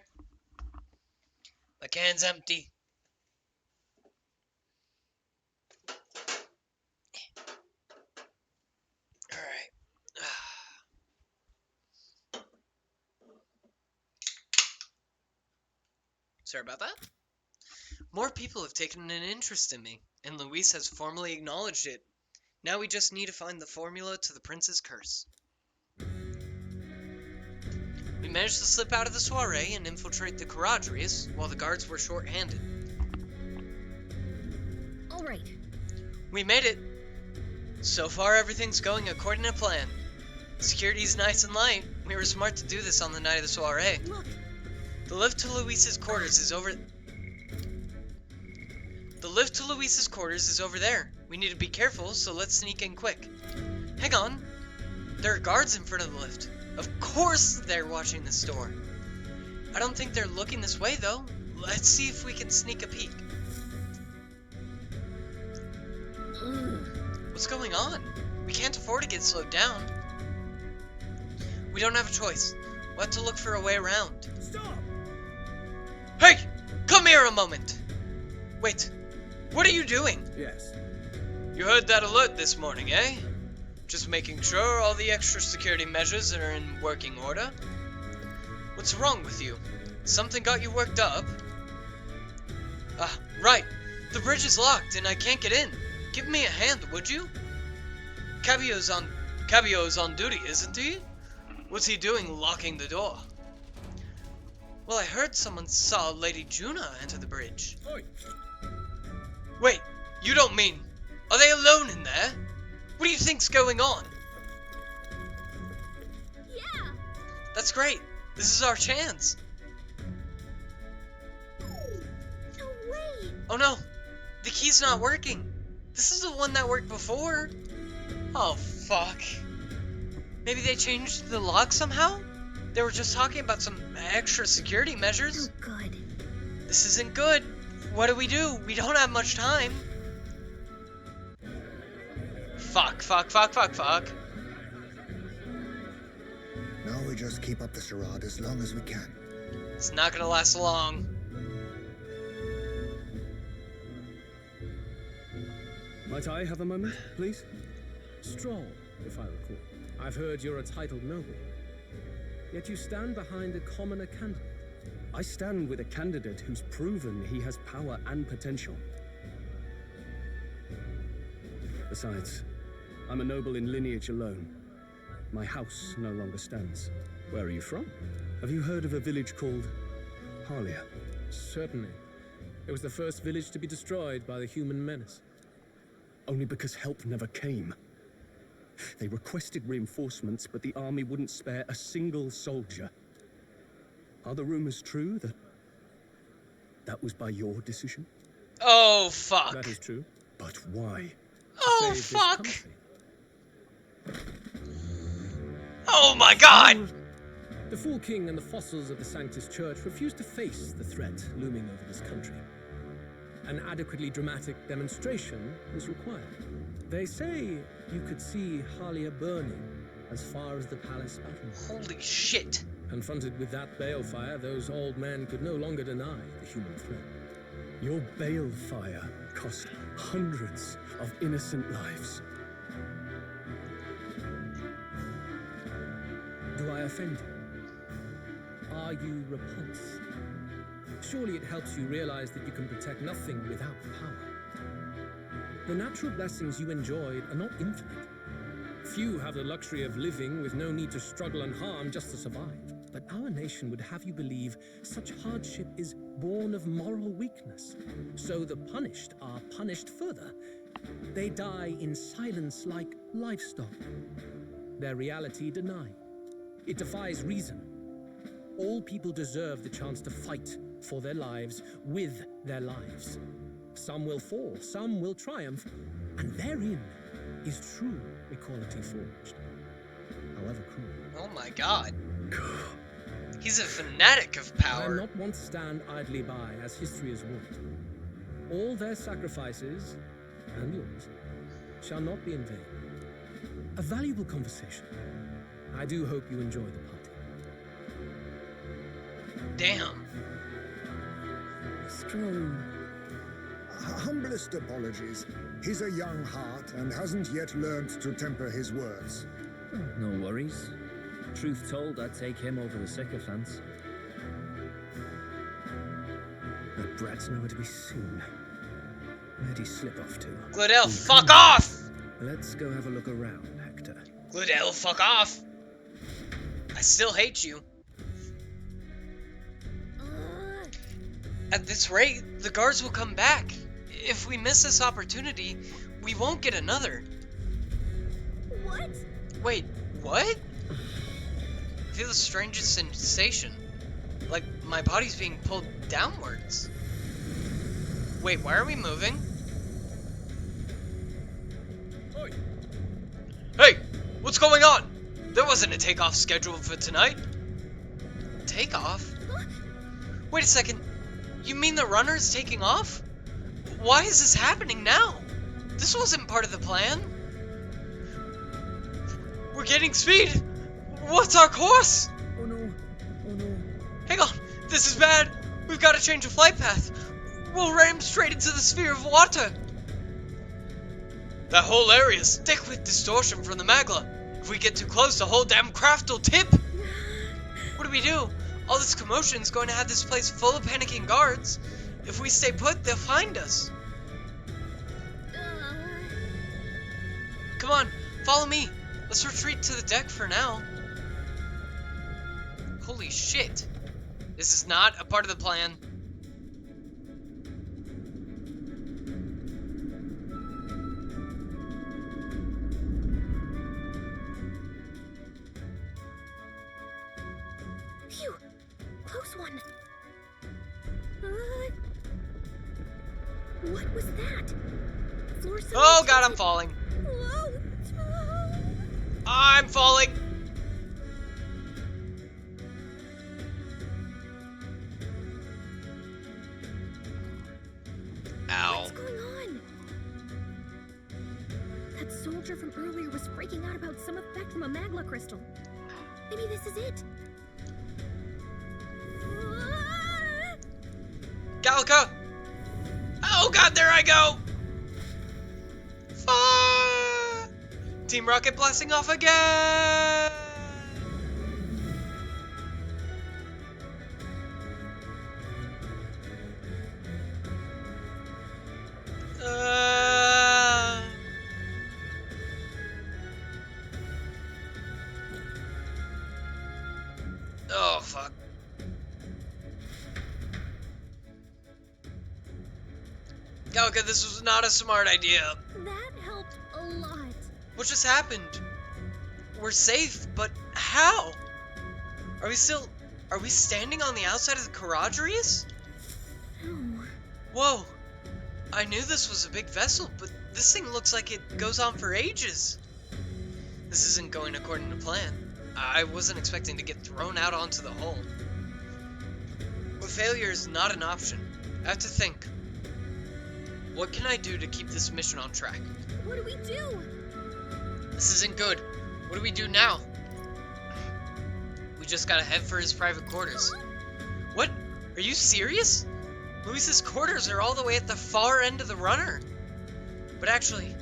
My can's empty. Alright. Sorry about that. More people have taken an interest in me, and Luis has formally acknowledged it. Now we just need to find the formula to the prince's curse. We managed to slip out of the soiree and infiltrate the Charadrius while the guards were short-handed. Alright. We made it. So far, everything's going according to plan. Security's nice and light. We were smart to do this on the night of the soiree. Look. The lift to Luis's quarters is over... The lift to Luis's quarters is over there. We need to be careful, so let's sneak in quick. Hang on. There are guards in front of the lift. Of course they're watching this door. I don't think they're looking this way, though. Let's see if we can sneak a peek. What's going on? We can't afford to get slowed down. We don't have a choice. We'll have to look for a way around. Stop! Hey! Come here a moment! Wait, what are you doing? Yes. You heard that alert this morning, eh? Just making sure all the extra security measures are in working order. What's wrong with you? Something got you worked up? Ah, right. The bridge is locked and I can't get in. Give me a hand, would you? Cabio's on duty, isn't he? What's he doing locking the door? Well, I heard someone saw Lady Juna enter the bridge. Oi. Wait, you don't mean... Are they alone in there? What do you think's going on? Yeah. That's great. This is our chance. No way. Oh no, the key's not working. This is the one that worked before. Oh fuck. Maybe they changed the lock somehow? They were just talking about some extra security measures. Oh god. This isn't good. What do? We don't have much time. Fuck. Now we just keep up the charade as long as we can. It's not gonna last long. Might I have a moment, please? Stroll, if I recall. I've heard you're a titled noble. Yet you stand behind a commoner candidate. I stand with a candidate who's proven he has power and potential. Besides, I'm a noble in lineage alone. My house no longer stands. Where are you from? Have you heard of a village called Harlia? Certainly. It was the first village to be destroyed by the human menace. Only because help never came. They requested reinforcements, but the army wouldn't spare a single soldier. Are the rumors true that was by your decision? Oh, fuck. That is true. But why? Oh, Save this fuck. country. Oh, my God. The Fool King and the fossils of the Sanctus Church refused to face the threat looming over this country. An adequately dramatic demonstration was required. They say you could see Harlia burning as far as the palace battlements. Holy shit. Confronted with that balefire, those old men could no longer deny the human threat. Your balefire cost hundreds of innocent lives. Do I offend you? Are you repulsed? Surely it helps you realize that you can protect nothing without power. The natural blessings you enjoyed are not infinite. Few have the luxury of living with no need to struggle and harm just to survive. But our nation would have you believe such hardship is born of moral weakness. So the punished are punished further. They die in silence like livestock. Their reality denied. It defies reason. All people deserve the chance to fight for their lives with their lives. Some will fall, some will triumph, and therein is true equality forged, however cruel. Oh my god. He's a fanatic of power. I am not one to stand idly by, as history is wont. All their sacrifices, and yours, shall not be in vain. a valuable conversation. I do hope you enjoy the party. Damn. Stroll. Humblest apologies. He's a young heart and hasn't yet learned to temper his words. No worries. Truth told, I'd take him over the sycophants. The brats know where to be soon. Where'd he slip off to? Glidell, fuck off! Let's go have a look around, Hector. Glidell, fuck off! I still hate you. At this rate, the guards will come back. If we miss this opportunity, we won't get another. What? Wait, what? I feel the strangest sensation. Like my body's being pulled downwards. Wait, why are we moving? Oi. Hey, what's going on? There wasn't a takeoff scheduled for tonight. Takeoff? Wait a second. You mean the runner's taking off? Why is this happening now? This wasn't part of the plan. We're getting speed. What's our course? Oh no. Oh no. Hang on. This is bad. We've got to change the flight path. We'll ram straight into the sphere of water. That whole area's thick with distortion from the magma. If we get too close, the whole damn craft will tip. What do we do? All this commotion's going to have this place full of panicking guards. If we stay put, they'll find us. Come on, follow me. Let's retreat to the deck for now. Holy shit. This is not a part of the plan. Phew! Close one. What was that? Floor Oh god, I'm falling. Whoa. I'm falling. Ow. What's going on? That soldier from earlier was freaking out about some effect from a magma crystal. Maybe this is it. Gallica! Oh god, there I go! Team Rocket blasting off again! Oh, fuck. Gallica, this was not a smart idea. That helped a lot. What just happened? We're safe, but how? Are we standing on the outside of the Charadrius? No. Whoa. I knew this was a big vessel, but this thing looks like it goes on for ages. This isn't going according to plan. I wasn't expecting to get thrown out onto the hull. But failure is not an option. I have to think. What can I do to keep this mission on track? What do we do? This isn't good. What do we do now? We just gotta head for his private quarters. What? Are you serious? Luis's quarters are all the way at the far end of the runner. But actually,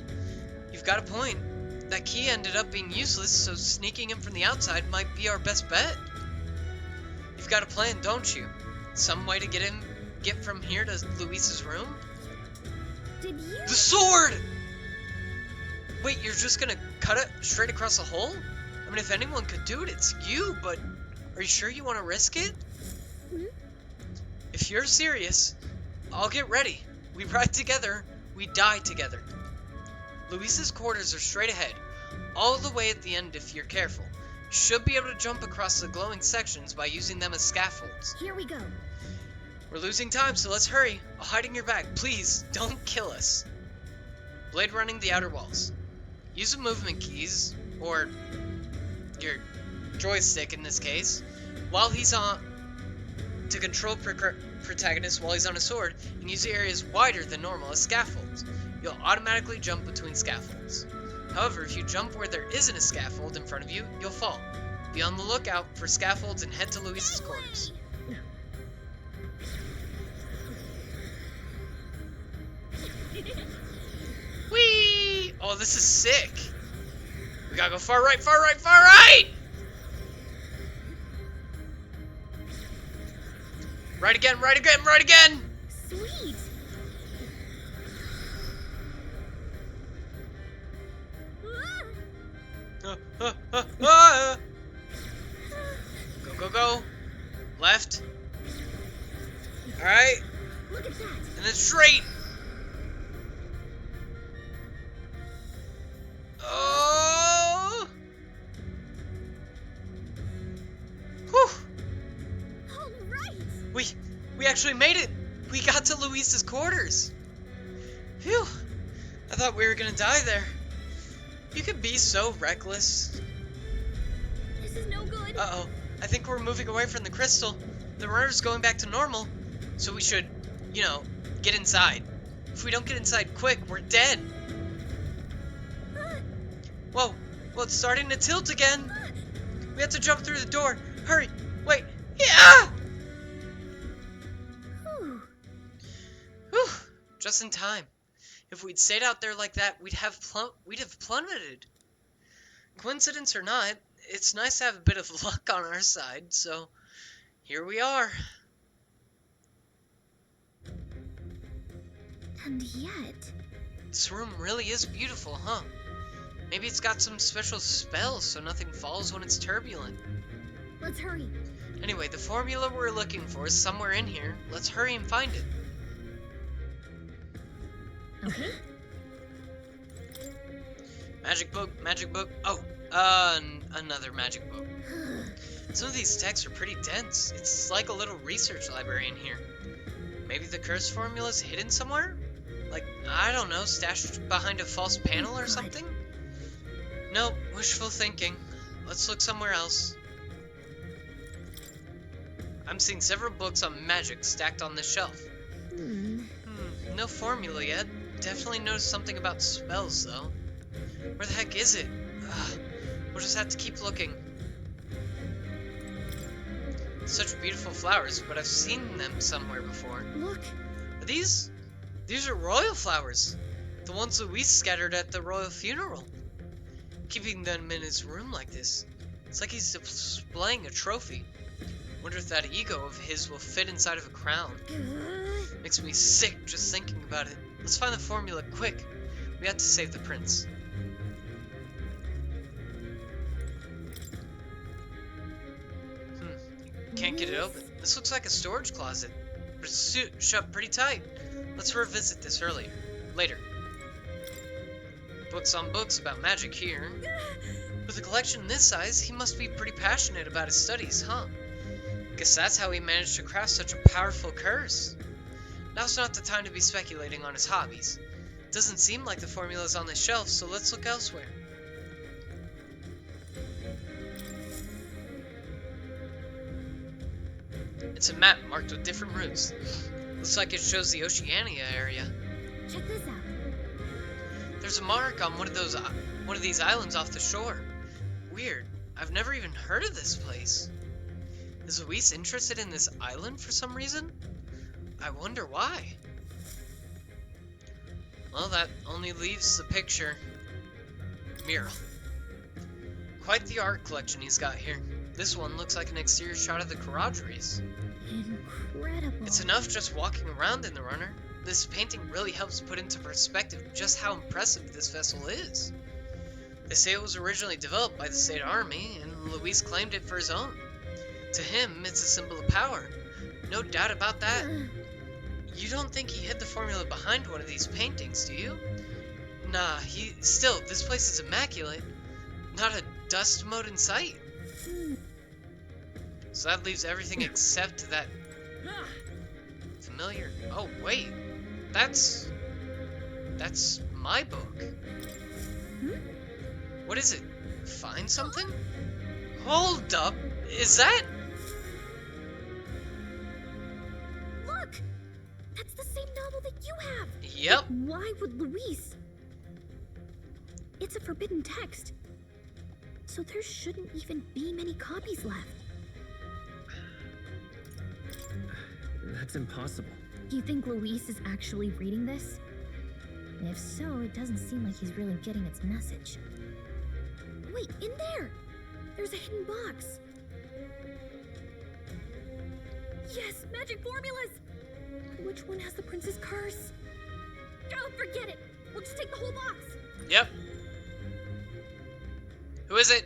you've got a point. That key ended up being useless, so sneaking in from the outside might be our best bet. You've got a plan, don't you? Some way to get from here to Luis's room? Did you? The sword! Wait, you're just gonna cut it straight across the hole? I mean, if anyone could do it, it's you, but are you sure you want to risk it? Hmm? If you're serious, I'll get ready. We ride together, we die together. Luis's quarters are straight ahead, all the way at the end if you're careful. You should be able to jump across the glowing sections by using them as scaffolds. Here we go. We're losing time, so let's hurry. I'll hide in your bag. Please, don't kill us. Blade running the outer walls. Use the movement keys, or your joystick in this case, while he's on, to control protagonist while he's on a sword, and use the areas wider than normal as scaffolds. You'll automatically jump between scaffolds. However, if you jump where there isn't a scaffold in front of you, you'll fall. Be on the lookout for scaffolds and head to Luis's quarters. Whee! Oh, this is sick. We gotta go far right, far right, far right! Right again, right again, right again! Sweet. Ah. Go, go, go. Left. Alright. Look at that. And then straight. Oh! Whew! All right. We actually made it. We got to Luis's quarters. Phew. I thought we were gonna die there. You could be so reckless. This is no good. Uh-oh. I think we're moving away from the crystal. The runner's going back to normal. So we should, you know, get inside. If we don't get inside quick, we're dead. Whoa. Well, it's starting to tilt again. We have to jump through the door. Hurry. Wait. Yeah! Whew. Just in time. If we'd stayed out there like that, we'd have plummeted. Coincidence or not, it's nice to have a bit of luck on our side, so here we are. And yet... This room really is beautiful, huh? Maybe it's got some special spells so nothing falls when it's turbulent. Let's hurry. Anyway, the formula we're looking for is somewhere in here. Let's hurry and find it. Okay. Magic book, magic book. Oh, another magic book. Some of these texts are pretty dense. It's like a little research library in here. Maybe the curse formula's hidden somewhere? Like, I don't know, stashed behind a false panel or something? Nope, wishful thinking. Let's look somewhere else. I'm seeing several books on magic stacked on this shelf. No formula yet. Definitely noticed something about spells, though. Where the heck is it? Ugh, we'll just have to keep looking. Such beautiful flowers, but I've seen them somewhere before. Look. Are these? These are royal flowers. The ones Luis scattered at the royal funeral. Keeping them in his room like this. It's like he's displaying a trophy. Wonder if that ego of his will fit inside of a crown. Makes me sick just thinking about it. Let's find the formula quick. We have to save the prince. Can't get it open. This looks like a storage closet, but it's shut pretty tight. Let's revisit this later. Books on books about magic here. With a collection this size, he must be pretty passionate about his studies, huh? Guess that's how he managed to craft such a powerful curse. Now's not the time to be speculating on his hobbies. Doesn't seem like the formula's on the shelf, so let's look elsewhere. It's a map marked with different routes. Looks like it shows the Oceania area. Check this out. There's a mark on one of these islands off the shore. Weird. I've never even heard of this place. Is Luis interested in this island for some reason? I wonder why. Well, that only leaves the picture. Mural. Quite the art collection he's got here. This one looks like an exterior shot of the Charadrius. Incredible. It's enough just walking around in the runner. This painting really helps put into perspective just how impressive this vessel is. They say it was originally developed by the state army, and Luis claimed it for his own. To him, it's a symbol of power. No doubt about that. You don't think he hid the formula behind one of these paintings, do you? Nah, still, this place is immaculate. Not a dust mote in sight. So that leaves everything except that familiar... Oh, wait. That's my book. What is it? Find something? Hold up. Is that... Look! That's the same novel that you have. Yep. But why would Luis? It's a forbidden text. So there shouldn't even be many copies left. That's impossible. Do you think Luis is actually reading this? If so, it doesn't seem like he's really getting its message. Wait, in there! There's a hidden box. Yes, magic formulas! Which one has the prince's curse? Oh, forget it! We'll just take the whole box! Yep. Who is it?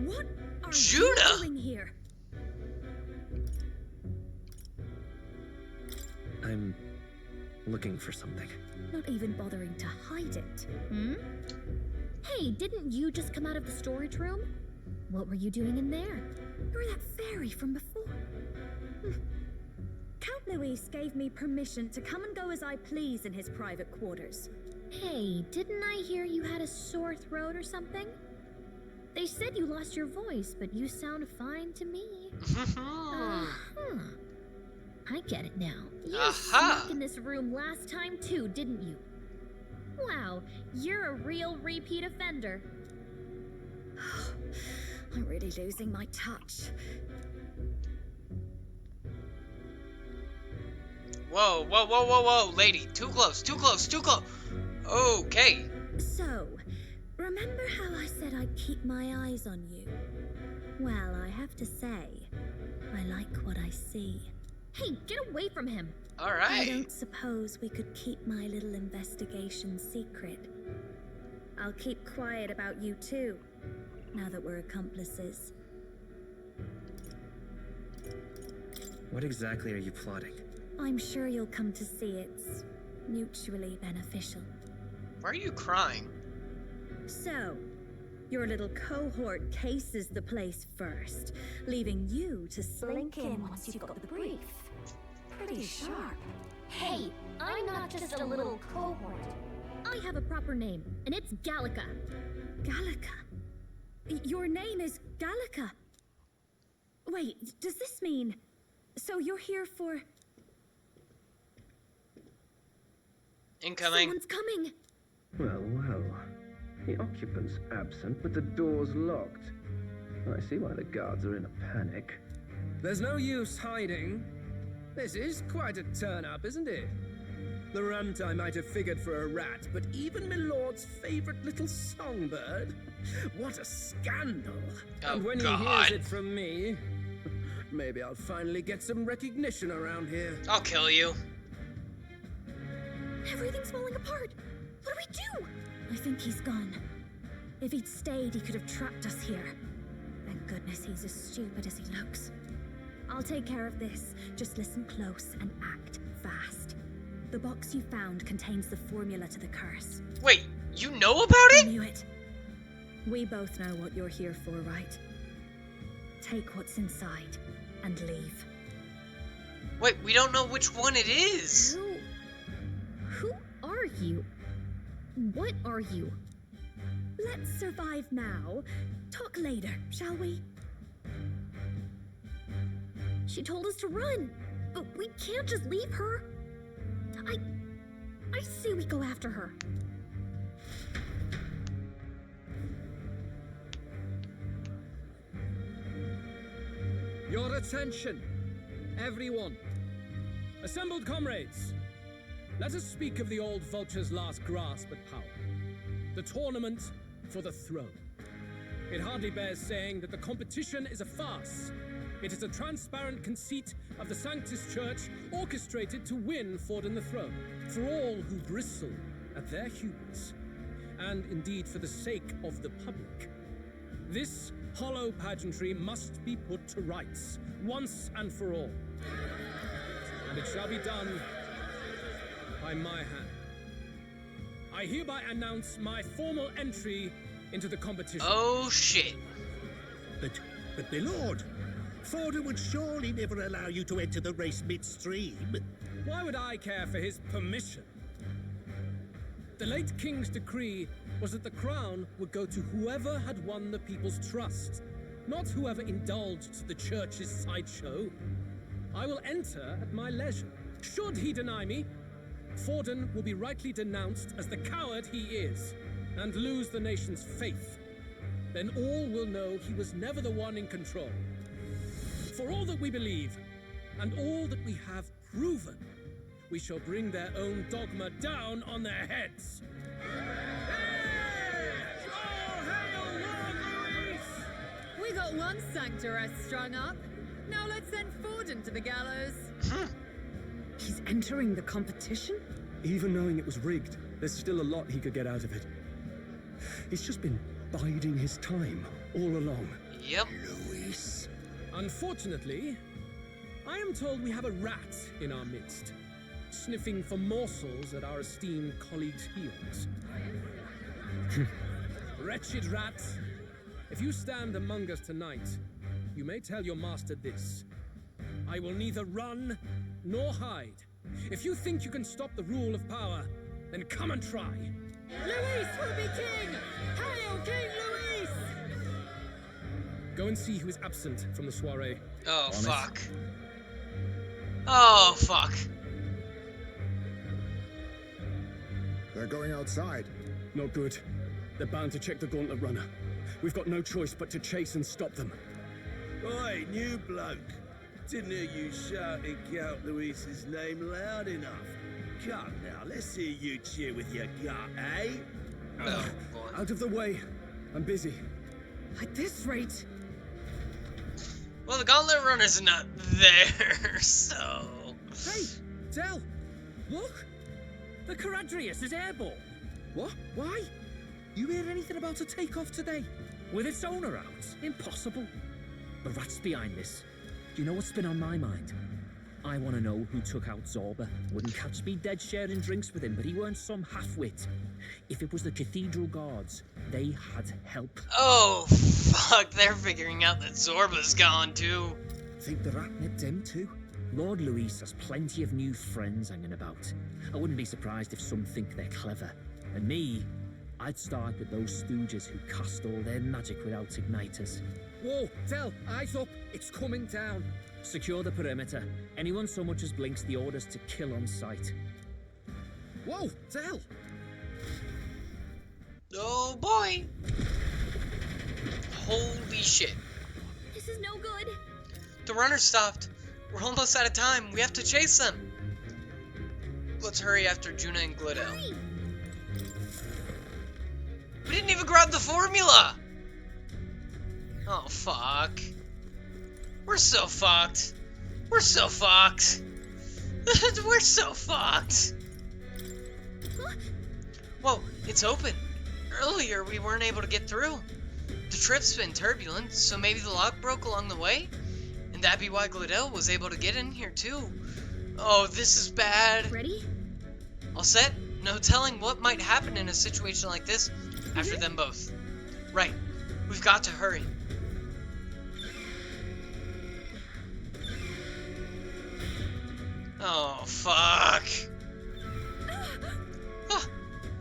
What are Judah! you doing here? I'm looking for something. Not even bothering to hide it. Hmm? Hey, didn't you just come out of the storage room? What were you doing in there? You're that fairy from before. Count Luis gave me permission to come and go as I please in his private quarters. Hey, didn't I hear you had a sore throat or something? They said you lost your voice, but you sound fine to me. I get it now. You snuck in this room last time too, didn't you? Wow, you're a real repeat offender. I'm really losing my touch. Whoa, whoa, whoa, whoa, whoa, lady. Too close, too close, too close. Okay. So, remember how I said I'd keep my eyes on you? Well, I have to say, I like what I see. Hey, get away from him! Alright. I don't suppose we could keep my little investigation secret. I'll keep quiet about you too, now that we're accomplices. What exactly are you plotting? I'm sure you'll come to see it's mutually beneficial. Why are you crying? So, your little cohort cases the place first, leaving you to slink in once you've got the brief. Pretty sharp. Hey, I'm not just a little cohort. I have a proper name, and it's Gallica. Gallica? Your name is Gallica? Wait, does this mean... So you're here for... Incoming. Someone's coming. Well, well. The occupant's absent, but the door's locked. I see why the guards are in a panic. There's no use hiding. This is quite a turn-up, isn't it? The runt I might have figured for a rat, but even Milord's favorite little songbird? What a scandal! Oh, and when God. he hears it from me, maybe I'll finally get some recognition around here. I'll kill you. Everything's falling apart. What do we do? I think he's gone. If he'd stayed, he could have trapped us here. Thank goodness he's as stupid as he looks. I'll take care of this. Just listen close and act fast. The box you found contains the formula to the curse. Wait, you know about I it? knew it. We both know what you're here for, right? Take what's inside and leave. Wait, we don't know which one it is. Who are you? What are you? Let's survive now. Talk later, shall we? She told us to run, but we can't just leave her. I say we go after her. Your attention, everyone. Assembled comrades, let us speak of the old vulture's last grasp at power. The tournament for the throne. It hardly bears saying that the competition is a farce. It is a transparent conceit of the Sanctus Church orchestrated to win Forden the throne, for all who bristle at their hubris, and indeed for the sake of the public. This hollow pageantry must be put to rights, once and for all. And it shall be done by my hand. I hereby announce my formal entry into the competition. Oh, shit. But my lord, Forden would surely never allow you to enter the race midstream. Why would I care for his permission? The late king's decree was that the crown would go to whoever had won the people's trust, not whoever indulged the church's sideshow. I will enter at my leisure. Should he deny me, Forden will be rightly denounced as the coward he is, and lose the nation's faith. Then all will know he was never the one in control. For all that we believe, and all that we have proven, we shall bring their own dogma down on their heads. We got one sanctuary strung up. Now let's send Forden to the gallows. He's entering the competition? Even knowing it was rigged, there's still a lot he could get out of it. He's just been biding his time all along. Yep. Luis. Unfortunately, I am told we have a rat in our midst, sniffing for morsels at our esteemed colleagues' heels. Wretched rat, if you stand among us tonight, you may tell your master this. I will neither run nor hide. If you think you can stop the rule of power, then come and try. Luis will be king! Hail King Luis! Go and see who is absent from the soiree. Oh, fuck. Oh, fuck. They're going outside. Not good. They're bound to check the gauntlet runner. We've got no choice but to chase and stop them. Oi, new bloke. Didn't hear you shouting Count Luis's name loud enough. Come now, let's hear you cheer with your gut, eh? Oh, boy. Out of the way. I'm busy. At this rate... Well, the gauntlet runner's not there, so... Hey, Del! Look! The Charadrius is airborne! What? Why? You hear anything about a takeoff today? With its owner out? Impossible. The rat's behind this. Do you know what's been on my mind? I want to know who took out Zorba. Wouldn't catch me dead sharing drinks with him, but he weren't some half-wit. If it was the Cathedral Guards, they had help. Oh, fuck, they're figuring out that Zorba's gone, too. Think the rat nipped him, too? Lord Luis has plenty of new friends hanging about. I wouldn't be surprised if some think they're clever. And me, I'd start with those stooges who cast all their magic without igniters. Whoa, Del, eyes up. It's coming down. Secure the perimeter. Anyone so much as blinks, the orders to kill on sight. Whoa, Del. Oh, boy. Holy shit. This is no good. The runner stopped. We're almost out of time. We have to chase them. Let's hurry after Juna and Glidell. Hurry. We didn't even grab the formula. Oh, fuck. We're so fucked. We're so fucked. We're so fucked. Whoa, it's open. Earlier, we weren't able to get through. The trip's been turbulent, so maybe the lock broke along the way? And that'd be why Glidell was able to get in here, too. Oh, this is bad. Ready? All set? No telling what might happen in a situation like this after them both. Right. We've got to hurry. Oh, fuck. Ah,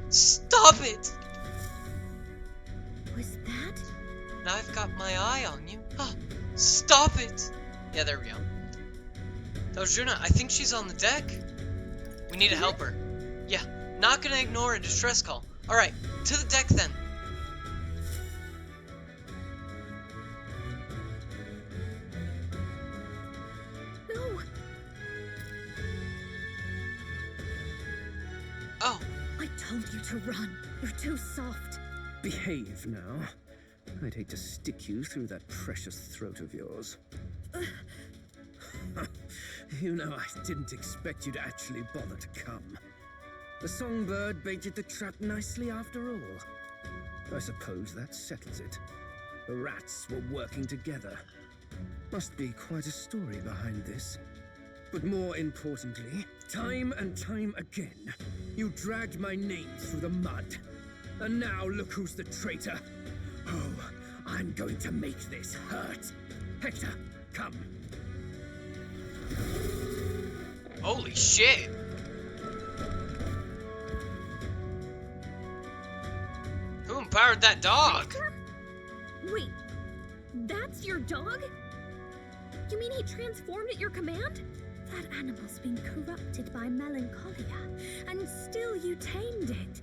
stop it! Was that? Now I've got my eye on you. Ah, stop it! Yeah, there we go. That was Juna. I think she's on the deck. We need to help her. Yeah, not gonna ignore a distress call. Alright, to the deck then. No. Oh. I told you to run. You're too soft. Behave now. I'd hate to stick you through that precious throat of yours. You know, I didn't expect you to actually bother to come. The songbird baited the trap nicely after all. I suppose that settles it. The rats were working together. Must be quite a story behind this. But more importantly, time and time again, you dragged my name through the mud. And now look who's the traitor. Oh, I'm going to make this hurt. Hector, come. Holy shit. Who empowered that dog? Wait, that's your dog? You mean he transformed at your command? that animal's been corrupted by melancholia, and still you tamed it.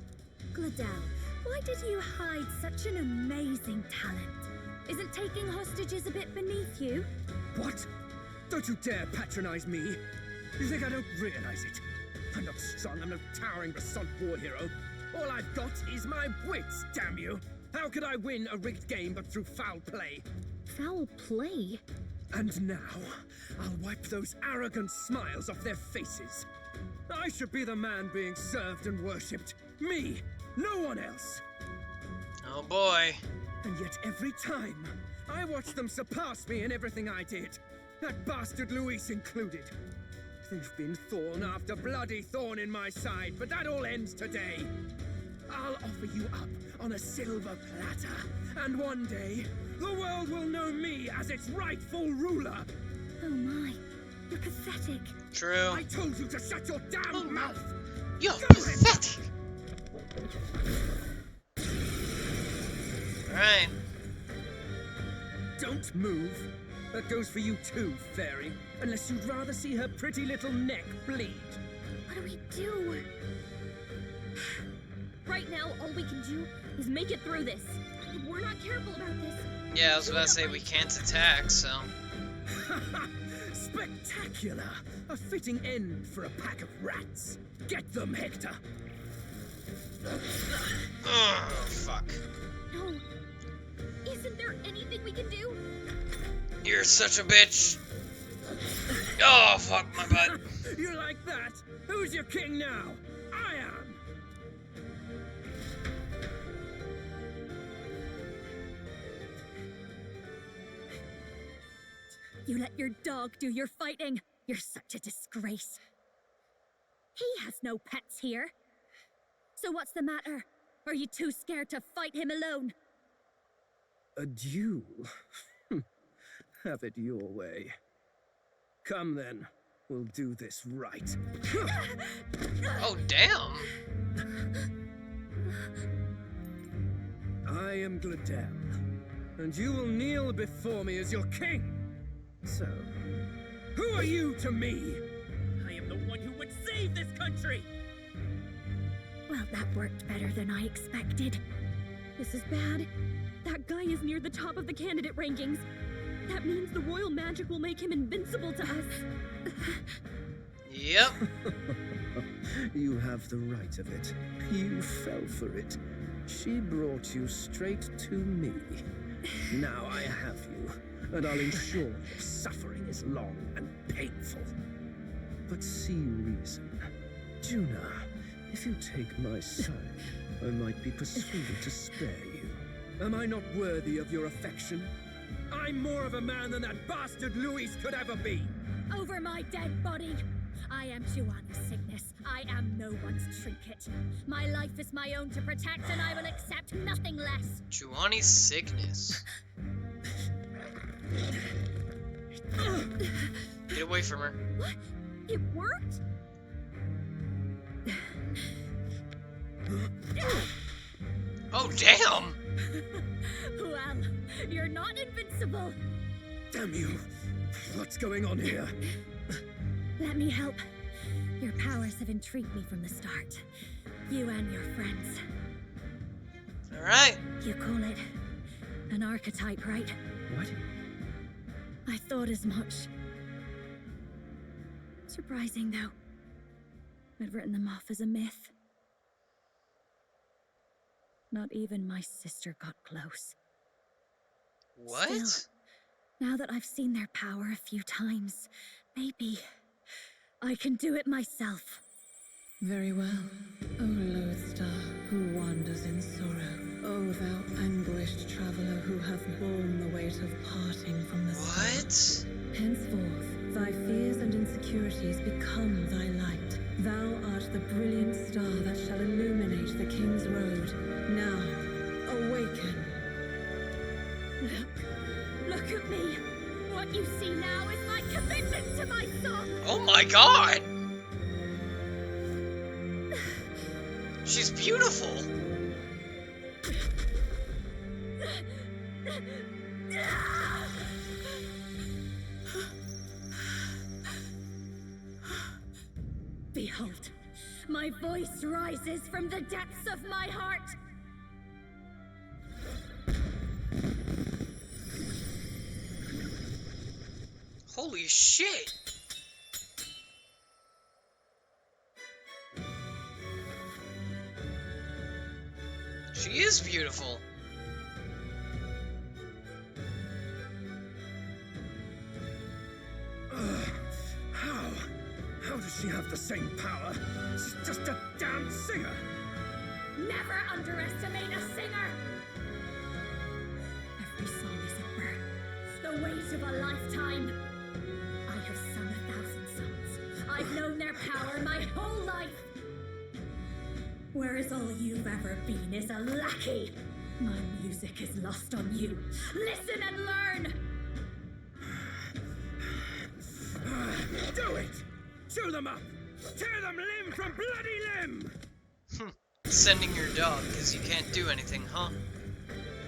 Gladel, why did you hide such an amazing talent? Isn't taking hostages a bit beneath you? What? Don't you dare patronize me! You think I don't realize it? I'm not strong, I'm no towering Basant war hero. All I've got is my wits, damn you! How could I win a rigged game but through foul play? Foul play? And now, I'll wipe those arrogant smiles off their faces. I should be the man being served and worshipped. Me! No one else! Oh boy. And yet every time, I watch them surpass me in everything I did. That bastard Luis included. They've been thorn after bloody thorn in my side, but that all ends today. I'll offer you up on a silver platter, and one day, the world will know me as its rightful ruler. Oh my, you're pathetic. True. I told you to shut your damn mouth. You're pathetic. Alright. Don't move. That goes for you too, fairy. Unless you'd rather see her pretty little neck bleed. What do we do? Right now, all we can do is make it through this. If we're not careful about this... Yeah, I was about to say we can't attack, so... Spectacular! A fitting end for a pack of rats. Get them, Hector! Oh, fuck. No. Isn't there anything we can do? You're such a bitch. Oh, fuck my butt. You like that? Who's your king now? I am! You let your dog do your fighting. You're such a disgrace. He has no pets here. So what's the matter? Are you too scared to fight him alone? A duel? Have it your way. Come then, we'll do this right. Oh, damn. I am Gladel, and you will kneel before me as your king. So, who are you to me? I am the one who would save this country! Well, that worked better than I expected. This is bad. That guy is near the top of the candidate rankings. That means the royal magic will make him invincible to us. Yep. You have the right of it. You fell for it. She brought you straight to me. Now I have you, and I'll ensure your suffering is long and painful. But see reason. Juna, if you take my side, I might be persuaded to spare you. Am I not worthy of your affection? I'm more of a man than that bastard Luis could ever be! Over my dead body! I am Juana's sickness. I am no one's trinket. My life is my own to protect, and I will accept nothing less. Juani's sickness. Get away from her. What? It worked? Oh, damn! Well, you're not invincible. Damn you! What's going on here? Let me help. Your powers have intrigued me from the start. You and your friends. Alright. You call it an archetype, right? What? I thought as much. Surprising, though. I'd written them off as a myth. Not even my sister got close. What? Still, now that I've seen their power a few times, maybe I can do it myself. Very well, O lodestar who wanders in sorrow. O thou anguished traveler who hath borne the weight of parting from the sun. What? Henceforth, thy fears and insecurities become thy light. Thou art the brilliant star that shall illuminate the king's road. Now, awaken. Look at me. What you see now is my commitment to my song. Oh my god! She's beautiful. Behold, my voice rises from the depths of my heart. Holy shit! She is beautiful. How does she have the same power? She's just a damn singer. Never underestimate a singer. Every song is a burn, the weight of a lifetime. I have sung 1,000 songs. I've known their power my whole life. Whereas all you've ever been is a lackey. My music is lost on you. Listen and learn. Do it! Chew them up! Tear them limb from bloody limb! Sending your dog because you can't do anything, huh?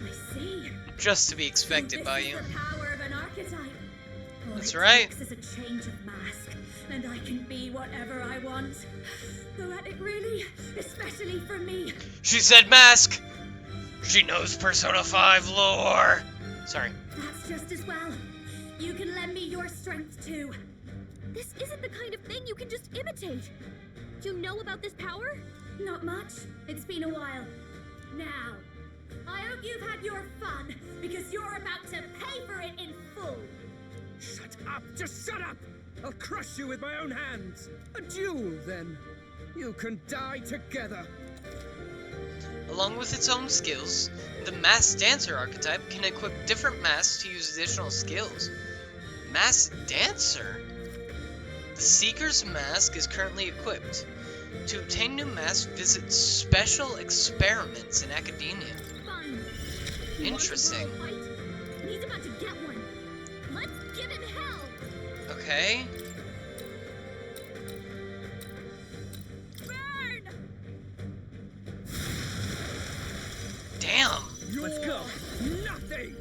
I see. Just to be expected by you. This is the power of an archetype. All That's it right. takes is a change of mask, and I can be whatever I want. Poetic, really, especially for me. She said mask! She knows Persona 5 lore! Sorry. That's just as well. You can lend me your strength too. This isn't the kind of thing you can just imitate. You know about this power? Not much. It's been a while. Now, I hope you've had your fun, because you're about to pay for it in full. Shut up! Just shut up! I'll crush you with my own hands! A duel, then. You can die together. Along with its own skills, the Masked Dancer archetype can equip different masks to use additional skills. Masked Dancer? The Seeker's Mask is currently equipped. To obtain new masks, visit special experiments in academia. Fine. Interesting. He's about to get one. Let's give him hell. Okay. Burn! Damn. Let's go! Nothing!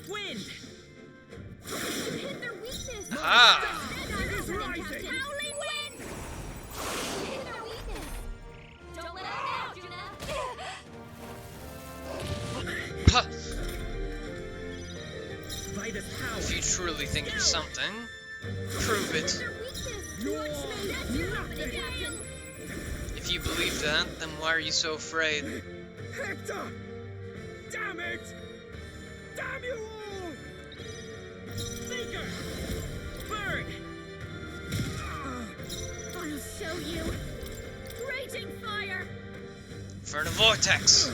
Wind! You hit their weakness. Ah. It is rising! Howling wind! You hit their weakness. Don't let out now, Juna. Puh. By this power! If you truly think you're something, prove it. Their weakness. You're nothing! If you believe that, then why are you so afraid? Hector! Damn it! Damn you all! Seeker! Bird! I'll show you. Raging fire! Inferno Vortex!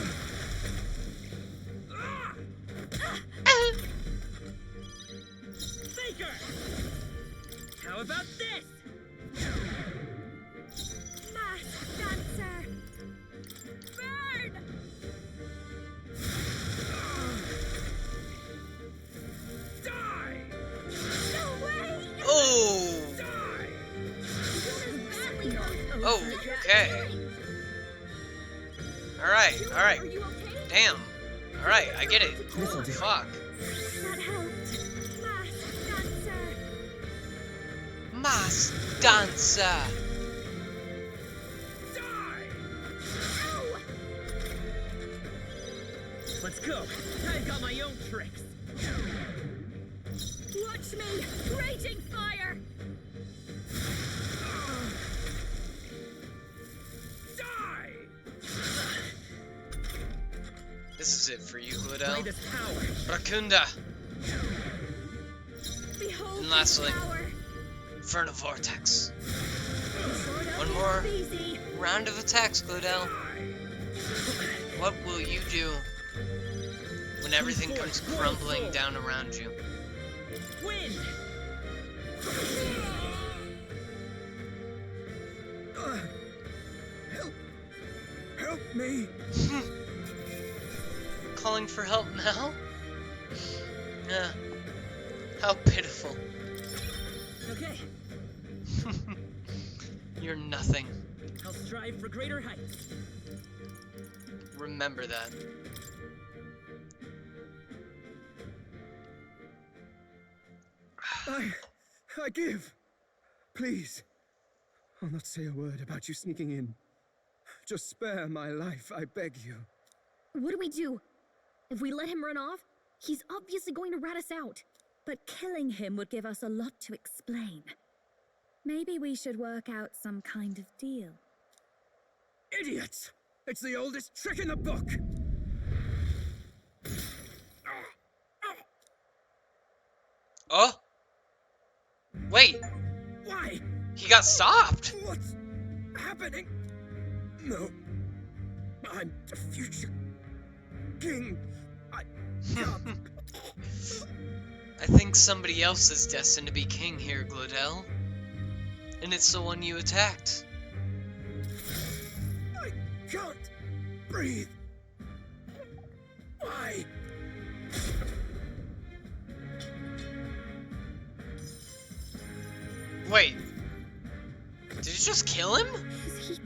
Seeker! How about this? Masked dancer! Burn! Die! No way! Oh! Die! Oh, okay. Alright, alright. Are you okay? Damn. Alright, I get it. This'll do. Fuck. That helped. Masked dancer! Masked Dancer! Die! Ow! Let's go! I've got my own tricks! Watch me! Raging fire! Die! This is it for you, By Glidel. this power! Rakunda! Behold And lastly, this power! Inferno Vortex. Sort of One more easy. round of attacks, Glidel. What will you do when everything comes crumbling down around you? Wind! Help me! Calling for help now? How pitiful. Okay, You're nothing. I'll strive for greater heights. Remember that. I give. Please. I'll not say a word about you sneaking in. Just spare my life, I beg you. What do we do? If we let him run off, he's obviously going to rat us out. But killing him would give us a lot to explain. Maybe we should work out some kind of deal. Idiots! It's the oldest trick in the book! Oh? Wait. Why? He got stopped. What's happening? No. I'm the future king. I can't. I think somebody else is destined to be king here, Glodell. And it's the one you attacked. I can't breathe. Why? Wait. Did you just kill him? Is he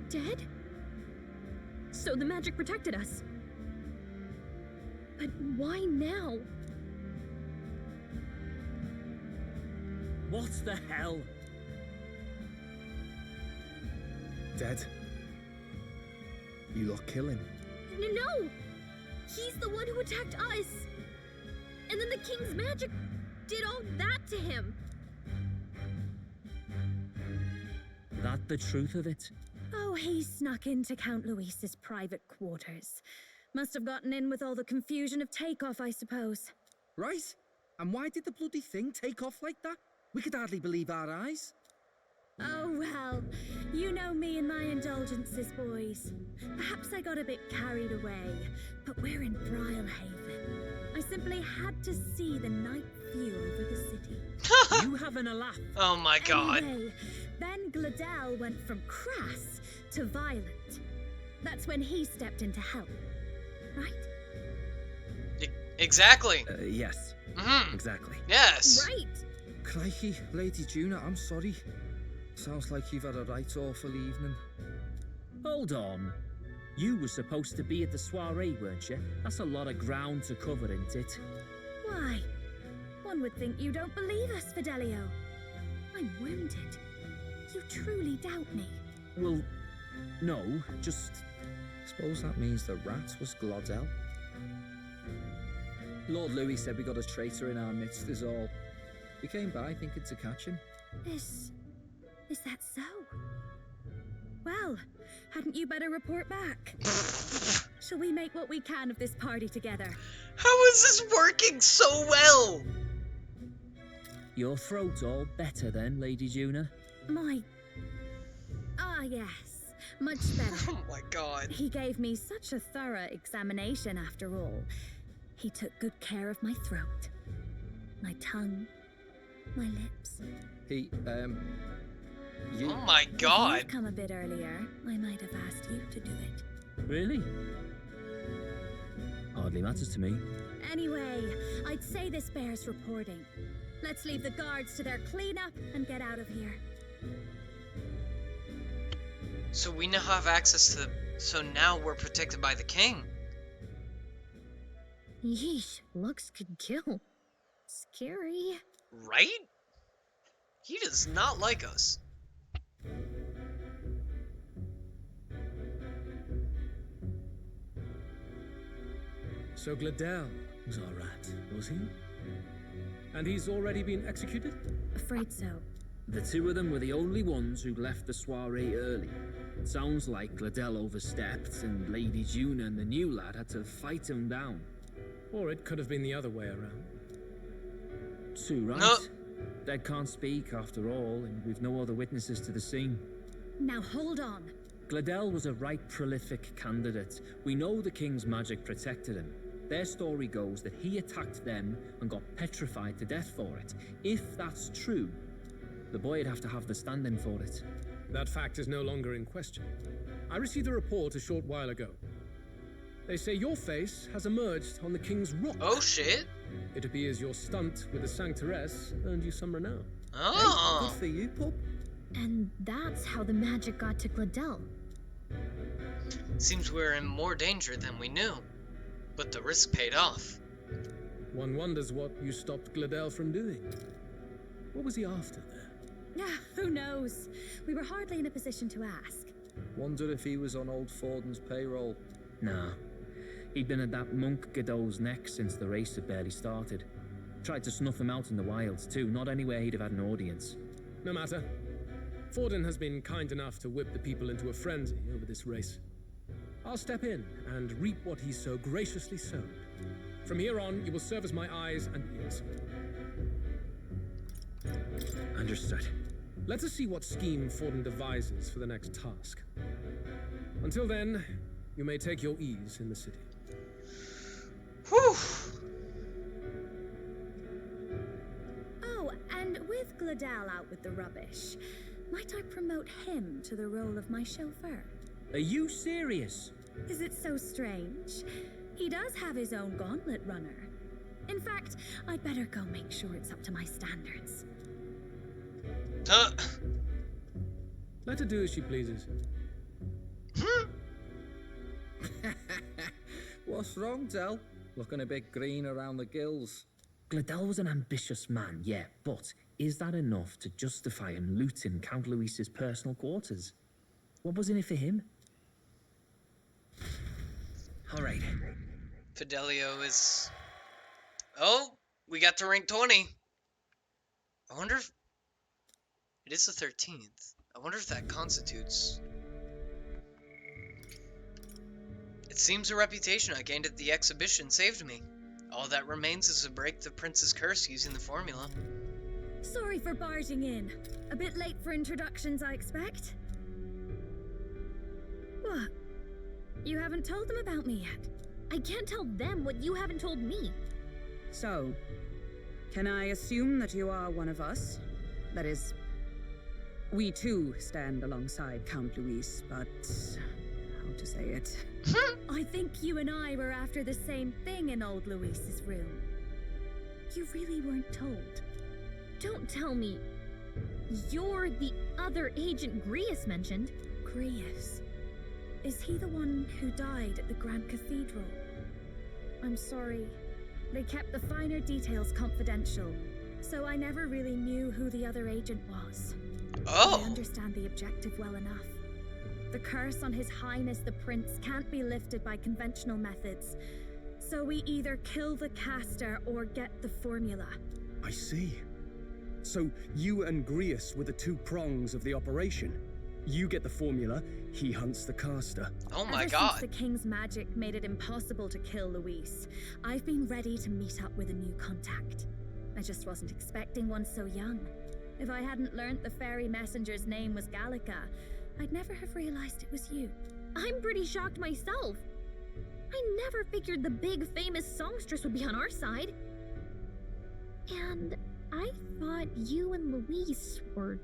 dead? So the magic protected us. But why now? What the hell? Dead. You lot kill him. No! He's the one who attacked us! And then the king's magic did all that to him! That the truth of it? Oh, he snuck into Count Luis's private quarters. Must have gotten in with all the confusion of takeoff, I suppose. Right? And why did the bloody thing take off like that? We could hardly believe our eyes. Oh, well, you know me and my indulgences, boys. Perhaps I got a bit carried away, but we're in Brialhaven. I simply had to see the night view over the city. You having a laugh? Oh my god. Anyway, then Glodell went from crass to violent. That's when he stepped in to help, right? Exactly. Yes. Exactly. Yes. Right. Crikey, Lady Juna, I'm sorry. Sounds like you've had a right awful evening. Hold on. You were supposed to be at the soiree, weren't you? That's a lot of ground to cover, isn't it? Why? One would think you don't believe us, Fidelio. I'm wounded. You truly doubt me. Well, no, just... Suppose that means the rat was Glodell. Lord Louis said we got a traitor in our midst is all. We came by thinking to catch him. Is that so? Well, hadn't you better report back? Shall we make what we can of this party together? How is this working so well? Your throat all better then, Lady Juna? Yes. Much better. Oh my god. He gave me such a thorough examination after all. He took good care of my throat, my tongue, my lips. You... Oh my god. If you'd come a bit earlier, I might have asked you to do it. Really? Hardly matters to me. Anyway, I'd say this bears reporting. Let's leave the guards to their cleanup and get out of here. So we now have access to the... So now we're protected by the king. Yeesh, looks could kill. Scary. Right? He does not like us. So Glodell was our rat, was he? And he's already been executed? Afraid so. The two of them were the only ones who left the soiree early. It sounds like Glodell overstepped, and Lady Juna and the new lad had to fight him down. Or it could have been the other way around. Too right. No. Dead can't speak after all, and we've no other witnesses to the scene. Now hold on. Glodell was a right prolific candidate. We know the king's magic protected him. Their story goes that he attacked them and got petrified to death for it. If that's true, the boy'd have to have the stand-in for it. That fact is no longer in question. I received a report a short while ago. They say your face has emerged on the king's rock. Oh shit. It appears your stunt with the Sanctoress earned you some renown. Oh. Hey, good for you, pup. And that's how the magic got to Glodell. Seems we're in more danger than we knew. But the risk paid off. One wonders what you stopped Glodell from doing. What was he after there? Who knows? We were hardly in a position to ask. Wonder if he was on old Forden's payroll. Nah. He'd been at that monk Godot's neck since the race had barely started. Tried to snuff him out in the wilds too, not anywhere he'd have had an audience. No matter. Forden has been kind enough to whip the people into a frenzy over this race. I'll step in and reap what he so graciously sowed. From here on, you will serve as my eyes and ears. Understood. Let us see what scheme Forden devises for the next task. Until then, you may take your ease in the city. Whew! Oh, and with Gladal out with the rubbish, might I promote him to the role of my chauffeur? Are you serious? Is it so strange? He does have his own gauntlet runner. In fact, I'd better go make sure it's up to my standards. Let her do as she pleases. What's wrong, Del? Looking a bit green around the gills. Gladel was an ambitious man, yeah, but is that enough to justify him looting Count Luis's personal quarters? What was in it for him? All right. Fidelio is... Oh, we got to rank 20. I wonder if... It is the 13th. I wonder if that constitutes... It seems the reputation I gained at the exhibition saved me. All that remains is to break the prince's curse using the formula. Sorry for barging in. A bit late for introductions, I expect. What? You haven't told them about me yet? I can't tell them what you haven't told me. So, can I assume that you are one of us? That is, we too stand alongside Count Luis, but how to say it? I think you and I were after the same thing in old Luis's room. You really weren't told. Don't tell me. You're the other agent Grius mentioned. Grius? Is he the one who died at the Grand Cathedral? I'm sorry. They kept the finer details confidential, so I never really knew who the other agent was. Oh! I understand the objective well enough. The curse on His Highness the Prince can't be lifted by conventional methods, so we either kill the caster or get the formula. I see. So you and Grius were the two prongs of the operation. You get the formula, he hunts the caster. Oh my Ever god. since the King's magic made it impossible to kill Luis, I've been ready to meet up with a new contact. I just wasn't expecting one so young. If I hadn't learnt the fairy messenger's name was Gallica, I'd never have realized it was you. I'm pretty shocked myself. I never figured the big famous songstress would be on our side. And I thought you and Luis were...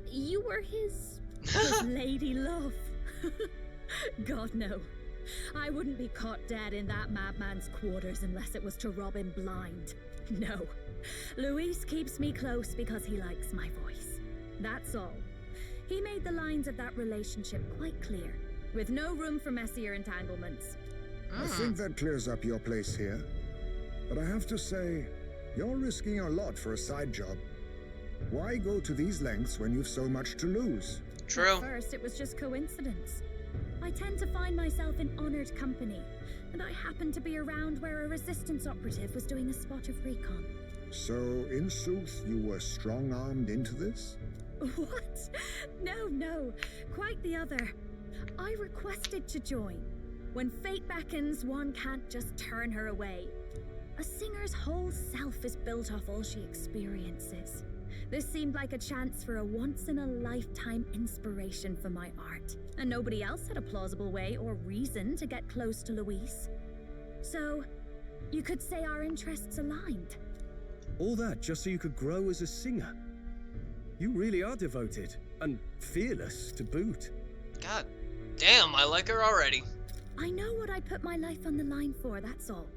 you were his lady love. God, no. I wouldn't be caught dead in that madman's quarters unless it was to rob him blind. No. Luis keeps me close because he likes my voice. That's all. He made the lines of that relationship quite clear, with no room for messier entanglements. I think that clears up your place here. But I have to say, you're risking a lot for a side job. Why go to these lengths when you've so much to lose? True. At first, it was just coincidence. I tend to find myself in honored company, and I happened to be around where a resistance operative was doing a spot of recon. So, in sooth, you were strong-armed into this? What? No. Quite the other. I requested to join. When fate beckons, one can't just turn her away. A singer's whole self is built off all she experiences. This seemed like a chance for a once-in-a-lifetime inspiration for my art, and nobody else had a plausible way or reason to get close to Luis. So, you could say our interests aligned. All that just so you could grow as a singer. You really are devoted, and fearless to boot. God damn, I like her already. I know what I put my life on the line for, that's all.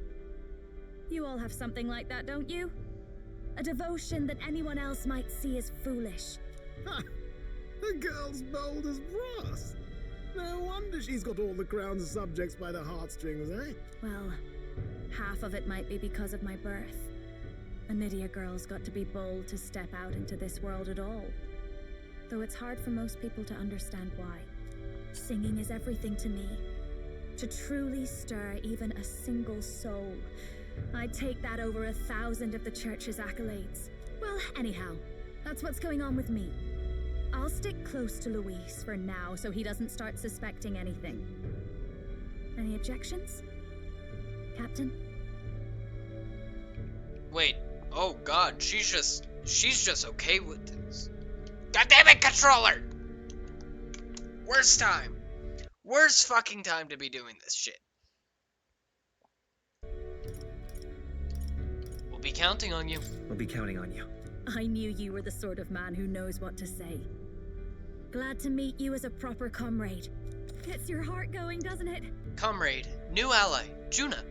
You all have something like that, don't you? A devotion that anyone else might see as foolish. Ha! The girl's bold as brass. No wonder she's got all the crown's subjects by the heartstrings, eh? Well, half of it might be because of my birth. A Nydia girl's got to be bold to step out into this world at all. Though it's hard for most people to understand why. Singing is everything to me. To truly stir even a single soul, I'd take that over 1,000 of the church's accolades. Well, anyhow, that's what's going on with me. I'll stick close to Luis for now so he doesn't start suspecting anything. Any objections? Captain? Wait. Oh god, she's just okay with this. God damn it, controller! Worst time. Worst fucking time to be doing this shit. We'll be counting on you. We'll be counting on you. I knew you were the sort of man who knows what to say. Glad to meet you as a proper comrade. Gets your heart going, doesn't it? Comrade, new ally, Juna.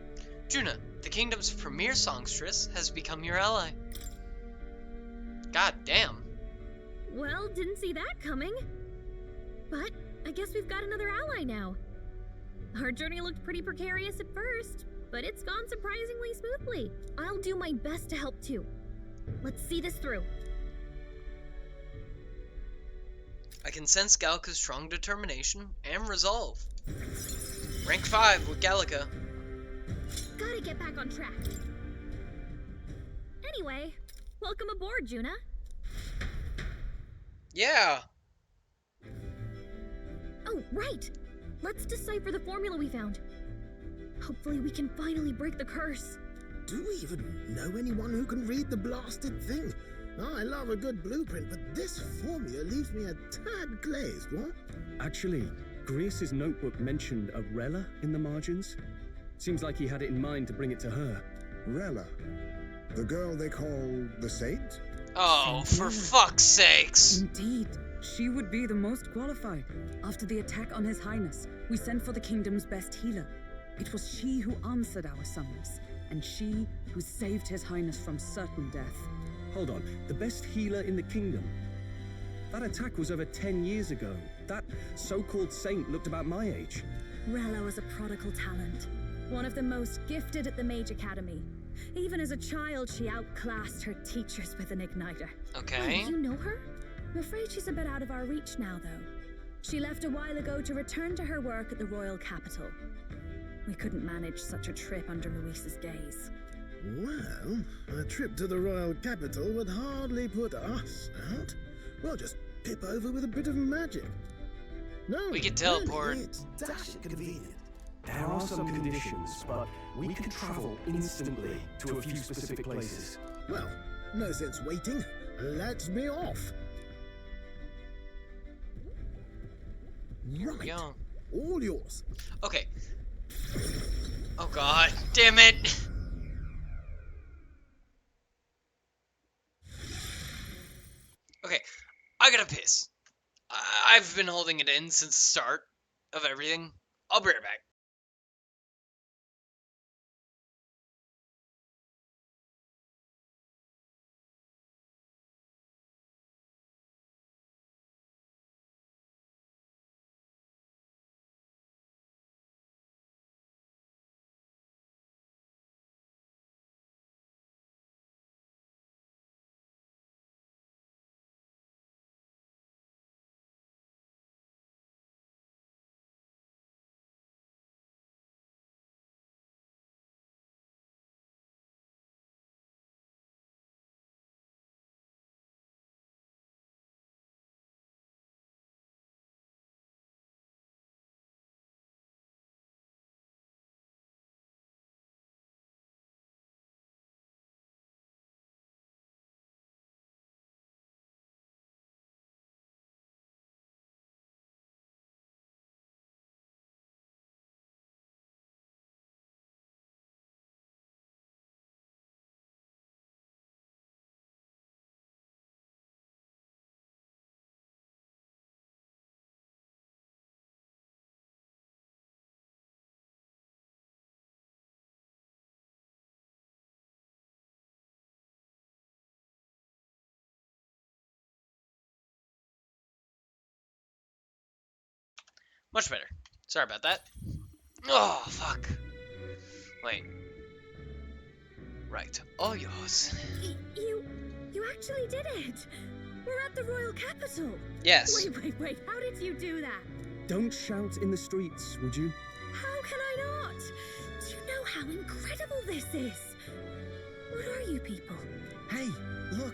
Juna, the kingdom's premier songstress, has become your ally. God damn. Well, didn't see that coming. But I guess we've got another ally now. Our journey looked pretty precarious at first, but it's gone surprisingly smoothly. I'll do my best to help too. Let's see this through. I can sense Galka's strong determination and resolve. Rank 5 with Gallica. Gotta get back on track. Anyway, welcome aboard, Juna. Yeah. Oh, right. Let's decipher the formula we found. Hopefully we can finally break the curse. Do we even know anyone who can read the blasted thing? I love a good blueprint, but this formula leaves me a tad glazed, what? Actually, Grius's notebook mentioned a Rella in the margins. Seems like he had it in mind to bring it to her. Rella? The girl they call the Saint? Oh, for fuck's sakes. Indeed. She would be the most qualified. After the attack on His Highness, we sent for the kingdom's best healer. It was she who answered our summons, and she who saved His Highness from certain death. Hold on, the best healer in the kingdom? That attack was over 10 years ago. That so-called saint looked about my age. Rella was a prodigal talent. One of the most gifted at the Mage Academy. Even as a child, she outclassed her teachers with an igniter. Okay. Oh, you know her? I'm afraid she's a bit out of our reach now, though. She left a while ago to return to her work at the royal capital. We couldn't manage such a trip under Luis's gaze. Well, a trip to the royal capital would hardly put us out. We'll just pip over with a bit of magic. No, we can teleport. Really, it's dashing convenient. There are some conditions, but we can travel instantly to a few specific places. Well, no sense waiting. Let's be off. Right. All yours. Okay. Oh god, damn it. Okay, I gotta piss. I've been holding it in since the start of everything. I'll be right back. Much better. Sorry about that. Oh, fuck. Wait. Right, all yours. You actually did it! We're at the royal capital! Yes. Wait, how did you do that? Don't shout in the streets, would you? How can I not? Do you know how incredible this is? What are you people? Hey, look!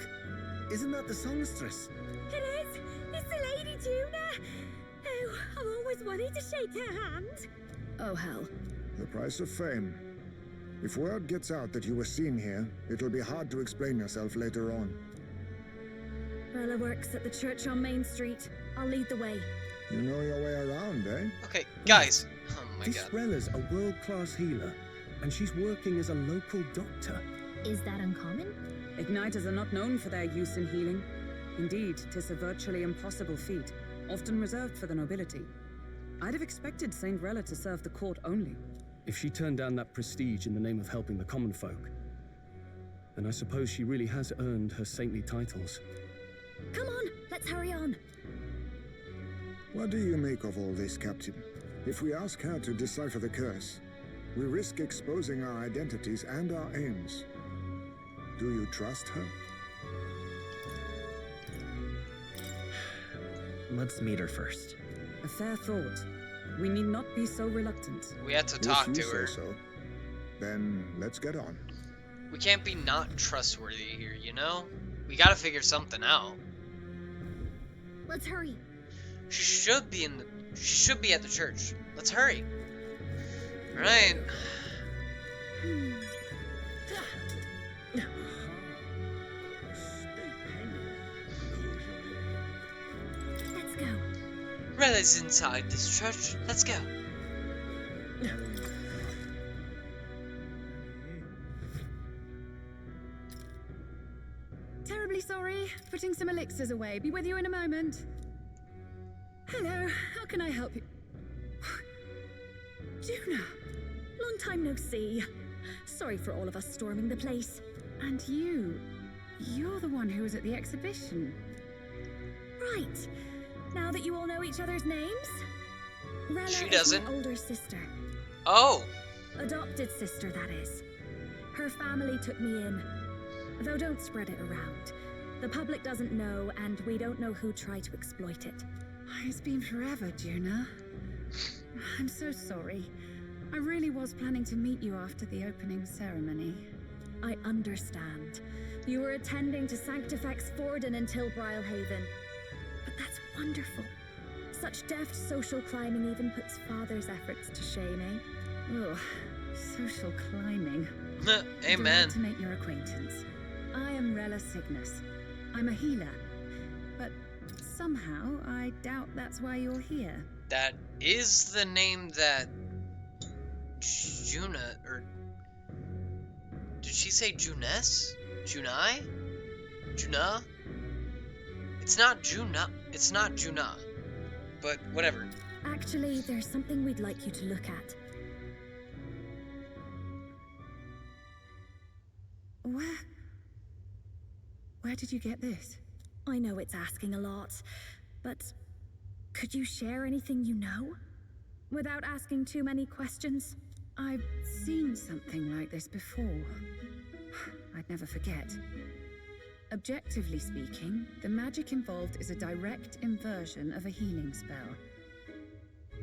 Isn't that the songstress? It is! It's the Lady Juna! Oh, I've always wanted to shake her hand. Oh, hell. The price of fame. If word gets out that you were seen here, it'll be hard to explain yourself later on. Rella works at the church on Main Street. I'll lead the way. You know your way around, eh? Okay, guys. Oh my This god. Rella's a world-class healer, and she's working as a local doctor. Is that uncommon? Igniters are not known for their use in healing. Indeed, 'tis a virtually impossible feat, often reserved for the nobility. I'd have expected Saint Rella to serve the court only. If she turned down that prestige in the name of helping the common folk, then I suppose she really has earned her saintly titles. Come on, let's hurry on. What do you make of all this, Captain? If we ask her to decipher the curse, we risk exposing our identities and our aims. Do you trust her? Let's meet her first. A fair thought. We need not be so reluctant. We had to talk If to you her. say so, then let's get on. We can't be not trustworthy here, you know? We gotta figure something out. Let's hurry. She should be at the church. Let's hurry. Alright. Let's go. Rella's inside this church. Let's go. Terribly sorry. Putting some elixirs away. Be with you in a moment. Hello. How can I help you? Juna. Long time no see. Sorry for all of us storming the place. And you're the one who was at the exhibition. Right. Now that you all know each other's names? Rella She is doesn't. my older sister. Oh. Adopted sister, that is. Her family took me in. Though don't spread it around. The public doesn't know, and we don't know who tried to exploit it. It's been forever, Juna. I'm so sorry. I really was planning to meet you after the opening ceremony. I understand. You were attending to Sanctifex Forden until Brylehaven. But that's wonderful. Such deft social climbing even puts father's efforts to shame, eh? Oh, social climbing. Amen. Delighted to make your acquaintance. I am Rella Cygnus. I'm a healer. But somehow, I doubt that's why you're here. That is the name that Juna, or did she say Junes? Junai? Juna? It's not Juna. It's not Juna. But whatever. Actually, there's something we'd like you to look at. Where did you get this? I know it's asking a lot, but could you share anything you know? Without asking too many questions? I've seen something like this before. I'd never forget. Objectively speaking, the magic involved is a direct inversion of a healing spell.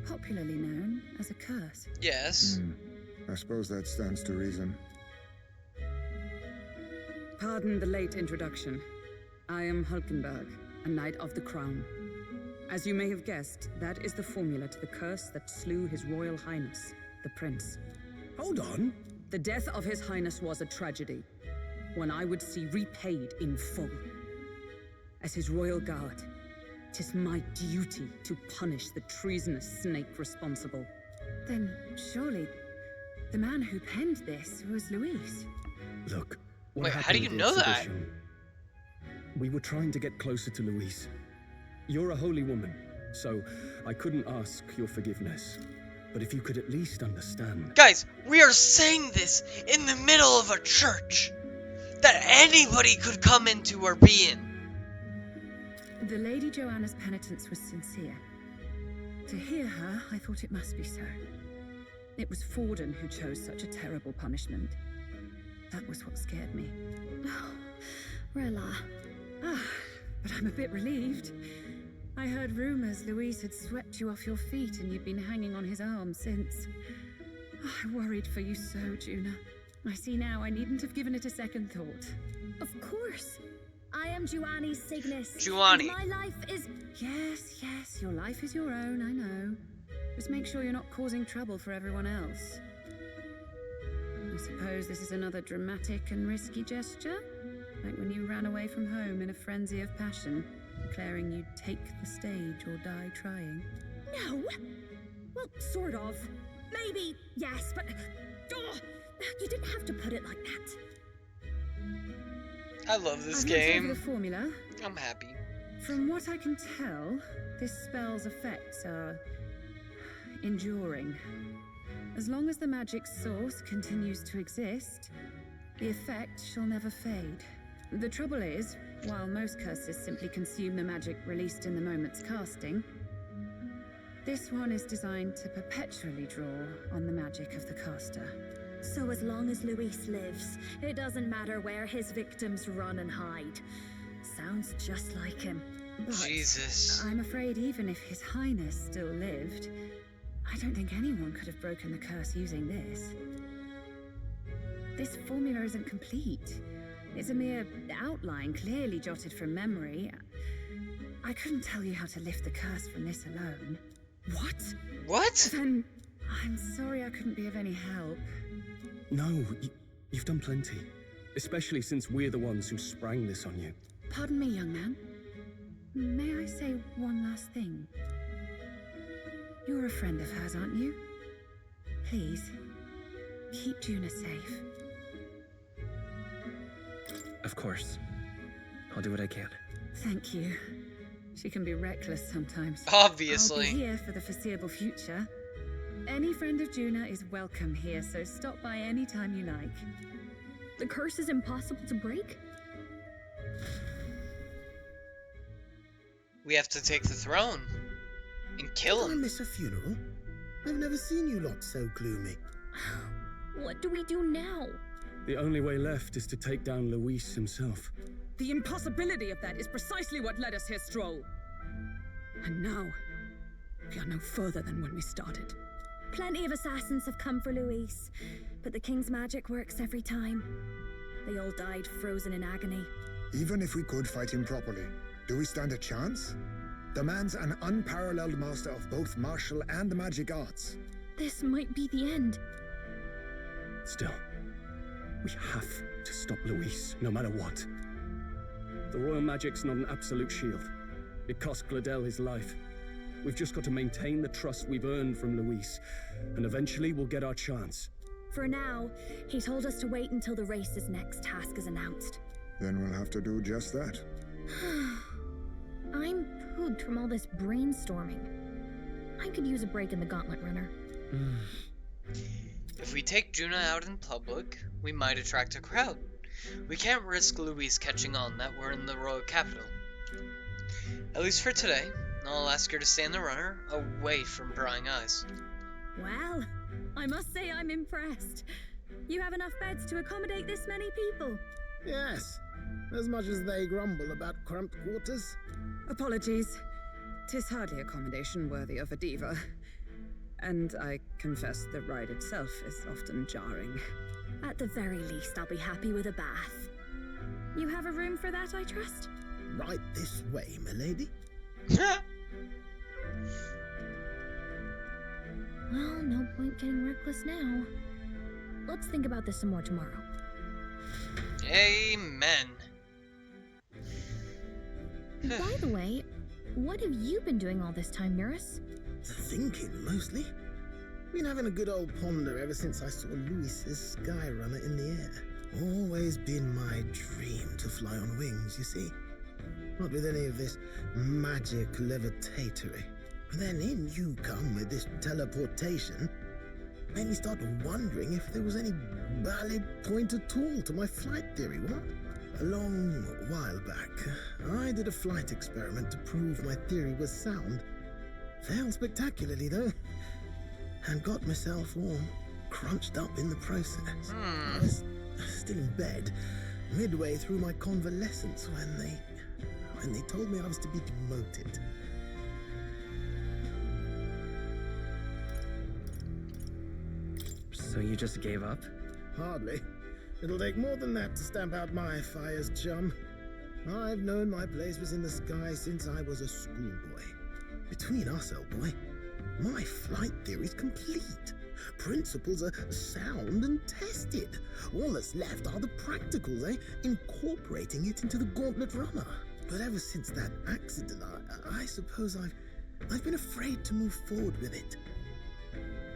Popularly known as a curse. Yes. I suppose that stands to reason. Pardon the late introduction. I am Hulkenberg, a Knight of the Crown. As you may have guessed, that is the formula to the curse that slew His Royal Highness, the Prince. Hold on. The death of His Highness was a tragedy, one I would see repaid in full. As His Royal Guard, 'tis my duty to punish the treasonous snake responsible. Then surely the man who penned this was Luis. Look. what Wait, how happened do you at the know that? exhibition? We were trying to get closer to Louise. You're a holy woman, so I couldn't ask your forgiveness. But if you could at least understand. Guys, we are saying this in the middle of a church that anybody could come into or be in. The Lady Joanna's penitence was sincere. To hear her, I thought it must be so. It was Forden who chose such a terrible punishment. That was what scared me. Oh, Rella. But I'm a bit relieved. I heard rumors Luis had swept you off your feet and you'd been hanging on his arm since. I worried for you so, Juna. I see now I needn't have given it a second thought. Of course. I am Juani's Cygnus. Juani. My life is... Yes, your life is your own, I know. Just make sure you're not causing trouble for everyone else. I suppose this is another dramatic and risky gesture? Like when you ran away from home in a frenzy of passion, declaring you'd take the stage or die trying. No! Well, sort of. Maybe, yes, but... Oh, you didn't have to put it like that. I love this I've looked over game. the formula. I'm happy. From what I can tell, this spell's effects are enduring. As long as the magic source continues to exist, the effect shall never fade. The trouble is, while most curses simply consume the magic released in the moment's casting, this one is designed to perpetually draw on the magic of the caster. So as long as Luis lives, it doesn't matter where his victims run and hide. Sounds just like him. But Jesus. I'm afraid even if His Highness still lived, I don't think anyone could have broken the curse using this. This formula isn't complete. It's a mere outline, clearly jotted from memory. I couldn't tell you how to lift the curse from this alone. What? What? Then I'm sorry I couldn't be of any help. No, you've done plenty. Especially since we're the ones who sprang this on you. Pardon me, young man. May I say one last thing? You're a friend of hers, aren't you? Please, keep Juna safe. Of course. I'll do what I can. Thank you. She can be reckless sometimes. Obviously. I'll be here for the foreseeable future. Any friend of Juna is welcome here, so stop by any time you like. The curse is impossible to break? We have to take the throne and kill Did I him. miss a funeral? I've never seen you lot so gloomy. What do we do now? The only way left is to take down Luis himself. The impossibility of that is precisely what led us here, Stroll. And now, we are no further than when we started. Plenty of assassins have come for Luis, but the king's magic works every time. They all died frozen in agony. Even if we could fight him properly, do we stand a chance? The man's an unparalleled master of both martial and magic arts. This might be the end. Still, we have to stop Luis, no matter what. The royal magic's not an absolute shield. It cost Gladel his life. We've just got to maintain the trust we've earned from Luis, and eventually we'll get our chance. For now, he told us to wait until the race's next task is announced. Then we'll have to do just that. I'm pooped from all this brainstorming. I could use a break in the gauntlet runner. If we take Juna out in public, we might attract a crowd. We can't risk Luis catching on that we're in the royal capital. At least for today, I'll ask her to stay in the runner, away from prying eyes. Well, I must say I'm impressed. You have enough beds to accommodate this many people? Yes, as much as they grumble about cramped quarters. Apologies. 'Tis hardly accommodation worthy of a diva. And I confess the ride itself is often jarring. At the very least, I'll be happy with a bath. You have a room for that, I trust? Right this way, milady. Well, no point getting reckless now. Let's think about this some more tomorrow. Amen. By the way, what have you been doing all this time, Eurus? Thinking, mostly. Been having a good old ponder ever since I saw Luis's Skyrunner in the air. Always been my dream to fly on wings, you see. Not with any of this magic levitatory. But then in you come with this teleportation. Made me start wondering if there was any valid point at all to my flight theory, what? A long while back, I did a flight experiment to prove my theory was sound. Failed spectacularly, though. And got myself all crunched up in the process. I was still in bed, midway through my convalescence when they told me I was to be demoted. So you just gave up? Hardly. It'll take more than that to stamp out my fires, chum. I've known my place was in the sky since I was a schoolboy. Between us, old boy, my flight theory's complete. Principles are sound and tested. All that's left are the practicals, incorporating it into the gauntlet runner. But ever since that accident, I suppose I've been afraid to move forward with it.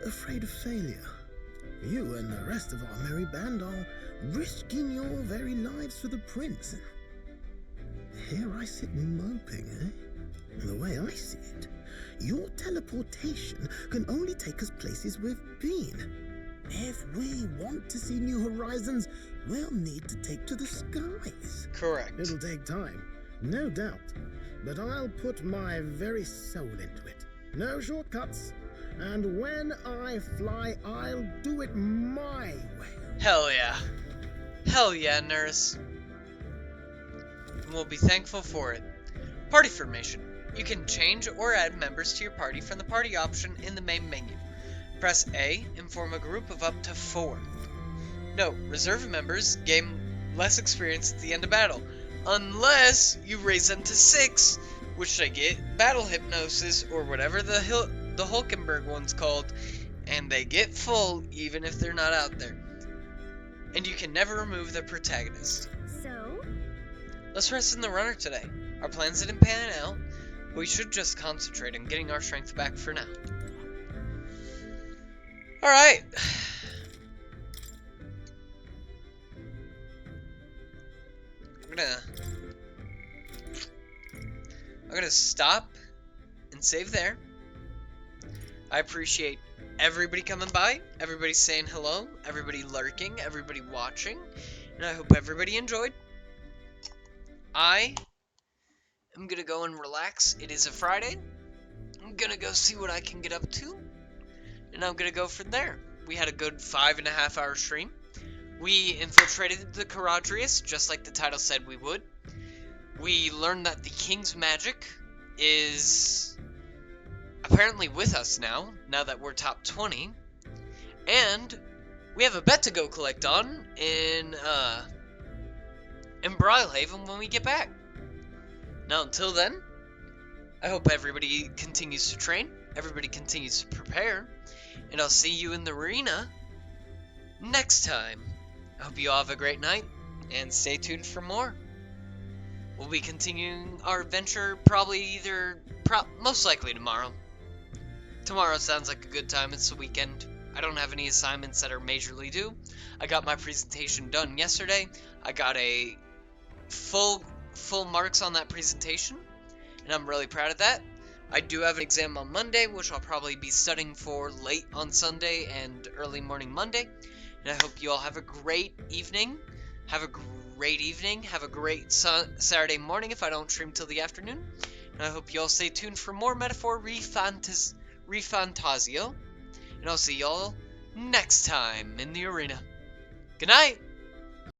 Afraid of failure. You and the rest of our merry band are risking your very lives for the prince. Here I sit moping, The way I see it, your teleportation can only take us places we've been. If we want to see new horizons, we'll need to take to the skies. Correct. It'll take time, no doubt, but I'll put my very soul into it. No shortcuts. And when I fly, I'll do it my way. Hell yeah. Hell yeah, nurse. And we'll be thankful for it. Party formation. You can change or add members to your party from the party option in the main menu. Press A and form a group of up to 4. Note, reserve members gain less experience at the end of battle, unless you raise them to 6, which they get battle hypnosis or whatever the Hulkenberg one's called, and they get full even if they're not out there. And you can never remove the protagonist. So? Let's rest in the runner today. Our plans didn't pan out, but we should just concentrate on getting our strength back for now. Alright. I'm gonna stop and save there. I appreciate everybody coming by, everybody saying hello, everybody lurking, everybody watching, and I hope everybody enjoyed. I am gonna go and relax. It is a Friday. I'm gonna go see what I can get up to, and I'm gonna go from there. We had a good 5.5 hour stream. We infiltrated the Charadrius, just like the title said we would. We learned that the King's magic is apparently with us now that we're top 20. And we have a bet to go collect on in Brylehaven when we get back. Now, until then, I hope everybody continues to train, everybody continues to prepare, and I'll see you in the arena next time. I hope you all have a great night, and stay tuned for more. We'll be continuing our adventure probably most likely tomorrow. Tomorrow sounds like a good time. It's the weekend. I don't have any assignments that are majorly due. I got my presentation done yesterday. I got a full marks on that presentation, and I'm really proud of that. I do have an exam on Monday, which I'll probably be studying for late on Sunday and early morning Monday. And I hope you all have a great evening. Have a great Saturday morning if I don't stream till the afternoon. And I hope you all stay tuned for more Metaphor ReFantazio. And I'll see y'all next time in the arena. Good night!